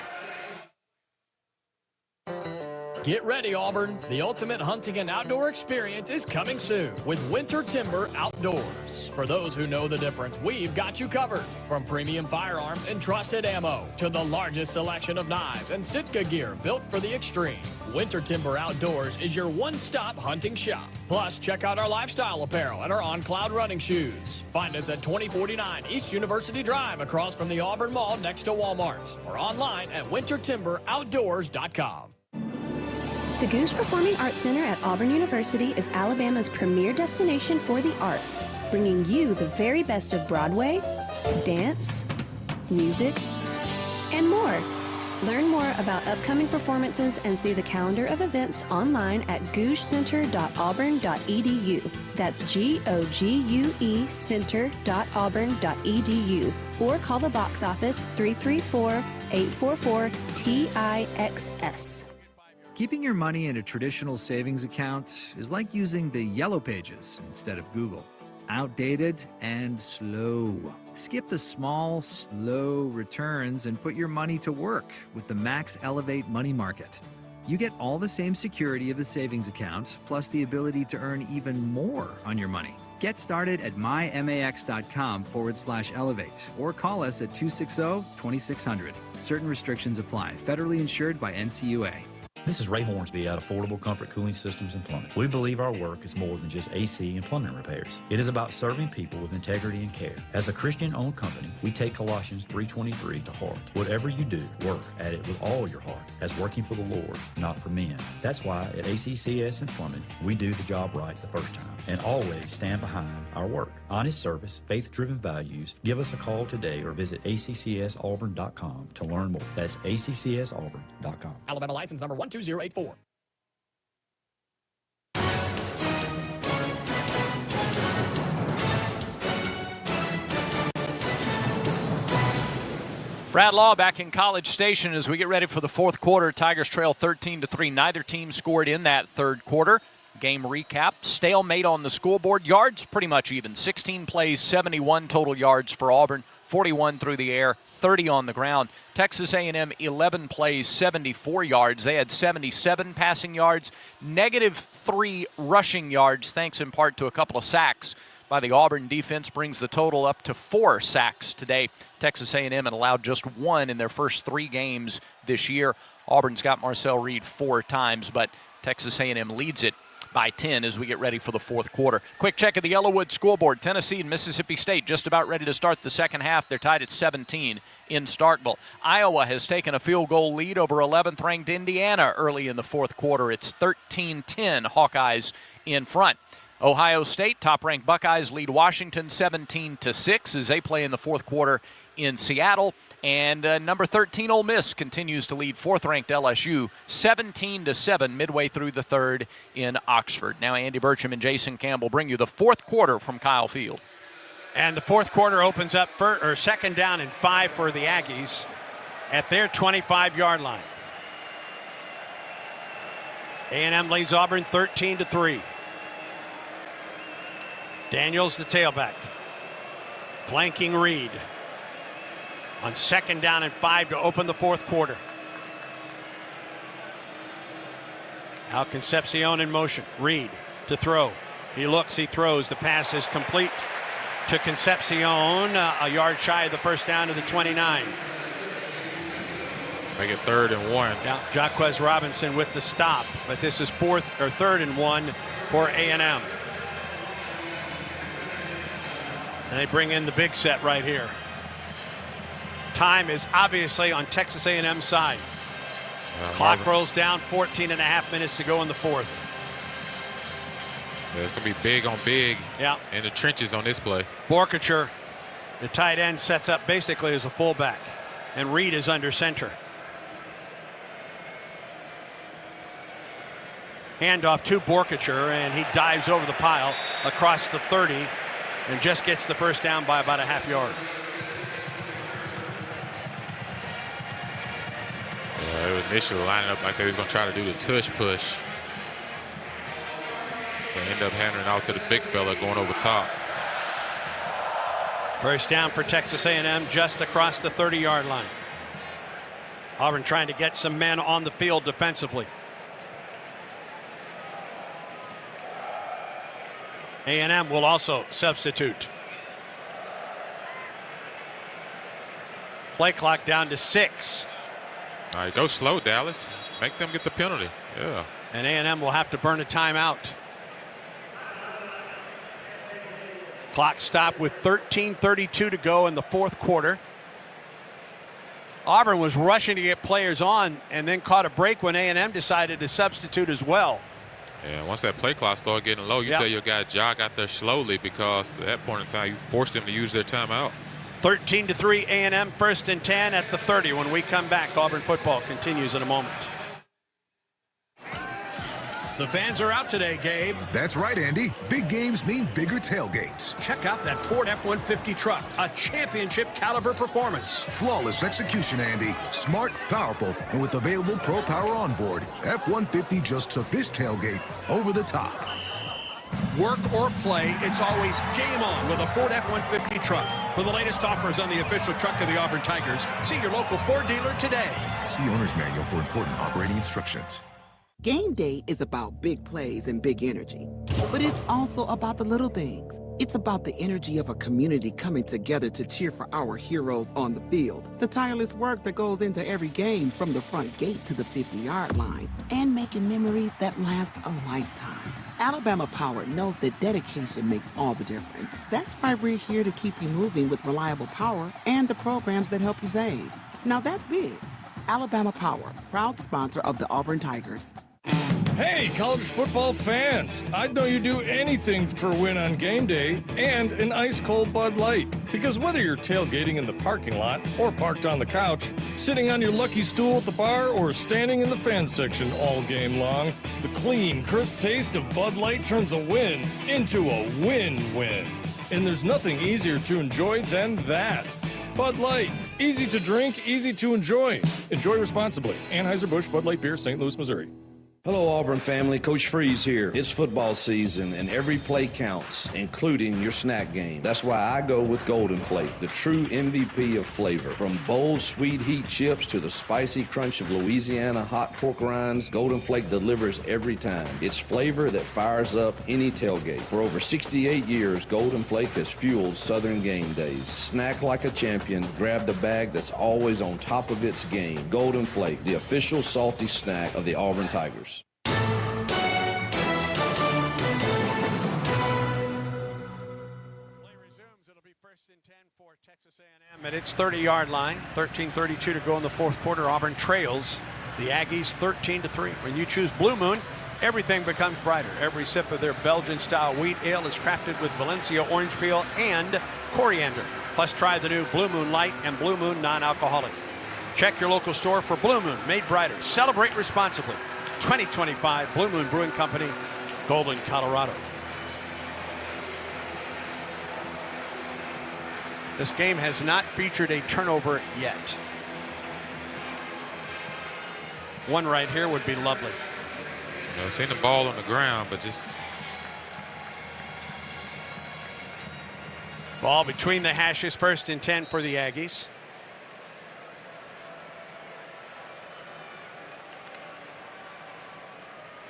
Get ready, Auburn. The ultimate hunting and outdoor experience is coming soon with Winter Timber Outdoors. For those who know the difference, we've got you covered. From premium firearms and trusted ammo to the largest selection of knives and Sitka gear built for the extreme. Winter Timber Outdoors is your one-stop hunting shop. Plus, check out our lifestyle apparel and our On Cloud running shoes. Find us at 2049 East University Drive across from the Auburn Mall next to Walmart, or online at wintertimberoutdoors.com. The Goose Performing Arts Center at Auburn University is Alabama's premier destination for the arts, bringing you the very best of Broadway, dance, music, and more. Learn more about upcoming performances and see the calendar of events online at gougecenter.auburn.edu. That's GOGUE center.auburn.edu. Or call the box office 334-844-TIXS. Keeping your money in a traditional savings account is like using the Yellow Pages instead of Google. Outdated and slow. Skip the small, slow returns and put your money to work with the Max Elevate Money Market. You get all the same security of a savings account, plus the ability to earn even more on your money. Get started at mymax.com/elevate or call us at 260-2600. Certain restrictions apply. Federally insured by NCUA. This is Ray Hornsby at Affordable Comfort Cooling Systems and Plumbing. We believe our work is more than just AC and plumbing repairs. It is about serving people with integrity and care. As a Christian-owned company, we take Colossians 3:23 to heart. Whatever you do, work at it with all your heart, as working for the Lord, not for men. That's why at ACCS and Plumbing, we do the job right the first time and always stand behind our work. Honest service, faith-driven values. Give us a call today or visit accsauburn.com to learn more. That's accsauburn.com. Alabama license number 12084. Brad Law back in College Station as we get ready for the fourth quarter. Tigers trail 13-3. Neither team scored in that third quarter. Game recap, stalemate on the scoreboard. Yards pretty much even. 16 plays, 71 total yards for Auburn. 41 through the air, 30 on the ground. Texas A&M, 11 plays, 74 yards. They had 77 passing yards, -3 rushing yards, thanks in part to a couple of sacks by the Auburn defense. Brings the total up to 4 sacks today. Texas A&M had allowed just 1 in their first 3 games this year. Auburn's got Marcel Reed 4 times, but Texas A&M leads it by 10 as we get ready for the fourth quarter. Quick check of the Yellowwood scoreboard. Tennessee and Mississippi State just about ready to start the second half. They're tied at 17 in Starkville. Iowa has taken a field goal lead over 11th-ranked Indiana early in the fourth quarter. It's 13-10, Hawkeyes in front. Ohio State, top-ranked Buckeyes lead Washington 17-6 as they play in the fourth quarter in Seattle. And number 13 Ole Miss continues to lead 4th-ranked LSU 17-7 midway through the third in Oxford. Now Andy Burcham and Jason Campbell bring you the fourth quarter from Kyle Field. And the fourth quarter opens up second down and 5 for the Aggies at their 25-yard line. A&M leads Auburn 13-3. Daniels, the tailback, flanking Reed on second down and 5 to open the fourth quarter. Now Concepcion in motion. Reed to throw. He looks, he throws. The pass is complete to Concepcion, a yard shy of the first down to the 29. Make it 3rd and 1. Yeah, Jaquez Robinson with the stop, but this is 3rd and 1 for A&M. And they bring in the big set right here. Time is obviously on Texas A&M's side. Clock rolls down, 14 and a half minutes to go in the fourth. Yeah, it's going to be big on big in the trenches on this play. Borkacher, the tight end, sets up basically as a fullback, and Reed is under center. Handoff to Borkacher, and he dives over the pile across the 30 and just gets the first down by about a half yard. It was initially lining up like they was going to try to do the tush push. They end up handing it out to the big fella going over top. First down for Texas A&M just across the 30-yard line. Auburn trying to get some men on the field defensively. A&M will also substitute. Play clock down to 6. All right, go slow, Dallas. Make them get the penalty. Yeah. And A&M will have to burn a timeout. Clock stopped with 13:32 to go in the fourth quarter. Auburn was rushing to get players on and then caught a break when A&M decided to substitute as well. Yeah, once that play clock started getting low, you tell your guy jog out there slowly, because at that point in time you forced them to use their timeout. 13-3 A&M, 1st and 10 at the 30. When we come back, Auburn football continues in a moment. The fans are out today, Gabe. That's right, Andy. Big games mean bigger tailgates. Check out that Ford F-150 truck, a championship caliber performance. Flawless execution, Andy. Smart, powerful, and with available Pro Power on board, F-150 just took this tailgate over the top. Work or play, it's always game on with a Ford F-150 truck. For the latest offers on the official truck of the Auburn Tigers, see your local Ford dealer today. See owner's manual for important operating instructions. Game day is about big plays and big energy, but it's also about the little things. It's about the energy of a community coming together to cheer for our heroes on the field. The tireless work that goes into every game from the front gate to the 50-yard line. And making memories that last a lifetime. Alabama Power knows that dedication makes all the difference. That's why we're here to keep you moving with reliable power and the programs that help you save. Now that's big. Alabama Power, proud sponsor of the Auburn Tigers. Hey, college football fans! I'd know you'd do anything for a win on game day and an ice-cold Bud Light. Because whether you're tailgating in the parking lot or parked on the couch, sitting on your lucky stool at the bar, or standing in the fan section all game long, the clean, crisp taste of Bud Light turns a win into a win-win. And there's nothing easier to enjoy than that. Bud Light. Easy to drink, easy to enjoy. Enjoy responsibly. Anheuser-Busch Bud Light Beer, St. Louis, Missouri. Hello, Auburn family. Coach Freeze here. It's football season, and every play counts, including your snack game. That's why I go with Golden Flake, the true MVP of flavor. From bold, sweet heat chips to the spicy crunch of Louisiana hot pork rinds, Golden Flake delivers every time. It's flavor that fires up any tailgate. For over 68 years, Golden Flake has fueled Southern game days. Snack like a champion. Grab the bag that's always on top of its game. Golden Flake, the official salty snack of the Auburn Tigers. At its 30-yard line, 13:32 to go in the fourth quarter. Auburn trails the Aggies 13-3. When you choose Blue Moon, everything becomes brighter. Every sip of their Belgian-style wheat ale is crafted with Valencia orange peel and coriander. Plus, try the new Blue Moon Light and Blue Moon non-alcoholic. Check your local store for Blue Moon, made brighter. Celebrate responsibly. 2025 Blue Moon Brewing Company, Golden, Colorado. This game has not featured a turnover yet. One right here would be lovely. You know, seeing the ball on the ground, but just... Ball between the hashes, 1st and 10 for the Aggies.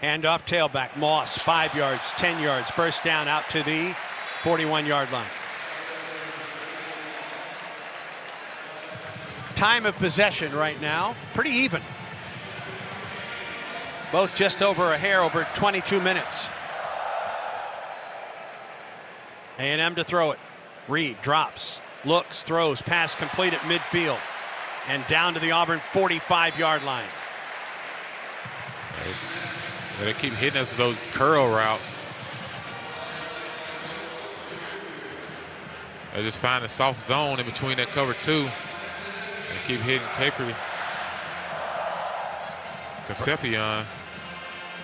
Handoff, tailback, Moss, 5 yards, 10 yards, 1st down out to the 41-yard line. Time of possession right now, pretty even. Both just over a hair over 22 minutes. A&M to throw it. Reed drops, looks, throws, pass complete at midfield. And down to the Auburn 45-yard line. They keep hitting us with those curl routes. They just find a soft zone in between that cover 2. And keep hitting Concepcion.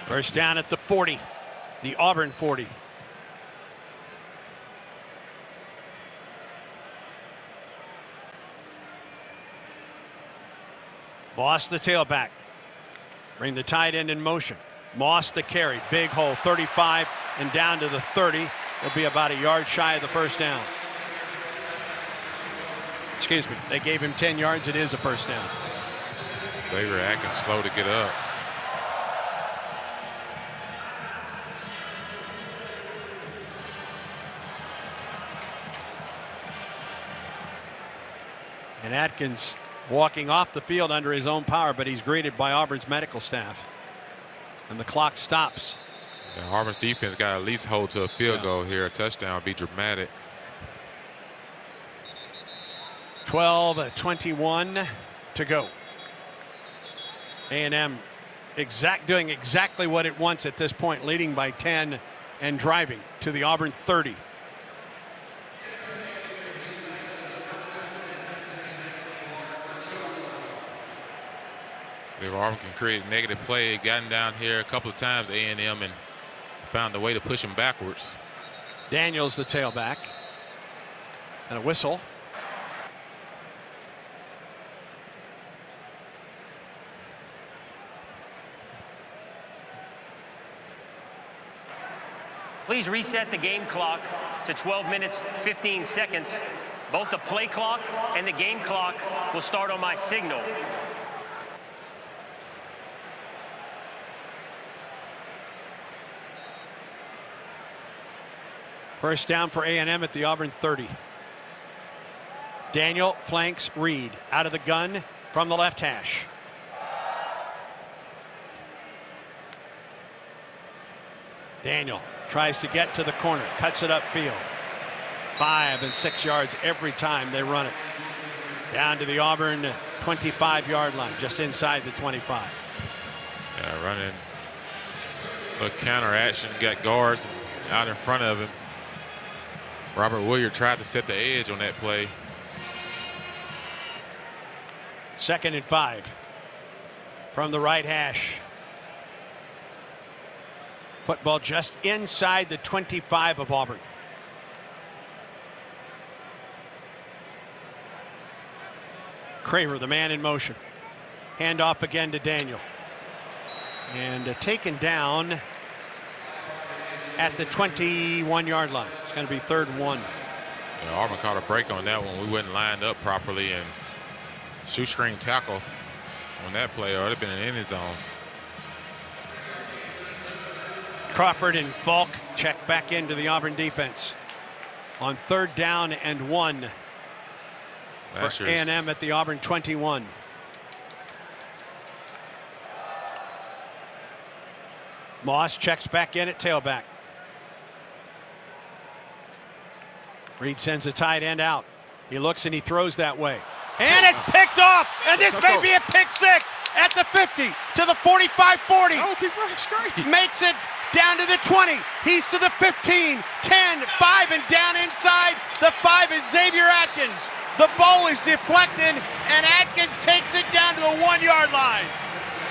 1st down at the 40, the Auburn 40. Moss the tailback. Bring the tight end in motion. Moss the carry. Big hole, 35 and down to the 30. It'll be about a yard shy of the 1st down. Excuse me, they gave him 10 yards. It is a 1st down. Xavier Atkins slow to get up. And Atkins walking off the field under his own power, but he's greeted by Auburn's medical staff. And the clock stops. Yeah, Auburn's defense got to at least hold to a field goal here. A touchdown would be dramatic. 12:21 to go. A&M doing exactly what it wants at this point, leading by 10 and driving to the Auburn 30. So if Auburn can create a negative play, gotten down here a couple of times, A&M, and found a way to push them backwards. Daniels the tailback. And a whistle. Please reset the game clock to 12 minutes, 15 seconds. Both the play clock and the game clock will start on my signal. First down for A&M at the Auburn 30. Daniel flanks Reed out of the gun from the left hash. Daniel tries to get to the corner, cuts it upfield. 5 and 6 yards every time they run it. Down to the Auburn 25-yard line, just inside the 25. Yeah, running a counter action, got guards out in front of him. Robert Williard tried to set the edge on that play. 2nd and 5 from the right hash. Football just inside the 25 of Auburn. Craver, the man in motion. Handoff again to Daniel. And taken down at the 21-yard line. It's going to be 3rd and 1. Yeah, Auburn caught a break on that one. We wasn't lined up properly, and shoestring tackle on that play, or it would have been an end zone. Crawford and Falk check back into the Auburn defense on 3rd down and 1 for A&M at the Auburn 21. Moss checks back in at tailback. Reed sends a tight end out. He looks and he throws that way. And it's picked off, and this may be a pick 6 at the 50 to the 45-40. Oh, keep running straight. Makes it down to the 20. He's to the 15, 10, 5, and down inside the 5 is Xavier Atkins. The ball is deflected, and Atkins takes it down to the 1-yard line.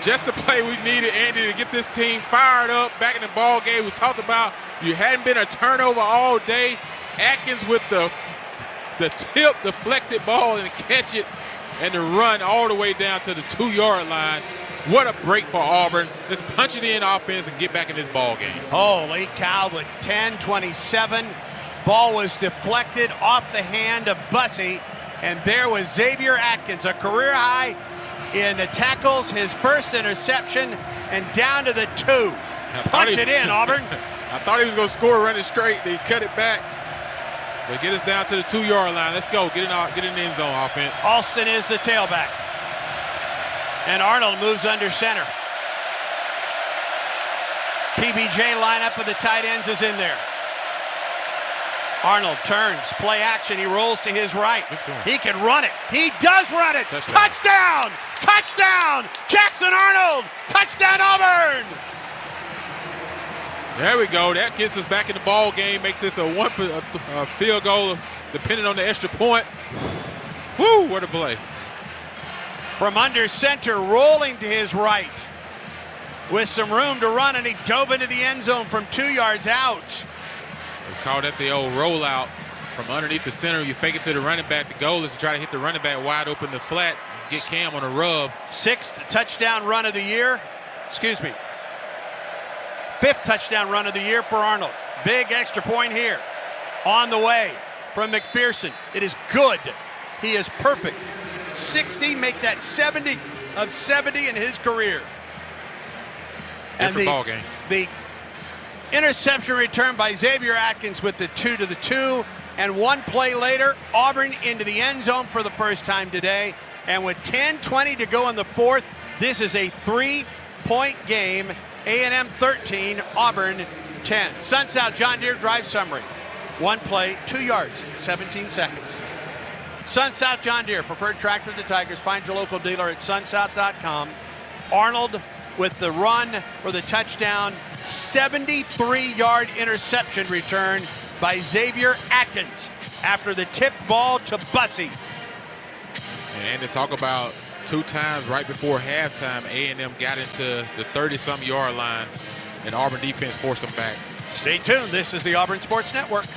Just the play we needed, Andy, to get this team fired up back in the ball game. We talked about you hadn't been a turnover all day. Atkins with the tip deflected ball and catch it and the run all the way down to the 2-yard line. What a break for Auburn. Let's punch it in offense and get back in this ball game. Holy cow, with 10:27. Ball was deflected off the hand of Bussey, and there was Xavier Atkins, a career high in the tackles, his first interception, and down to the 2. Punch it in, Auburn. I thought he was going to score running straight. They cut it back. But get us down to the 2-yard line. Let's go. Get in the end zone offense. Alston is the tailback. And Arnold moves under center. PBJ lineup of the tight ends is in there. Arnold turns, play action. He rolls to his right. He can run it. He does run it. Touchdown! Touchdown! Jackson Arnold! Touchdown Auburn! There we go. That gets us back in the ball game. Makes this a field goal, depending on the extra point. Woo! What a play! From under center, rolling to his right, with some room to run, and he dove into the end zone from 2 yards out. We call that the old rollout from underneath the center. You fake it to the running back. The goal is to try to hit the running back wide open the flat, get Cam on a rub. 6th touchdown run of the year. Excuse me. 5th touchdown run of the year for Arnold. Big extra point here. On the way from McPherson. It is good. He is perfect. 60, make that 70 of 70 in his career. Different ball game. The interception return by Xavier Atkins with the 2 to the 2. And 1 play later, Auburn into the end zone for the first time today. And with 10:20 to go in the 4th, this is a 3-point game. A&M 13, Auburn 10. Sun South John Deere drive summary. 1 play, 2 yards, 17 seconds. Sun South John Deere, preferred tractor of the Tigers. Find your local dealer at sunsouth.com. Arnold with the run for the touchdown. 73-yard interception return by Xavier Atkins after the tipped ball to Bussey. And to talk about 2 times right before halftime, A&M got into the 30-some yard line, and Auburn defense forced them back. Stay tuned. This is the Auburn Sports Network.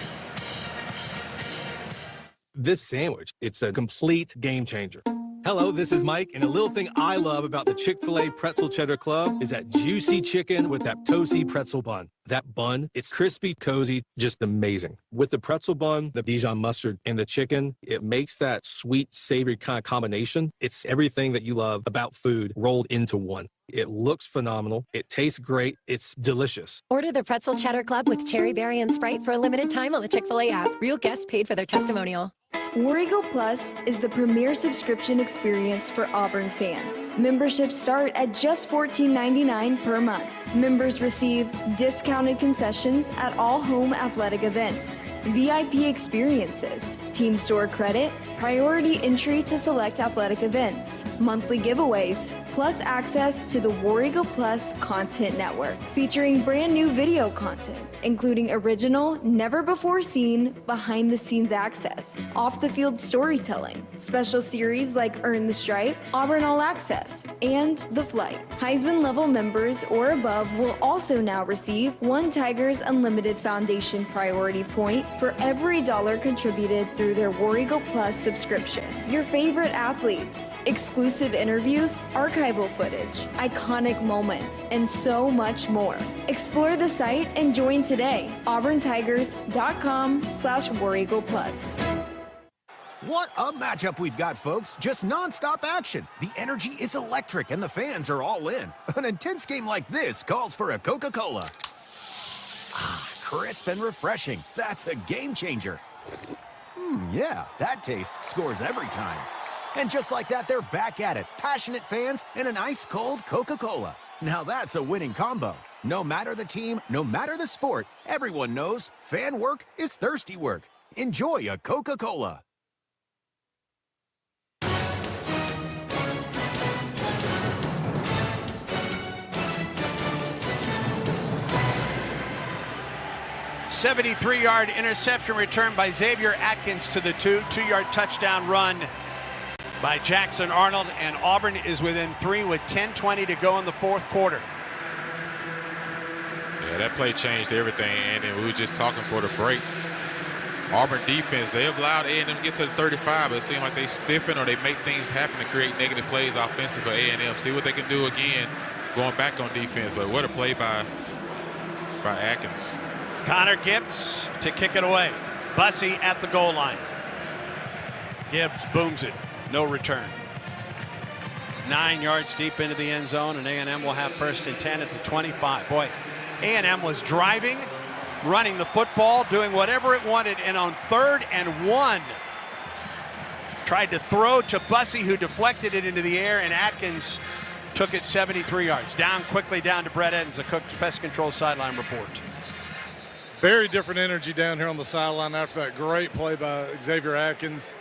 This sandwich, it's a complete game changer. Hello, this is Mike, and a little thing I love about the Chick-fil-A Pretzel Cheddar Club is that juicy chicken with that toasty pretzel bun. That bun, it's crispy, cozy, just amazing. With the pretzel bun, the Dijon mustard, and the chicken, it makes that sweet, savory kind of combination. It's everything that you love about food rolled into one. It looks phenomenal. It tastes great. It's delicious. Order the Pretzel Cheddar Club with Cherry Berry and Sprite for a limited time on the Chick-fil-A app. Real guests paid for their testimonial. WarriGo Plus is the premier subscription experience for Auburn fans. Memberships start at just $14.99 per month. Members receive discounted concessions at all home athletic events, VIP experiences, team store credit, priority entry to select athletic events, monthly giveaways, plus access to the WarriGo Plus content network, featuring brand new video content, including original, never-before-seen, behind-the-scenes access, off-the-field storytelling, special series like Earn the Stripe, Auburn All Access, and The Flight. Heisman-level members or above will also now receive one Tigers Unlimited Foundation priority point for every $1 contributed through their WarriGo Plus subscription. Your favorite athletes, exclusive interviews, archival footage, iconic moments, and so much more. Explore the site and join today. auburntigers.com/WarriGo Plus. What a matchup we've got, folks. Just non-stop action. The energy is electric and the fans are all in. An intense game like this calls for a Coca-Cola. Ah, crisp and refreshing. That's a game changer. Yeah, that taste scores every time. And just like that, they're back at it. Passionate fans and an ice-cold Coca-Cola. Now that's a winning combo. No matter the team, no matter the sport, everyone knows fan work is thirsty work. Enjoy a Coca-Cola. '73-yard interception return by Xavier Atkins to the two-yard touchdown run by Jackson Arnold, and Auburn is within 3 with 10:20 to go in the fourth quarter. Yeah, that play changed everything, and we were just talking for the break. Auburn defense, they allowed A&M to get to the 35, but it seemed like they stiffen or they make things happen to create negative plays offensive for A&M. See what they can do again going back on defense, but what a play by Atkins. Connor Gibbs to kick it away. Bussey at the goal line. Gibbs booms it. No return. 9 yards deep into the end zone, and A&M will have 1st and 10 at the 25. Boy, A&M was driving, running the football, doing whatever it wanted, and on 3rd and 1, tried to throw to Bussey, who deflected it into the air, and Atkins took it 73 yards. Down quickly down to Brett Edens, a Cook's Pest Control sideline report. Very different energy down here on the sideline after that great play by Xavier Atkins.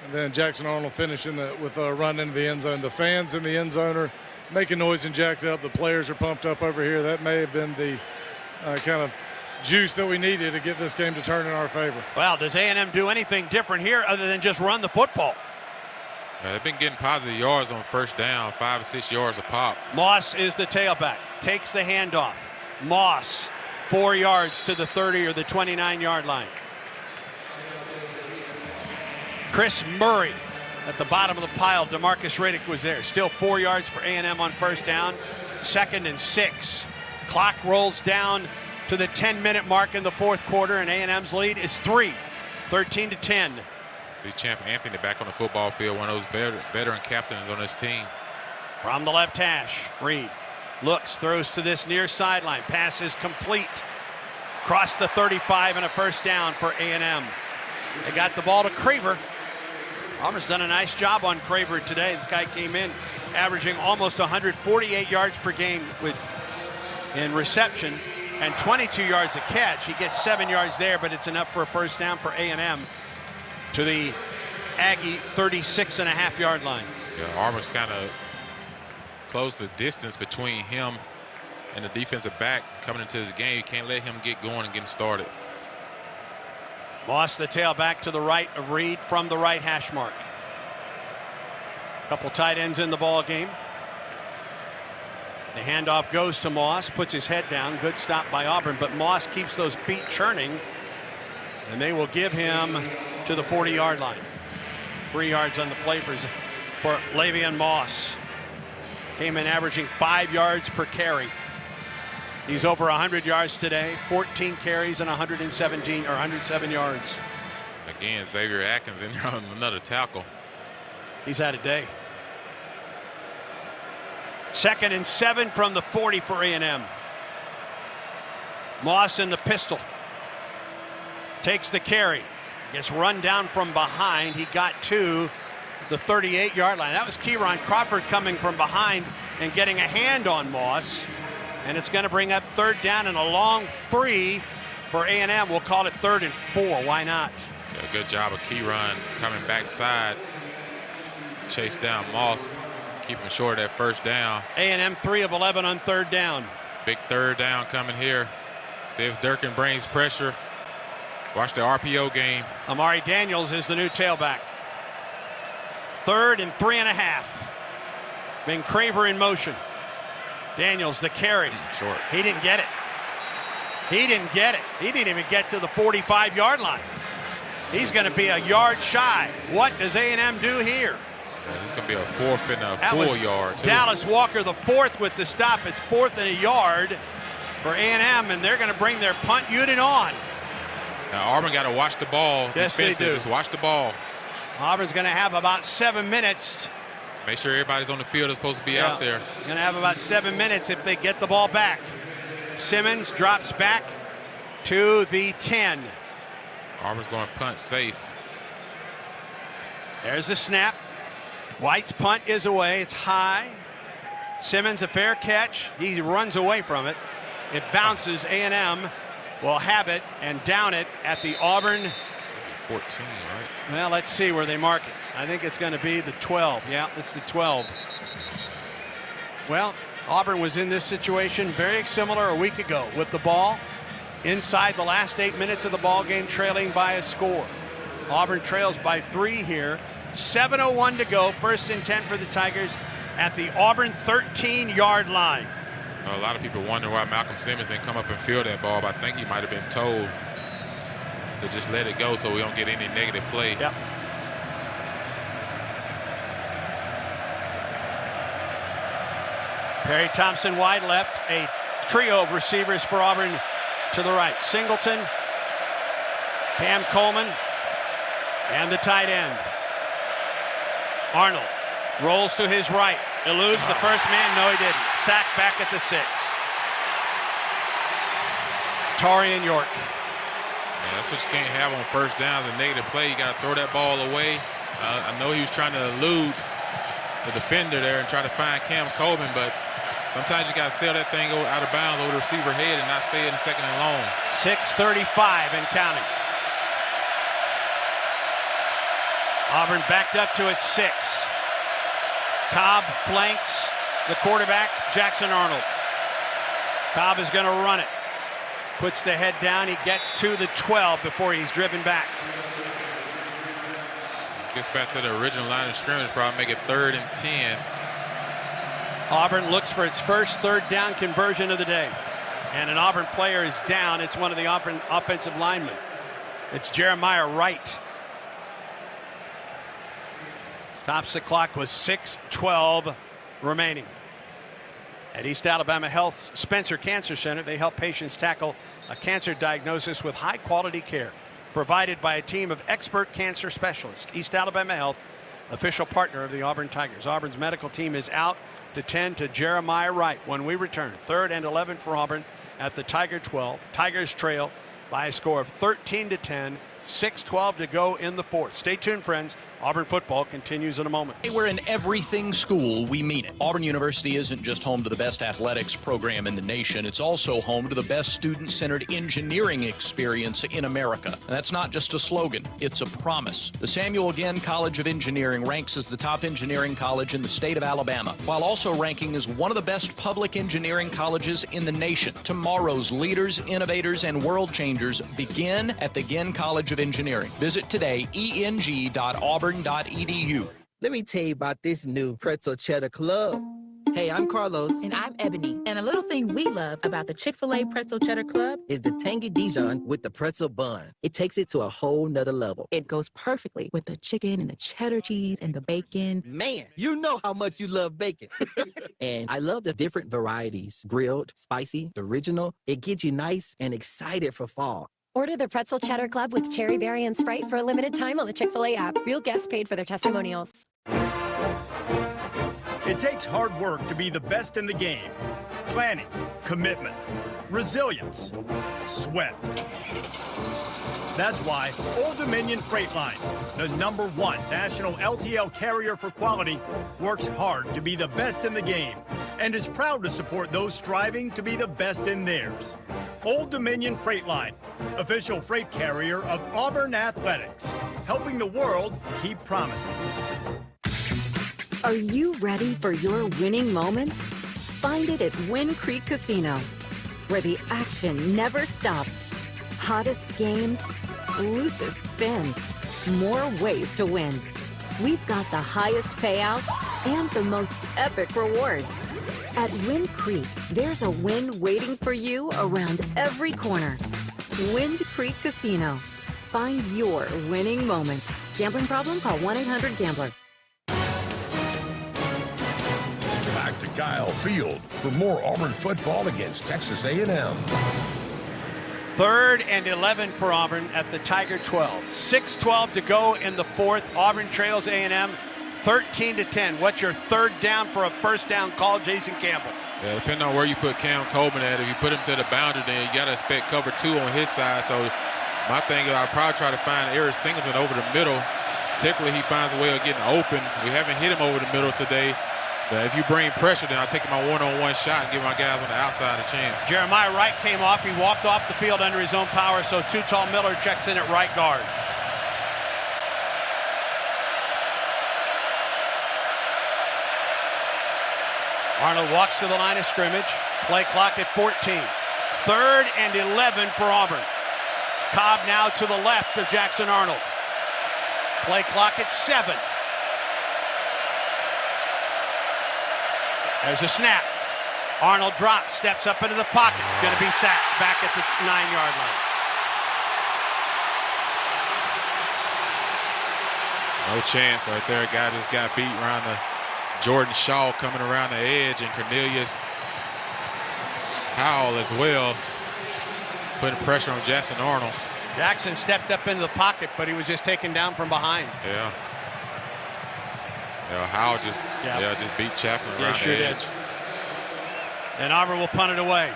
And then Jackson Arnold finishing with a run into the end zone. The fans in the end zone are making noise and jacked up. The players are pumped up over here. That may have been the kind of juice that we needed to get this game to turn in our favor. Well, does A&M do anything different here other than just run the football? Yeah, they've been getting positive yards on 1st down, 5 or 6 yards a pop. Moss is the tailback, takes the handoff. Moss, 4 yards to the 30 or the 29-yard line. Chris Murray at the bottom of the pile. DeMarcus Riddick was there. Still 4 yards for A&M on 1st down. 2nd and 6. Clock rolls down to the 10-minute mark in the fourth quarter, and A&M's lead is 3, 13-10. See Champ Anthony back on the football field, one of those veteran captains on this team. From the left hash, Reed looks, throws to this near sideline. Pass is complete. Across the 35 and a 1st down for A&M. They got the ball to Craver. Auburn's done a nice job on Craver today. This guy came in averaging almost 148 yards per game in reception and 22 yards a catch. He gets 7 yards there, but it's enough for a 1st down for A&M to the Aggie 36.5-yard line. Yeah, Auburn's kind of closed the distance between him and the defensive back coming into this game. You can't let him get going and getting started. Moss, the tailback to the right of Reed from the right hash mark. Couple tight ends in the ball game. The handoff goes to Moss, puts his head down. Good stop by Auburn, but Moss keeps those feet churning, and they will give him to the 40-yard line. 3 yards on the play for for Le'Veon Moss. Came in averaging 5 yards per carry. He's over 100 yards today, 14 carries and 107 yards. Again, Xavier Atkins in there on another tackle. He's had a day. 2nd and 7 from the 40 for A&M. Moss in the pistol. Takes the carry. Gets run down from behind. He got to the 38-yard line. That was Kieron Crawford coming from behind and getting a hand on Moss. And it's going to bring up 3rd down and a long 3 for A&M. We'll call it 3rd and 4. Why not? Yeah, good job of Kieron coming backside. Chase down Moss. Keep him short of that 1st down. A&M 3 of 11 on 3rd down. Big 3rd down coming here. See if Durkin brings pressure. Watch the RPO game. Amari Daniels is the new tailback. 3rd and 3.5. Ben Craver in motion. Daniels the carry. Short. He didn't get it. He didn't even get to the 45-yard line. He's going to be a yard shy. What does A&M do here? Yeah, this is going to be a 4th and a 4 yard. Dallas Walker the 4th with the stop. It's 4th and a yard for A&M, and they're going to bring their punt unit on. Now Auburn got to watch the ball. Yes, they do. Just watch the ball. Auburn's going to have about 7 minutes. Make sure everybody's on the field that's supposed to be out there. Going to have about 7 minutes if they get the ball back. Simmons drops back to the 10. Auburn's going to punt safe. There's the snap. White's punt is away. It's high. Simmons a fair catch. He runs away from it. It bounces. A&M will have it and down it at the Auburn 14, right? Well, let's see where they mark it. I think it's going to be the 12. Yeah, it's the 12. Well, Auburn was in this situation very similar a week ago with the ball inside the last 8 minutes of the ball game, trailing by a score. Auburn trails by 3 here. 7:01 to go. 1st and 10 for the Tigers at the Auburn 13-yard line. A lot of people wonder why Malcolm Simmons didn't come up and field that ball, but I think he might have been told to just let it go so we don't get any negative play. Yep. Perry Thompson wide left. A trio of receivers for Auburn to the right. Singleton, Cam Coleman, and the tight end. Arnold rolls to his right. Eludes the first man. No, he didn't. Sacked back at the 6. Torian York. Yeah, that's what you can't have on 1st downs, a negative play. You got to throw that ball away. I know he was trying to elude the defender there and try to find Cam Coleman, but sometimes you got to sail that thing out of bounds over the receiver head and not stay in the 2nd and long. 6:35 and counting. Auburn backed up to its 6. Cobb flanks the quarterback, Jackson Arnold. Cobb is going to run it. Puts the head down. He gets to the 12 before he's driven back. Gets back to the original line of scrimmage, probably make it 3rd and 10. Auburn looks for its first 3rd down conversion of the day. And an Auburn player is down. It's one of the Auburn offensive linemen. It's Jeremiah Wright. Stops the clock with 6:12 remaining. At East Alabama Health's Spencer Cancer Center, they help patients tackle a cancer diagnosis with high-quality care provided by a team of expert cancer specialists. East Alabama Health, official partner of the Auburn Tigers. Auburn's medical team is out to tend to Jeremiah Wright when we return. 3rd and 11 for Auburn at the Tiger 12. Tigers trail by a score of 13-10. 6:12 to go in the 4th. Stay tuned, friends. Auburn football continues in a moment. We're an everything school, we mean it. Auburn University isn't just home to the best athletics program in the nation, it's also home to the best student-centered engineering experience in America. And that's not just a slogan, it's a promise. The Samuel Ginn College of Engineering ranks as the top engineering college in the state of Alabama, while also ranking as one of the best public engineering colleges in the nation. Tomorrow's leaders, innovators, and world changers begin at the Ginn College of Engineering. Visit today, eng.auburn.edu. Let me tell you about this new pretzel cheddar club. Hey, I'm Carlos. And I'm Ebony. And a little thing we love about the Chick-fil-A Pretzel Cheddar Club is the tangy Dijon with the pretzel bun. It takes it to a whole nother level. It goes perfectly with the chicken and the cheddar cheese and the bacon. Man, you know how much you love bacon. And I love the different varieties. Grilled, spicy, original. It gets you nice and excited for fall. Order the Pretzel Cheddar Club with Cherry Berry and Sprite for a limited time on the Chick-fil-A app. Real guests paid for their testimonials. It takes hard work to be the best in the game. Planning, commitment, resilience, sweat. That's why Old Dominion Freight Line, the #1 national LTL carrier for quality, works hard to be the best in the game and is proud to support those striving to be the best in theirs. Old Dominion Freight Line, official freight carrier of Auburn Athletics, helping the world keep promises. Are you ready for your winning moment? Find it at Wind Creek Casino, where the action never stops. Hottest games, loosest spins, more ways to win. We've got the highest payouts and the most epic rewards. At Wind Creek, there's a win waiting for you around every corner. Wind Creek Casino. Find your winning moment. Gambling problem? Call 1-800-GAMBLER. Back to Kyle Field for more Auburn football against Texas A&M. 3rd and 11 for Auburn at the Tiger 12. 6:12 to go in the 4th. Auburn trails A&M 13-10. What's your 3rd down for a first down call, Jason Campbell? Yeah, depending on where you put Cam Coleman at, if you put him to the boundary, then you got to expect cover 2 on his side. So my thing is I'll probably try to find Eric Singleton over the middle. Typically, he finds a way of getting open. We haven't hit him over the middle today. But if you bring pressure, then I'll take my one-on-one shot and give my guys on the outside a chance. Jeremiah Wright came off. He walked off the field under his own power, so Too Tall Miller checks in at right guard. Arnold walks to the line of scrimmage. Play clock at 14. 3rd and 11 for Auburn. Cobb now to the left of Jackson Arnold. Play clock at 7. There's a snap. Arnold drops, steps up into the pocket. Going to be sacked back at the 9-yard line. No chance right there. A guy just got beat around the Jordan Shaw coming around the edge, and Cornelius Howell as well, putting pressure on Jackson Arnold. Jackson stepped up into the pocket, but he was just taken down from behind. Yeah. Yeah, Howell just beat Chaplin around the edge. And Auburn will punt it away.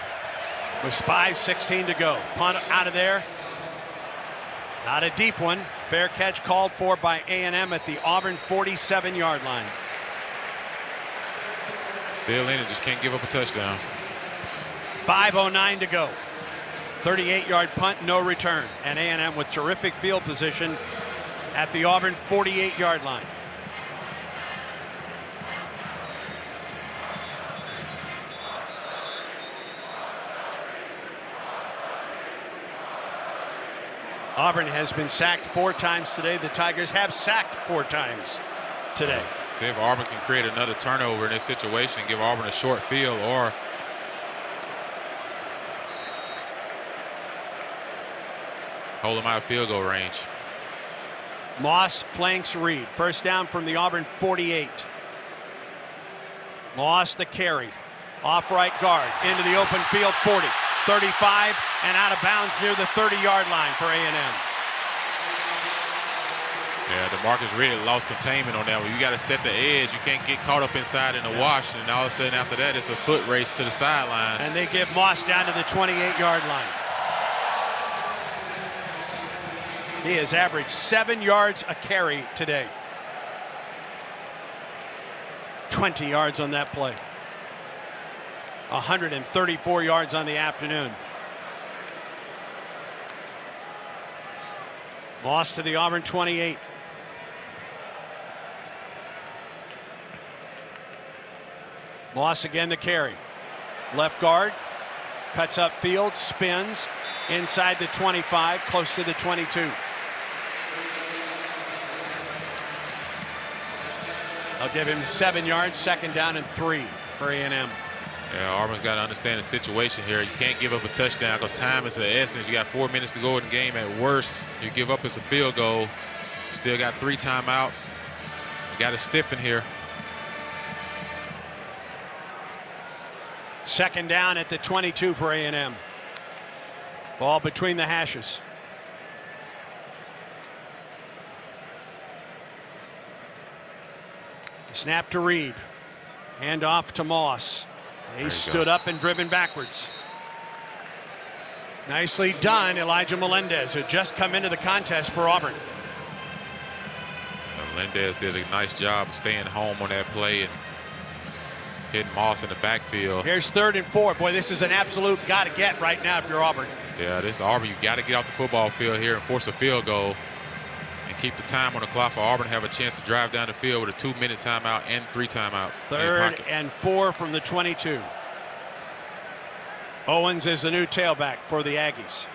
It was 5:16 to go. Punt out of there. Not a deep one. Fair catch called for by A&M at the Auburn 47-yard line. Still in it, just can't give up a touchdown. 5:09 to go. 38-yard punt, no return. And A&M with terrific field position at the Auburn 48-yard line. Auburn has been sacked 4 times today. The Tigers have sacked 4 times today. See if Auburn can create another turnover in this situation and give Auburn a short field, or hold them out of field goal range. Moss flanks Reed. First down from the Auburn 48. Moss the carry. Off right guard. Into the open field 40. 35 and out of bounds near the 30-yard line for A&M. Yeah, DeMarcus really lost containment on that one. You got to set the edge. You can't get caught up inside in the wash, and all of a sudden after that, it's a foot race to the sidelines. And they give Moss down to the 28-yard line. He has averaged 7 yards a carry today. 20 yards on that play. 134 yards on the afternoon. Moss to the Auburn 28. Moss again the carry. Left guard. Cuts up field. Spins. Inside the 25. Close to the 22. I'll give him 7 yards. 2nd down and 3. for A&M. Yeah, Auburn's got to understand the situation here. You can't give up a touchdown because time is the essence. You got 4 minutes to go in the game. At worst, you give up as a field goal. Still got 3 timeouts. You got to stiffen here. Second down at the 22 for A&M. Ball between the hashes. Snap to Reed. Hand off to Moss. He stood up and driven backwards. Nicely done, Elijah Melendez, who had just come into the contest for Auburn. Melendez did a nice job of staying home on that play and hitting Moss in the backfield. Here's 3rd and 4. Boy, this is an absolute got to get right now if you're Auburn. Yeah, this Auburn, you got to get off the football field here and force a field goal and keep the time on the clock for Auburn to have a chance to drive down the field with a 2-minute timeout and 3 timeouts. 3rd and 4 from the 22. Owens is the new tailback for the Aggies.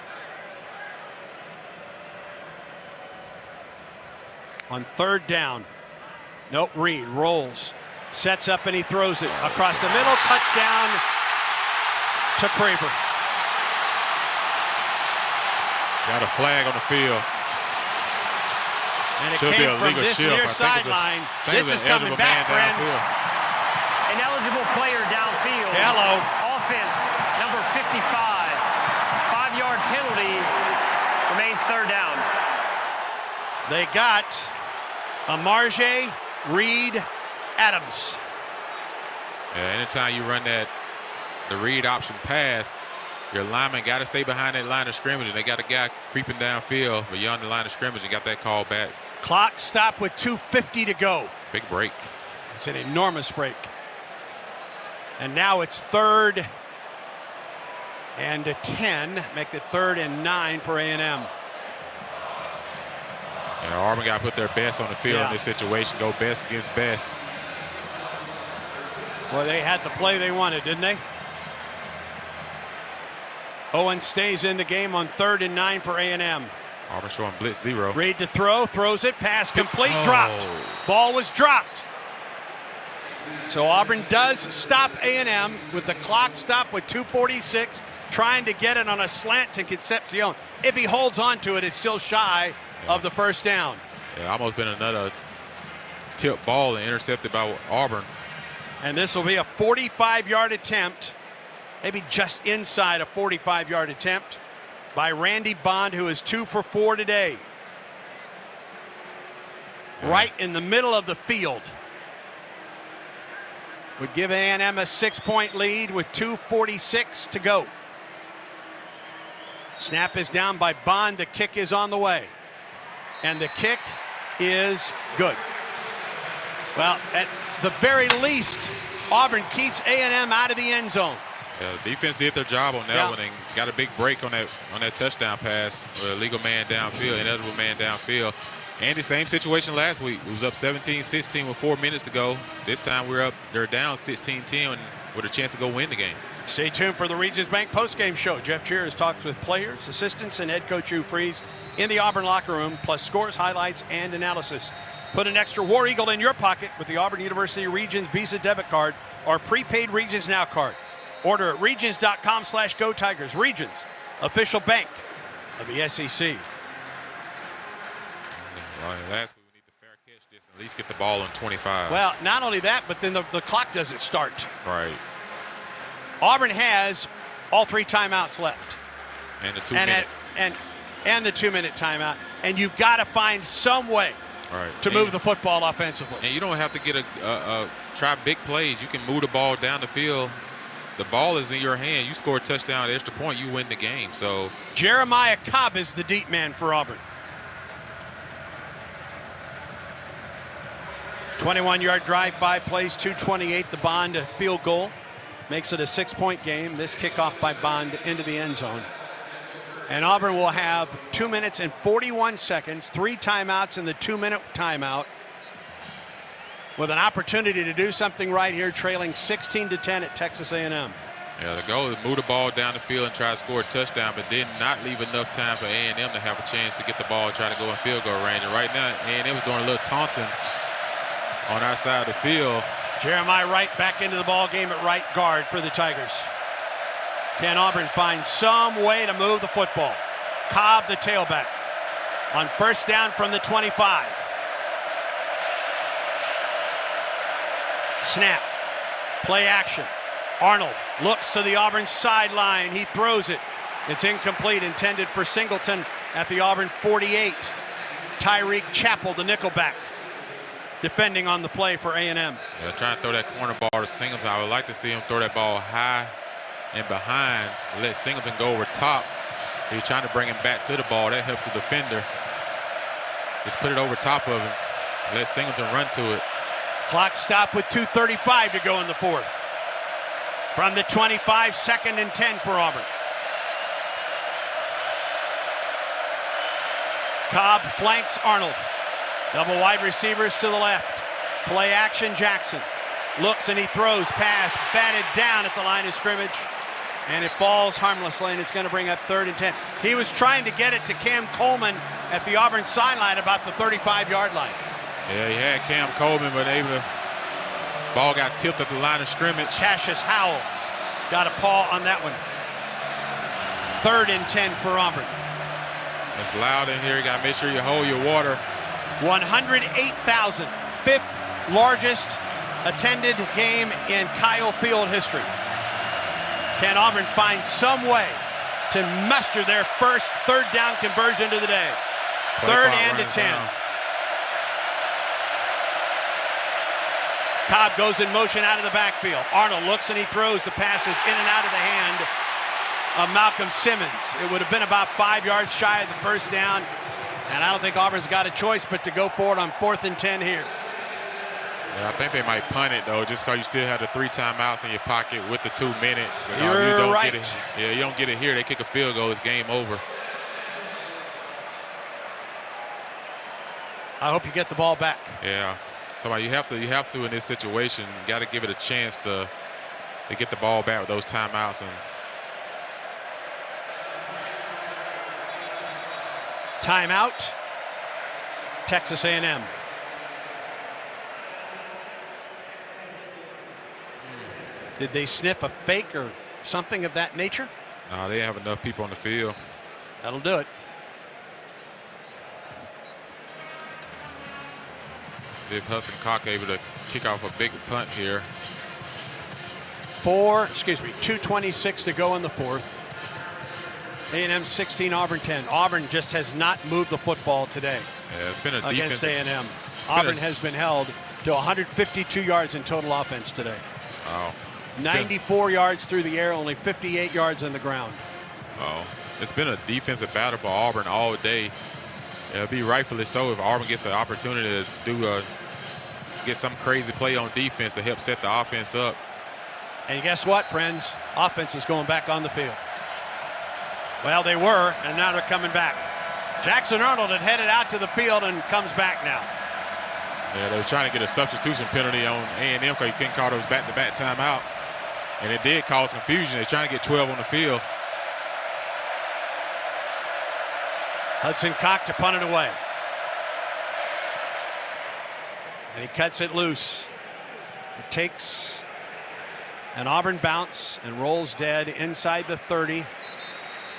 On 3rd down. Nope, Reed rolls. Sets up and he throws it across the middle. Touchdown to Craver. Got a flag on the field. And it came from this near sideline. This is coming back, friends. An eligible player downfield. Hello. Offense, number 55. 5-yard penalty. Remains 3rd down. They got Amarje, Reed, Adams. Yeah, anytime you run the read option pass, your lineman got to stay behind that line of scrimmage, and they got a guy creeping downfield beyond the line of scrimmage and got that call back. Clock stop with 2:50 to go. Big break. It's an enormous break. And now it's 3rd and 10. Make it 3rd and 9 for A&M. Yeah, Auburn got to put their best on the field in this situation. Go best against best. Boy, they had the play they wanted, didn't they? Owen stays in the game on 3rd and 9 for A&M. Auburn showing blitz 0. Reed to throw, throws it, pass complete, dropped. Ball was dropped. So Auburn does stop A&M with the clock stop with 2:46, trying to get it on a slant to Concepcion. If he holds on to it, it's still shy of the 1st down. Yeah, almost been another tip ball and intercepted by Auburn. And this will be a 45-yard attempt, maybe just inside a 45-yard attempt by Randy Bond, who is 2 for 4 today. Right in the middle of the field. Would give A&M a 6-point lead with 2:46 to go. Snap is down by Bond. The kick is on the way. And the kick is good. Well, at the very least, Auburn keeps A&M out of the end zone. Yeah, the defense did their job on that one and got a big break on that touchdown pass with a legal man downfield, ineligible man downfield. And the same situation last week. It was up 17-16 with 4 minutes to go. This time they're down 16-10 with a chance to go win the game. Stay tuned for the Regions Bank postgame show. Jeff Cheers talks with players, assistants, and head coach Hugh Freeze in the Auburn locker room, plus scores, highlights, and analysis. Put an extra War Eagle in your pocket with the Auburn University Regions Visa debit card or prepaid Regions Now card. Order at regions.com/Go Tigers. Regions, official bank of the SEC. Last week we need the fair catch this, at least get the ball on 25. Well, not only that, but then the clock doesn't start. Right. Auburn has all 3 timeouts left. And the 2-minute. And the 2-minute timeout. And you've got to find some way to move the football offensively. And you don't have to get try big plays. You can move the ball down the field. The ball is in your hand. You score a touchdown, extra point, you win the game. So Jeremiah Cobb is the deep man for Auburn. 21-yard drive, 5 plays, 2:28. The Bond field goal makes it a 6-point game. This kickoff by Bond into the end zone. And Auburn will have 2 minutes and 41 seconds, 3 timeouts in the 2-minute timeout, with an opportunity to do something right here, trailing 16-10 at Texas A&M. Yeah, the goal is move the ball down the field and try to score a touchdown, but did not leave enough time for A&M to have a chance to get the ball and try to go in field goal range. And right now, A&M was doing a little taunting on our side of the field. Jeremiah Wright back into the ball game at right guard for the Tigers. Can Auburn find some way to move the football? Cobb, the tailback, on first down from the 25. Snap. Play action. Arnold looks to the Auburn sideline. He throws it. It's incomplete, intended for Singleton at the Auburn 48. Tyreek Chappell, the nickelback, defending on the play for A&M. Yeah, trying to throw that corner ball to Singleton. I would like to see him throw that ball high and behind, let Singleton go over top. He's trying to bring him back to the ball. That helps the defender. Just put it over top of him. Let Singleton run to it. Clock stop with 2:35 to go in the fourth. From the 25, 2nd and 10 for Auburn. Cobb flanks Arnold. Double wide receivers to the left. Play action, Jackson. Looks and he throws, pass, batted down at the line of scrimmage. And it falls harmlessly, and it's going to bring up 3rd and 10. He was trying to get it to Cam Coleman at the Auburn sideline about the 35-yard line. Yeah, he had Cam Coleman, but ball got tipped at the line of scrimmage. Cassius Howell got a paw on that one. 3rd and 10 for Auburn. It's loud in here. You got to make sure you hold your water. 108,000, 5th largest attended game in Kyle Field history. Can Auburn find some way to muster their first 3rd down conversion of the day? 3rd and 10. Cobb goes in motion out of the backfield. Arnold looks and he throws. The pass is in and out of the hand of Malcolm Simmons. It would have been about 5 yards shy of the first down. And I don't think Auburn's got a choice but to go for it on 4th and 10 here. Yeah, I think they might punt it, though, just because you still have the 3 timeouts in your pocket with the 2-minute. You're right. You don't get it here. They kick a field goal. It's game over. I hope you get the ball back. Yeah. So you have to in this situation. You got to give it a chance to get the ball back with those timeouts. And timeout. Texas A&M. Did they sniff a fake or something of that nature? No, they have enough people on the field. That'll do it. See if Hudson Cock able to kick off a big punt here. 2:26 to go in the fourth. A&M 16, Auburn 10. Auburn just has not moved the football today. Yeah, it's been a against defensive. A&M. Auburn has been held to 152 yards in total offense today. Oh. 94 yards through the air, only 58 yards on the ground. Oh, it's been a defensive battle for Auburn all day. It'll be rightfully so if Auburn gets an opportunity to get some crazy play on defense to help set the offense up. And guess what, friends? Offense is going back on the field. Well, they were, and now they're coming back. Jackson Arnold had headed out to the field and comes back now. Yeah, they were trying to get a substitution penalty on A&M because you couldn't call those back-to-back timeouts. And it did cause confusion. They're trying to get 12 on the field. Hudson Cock to punt it away. And he cuts it loose. It takes an Auburn bounce and rolls dead inside the 30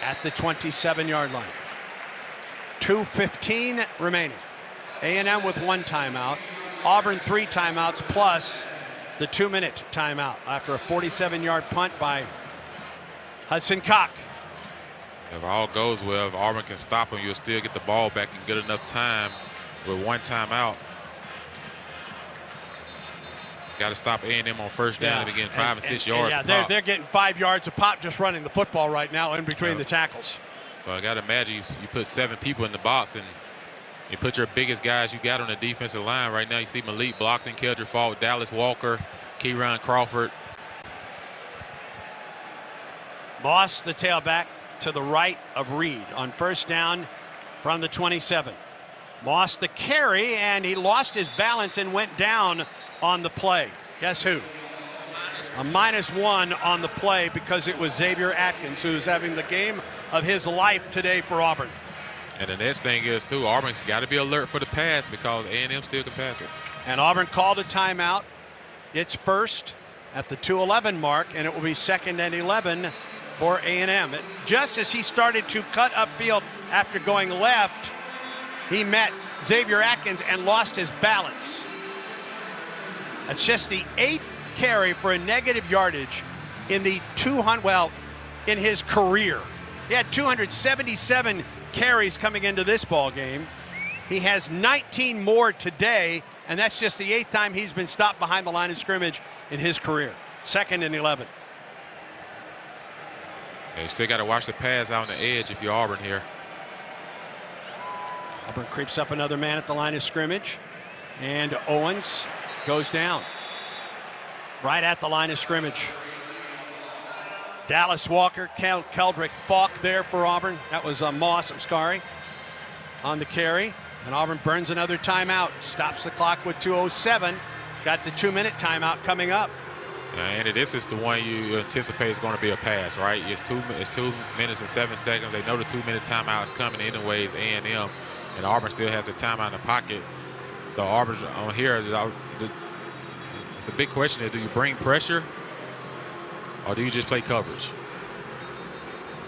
at the 27-yard line. 2:15 remaining. A&M with 1 timeout. Auburn 3 timeouts plus the 2-minute timeout after a 47-yard punt by Hudson Cock. If all goes well, if Auburn can stop him, you'll still get the ball back and get enough time with 1 timeout. Got to stop A&M on first down and again 5 and 6 yards. Yeah, they're getting 5 yards a pop just running the football right now in between the tackles. So I got to imagine you put 7 people in the box and you put your biggest guys you got on the defensive line right now. You see Malik Blockton, Keldrick Faulk, Dallas Walker, Keyron Crawford. Moss, the tailback, to the right of Reed on first down from the 27. Moss the carry, and he lost his balance and went down on the play. Guess who? A -1 on the play because it was Xavier Atkins who's having the game of his life today for Auburn. And the next thing is, too, Auburn's got to be alert for the pass because A&M still can pass it. And Auburn called a timeout It's first at the 2:11 mark, and it will be 2nd and 11 for A&M. Just as he started to cut upfield after going left, he met Xavier Atkins and lost his balance. That's just the 8th carry for a negative yardage in the in his career. He had 277 carries coming into this ball game. He has 19 more today, and that's just the 8th time he's been stopped behind the line of scrimmage in his career. 2nd and 11. Yeah, you still got to watch the pass out on the edge if you're Auburn here. Auburn creeps up another man at the line of scrimmage, and Owens goes down right at the line of scrimmage. Dallas Walker, Keldrick Falk there for Auburn. That was Moss, on the carry. And Auburn burns another timeout, stops the clock with 2:07. Got the 2-minute timeout coming up. And this is the one you anticipate is going to be a pass, right? It's 2 minutes and 7 seconds. They know the 2-minute timeout is coming anyways, A&M. And Auburn still has a timeout in the pocket. So Auburn's on here. It's a big question. Do you bring pressure or do you just play coverage?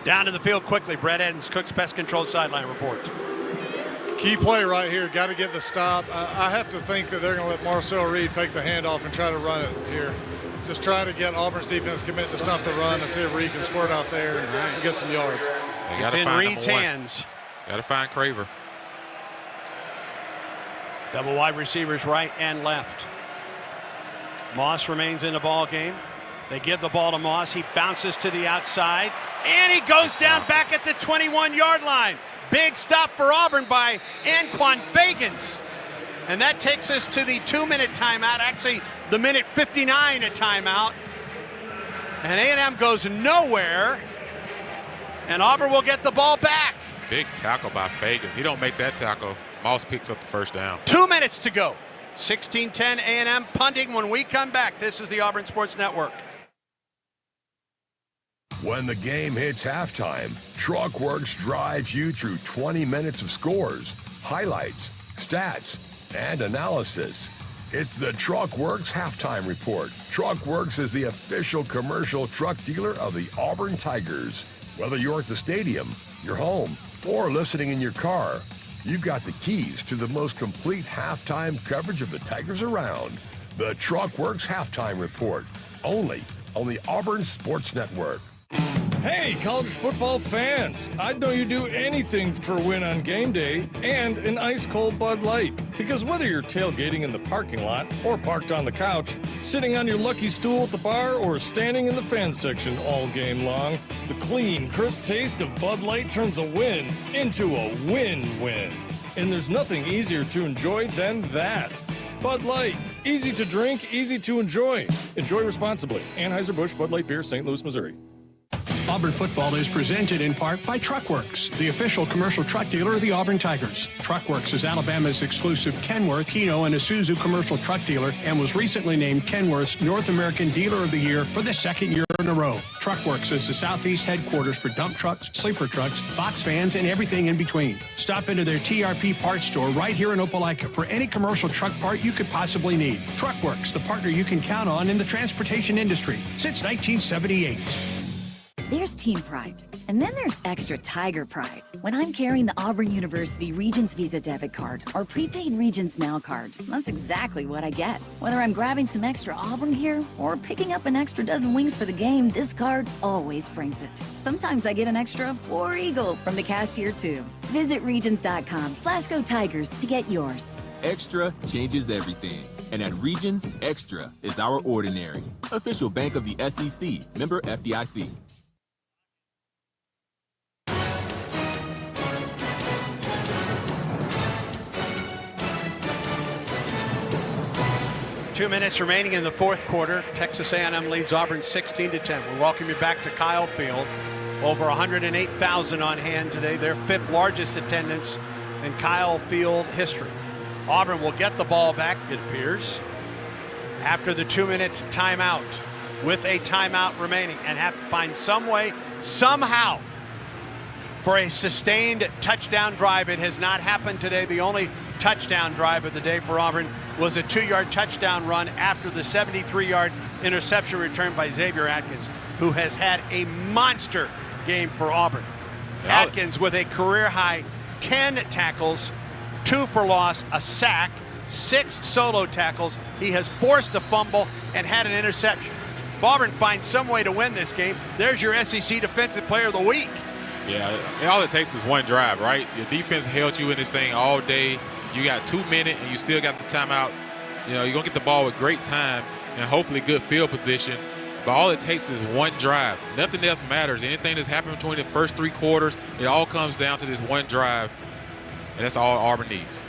Down to the field quickly. Brett Edens, Cook's Pest Control sideline report. Key play right here. Got to get the stop. I have to think that they're going to let Marcel Reed fake the handoff and try to run it here. Just try to get Auburn's defense commit to stop the run and see if Reed can squirt out there and get some yards. It's in Reed's hands. Got to find Craver. Double wide receivers right and left. Moss remains in the ball game. They give the ball to Moss. He bounces to the outside, and he goes down back at the 21-yard line. Big stop for Auburn by Anquan Fagans. And that takes us to the 2-minute timeout, actually the minute 59 a timeout. And A&M goes nowhere, and Auburn will get the ball back. Big tackle by Fagans. He don't make that tackle. Moss picks up the first down. 2 minutes to go. 16-10 A&M punting when we come back. This is the Auburn Sports Network. When the game hits halftime, TruckWorks drives you through 20 minutes of scores, highlights, stats, and analysis. It's the TruckWorks Halftime Report. TruckWorks is the official commercial truck dealer of the Auburn Tigers. Whether you're at the stadium, your home, or listening in your car, you've got the keys to the most complete halftime coverage of the Tigers around. The TruckWorks Halftime Report, only on the Auburn Sports Network. Hey, college football fans! I'd know you'd do anything for a win on game day and an ice-cold Bud Light. Because whether you're tailgating in the parking lot or parked on the couch, sitting on your lucky stool at the bar, or standing in the fan section all game long, the clean, crisp taste of Bud Light turns a win into a win-win. And there's nothing easier to enjoy than that. Bud Light. Easy to drink, easy to enjoy. Enjoy responsibly. Anheuser-Busch Bud Light Beer, St. Louis, Missouri. Auburn football is presented in part by TruckWorks, the official commercial truck dealer of the Auburn Tigers. TruckWorks is Alabama's exclusive Kenworth, Hino, and Isuzu commercial truck dealer and was recently named Kenworth's North American Dealer of the Year for the 2nd year in a row. TruckWorks is the Southeast headquarters for dump trucks, sleeper trucks, box vans, and everything in between. Stop into their TRP parts store right here in Opelika for any commercial truck part you could possibly need. TruckWorks, the partner you can count on in the transportation industry since 1978. There's team pride, and then there's extra Tiger pride. When I'm carrying the Auburn University Regents Visa debit card or prepaid Regents Now card, that's exactly what I get. Whether I'm grabbing some extra Auburn gear or picking up an extra dozen wings for the game, this card always brings it. Sometimes I get an extra War Eagle from the cashier too. Visit Regions.com/Go Tigers to get yours. Extra changes everything. And at Regions, Extra is our ordinary. Official bank of the SEC, member FDIC. Two minutes remaining in the fourth quarter. Texas A&M leads Auburn 16-10. We welcome you back to Kyle Field. Over 108,000 on hand today. Their 5th largest attendance in Kyle Field history. Auburn will get the ball back, it appears, after the 2-minute timeout, with a timeout remaining, and have to find some way, somehow, for a sustained touchdown drive. It has not happened today. The only touchdown drive of the day for Auburn was a 2-yard touchdown run after the 73-yard interception return by Xavier Atkins, who has had a monster game for Auburn. Atkins with a career-high 10 tackles, 2 for loss, a sack, 6 solo tackles. He has forced a fumble and had an interception. If Auburn finds some way to win this game, there's your SEC Defensive Player of the Week. Yeah, all it takes is one drive, right? Your defense held you in this thing all day. You got 2 minutes and you still got the timeout. You know, you're going to get the ball with great time and hopefully good field position. But all it takes is one drive. Nothing else matters. Anything that's happened between the first 3 quarters, it all comes down to this one drive. And that's all Auburn needs.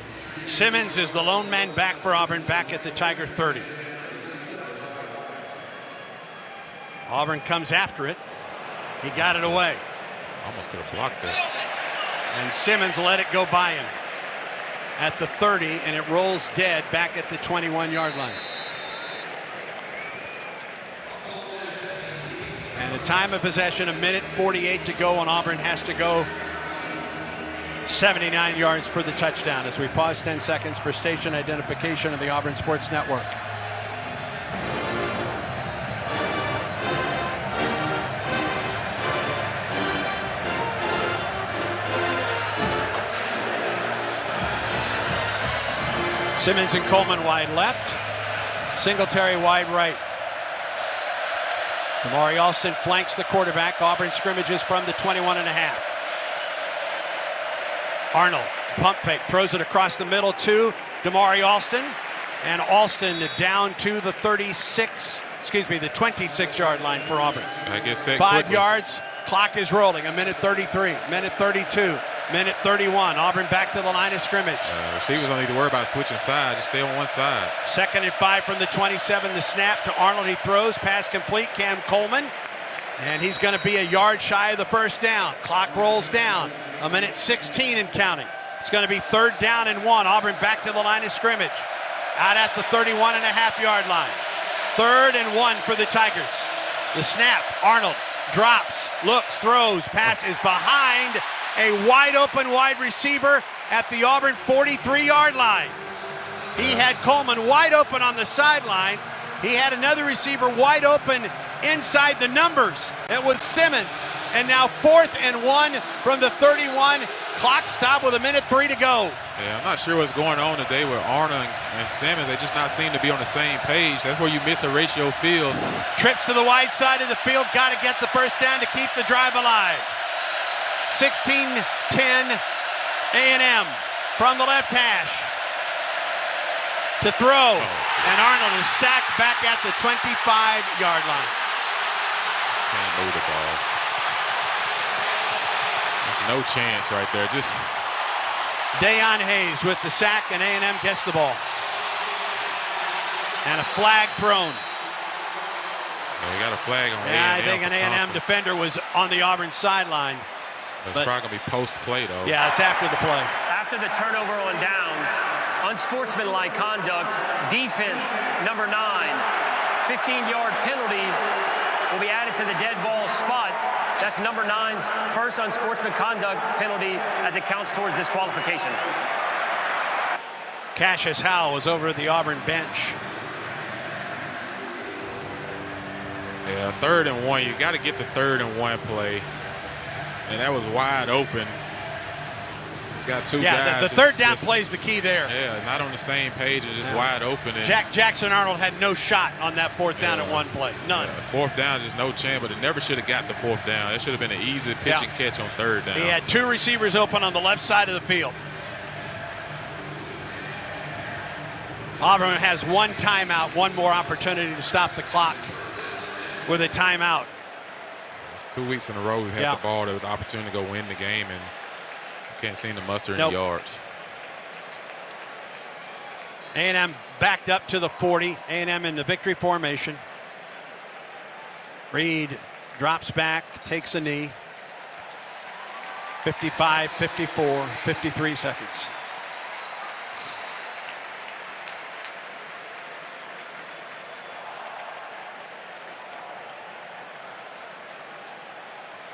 Simmons is the lone man back for Auburn, back at the Tiger 30. Auburn comes after it. He got it away. Almost could have blocked it. And Simmons let it go by him at the 30, and it rolls dead back at the 21-yard line. And the time of possession, 1:48 to go, and Auburn has to go 79 yards for the touchdown as we pause 10 seconds for station identification of the Auburn Sports Network. Simmons and Coleman wide left. Singletary wide right. Damari Alston flanks the quarterback. Auburn scrimmages from the 21.5. Arnold, pump fake, throws it across the middle to Damari Alston. And Alston down to the 26-yard line for Auburn. I guess 5 quickly. Yards, clock is rolling. 1:33, 1:32. 1:31. Auburn back to the line of scrimmage. Receivers don't need to worry about switching sides. Just stay on one side. 2nd and 5 from the 27. The snap to Arnold. He throws. Pass complete. Cam Coleman. And he's going to be a yard shy of the first down. Clock rolls down. 1:16 and counting. It's going to be 3rd down and 1. Auburn back to the line of scrimmage. Out at the 31.5-yard line. 3rd and 1 for the Tigers. The snap. Arnold drops, looks, throws. Pass is behind a wide open wide receiver at the Auburn 43-yard line. He had Coleman wide open on the sideline. He had another receiver wide open inside the numbers. It was Simmons. And now 4th and 1 from the 31. Clock stop with 1:03 to go. Yeah, I'm not sure what's going on today with Arnold and Simmons. They just not seem to be on the same page. That's where you miss Horatio Fields. Trips to the wide side of the field. Got to get the first down to keep the drive alive. 16-10 A&M from the left hash to throw. And Arnold is sacked back at the 25-yard line. Can't move the ball. There's no chance right there. Just Deion Hayes with the sack, and A&M gets the ball. And a flag thrown. Well, we got a flag on A&M. Yeah, I think an A&M defender was on the Auburn sideline. It's probably going to be post-play, though. Yeah, it's after the play. After the turnover on downs, unsportsmanlike conduct, defense number 9, 15-yard penalty will be added to the dead ball spot. That's number 9's first unsportsman conduct penalty as it counts towards disqualification. Cassius Howell was over at the Auburn bench. Yeah, 3rd and 1. You got to get the 3rd and 1 play. And that was wide open. Got 2 guys. Yeah, the 3rd down play is the key there. Yeah, not on the same page and just wide open. And Jackson Arnold had no shot on that 4th down and 1 play. None. Yeah, 4th down, just no chance, but it never should have got the 4th down. It should have been an easy pitch and catch on 3rd down. He had 2 receivers open on the left side of the field. Auburn has 1 timeout, 1 more opportunity to stop the clock with a timeout. It's 2 weeks in a row we've had the ball with the opportunity to go win the game, and can't seem to muster any yards. A&M backed up to the 40. A&M in the victory formation. Reed drops back, takes a knee. 55, 54, 53 seconds.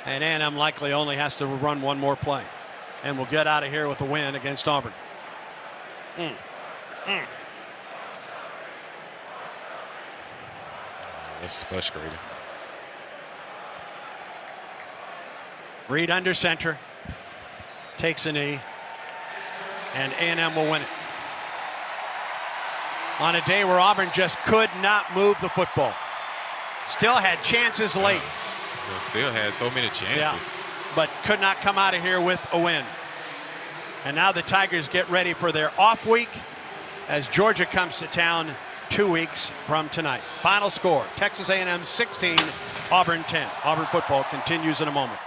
And A&M likely only has to run 1 more play. And we'll get out of here with a win against Auburn. That's frustrating. Reed under center. Takes a knee. And A&M will win it. On a day where Auburn just could not move the football. Still had chances late. Yeah, still had so many chances. Yeah, but could not come out of here with a win. And now the Tigers get ready for their off week as Georgia comes to town 2 weeks from tonight. Final score, Texas A&M 16, Auburn 10. Auburn football continues in a moment.